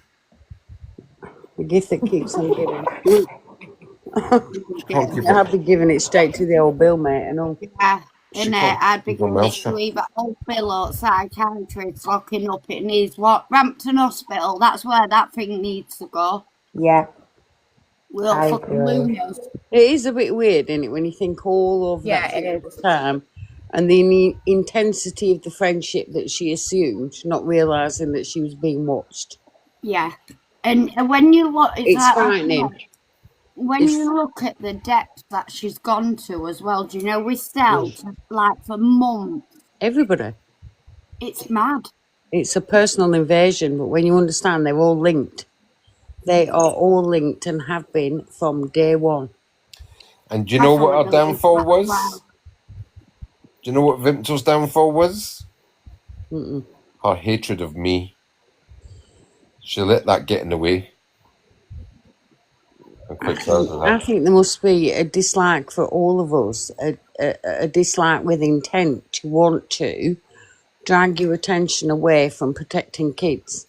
The gift that keeps on giving. Can't keep I'll be giving it straight to the old bill, mate, and all. Yeah. She And can't I'd be keep her going mouth to shut. either hospital, psychiatrist, locking up. It needs what? Rampton Hospital. That's where that thing needs to go. Yeah, We all I fucking agree. lose. It is a bit weird, isn't it, when you think all of Yeah, that it period is. of time and the intensity of the friendship that she assumed, not realising that she was being watched. Yeah. And when you look, it's It's like frightening. when It's you look at the depth that she's gone to as well, do you know, with Stel, like for months, everybody. it's mad. It's a personal invasion, but when you understand they're all linked, they are all linked and have been from day one. And do you know what Especially our the way downfall that was? well. Do you know what Vimto's downfall was? Mm-mm. Her hatred of me. She let that get in the way. I'm quite proud of I that. think there must be a dislike for all of us, a dislike with intent to want to drag your attention away from protecting kids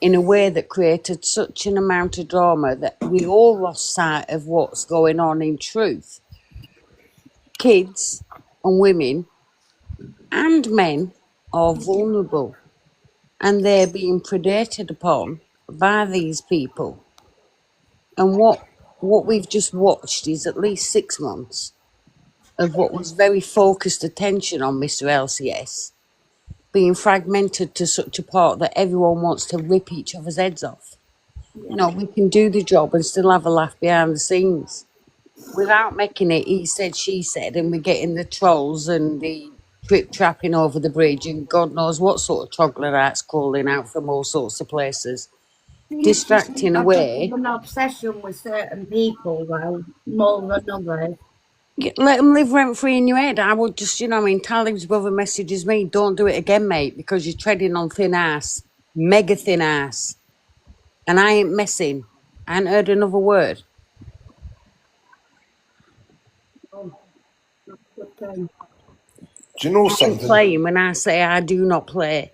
in a way that created such an amount of drama that we all lost sight of what's going on in truth. Kids and women and men are vulnerable and they're being predated upon by these people. And what we've just watched is at least 6 months of what was very focused attention on Mr. LCS being fragmented to such a part that everyone wants to rip each other's heads off. You know, we can do the job and still have a laugh behind the scenes without making it he said, she said, and we're getting the trolls and the trip trapping over the bridge and God knows what sort of troglodytes calling out from all sorts of places, distracting I've got away. an obsession with certain people, though, more than others. Let them live rent free in your head. I would just, you know, what I mean, Talib's brother messages me, don't do it again, mate, because you're treading on thin ass, mega thin ass. And I ain't messing. I ain't heard another word. Do you know I ain't something? playing when I say I do not play.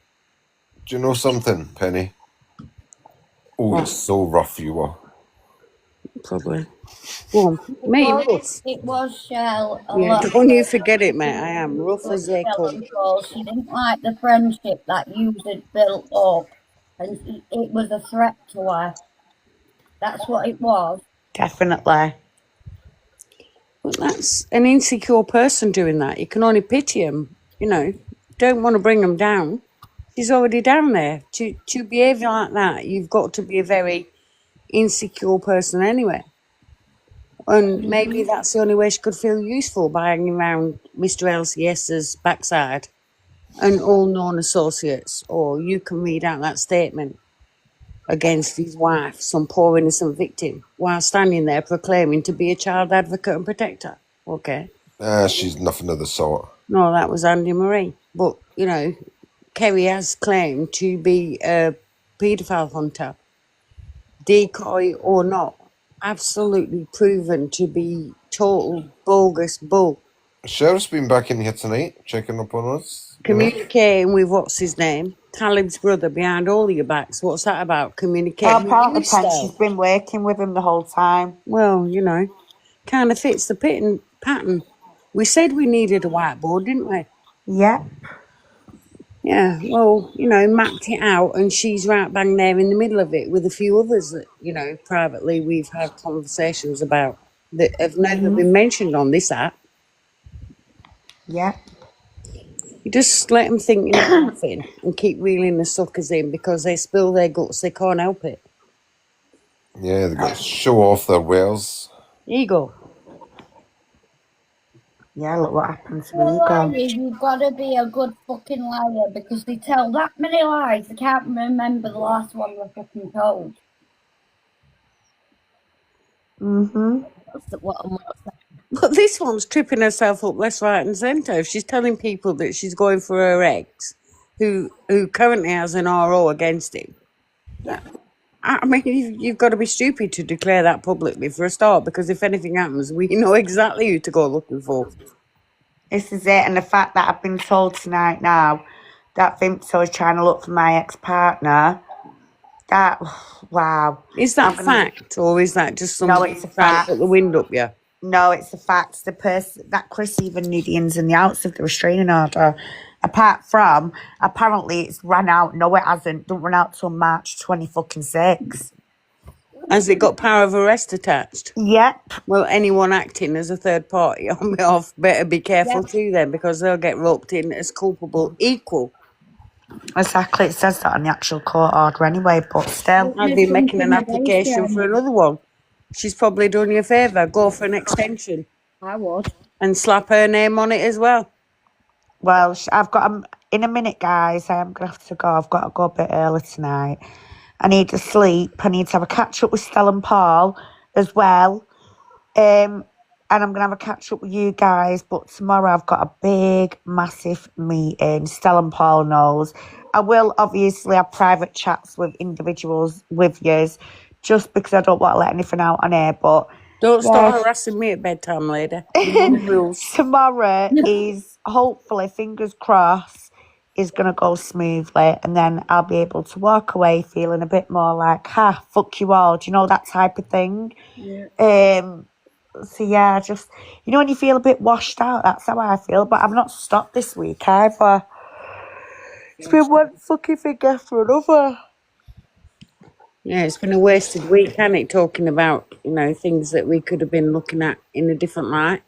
Do you know something, Penny? Oh, you're What? so rough you are. Probably. Go on. Me, rough. It was Shell a Yeah, lot. don't you forget it, mate. I am rough as they come. She didn't like the friendship that you had built up, and it was a threat to her. That's what it was. Definitely. But that's an insecure person doing that. You can only pity him, you know. Don't want to bring him down. She's already down there. To behave like that, you've got to be a very insecure person anyway. And maybe that's the only way she could feel useful by hanging around Mr. LCS's backside and all known associates. Or you can read out that statement against his wife, some poor innocent victim, while standing there proclaiming to be a child advocate and protector. Okay. She's nothing of the sort. No, that was Andy Marie. But, you know, Kerry has claimed to be a paedophile hunter, decoy or not. Absolutely proven to be total bogus bull. Sheriff's been back in here tonight, checking up on us. You know? Communicating with what's his name? Talib's brother behind all your backs. What's that about? Oh, Communicating with apparently, you, Pen, she's Stell. been working with him the whole time. Well, you know, kind of fits the pattern. We said we needed a whiteboard, didn't we? Yeah. Yeah, well, you know, mapped it out, and she's right bang there in the middle of it with a few others that, you know, privately we've had conversations about that have never been mentioned on this app. Yeah. You just let them think you're not laughing and keep reeling the suckers in because they spill their guts, they can't help it. Yeah, they've got to show off their wares. Here you go. Yeah, look what happened to Liar, Ego. you've got to be a good fucking liar because they tell that many lies. They can't remember the last one they fucking told. That's what I'm saying. But this one's tripping herself up left, right, and centre. If she's telling people that she's going for her ex, who currently has an RO against him. I mean, you've got to be stupid to declare that publicly for a start, because if anything happens, we know exactly who to go looking for. This is it. And the fact that I've been told tonight now that Vimto is trying to look for my ex-partner, that, wow. Is that fact, or is that just somebody No, it's a trying to fact. put the wind up, yeah? No, it's a fact. The person that Chris even knew the ins and the outs of the restraining order. Apart from, apparently it's ran out. No, it hasn't. Don't run out till March 2026. Has it got power of arrest attached? Yep. Well, anyone acting as a third party on behalf better be careful Yep. too then, because they'll get roped in as culpable equal. Exactly. It says that on the actual court order anyway, but still. I'd be making an application for another one. She's probably done you a favour. Go for an extension. I would. And slap her name on it as well. Well, I've got in a minute, guys. I am gonna have to go. I've got to go a bit early tonight. I need to sleep. I need to have a catch up with Stella and Paul as well. And I'm gonna have a catch up with you guys. But tomorrow I've got a big, massive meeting. Stella and Paul knows. I will obviously have private chats with individuals with yous, just because I don't want to let anything out on air. But don't start harassing me at bedtime, lady. Tomorrow is hopefully, fingers crossed, is going to go smoothly, and then I'll be able to walk away feeling a bit more like, fuck you all. Do you know, that type of thing? Yeah. So yeah, just, you know, when you feel a bit washed out, that's how I feel. But I've not stopped this week either. It's been one fucking thing after another. Yeah, it's been a wasted week, hasn't it? Talking about, you know, things that we could have been looking at in a different light.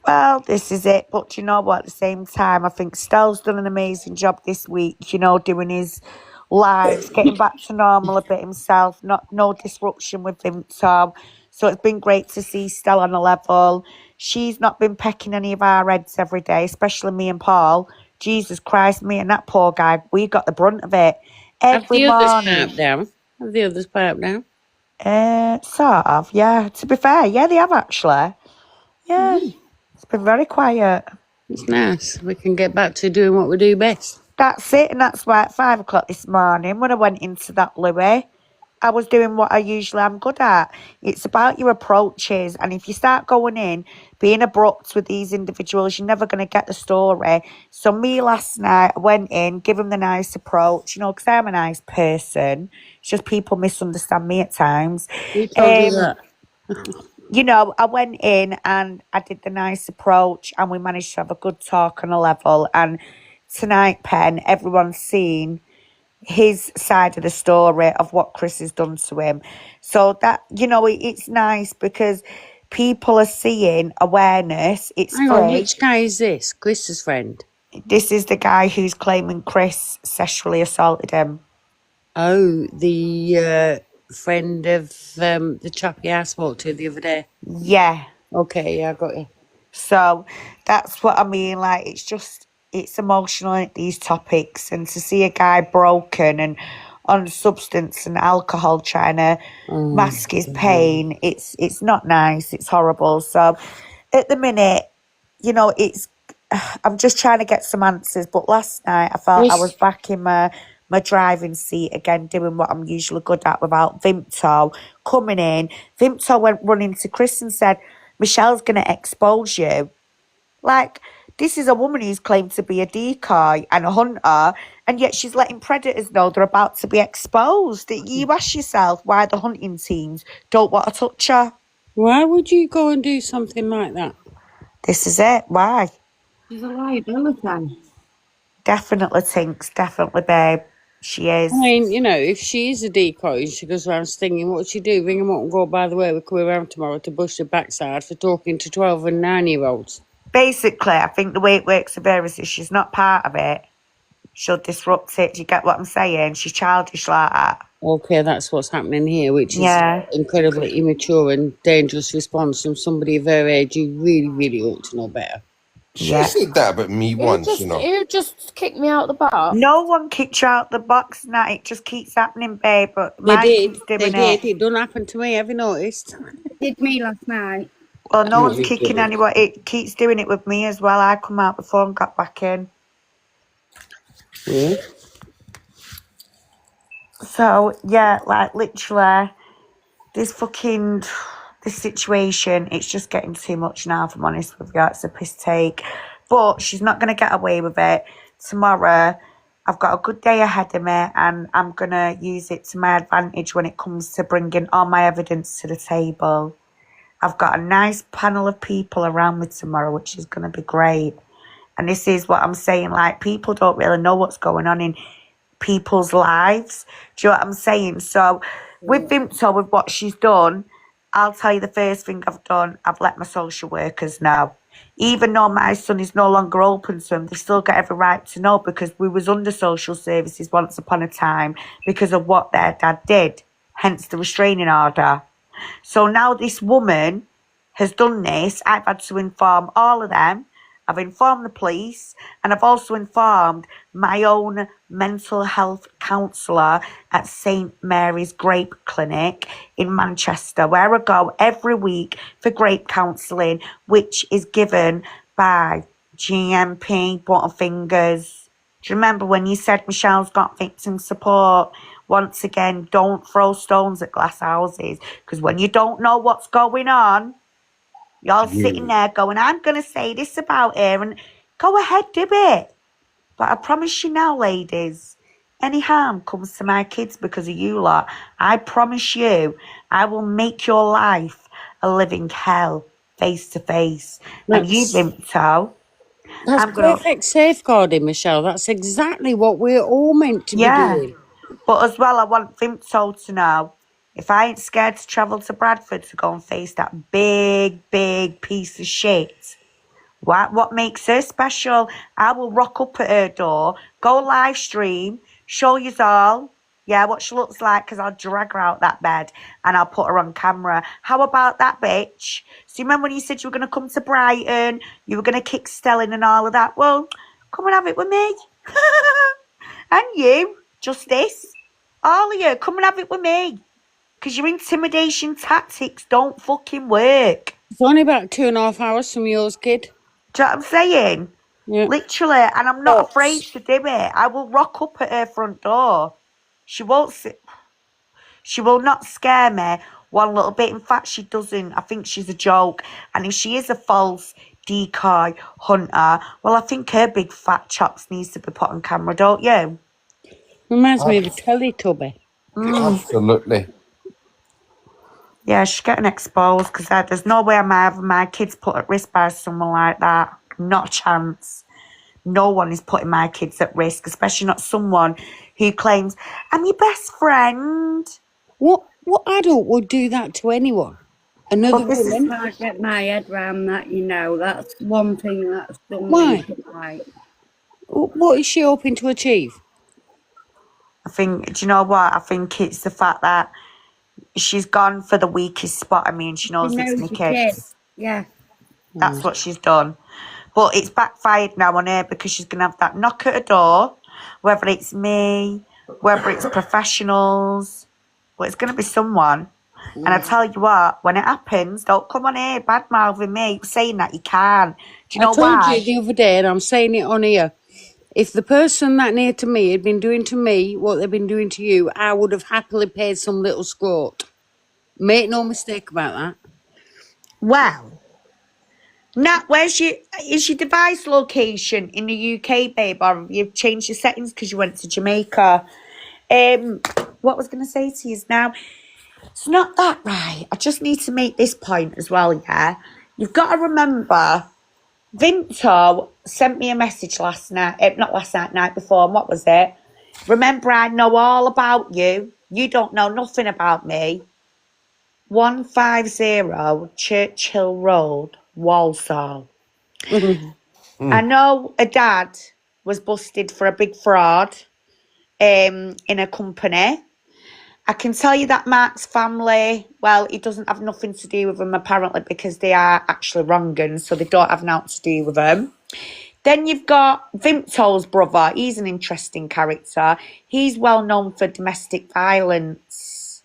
Well, this is it. But you know what? At the same time, I think Stell's done an amazing job this week, you know, doing his lives, getting back to normal a bit himself, no disruption with him, Tom. So it's been great to see Stella on a level. She's not been pecking any of our heads every day, especially me and Paul. Jesus Christ, me and that poor guy, we got the brunt of it. Every Have the morning. others piped down? Have the others piped down? Sort of, yeah. To be fair, yeah, they have actually. Yeah. It's been very quiet. It's nice. We can get back to doing what we do best. That's it, and that's why at 5 o'clock this morning, when I went into that Louis, I was doing what I usually am good at. It's about your approaches, and if you start going in, being abrupt with these individuals, you're never going to get the story. So me last night, I went in, give them the nice approach, you know, because I'm a nice person. It's just people misunderstand me at times. Who told you that? You know, I went in and I did the nice approach, and we managed to have a good talk on a level. And tonight, Pen, everyone's seen his side of the story of what Chris has done to him. So that, you know, it's nice because people are seeing awareness. It's Hang free. on, which guy is this? Chris's friend? This is the guy who's claiming Chris sexually assaulted him. Oh, the friend of the chappie I spoke to the other day. Yeah. Okay, yeah, I got you. So that's what I mean. Like, it's emotional, these topics, and to see a guy broken and on substance and alcohol trying to mask his pain, it's not nice. It's horrible. So at the minute, you know, I'm just trying to get some answers. But last night I felt I was back in my driving seat again, doing what I'm usually good at without Vimto coming in. Vimto went running to Chris and said, Michelle's going to expose you. Like, this is a woman who's claimed to be a decoy and a hunter, and yet she's letting predators know they're about to be exposed. You ask yourself why the hunting teams don't want to touch her. Why would you go and do something like that? This is it. Why? She's a liability. Definitely, Tinks. Definitely, babe. She is. I mean, you know, if she is a decoy and she goes around stinging, what would she do? Ring them up and go, by the way, we're coming around tomorrow to bust your backside for talking to 12 and 9-year-olds. Basically, I think the way it works with her is if she's not part of it, she'll disrupt it. Do you get what I'm saying? She's childish like that. Okay, that's what's happening here, which is incredibly immature and dangerous response from somebody of her age. You really, really ought to know better. She said that about me once, you know. You just kicked me out the box. No one kicked you out the box, Nat. It just keeps happening, babe. But They mine did. keeps doing They it. did. It don't happen to me. Have you noticed? It did me last night. Well, no one's kicking anyone. It keeps doing it with me as well. I come out before and got back in. Yeah. So, yeah, like, literally, this situation, it's just getting too much now, if I'm honest with you. It's a piss take. But she's not going to get away with it. Tomorrow, I've got a good day ahead of me, and I'm going to use it to my advantage when it comes to bringing all my evidence to the table. I've got a nice panel of people around me tomorrow, which is going to be great. And this is what I'm saying, like, people don't really know what's going on in people's lives. Do you know what I'm saying? So with Vimto, with what she's done, I'll tell you the first thing I've done, I've let my social workers know. Even though my son is no longer open to them, they still get every right to know, because we was under social services once upon a time because of what their dad did, hence the restraining order. So now this woman has done this, I've had to inform all of them. I've informed the police, and I've also informed my own mental health counsellor at St Mary's Grape Clinic in Manchester, where I go every week for grape counselling, which is given by GMP Butterfingers. Do you remember when you said Michelle's got victim support? Once again, don't throw stones at glass houses, because when you don't know what's going on, you're sitting there going, I'm going to say this about her, and go ahead, do it. But I promise you now, ladies, any harm comes to my kids because of you lot, I promise you, I will make your life a living hell face to face. And you, Vimto, That's I'm going to... perfect safeguarding, Michelle. That's exactly what we're all meant to be Yeah. doing. But as well, I want Vimto to know, if I ain't scared to travel to Bradford to go and face that big, big piece of shit, what makes her special? I will rock up at her door, go live stream, show yous all, what she looks like, because I'll drag her out that bed and I'll put her on camera. How about that, bitch? So you remember when you said you were going to come to Brighton, you were going to kick Stelling and all of that? Well, come and have it with me. And you, Justice, all of you, come and have it with me. Because your intimidation tactics don't fucking work. It's only about 2.5 hours from yours, kid. Do you know what I'm saying? Yeah. Literally, and I'm not afraid to do it. I will rock up at her front door. She won't sit. She will not scare me one little bit. In fact, she doesn't. I think she's a joke. And if she is a false decoy hunter, well, I think her big fat chops needs to be put on camera, don't you? Reminds me of a Teletubby. Absolutely. Yeah, she's getting exposed, because there's no way I'm having my kids put at risk by someone like that. Not a chance. No one is putting my kids at risk, especially not someone who claims, I'm your best friend. What adult would do that to anyone? Another But this woman? I can't get my head round that, that's one thing that's done Why? right. What is she hoping to achieve? I think, do you know what? I think it's the fact that she's gone for the weakest spot. I mean, she knows it's my kids. Yeah. That's what she's done. But it's backfired now on her, because she's going to have that knock at her door, whether it's me, whether it's professionals, but it's going to be someone. And I tell you what, when it happens, don't come on here bad-mouthing me, saying that you can't. Do you know why? I told you the other day, and I'm saying it on here, if the person that near to me had been doing to me what they've been doing to you, I would have happily paid some little scrot. Make no mistake about that. Well, Nat, is your device location in the UK, babe, or have you changed your settings because you went to Jamaica? What I was going to say to you is now, it's not that right. I just need to make this point as well, yeah? You've got to remember, Vinto sent me a message last night, not last night, night before, and what was it? Remember, I know all about you. You don't know nothing about me. 150 Churchill Road, Walsall. I know a dad was busted for a big fraud in a company. I can tell you that Mark's family, well, it doesn't have nothing to do with them apparently, because they are actually wrong, and so they don't have nothing to do with them. Then you've got Vimto's brother. He's an interesting character. He's well known for domestic violence.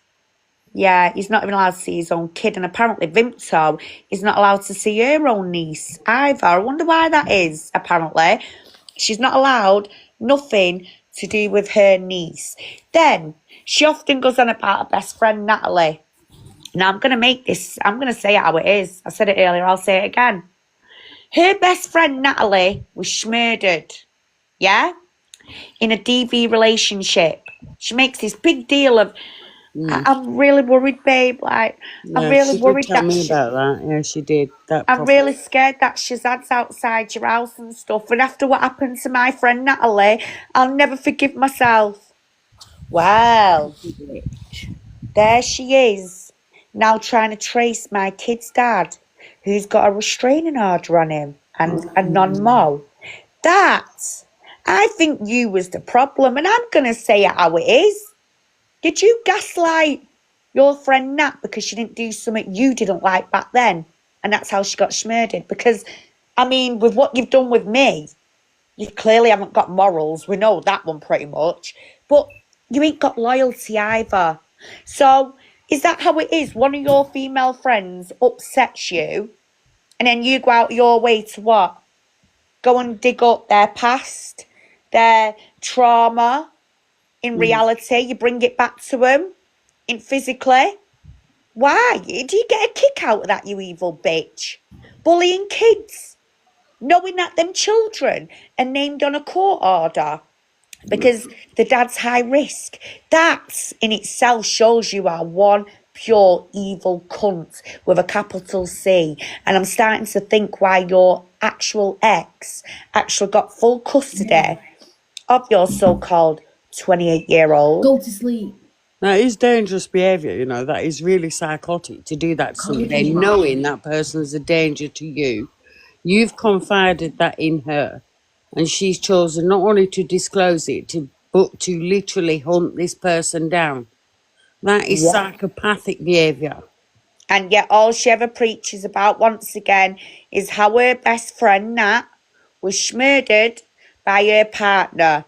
Yeah, he's not even allowed to see his own kid, and apparently Vimto is not allowed to see her own niece either. I wonder why that is, apparently. She's not allowed nothing to do with her niece. Then she often goes on about her best friend, Natalie. Now, I'm going to say it how it is. I said it earlier, I'll say it again. Her best friend, Natalie, was murdered, yeah, in a DV relationship. She makes this big deal of, I'm really worried, babe. Like, I'm Yeah, really she did worried tell that me about that. Yeah, she did. That I'm proper. really scared that Shazad's outside your house and stuff. And after what happened to my friend Natalie, I'll never forgive myself. Well, there she is, now trying to trace my kid's dad, who's got a restraining order on him and a non-mo. That, I think you was the problem, and I'm going to say it how it is. Did you gaslight your friend Nat because she didn't do something you didn't like back then? And that's how she got smurdered? Because, I mean, with what you've done with me, you clearly haven't got morals. We know that one pretty much. But you ain't got loyalty either. So, is that how it is? One of your female friends upsets you, and then you go out your way to what? Go and dig up their past, their trauma. In reality, you bring it back to them. In physically. Why? Do you get a kick out of that, you evil bitch? Bullying kids. Knowing that them children are named on a court order because the dad's high risk. That in itself shows you are one pure evil cunt with a capital C. And I'm starting to think why your actual ex actually got full custody of your so-called 28-year-old. Go to sleep. That is dangerous behaviour, you know. That is really psychotic to do that to somebody, knowing that person's a danger to you. You've confided that in her, and she's chosen not only to disclose it, but to literally hunt this person down. That is Yeah. psychopathic behaviour. And yet all she ever preaches about, once again, is how her best friend, Nat, was murdered by her partner.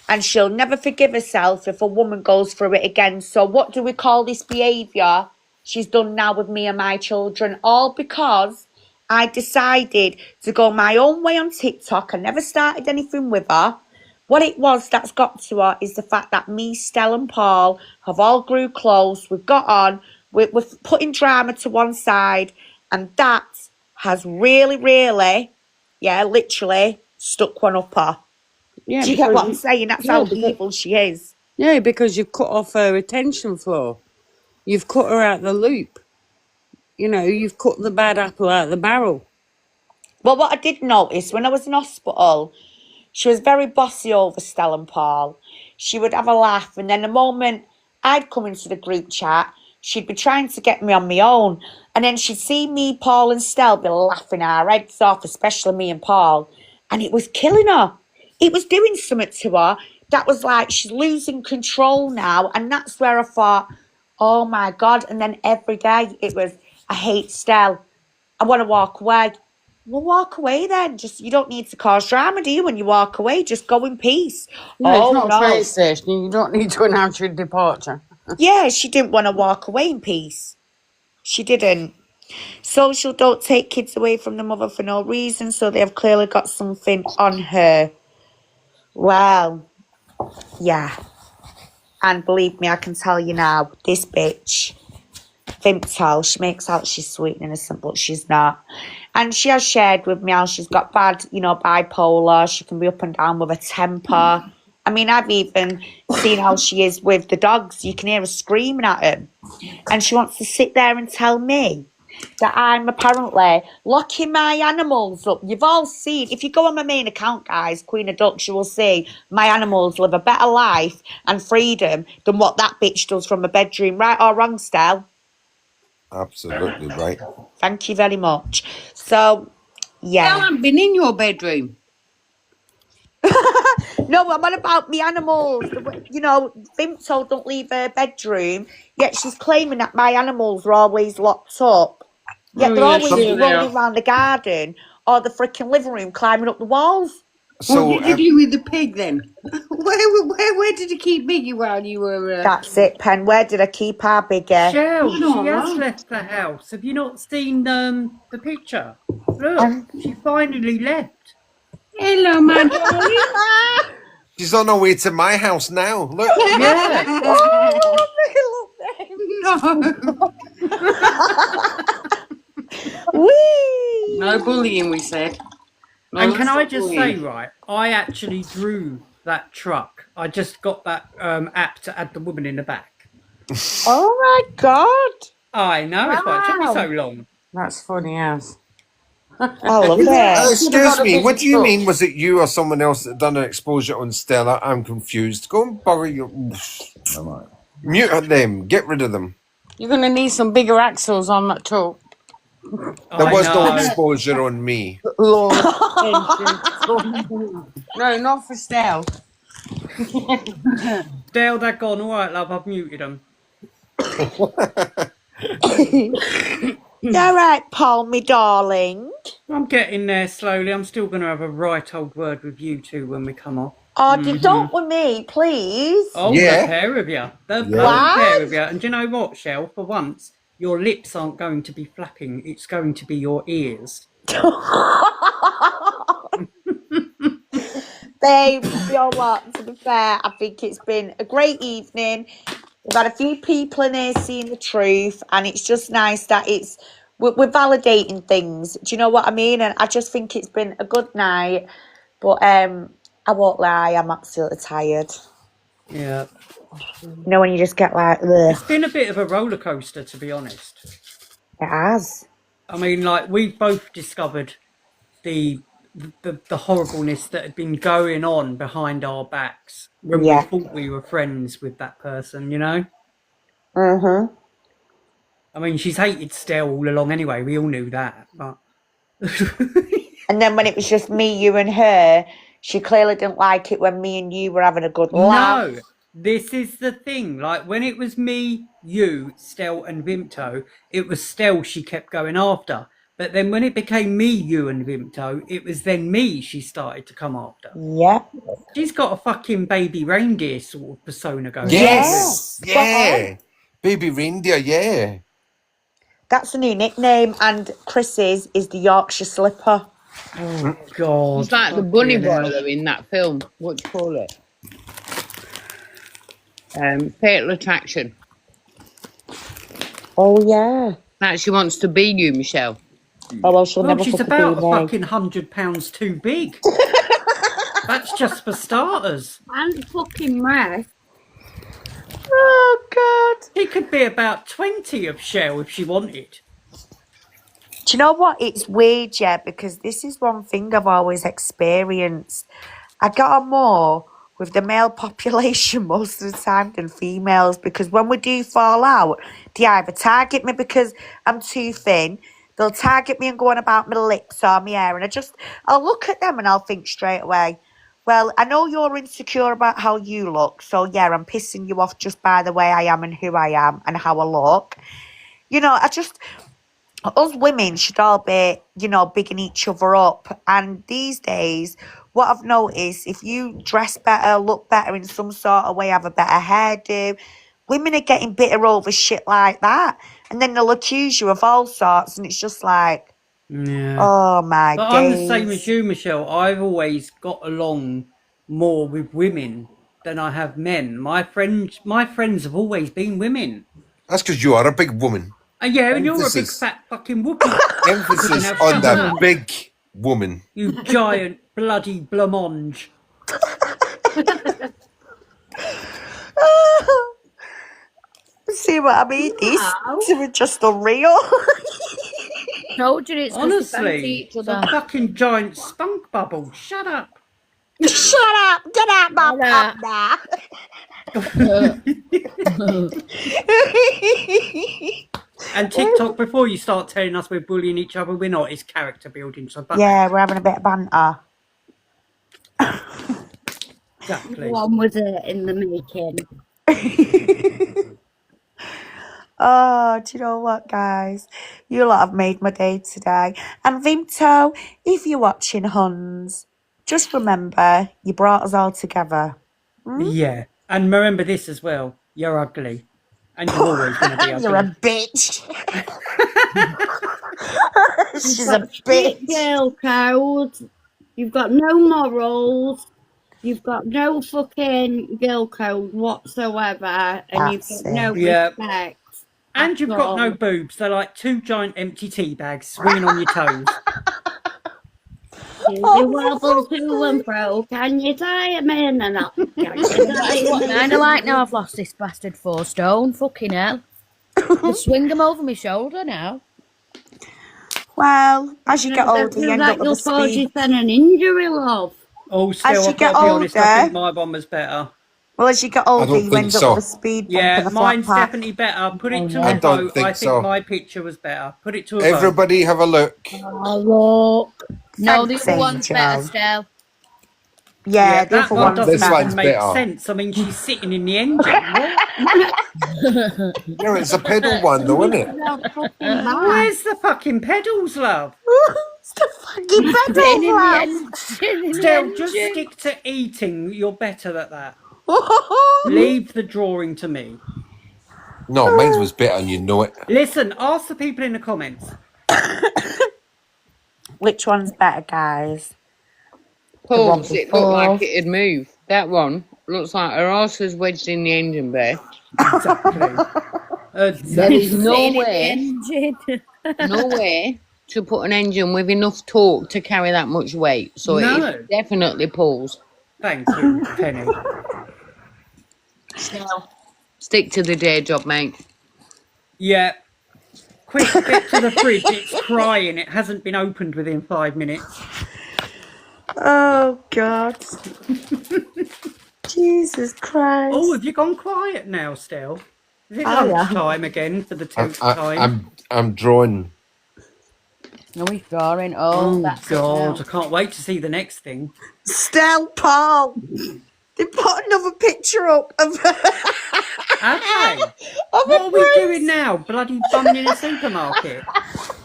And she'll never forgive herself if a woman goes through it again. So what do we call this behaviour she's done now with me and my children? All because I decided to go my own way on TikTok. I never started anything with her. What it was that's got to her is the fact that me, Stella and Paul have all grew close. We've got on. We're putting drama to one side. And that has really, really, yeah, literally stuck one up her. Yeah, Do you get what I'm because saying? That's how evil she is. yeah, because you've cut off her attention floor. You've cut her out the loop. You know, you've cut the bad apple out of the barrel. Well, what I did notice when I was in hospital, she was very bossy over Stella and Paul. She would have a laugh, and then the moment I'd come into the group chat, she'd be trying to get me on my own. And then she'd see me, Paul, and Stella be laughing our heads off, especially me and Paul. And it was killing her. It was doing something to her that was like she's losing control now. And that's where I thought, oh my God. And then every day it was, I hate Stella. I want to walk away. Well, walk away then. Just, you don't need to cause drama, do you? When you walk away, just go in peace. No, it's Oh not a no. train station. You don't need to announce your departure. Yeah, she didn't want to walk away in peace. She didn't. Social don't take kids away from the mother for no reason, so they have clearly got something on her. Well, yeah. And believe me, I can tell you now, this bitch, Vimto, she makes out she's sweet and innocent, but she's not. And she has shared with me how she's got bad, bipolar. She can be up and down with her temper. I mean, I've even seen how she is with the dogs. You can hear her screaming at them. And she wants to sit there and tell me that I'm apparently locking my animals up. You've all seen, if you go on my main account, guys, Queen of Ducks, you will see my animals live a better life and freedom than what that bitch does from a bedroom. Right or wrong, Stel? Absolutely right. Thank you very much. So, yeah. I haven't been in your bedroom. No, I'm on about me animals. Vimto don't leave her bedroom, yet she's claiming that my animals are always locked up. Yet they're always rolling around the garden or the freaking living room, climbing up the walls. So, what did you do with the pig then? Where did you keep Biggie while you were? That's it, Pen. Where did I keep our bigger? Shell, she has left the house. Have you not seen the picture? Look, she finally left. Hello, my darling. She's on her way to my house now. Look. Yeah. No. Whee! No bullying, we said. No, And can I stop just bullying. say, right, I actually drew that truck. I just got that app to add the woman in the back. Oh my God. I know, it's why it took me so long. That's funny as. I love it. Excuse me, what do you mean? Was it you or someone else that done an exposure on Stella? I'm confused. Go and borrow your. Mute them. Get rid of them. You're going to need some bigger axles on that truck. There was no exposure on me. Lord. No, not for Stell. Dale, they're gone. All right, love, I've muted them. All right, Paul, me darling. I'm getting there slowly. I'm still going to have a right old word with you two when we come off. Oh, don't with me, please. Oh, the pair of you. The bloody What? pair of you. And do you know what, Shell? For once, your lips aren't going to be flapping. It's going to be your ears. Babe, you know what? To be fair, I think it's been a great evening. We've had a few people in here seeing the truth, and it's just nice that we're validating things. Do you know what I mean? And I just think it's been a good night. But I won't lie, I'm absolutely tired. Yeah. You know when you just get like, ugh. It's been a bit of a roller coaster, to be honest. It has. I mean, like, we've both discovered the horribleness that had been going on behind our backs when we thought we were friends with that person, you know? Mm-hmm. I mean, she's hated Stell all along anyway. We all knew that, but... And then when it was just me, you and her, she clearly didn't like it when me and you were having a good laugh. No, this is the thing. Like, when it was me, you, Stell and Vimto, it was Stell she kept going after. But then when it became me, you and Vimto, it was then me she started to come after. Yeah. She's got a fucking baby reindeer sort of persona going on. Yes. Yeah. Baby reindeer, yeah. That's a new nickname, and Chris's is the Yorkshire Slipper. Oh, God. It's like the bunny boy, though, in that film. What do you call it? Fatal Attraction. Oh, yeah. That she wants to be you, Michelle. Oh, well, she'll never she's fucking about be a me. fucking £100 too big. That's just for starters. And fucking rest. Oh, God. She could be about 20 of Shell if she wanted. Do you know what? It's weird, yeah, because this is one thing I've always experienced. I get on more with the male population most of the time than females, because when we do fall out, they either target me because I'm too thin, they'll target me and go on about my lips or my hair, and I'll look at them and I'll think straight away, well, I know you're insecure about how you look, so yeah, I'm pissing you off just by the way I am and who I am and how I look. You know, us women should all be, you know, bigging each other up. And these days, what I've noticed, if you dress better, look better in some sort of way, have a better hairdo, women are getting bitter over shit like that. And then they'll accuse you of all sorts, and it's just like, oh my But days. I'm the same as you, Michelle. I've always got along more with women than I have men. My friends have always been women. That's because you are a big woman. Yeah, and you're a big fat fucking whoopee. Emphasis on the big woman. You giant bloody blancmange. See what I mean? These two are just unreal. Told you it's honestly, it's a fucking giant spunk bubble. Shut up. Shut up. Get out my pop now. And TikTok, before you start telling us we're bullying each other, we're not. It's character building. So yeah, we're having a bit of banter. Exactly. One was it in the making. Oh, do you know what, guys? You lot have made my day today. And Vimto, if you're watching, Huns, just remember you brought us all together. Yeah. And remember this as well. You're ugly. And you're always going to be ugly. You're a bitch. She's a bitch. Girl code. You've got no morals. You've got no fucking girl code whatsoever. And you've got no respect. And you've got no boobs. They're like two giant empty tea bags swinging on your toes. You wobble to and fro. Can you tie him in and up? Can you tie him What in? kind of like now I've lost this bastard 4 stone? Fucking hell. I swing him over my shoulder now. Well, as you get older, you end up with a You'll cause speed. yourself an injury, love. Oh, As still, you I've get got to be honest. I think older, my one was better. well, as you get I older, don't you think end up with a so. speed bump Yeah, and a flat mine's pack. definitely better. Put it to I a don't vote. I think think so. my picture was better. Put it to a vote. Everybody have a look. Oh, look. No, the Thanks, other one's better Angel. still. Yeah, the that other one one's doesn't This even one's make better. sense. I mean, she's sitting in the engine. What? Yeah, it's a pedal one, though, isn't it? Where's the fucking pedals, love? It's the fucking Sitting pedals, in the love. engine. In the Still, just engine. stick to eating. You're better at that. Leave the drawing to me. No, mine was better, and you know it. Listen, ask the people in the comments. Which one's better, guys? Pulse, it looked before. like it'd move. That one looks like her arse is wedged in the engine bay. Exactly. There is no Sitting in the way, engine. no way to put an engine with enough torque to carry that much weight. So No. it definitely pulls. Thank you, Penny. Stick to the day job, mate. Yeah. Quick, get to the fridge. It's crying. It hasn't been opened within 5 minutes. Oh, God. Jesus Christ. Oh, have you gone quiet now still? Is it Oh, yeah. lunchtime again for the 10th time? I'm drawing. No, he's drawing. Oh, that's God, it I can't wait to see the next thing. Stell, Paul. They put another picture up of Okay. of What a are we priest. doing now? Bloody bumming in a supermarket?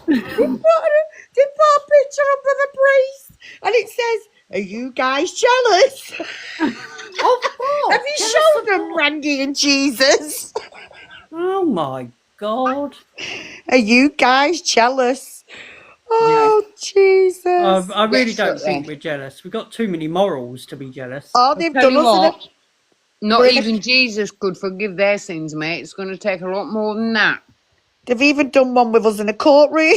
They put a picture up of a priest, and it says, "Are you guys jealous?" Of what? Have you shown them Randy and Jesus? Oh my God. Are you guys jealous? Oh, Jesus. I really don't Desperately. think we're jealous. We've got too many morals to be jealous. Oh, I'll they've tell done you us in what, not we're in a- even Jesus could forgive their sins, mate. It's going to take a lot more than that. They've even done one with us in a courtroom.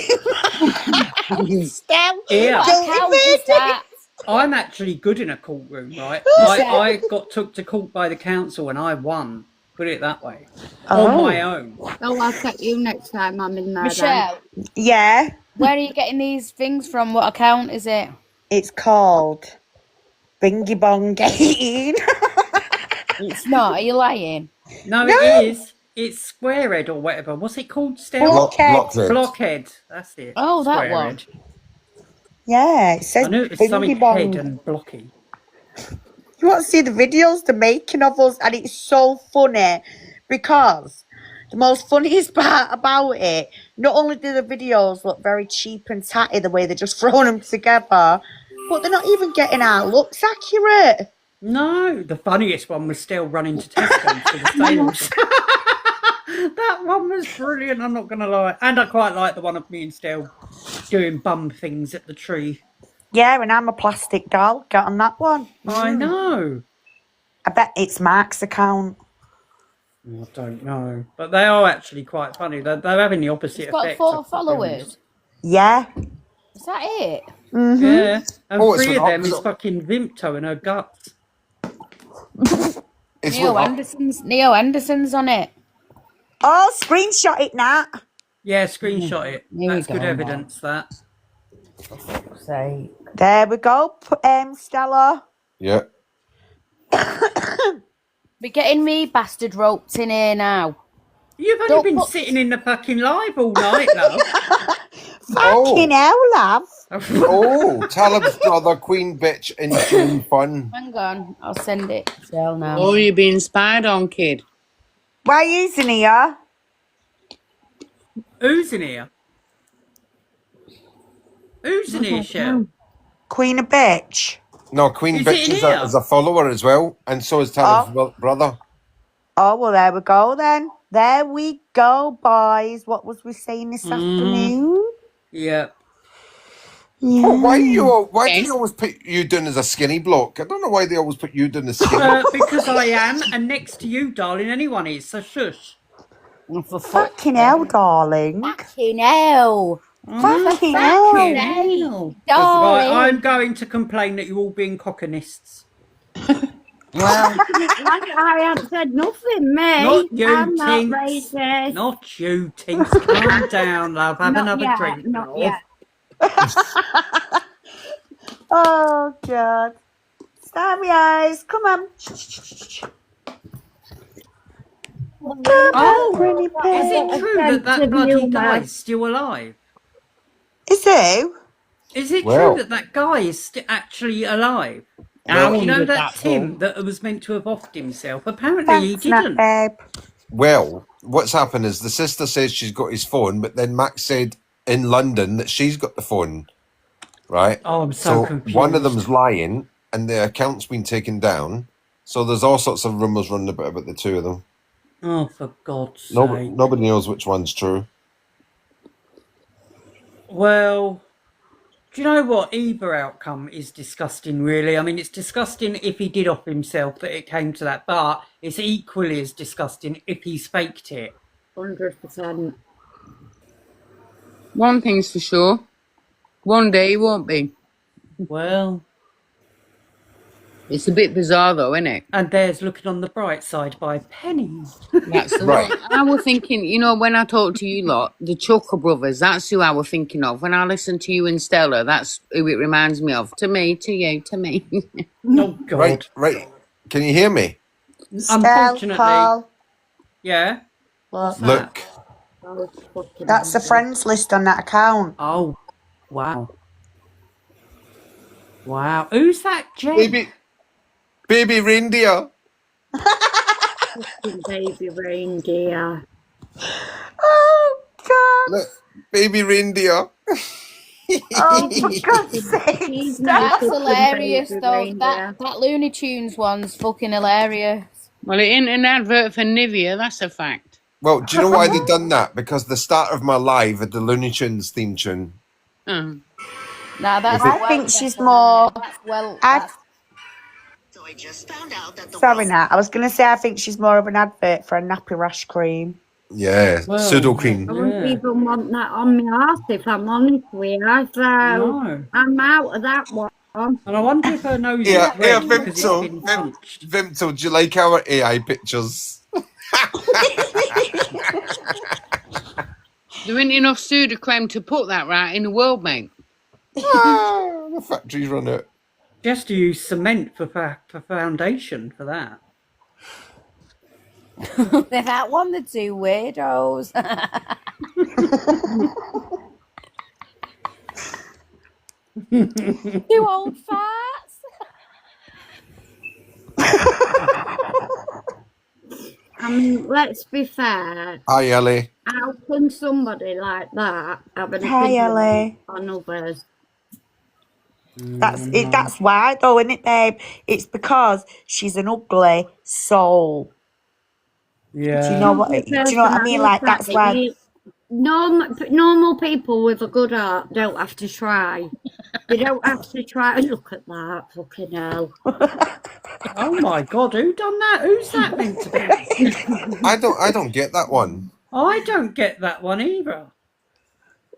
Stell, Yeah. don't How invade was that? I'm actually good in a courtroom, right? I got took to court by the council and I won. Put it that way. On my own. Oh, I'll take you next time I'm in there. Michelle, Yeah, where are you getting these things from? What account is it? it's called Bingy Bong 18. It's not. Are you lying? No, it is. It's Squarehead or whatever. What's it called, Stella? Blockhead. Blockhead. That's it. Oh, that one. Squarehead. Yeah, it I says knew it was something Bingy Bong. head and blocky. You want to see the videos, the making of us, and it's so funny because the most funniest part about it, not only do the videos look very cheap and tatty the way they're just throwing them together, but they're not even getting our looks accurate. No, the funniest one was still running to Tesco's for the sales. That one was brilliant, I'm not going to lie. And I quite like the one of me and Still doing bum things at the tree. Yeah, and I'm a plastic doll. Get on that one. I know. I bet it's Mark's account. I don't know. But they are actually quite funny. They're having the opposite It's got effect. 4 of the followers. Yeah. Is that it? Mm-hmm. Yeah. And Oh, it's 3 an of them is opposite. fucking Vimto in her guts. It's Neo what- Anderson's on it. Oh, screenshot it, Nat. Yeah, screenshot it. Here we That's good go, evidence, that. Say. There we go, Stella. Yeah. Be getting me bastard ropes in here now. You've only Don't been put- sitting in the fucking live all night, love. Fucking hell, love. Oh, Talib's brother, Queen Bitch, enjoying fun. Hang on, I'll send it. Sell now. Oh, you're being spied on, kid. Why are you using here? Who's in here? Who's in here, Shell? Queen of Bitch. No, Queen Is Bitch it in is here? is a follower as well, and so is Talib's brother. Oh, well, there we go then. There we go, boys. What was we saying this afternoon? Yeah. Yeah. Oh, why do you always put you down as a skinny bloke? I don't know why they always put you down as skinny. Because I am, and next to you, darling, anyone is, so shush. Fucking hell, darling. Fucking hell. Fucking For hell. fuck's sake, Right, darling. I'm going to complain that you're all being cockinists. Well, I haven't said nothing, me. Not you, I'm not Tinks. racist. Not you, Tinks. Calm down, love. Have Not another yet, drink, not love. yet. Oh, God. Starry eyes. Come on. Oh, Pretty is pig. it true that that bloody guy's still alive? Is who? Is it true Well, that that guy is actually alive? I well, You know wondered that that, Tim Paul. that was meant to have offed himself? Apparently he Thanks, Nat, didn't. babe. well, what's happened is the sister says she's got his phone, but then Max said in London that she's got the phone, right? Oh, I'm so one of confused. them's lying, and the account's been taken down. So there's all sorts of rumours running about the two of them. Oh, for God's sake. Nobody knows which one's true. Well, do you know what? Either outcome is disgusting, really. I mean, it's disgusting if he did off himself that it came to that, but it's equally as disgusting if he's faked it. 100%. One thing's for sure. One day he won't be. Well, It's a bit bizarre though, isn't it? and there's looking on the bright side by a penny. That's the Right. one. I was thinking, you know, when I talked to you lot, the Chucker brothers, that's who I was thinking of. When I listen to you and Stella, that's who it reminds me of. To me, to you, to me. Oh, God. Right. Can you hear me? Unfortunately. Paul. Yeah? Look. That? That's the friends list on that account. Oh, wow. Wow. Who's that, Jen? Baby reindeer. Baby reindeer. Oh, God. Look, baby reindeer. Oh, for God's sake. That's hilarious, though. That Looney Tunes one's fucking hilarious. Well, it ain't an advert for Nivea, that's a fact. Well, do you know why they done that? Because the start of my live had the Looney Tunes theme tune. Nah, that's I think she's more. Sorry, Nat. I was going to say I think she's more of an advert for a nappy rash cream. Yeah, pseudo cream. I wouldn't even want that on my arse if I'm honest with you. So I'm out of that one. And I wonder if her nose Yeah, is red because it's Vimto. been punched. Vimto, do you like our AI pictures? There ain't enough pseudocreme to put that right in the world, mate. The factories run it. Just to use cement for foundation for that. That one, the two weirdos. Two old farts. I mean, let's be fair. Hi, Ellie. How can somebody like that have an Hi, opinion Ellie. on others? That's it. That's why, though, isn't it, babe? It's because she's an ugly soul. Yeah. Do you know what? Do you know what I mean? Like that's why. Normal people with a good heart don't have to try. They don't have to try. Look at that, fucking hell. Oh my God, who done that? Who's that meant to be? I don't get that one. I don't get that one either.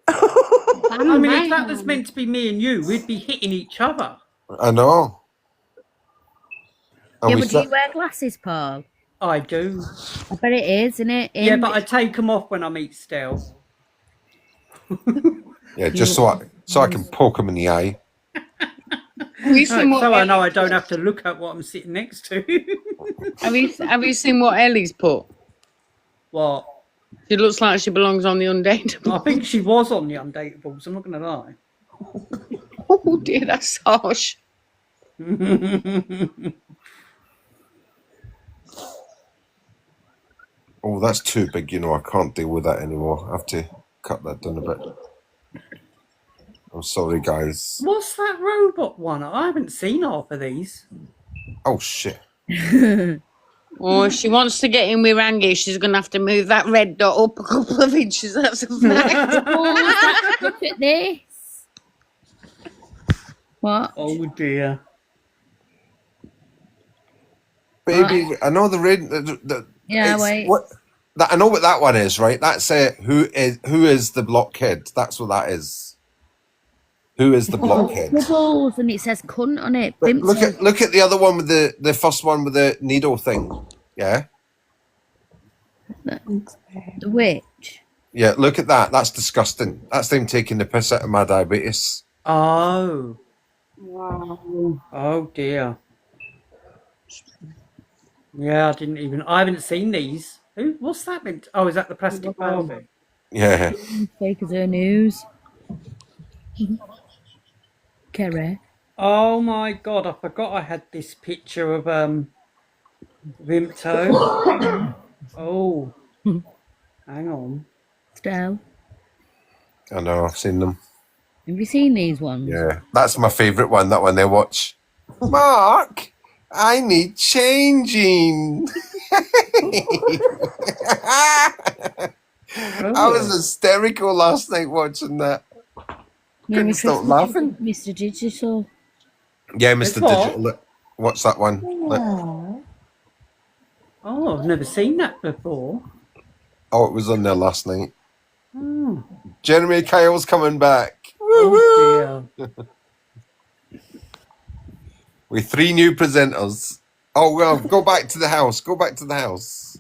I mean, if that was meant to be me and you, we'd be hitting each other. I know. Yeah, but do you wear glasses, Paul? I do. I bet it is, isn't it? Yeah, but I take them off when I meet Stell. Yeah, just so I can poke him in the eye. So I know I don't have to look at what I'm sitting next to. Have you seen what Ellie's put? What? She looks like she belongs on the Undateables. I think she was on the Undateables, I'm not going to lie. Oh dear, that's harsh. Oh, that's too big, you know, I can't deal with that anymore. I have to cut that down a bit. I'm sorry, guys. What's that robot one? I haven't seen half of these. Oh, shit. Oh, if she wants to get in with Rangi, she's going to have to move that red dot up a couple of inches. That's a fact. Look at this. What? Oh, dear. Baby, I know the red... Yeah, wait. What? I know what that one is, right? That's who is the blockhead? That's what that is. Who is the blockhead? Bubbles, and it says cunt on it. But Vimto. look at the other one with the first one with the needle thing. Yeah. The witch. Yeah, look at that. That's disgusting. That's them taking the piss out of my diabetes. Oh. Wow. Oh dear. Yeah, I haven't seen these. What's that meant? Oh, is that the plastic Barbie? Yeah. Fake as her news. Kerry. Oh my god, I forgot I had this picture of Vimto. Oh. Hang on. Stell. I know, I've seen them. Have you seen these ones? Yeah. That's my favourite one, that one they watch. Mark, I need changing. I was hysterical last night watching that. Couldn't stop laughing. Mr. Digital. Yeah, Mr. Digital. Look, what's that one? Look. Oh, I've never seen that before. Oh, it was on there last night. Oh, Jeremy Kyle's coming back. oh dear. With 3 new presenters. Oh, well, go back to the house. Go back to the house.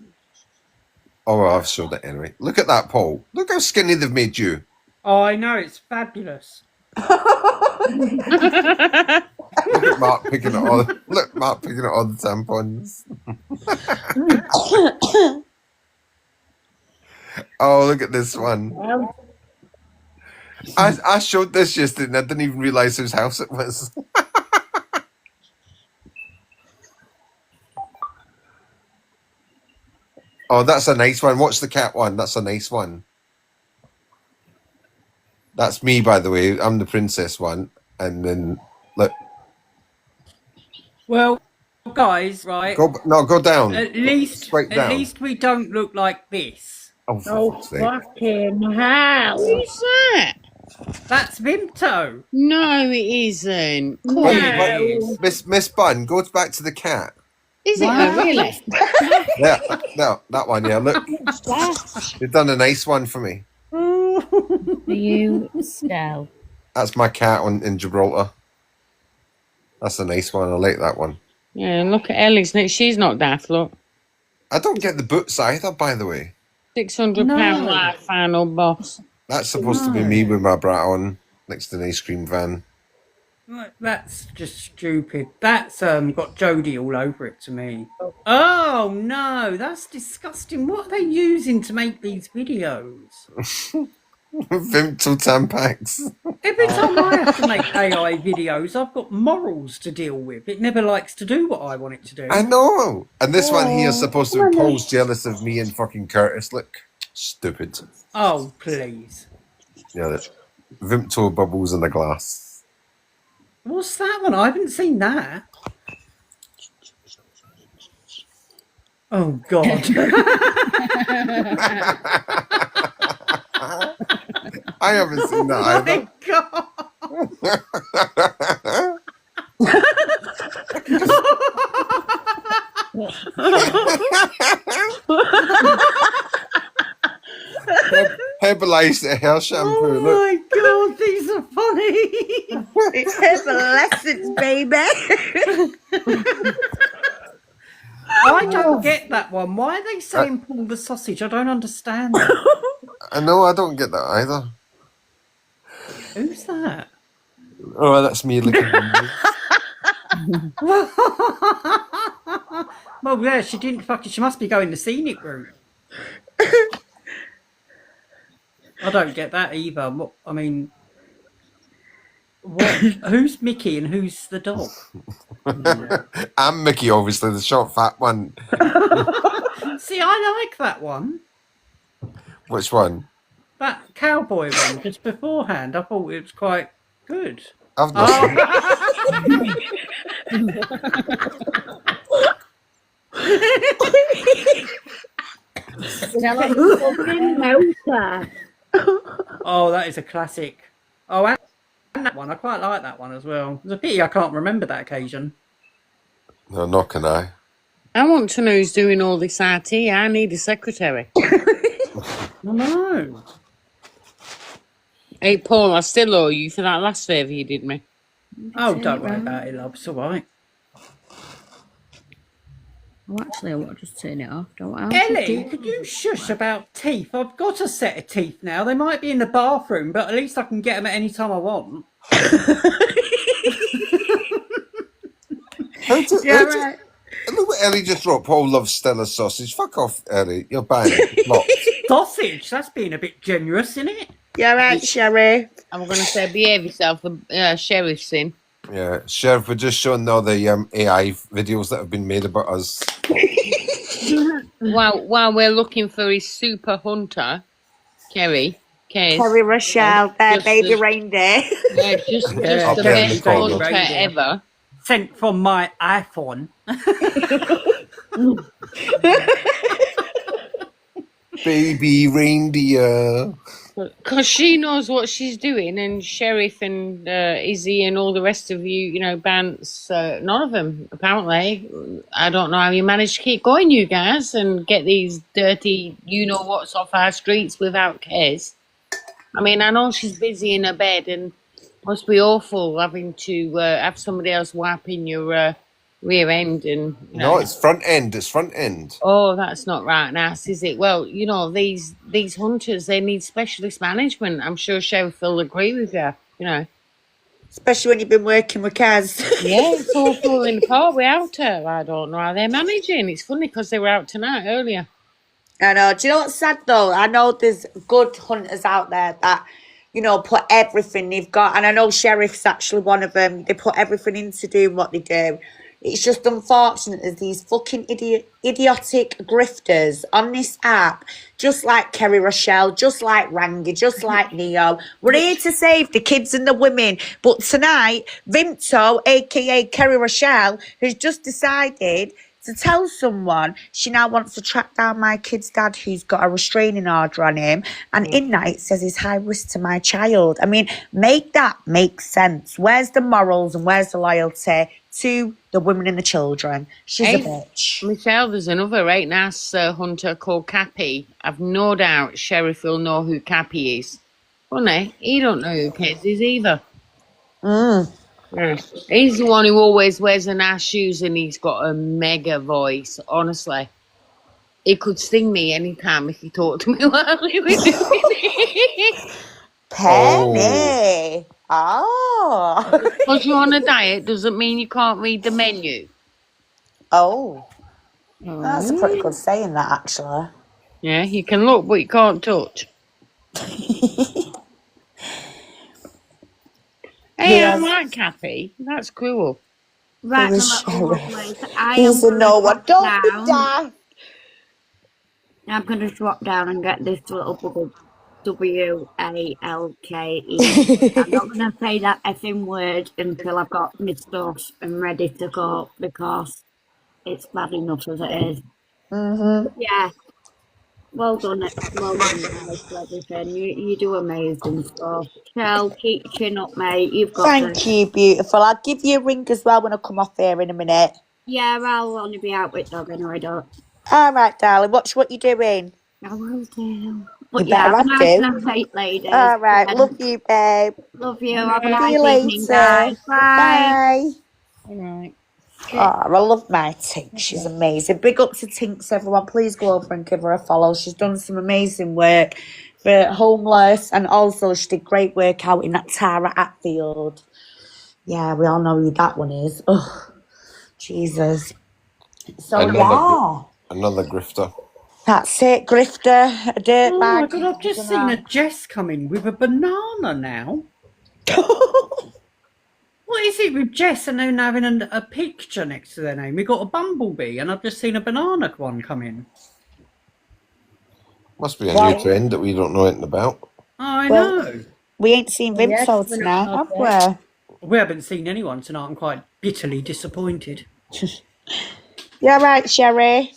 Oh, well, I've showed it anyway. Look at that, Paul. Look how skinny they've made you. Oh, I know, it's fabulous. Look at Mark picking it all. Look, Mark picking it all the tampons. Oh, look at this one. I showed this yesterday and I didn't even realise whose house it was. Oh, that's a nice one. Watch the cat one. That's a nice one. That's me, by the way. I'm the princess one. And then, look. Well, guys, right? Go down. At least we don't look like this. Oh, fucking hell. Who's that? That's Vimto. No, it isn't. Miss Bun, go back to the cat. Is it really? Yeah, no, that one, yeah. Look, you've done a nice one for me. For you, Stell. That's my cat in Gibraltar. That's a nice one. I like that one. Yeah, look at Ellie's. She's not daft, look. I don't get the boots either, by the way. £600 like final boss. That's supposed to be me with my bra on next to an ice cream van. That's just stupid. That's got Jodie all over it to me. Oh no, that's disgusting. What are they using to make these videos? Vimto Tampax. Every time I have to make AI videos, I've got morals to deal with. It never likes to do what I want it to do. I know. And this one here is supposed to be Paul's jealous of me and fucking Curtis. Look. Stupid. Oh, please. Yeah, Vimto bubbles in the glass. What's that one? I haven't seen that. Oh, God. I haven't seen that either. Herbalized hair shampoo. Oh my God, these are funny. It's Herbal baby. I don't get that one. Why are they saying pull the sausage? I don't understand that. I know, I don't get that either. Who's that? Oh, that's me looking at Well, yeah, she didn't fucking. She must be going the scenic route. I don't get that either. What I mean, who's Mickey and who's the dog? I'm Mickey, obviously, the short, fat one. See, I like that one. Which one? That cowboy one, just beforehand. I thought it was quite good. I've not seen Oh, that is a classic. Oh, and that one. I quite like that one as well. It's a pity I can't remember that occasion. No, nor can I. I want to know who's doing all this IT. I need a secretary. No. Hey, Paul, I still owe you for that last favour you did me. Oh, don't worry about it, love. It's all right. Oh, actually, I want to just turn it off. Don't I? Ellie, could you shush about teeth? I've got a set of teeth now. They might be in the bathroom, but at least I can get them at any time I want. Right. Look what Ellie just wrote. Paul loves Stella sausage. Fuck off, Ellie. You're banned. Blocked. Sausage? That's being a bit generous, isn't it? You're right, Sherry. I'm going to say behave yourself. The sheriff's in. Yeah, Sheriff, we're just showing all the AI videos that have been made about us. While we're looking for his super hunter, Kerry Rochelle, their baby reindeer. Yeah, just the best hunter ever. Sent from my iPhone. Baby reindeer. Because she knows what she's doing, and Sheriff and Izzy and all the rest of you, Bants, none of them, apparently. I don't know how you manage to keep going, you guys, and get these dirty you-know-what's off our streets without cares. I mean, I know she's busy in her bed, and must be awful having to have somebody else wiping your rear end. And No, it's front end. It's front end. Oh, that's not right, nice, is it? Well, these hunters, they need specialist management. I'm sure Sheriff will agree with you, Especially when you've been working with Kaz. Yeah, it's all falling apart without her. I don't know how they're managing. It's funny because they were out tonight earlier. I know. Do you know what's sad though? I know there's good hunters out there that, put everything they've got. And I know Sheriff's actually one of them. They put everything into doing what they do. It's just unfortunate there's these fucking idiotic grifters on this app, just like Kerry Rochelle, just like Rangi, just like Neo. We're here to save the kids and the women. But tonight, Vimto, aka Kerry Rochelle, has just decided to tell someone she now wants to track down my kid's dad who's got a restraining order on him. And in that, it says he's high risk to my child. I mean, make that make sense. Where's the morals and where's the loyalty to the women and the children? She's a bitch. Michelle, there's another right nice hunter called Cappy. I've no doubt Sheriff will know who Cappy is. Funny, he don't know who Kez is either. Yeah. He's the one who always wears the nice shoes and he's got a mega voice, honestly. He could sting me anytime if he talked to me while he was doing it. Penny. Oh. Because you're on a diet doesn't mean you can't read the menu. Oh. That's a pretty good saying, that, actually. Yeah, you can look, but you can't touch. Hey, I like Cappy. That's cool. Right, my little lovelies. He's a no one. Don't be daft. I'm going to drop down and get this little bubble. WALKE. I'm not going to say that effing word until I've got my stuff and ready to go because it's bad enough as it is. Yeah. Well done, guys, for everything. You do amazing stuff. Shell, keep your chin up, mate. You've got Thank you, beautiful. I'll give you a ring as well when I come off here in a minute. Yeah, I'll only be out with dog anyway, don't. All right, darling. Watch what you're doing. I will do. But You better have a nice have to. night, ladies. All right. Love you, babe. Love you. Have a See nice you evening, later. guys. Bye. All right. Oh, I love my Tink. She's amazing. Big up to Tinks, everyone. Please go over and give her a follow. She's done some amazing work for homeless, and also she did great work out in that Tara Atfield. Yeah, we all know who that one is. Oh, Jesus. So Another grifter. That's it, grifter, a dirtbag. Oh my God, I've just seen a Jess come in with a banana now. What is it with Jess and then having a picture next to their name? We got a bumblebee and I've just seen a banana one come in. Must be a new trend that we don't know anything about. I know. We ain't seen Vimto tonight, have we? We haven't seen anyone tonight. I'm quite bitterly disappointed. You're right, Sherry.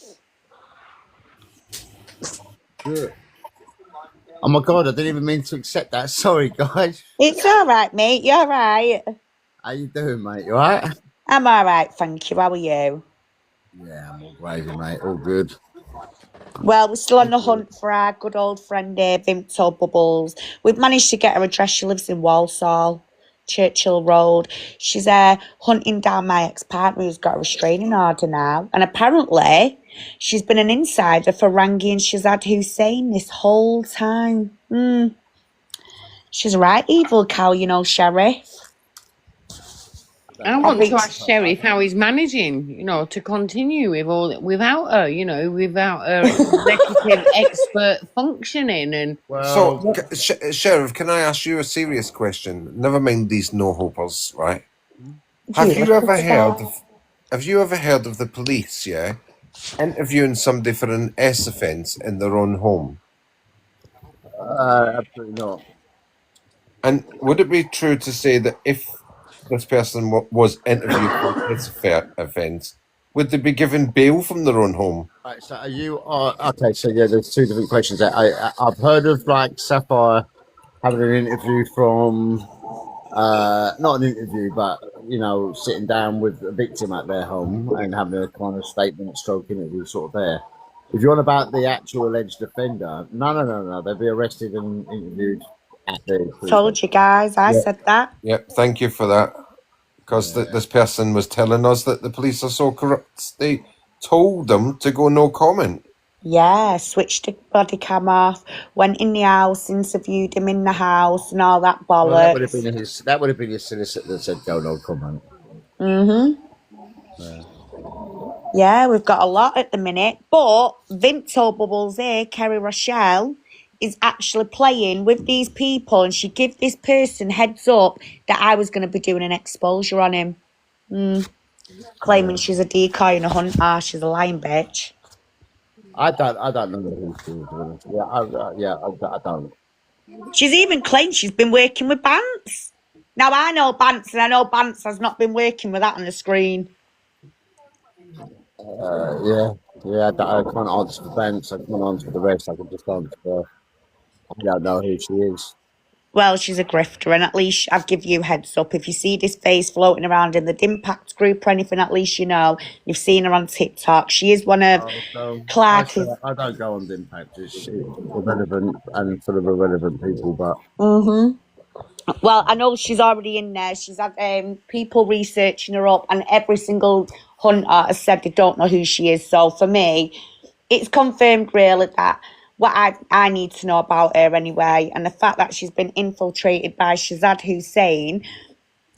Oh my God, I didn't even mean to accept that. Sorry, guys. It's all right, mate. You're all right. How you doing, mate? You all right? I'm all right, thank you. How are you? Yeah, I'm all gravy, mate. All good. Well, we're still on the hunt for our good old friend Vimto Bubbles. We've managed to get her address. She lives in Walsall, Churchill Road. She's hunting down my ex-partner who's got a restraining order now. And apparently, she's been an insider for Rangi and Shazad Hussein this whole time. She's a right evil cow, you know, Sheriff. I want to ask Sheriff how he's managing, to continue without her, without her executive expert functioning. And So, Sheriff, can I ask you a serious question? Never mind these no-hopers, right? Have you ever heard of the police, yeah, interviewing somebody for an S offence in their own home? Absolutely not. And would it be true to say that if this person was interviewed for this offence, would they be given bail from their own home? Right, so are you okay? So yeah, there's two different questions there. I've heard of like Sapphire having an interview from not an interview, but sitting down with a victim at their home and having a kind of statement stroke interview sort of there. If you're on about the actual alleged offender, no, they'll be arrested and interviewed at the police Told you guys, I said that. Yep, thank you for that. Because this person was telling us that the police are so corrupt, they told them to go no comment. Yeah, switched the body cam off, went in the house, interviewed him in the house and all that bollocks. Well, that would have been his solicitor that said go no comment. Yeah, we've got a lot at the minute. But Vinto Bubbles here, Kerry Rochelle, is actually playing with these people, and she gave this person heads up that I was going to be doing an exposure on him. Claiming she's a decoy and a hunter. She's a lying bitch. I don't know who she is. I don't. She's even claimed she's been working with Bance. Now, I know Bance, and I know Bance has not been working with that on the screen. I can't answer for Bence. I can't answer for the rest. I can just answer for. I don't know who she is. Well, she's a grifter, and at least I've give you heads up. If you see this face floating around in the Dimpact group or anything, at least you know. You've seen her on TikTok. She is one of Clark's. I don't go on Dimpact. It's irrelevant and full of irrelevant people, but. Well, I know she's already in there. She's had people researching her up, and every single hunter has said they don't know who she is. So for me, it's confirmed really that what I need to know about her anyway, and the fact that she's been infiltrated by Shazad Hussein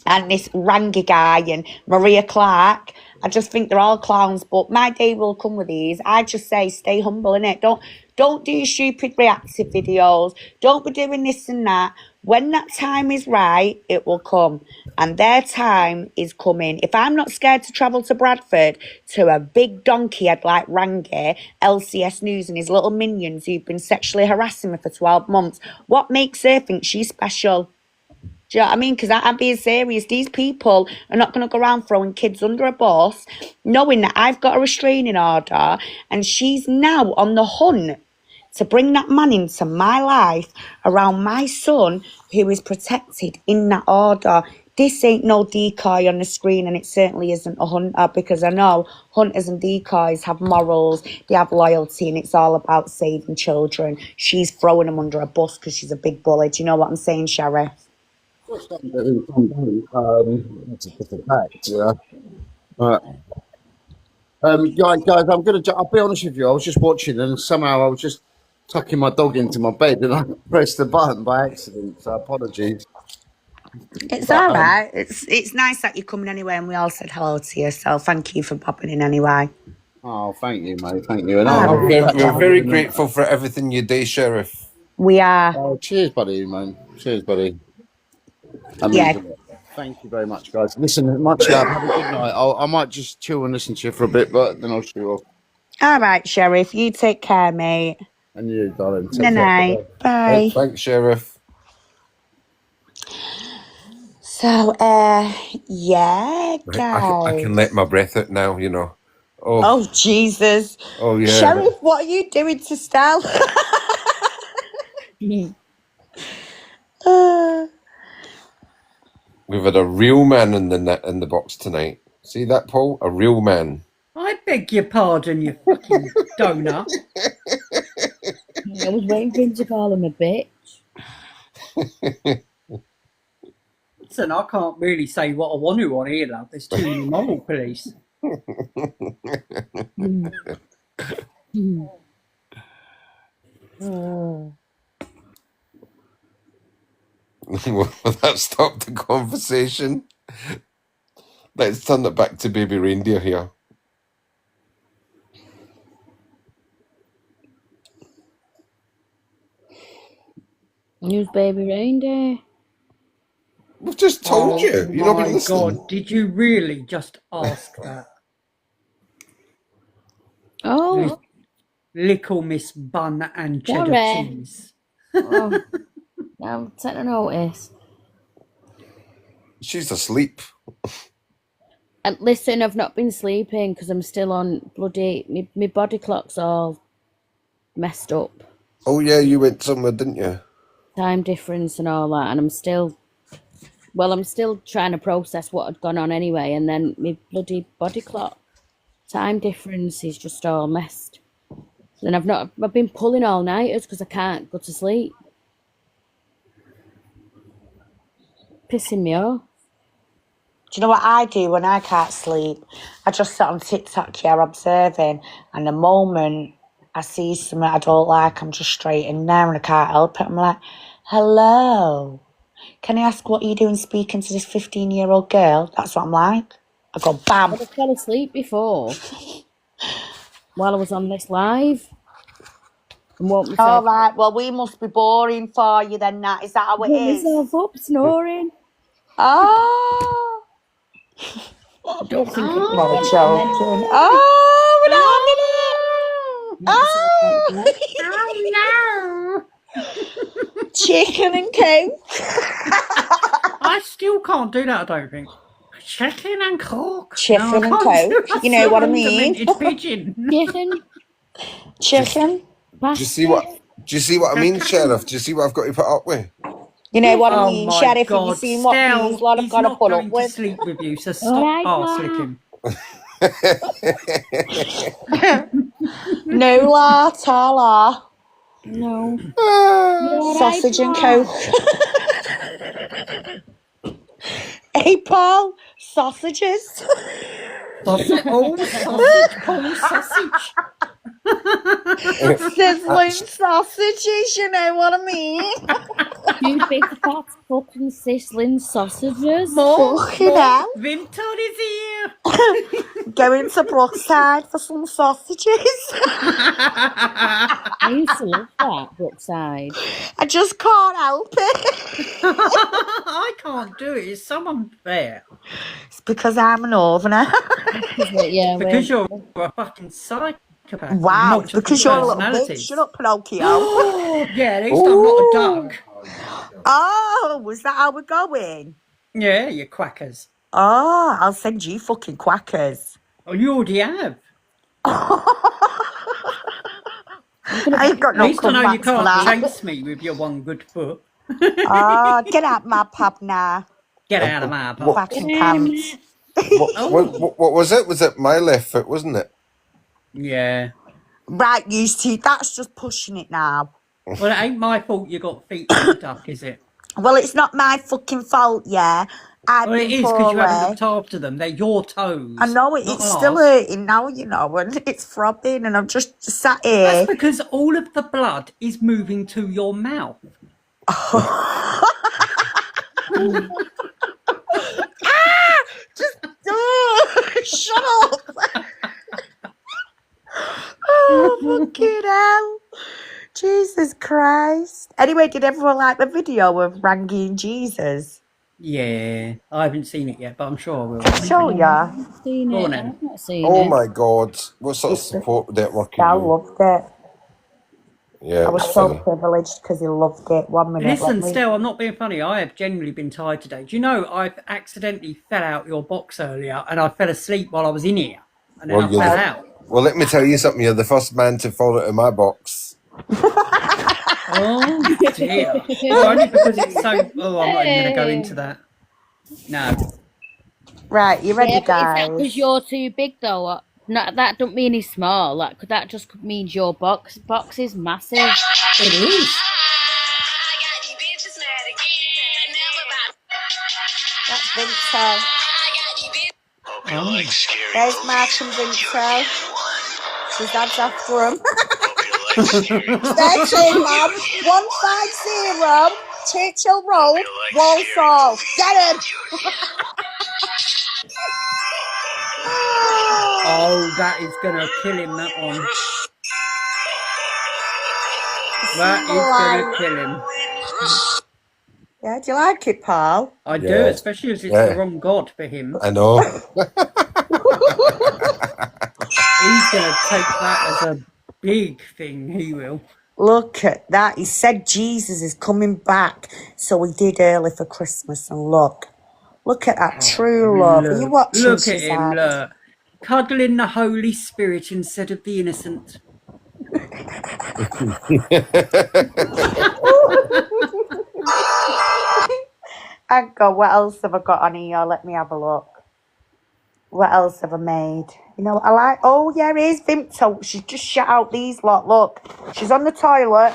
and this Rangi guy and Maria Clark. I just think they're all clowns, but my day will come with these. I just say stay humble, innit? Don't do stupid reactive videos. Don't be doing this and that. When that time is right, it will come. And their time is coming. If I'm not scared to travel to Bradford to a big donkey head like Rangi, LCS News and his little minions who've been sexually harassing me for 12 months, what makes her think she's special? Do you know what I mean? Because I'm being serious. These people are not going to go around throwing kids under a bus, knowing that I've got a restraining order and she's now on the hunt to bring that man into my life around my son who is protected in that order. This ain't no decoy on the screen, and it certainly isn't a hunter, because I know hunters and decoys have morals, they have loyalty, and it's all about saving children. She's throwing them under a bus because she's a big bully. Do you know what I'm saying, Sheriff? It's just a fact, yeah. Guys, I'll be honest with you. I was just watching, and somehow I was just tucking my dog into my bed, and I pressed the button by accident. So apologies. It's all right. It's nice that you're coming anyway, and we all said hello to you. So thank you for popping in anyway. Oh, thank you, mate. Thank you. And we're very grateful for everything you do, Sheriff. We are. Oh, cheers, buddy, man. Cheers, buddy. Thank you very much, guys. Listen, much love. Have a good night. I might just chill and listen to you for a bit, but then I'll shoot off. All right, Sheriff. You take care, mate. And you, darling. Good night. Bye. Thanks, Sheriff. So, yeah, guys. I can let my breath out now, you know. Oh, Jesus. Oh, yeah. Sheriff, what are you doing to Stell? We've had a real man in the box tonight. See that, Paul? A real man. I beg your pardon, you fucking donut. I was waiting for him to call him a bitch. Listen, I can't really say what I want to on here, love. There's too many moral police. Well, that stopped the conversation. Let's turn it back to baby reindeer here. Who's baby reindeer? We've just told you. You're not been listening. God, did you really just ask that? Oh, Little Miss Bun and cheddar sorry. cheese. Oh, I'm taking notice. She's asleep. And listen, I've not been sleeping because I'm still on bloody. My body clock's all messed up. Oh yeah, you went somewhere, didn't you? Time difference and all that, and I'm still trying to process what had gone on anyway, and then my bloody body clock time difference is just all messed. And I've been pulling all nighters because I can't go to sleep. Pissing me off. Do you know what I do when I can't sleep? I just sit on TikTok here observing, and the moment I see something I don't like, I'm just straight in there and I can't help it. I'm like, hello, can I ask what you're doing speaking to this 15-year-old girl? That's what I'm like. I go, bam. I fell asleep before while I was on this live. And woke myself All right, well, we must be boring for you then, Nat. Is that how it is? myself up snoring. Oh. Don't think I'm not joking. Oh, we're not on it. Oh no! Chicken and coke. I still can't do that, I don't think. Chicken and coke. Chicken No, and coke. You know what I mean? Pigeon. Chicken. Do you see what? Do you see what I mean, Sheriff? Do you see what I've got to put up with? You know what I Oh mean, my Sheriff? Have you God, seen what Stel, these lot have he's got to not put going up to with? sleep with you, so stop arse licking. No la, ta la. No. Sausage and coke. Hey, Paul, sausages. Oh, sausage, Paul, sausage. Sizzling sausages, you know what I mean? You big fat fucking sizzling sausages. Fucking hell. Vinton is here. Going to Brookside for some sausages. I used to love that, Brookside. I just can't help it. I can't do it. It's so unfair. It's because I'm an overner. Yeah, because you're a fucking psychopath. Wow, not it's just because your you're a little bitch. personalities. Shut up, Pinocchio. Yeah, at least I'm not a dog. Oh, was that how we're going? Yeah, you quackers. Oh, I'll send you fucking quackers. Oh, you already have. I ain't got At no least I know you comebacks for can't that. chase me with your one good foot. Oh, get out my pub now. Get out of my pub. Fucking pants. What was it? Was it my left foot, wasn't it? Yeah. Right, you two, that's just pushing it now. Well, it ain't my fault you got feet like a duck, is it? Well, it's not my fucking fault, yeah. I've Well, been it is because you haven't poorly. looked after them. They're your toes. I know it, not it's still ours. hurting now, you know, and it's throbbing, and I'm just sat here. That's because all of the blood is moving to your mouth. Shut up! Oh, fucking hell. Jesus Christ. Anyway, did everyone like the video of Ranking Jesus? Yeah, I haven't seen it yet, but I'm sure I will. Sure, yeah. Seen Go it. on then. I've not seen Oh it. my God! What sort of support would that work in I you? loved it. Yeah, I it was was so funny. privileged because he loved it. 1 minute. Listen, let me- Stell, I'm not being funny. I have genuinely been tired today. Do you know I've accidentally fell out your box earlier and I fell asleep while I was in here and then I you're fell the- out. Well, let me tell you something. You're the first man to fall out of my box. Oh dear. Only because it's so... Oh, I'm not even going to go into that. No. Right, you ready, Yeah, but is that guys? because you're too big, though? What? No, that don't mean he's small. That just means your box is massive. It is. That's Vinto. Oh. There's Mark and Vinto. His dad's after him. 13, Mum. 150. Churchill Road, Walsall. Get him! Oh, that is gonna kill him, that one. That is gonna kill him. Yeah, do you like it, Paul? I do, especially as it's the wrong god for him. I know. He's gonna take that as a big thing, he will. Look at that. He said Jesus is coming back. So he did early for Christmas. And look at that true love. Are you watching? Look at him, look. Cuddling the Holy Spirit instead of the innocent. Hang on, what else have I got on here? Let me have a look. What else have I made? You know what I like? Oh, yeah, here's Vimto. She's just shut out these lot. Look, she's on the toilet.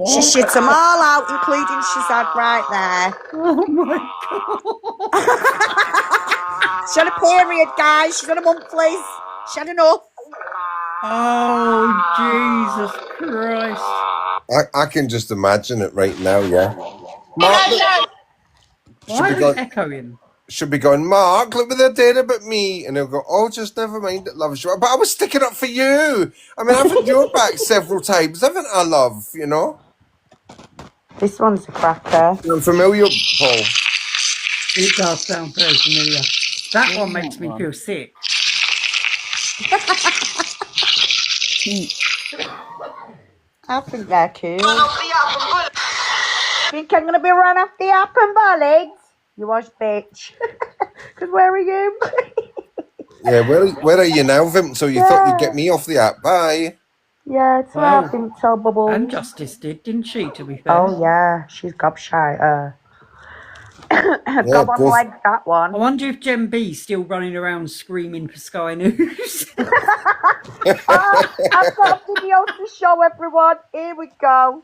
She shits them all out, including Shazad right there. Oh, my God. She had a period, guys. She's on a monthly. She had enough. Oh, Jesus Christ. I can just imagine it right now, yeah. Mark, why is it echoing? Should be going, Mark, look what they did about me. And he'll go, oh, just never mind, it loves you. But I was sticking up for you. I mean, I've had your back several times, haven't I, love? You know? This one's a cracker. I'm familiar, Paul. It does sound very familiar. That one makes me feel sick. I think they're cool. Think I'm going to be run off the app and bullets? You was, bitch. Because where are you? Yeah, where are you now, Vim? So you thought you'd get me off the app. Bye. Yeah, it's right, Vimto Bubbles. And Justice did, didn't she, to be fair? Oh, yeah. She's gobshite. Gob on leg, that one. I wonder if Jen B's still running around screaming for Sky News. I've got a video to show everyone. Here we go.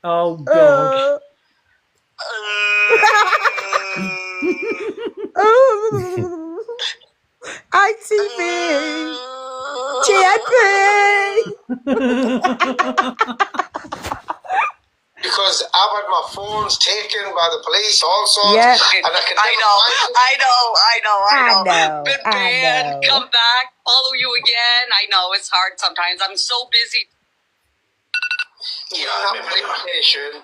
Oh, God. ITV. GMP. Because I've had my phones taken by the police also. Yeah. And I know. Been banned, come back, follow you again. I know, it's hard sometimes. I'm so busy. Yeah, an application,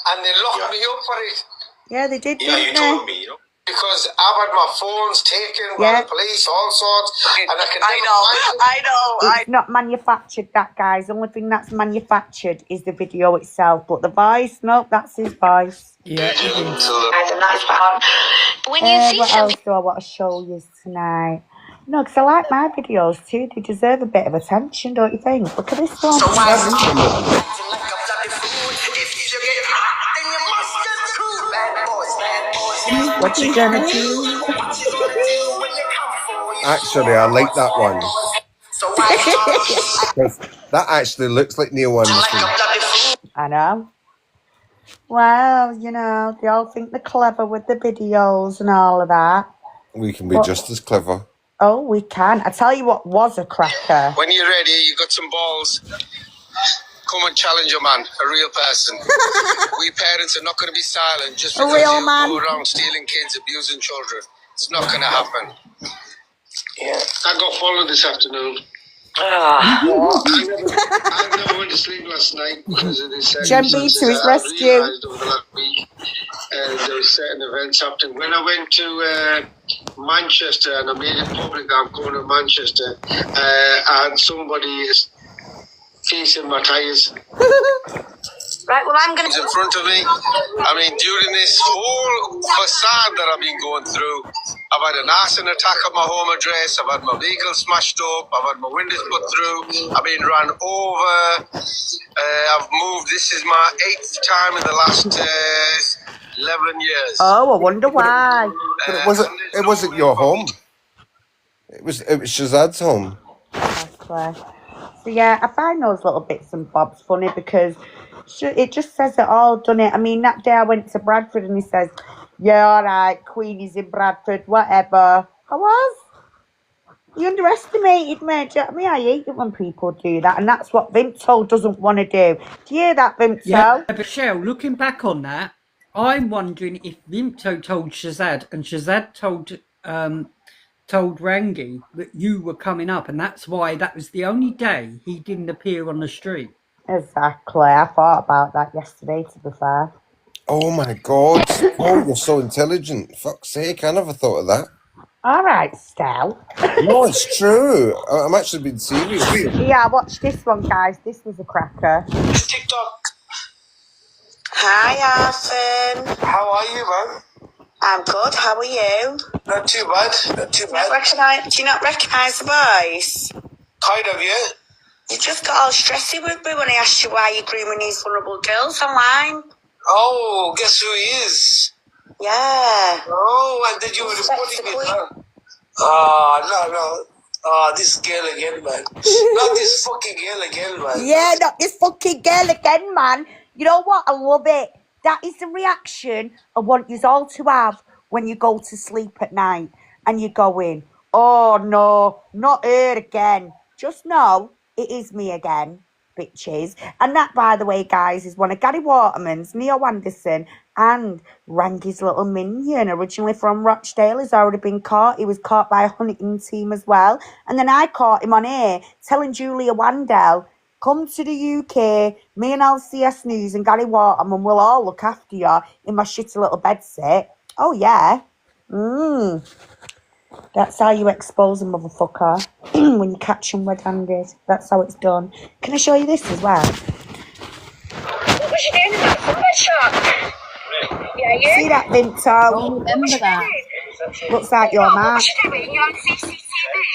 and they locked me up for it. Yeah, they did, didn't they? Me, because I've had my phones taken by the police, all sorts, and I know. It's not manufactured, that, guys. The only thing that's manufactured is the video itself. But the voice, no, that's his voice. Yeah. When you what else do I want to show you tonight? No, because I like my videos too. They deserve a bit of attention, don't you think? Look at this one. What you gonna do? Actually, I like that one. That actually looks like Neil Anderson. I know. Well, you know, they all think they're clever with the videos and all of that. We can be just as clever. Oh, we can. I tell you what was a cracker. When you're ready, you got some balls. Come and challenge a man, a real person. We parents are not going to be silent just because you go around stealing kids, abusing children. It's not going to happen. Yeah. I got followed this afternoon. I never went to sleep last night because of this. Jen B to his rescue. Over the last week, there were certain events happening. When I went to Manchester and I made it public that I'm going to Manchester, and somebody is facing my tyres. Right, well, I'm going in front of me. I mean, during this whole facade that I've been going through, I've had an arson attack at my home address, I've had my vehicle smashed up, I've had my windows put through, I've been run over, I've moved. This is my 8th time in the last 11 years. Oh, I wonder why. But it wasn't your home. It was Shazad's home. Exactly. So yeah, I find those little bits and bobs funny because it just says it all, doesn't it? I mean, that day I went to Bradford and he says, yeah, all right, Queenie's in Bradford, whatever. I was. You underestimated me. Do you know what I mean? I hate it when people do that, and that's what Vimto doesn't want to do. Do you hear that, Vimto? Yeah, but Shell, looking back on that, I'm wondering if Vimto told Shazad and Shazad told Rangi that you were coming up, and that's why that was the only day he didn't appear on the street. Exactly. I thought about that yesterday, to be fair. Oh my God, Paul, you're so intelligent. Fuck's sake, I never thought of that. All right, Stel. No, it's true. I'm actually being serious. Yeah, watch this one, guys. This was a cracker. TikTok. Hi, Arthur. How are you, man? I'm good. How are you? Not too bad. Not too bad. Do you not recognise the voice? Kind of, yeah. You just got all stressy with me when I asked you why you're grooming these vulnerable girls online. Oh, guess who he is? Yeah. Oh, and then you were reporting it, huh? No. This girl again, man. Not this fucking girl again, man. Yeah, not this fucking girl again, man. You know what? I love it. That is the reaction I want you all to have when you go to sleep at night and you go in, oh no, not her again. Just know it is me again, bitches. And that, by the way, guys, is one of Gary Waterman's, Neo Anderson, and Rangi's little minion, originally from Rochdale. He's already been caught. He was caught by a hunting team as well. And then I caught him on air telling Julia Wandel, come to the UK, me and LCS News and Gary Waterman will all look after you in my shitty little bedsit. Oh, yeah. That's how you expose a motherfucker when you catch him red-handed. That's how it's done. Can I show you this as well? What was you doing in that sunbed shop? Yeah, you. See that, Vinto? Oh, remember that. Looks like your mark. What you doing? You're on CCTV. You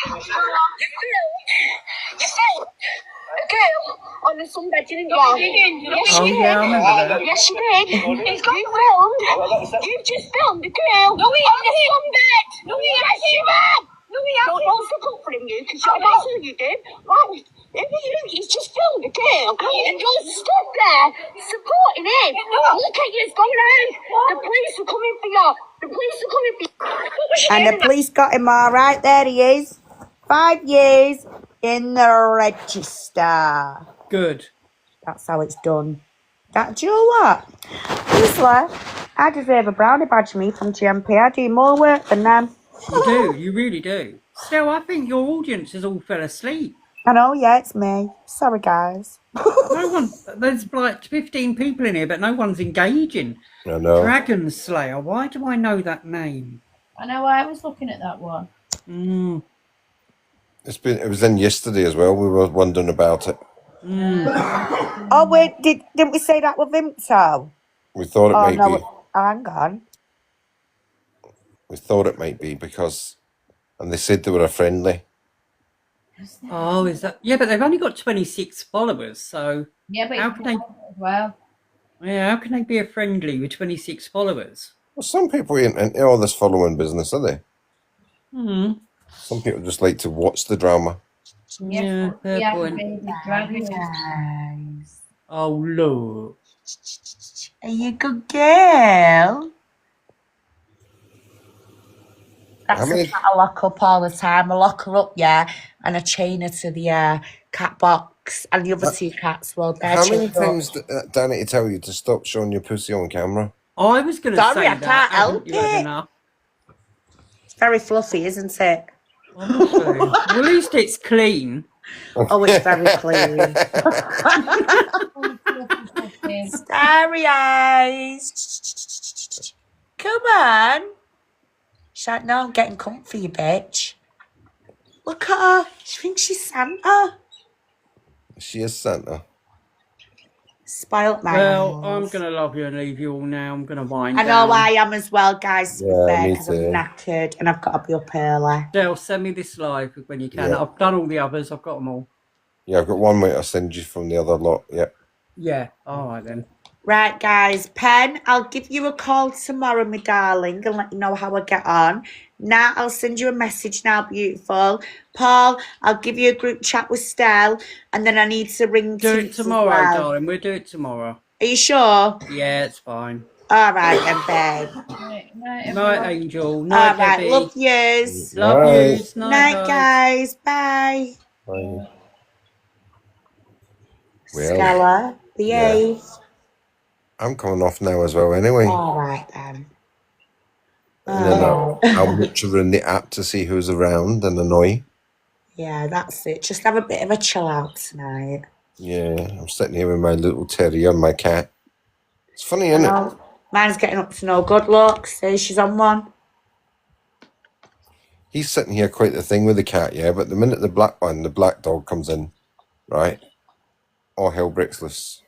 filmed a girl on the sunbed, didn't you? Oh, yeah, I remember that. Yes, you did. It's got filmed. You've just filmed a girl on the sunbed. No, we haven't. Yes, you have. No, we haven't. Don't stick up for him, you, because that's who you did. Right. He's just filmed a girl, and you're stood there supporting him. Look at you, it's going on. The police are coming for you. The police are coming for you. And the police got him all right. There he is. 5 years in the register. Good. That's how it's done. Do you know what? Honestly, I deserve a brownie badge, me, from GMP. I do more work than them. You do, you really do. Still, I think your audience has all fell asleep. I know, yeah, it's me. Sorry, guys. No one, there's like 15 people in here, but no one's engaging. I know. Dragon Slayer, why do I know that name? I know, I was looking at that one. It was in yesterday as well. We were wondering about it. Oh, wait, didn't we say that with Vimto? We thought it might be. Hang on. We thought it might be because, and they said they were a friendly. Oh, is that? Yeah, but they've only got 26 followers, so Yeah, but how can they? Well, Yeah, how can they be a friendly with 26 followers? Well, some people ain't into all this following business, are they? Some people just like to watch the drama. Yeah, fair point. Nice. Oh, look. Are you a good girl? That's a cat I lock up all the time. I lock her up, yeah, and I chain her to the cat box. And the other two cats, well, they're How many chained up. times did Danny tell you to stop showing your pussy on camera? I was going to say Sorry, I that. can't help You had it. enough. It's very fluffy, isn't it? Honestly. Well, at least it's clean. Oh, it's very clean. Starry eyes. Come on. She's like, no, I'm getting comfy, you bitch. Look at her. She thinks she's Santa. She is Santa. Spoilt my Well, I'm animals. going to love you and leave you all now. I'm going to wind I know down. I am as well, guys, to be Yeah, fair, me because I'm too. knackered and I've got to be up early. Del, send me this live when you can. Yeah. I've done all the others. I've got them all. Yeah, I've got one way I'll send you from the other lot. Yeah. Yeah. All right then. Right, guys. Pen, I'll give you a call tomorrow, my darling, and let you know how I get on. Now, I'll send you a message now, beautiful. Paul, I'll give you a group chat with Stell, and then I need to ring Do it Teats tomorrow, as well. darling. We'll do it tomorrow. Are you sure? Yeah, it's fine. All right, then, babe. Night, Angel. All Night, right, Debbie. love yous. Love Night. yous. Night, Night, guys. Bye. Bye. Stella, behave. I'm coming off now as well anyway. All right, then. And then I'll much around the app to see who's around and annoy. Yeah, that's it. Just have a bit of a chill out tonight. Yeah, I'm sitting here with my little terrier and my cat. It's funny, isn't it? Mine's getting up to no good luck. See, she's on one. He's sitting here quite the thing with the cat, yeah, but the minute the black dog comes in, right, all hell breaks loose.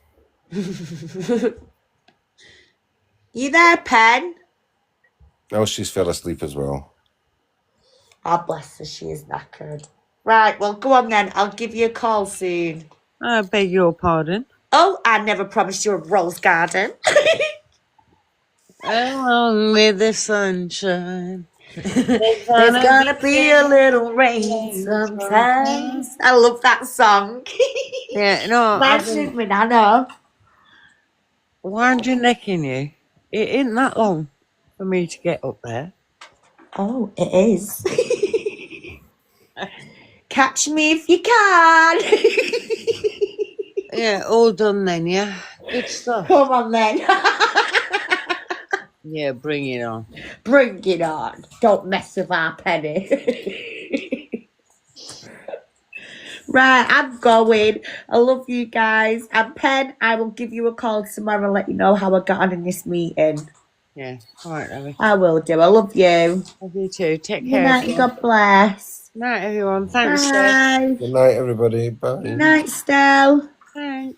You there, Pen? Oh, she's fell asleep as well. Oh, bless her, she is knackered. Right, well, go on then. I'll give you a call soon. I beg your pardon. Oh, I never promised you a rose garden. Along with the sunshine. There's gonna be a little rain sometimes. I love that song. Yeah, no. Imagine me, I know. Wind your neck in you. It ain't that long for me to get up there. Oh, it is. Catch me if you can. Yeah, all done then, yeah. Good stuff. Come on then. Yeah, bring it on. Bring it on. Don't mess with our Penny. Right, I'm going. I love you guys. And Pen, I will give you a call tomorrow and let you know how I got on in this meeting. Yeah, all right, Abby. I will do. I love you. Love you too. Take Good care. night, Everyone. God bless. Night, everyone. Thanks, Steph. Bye. Good night, everybody. Bye. Good night, Stell. Thanks.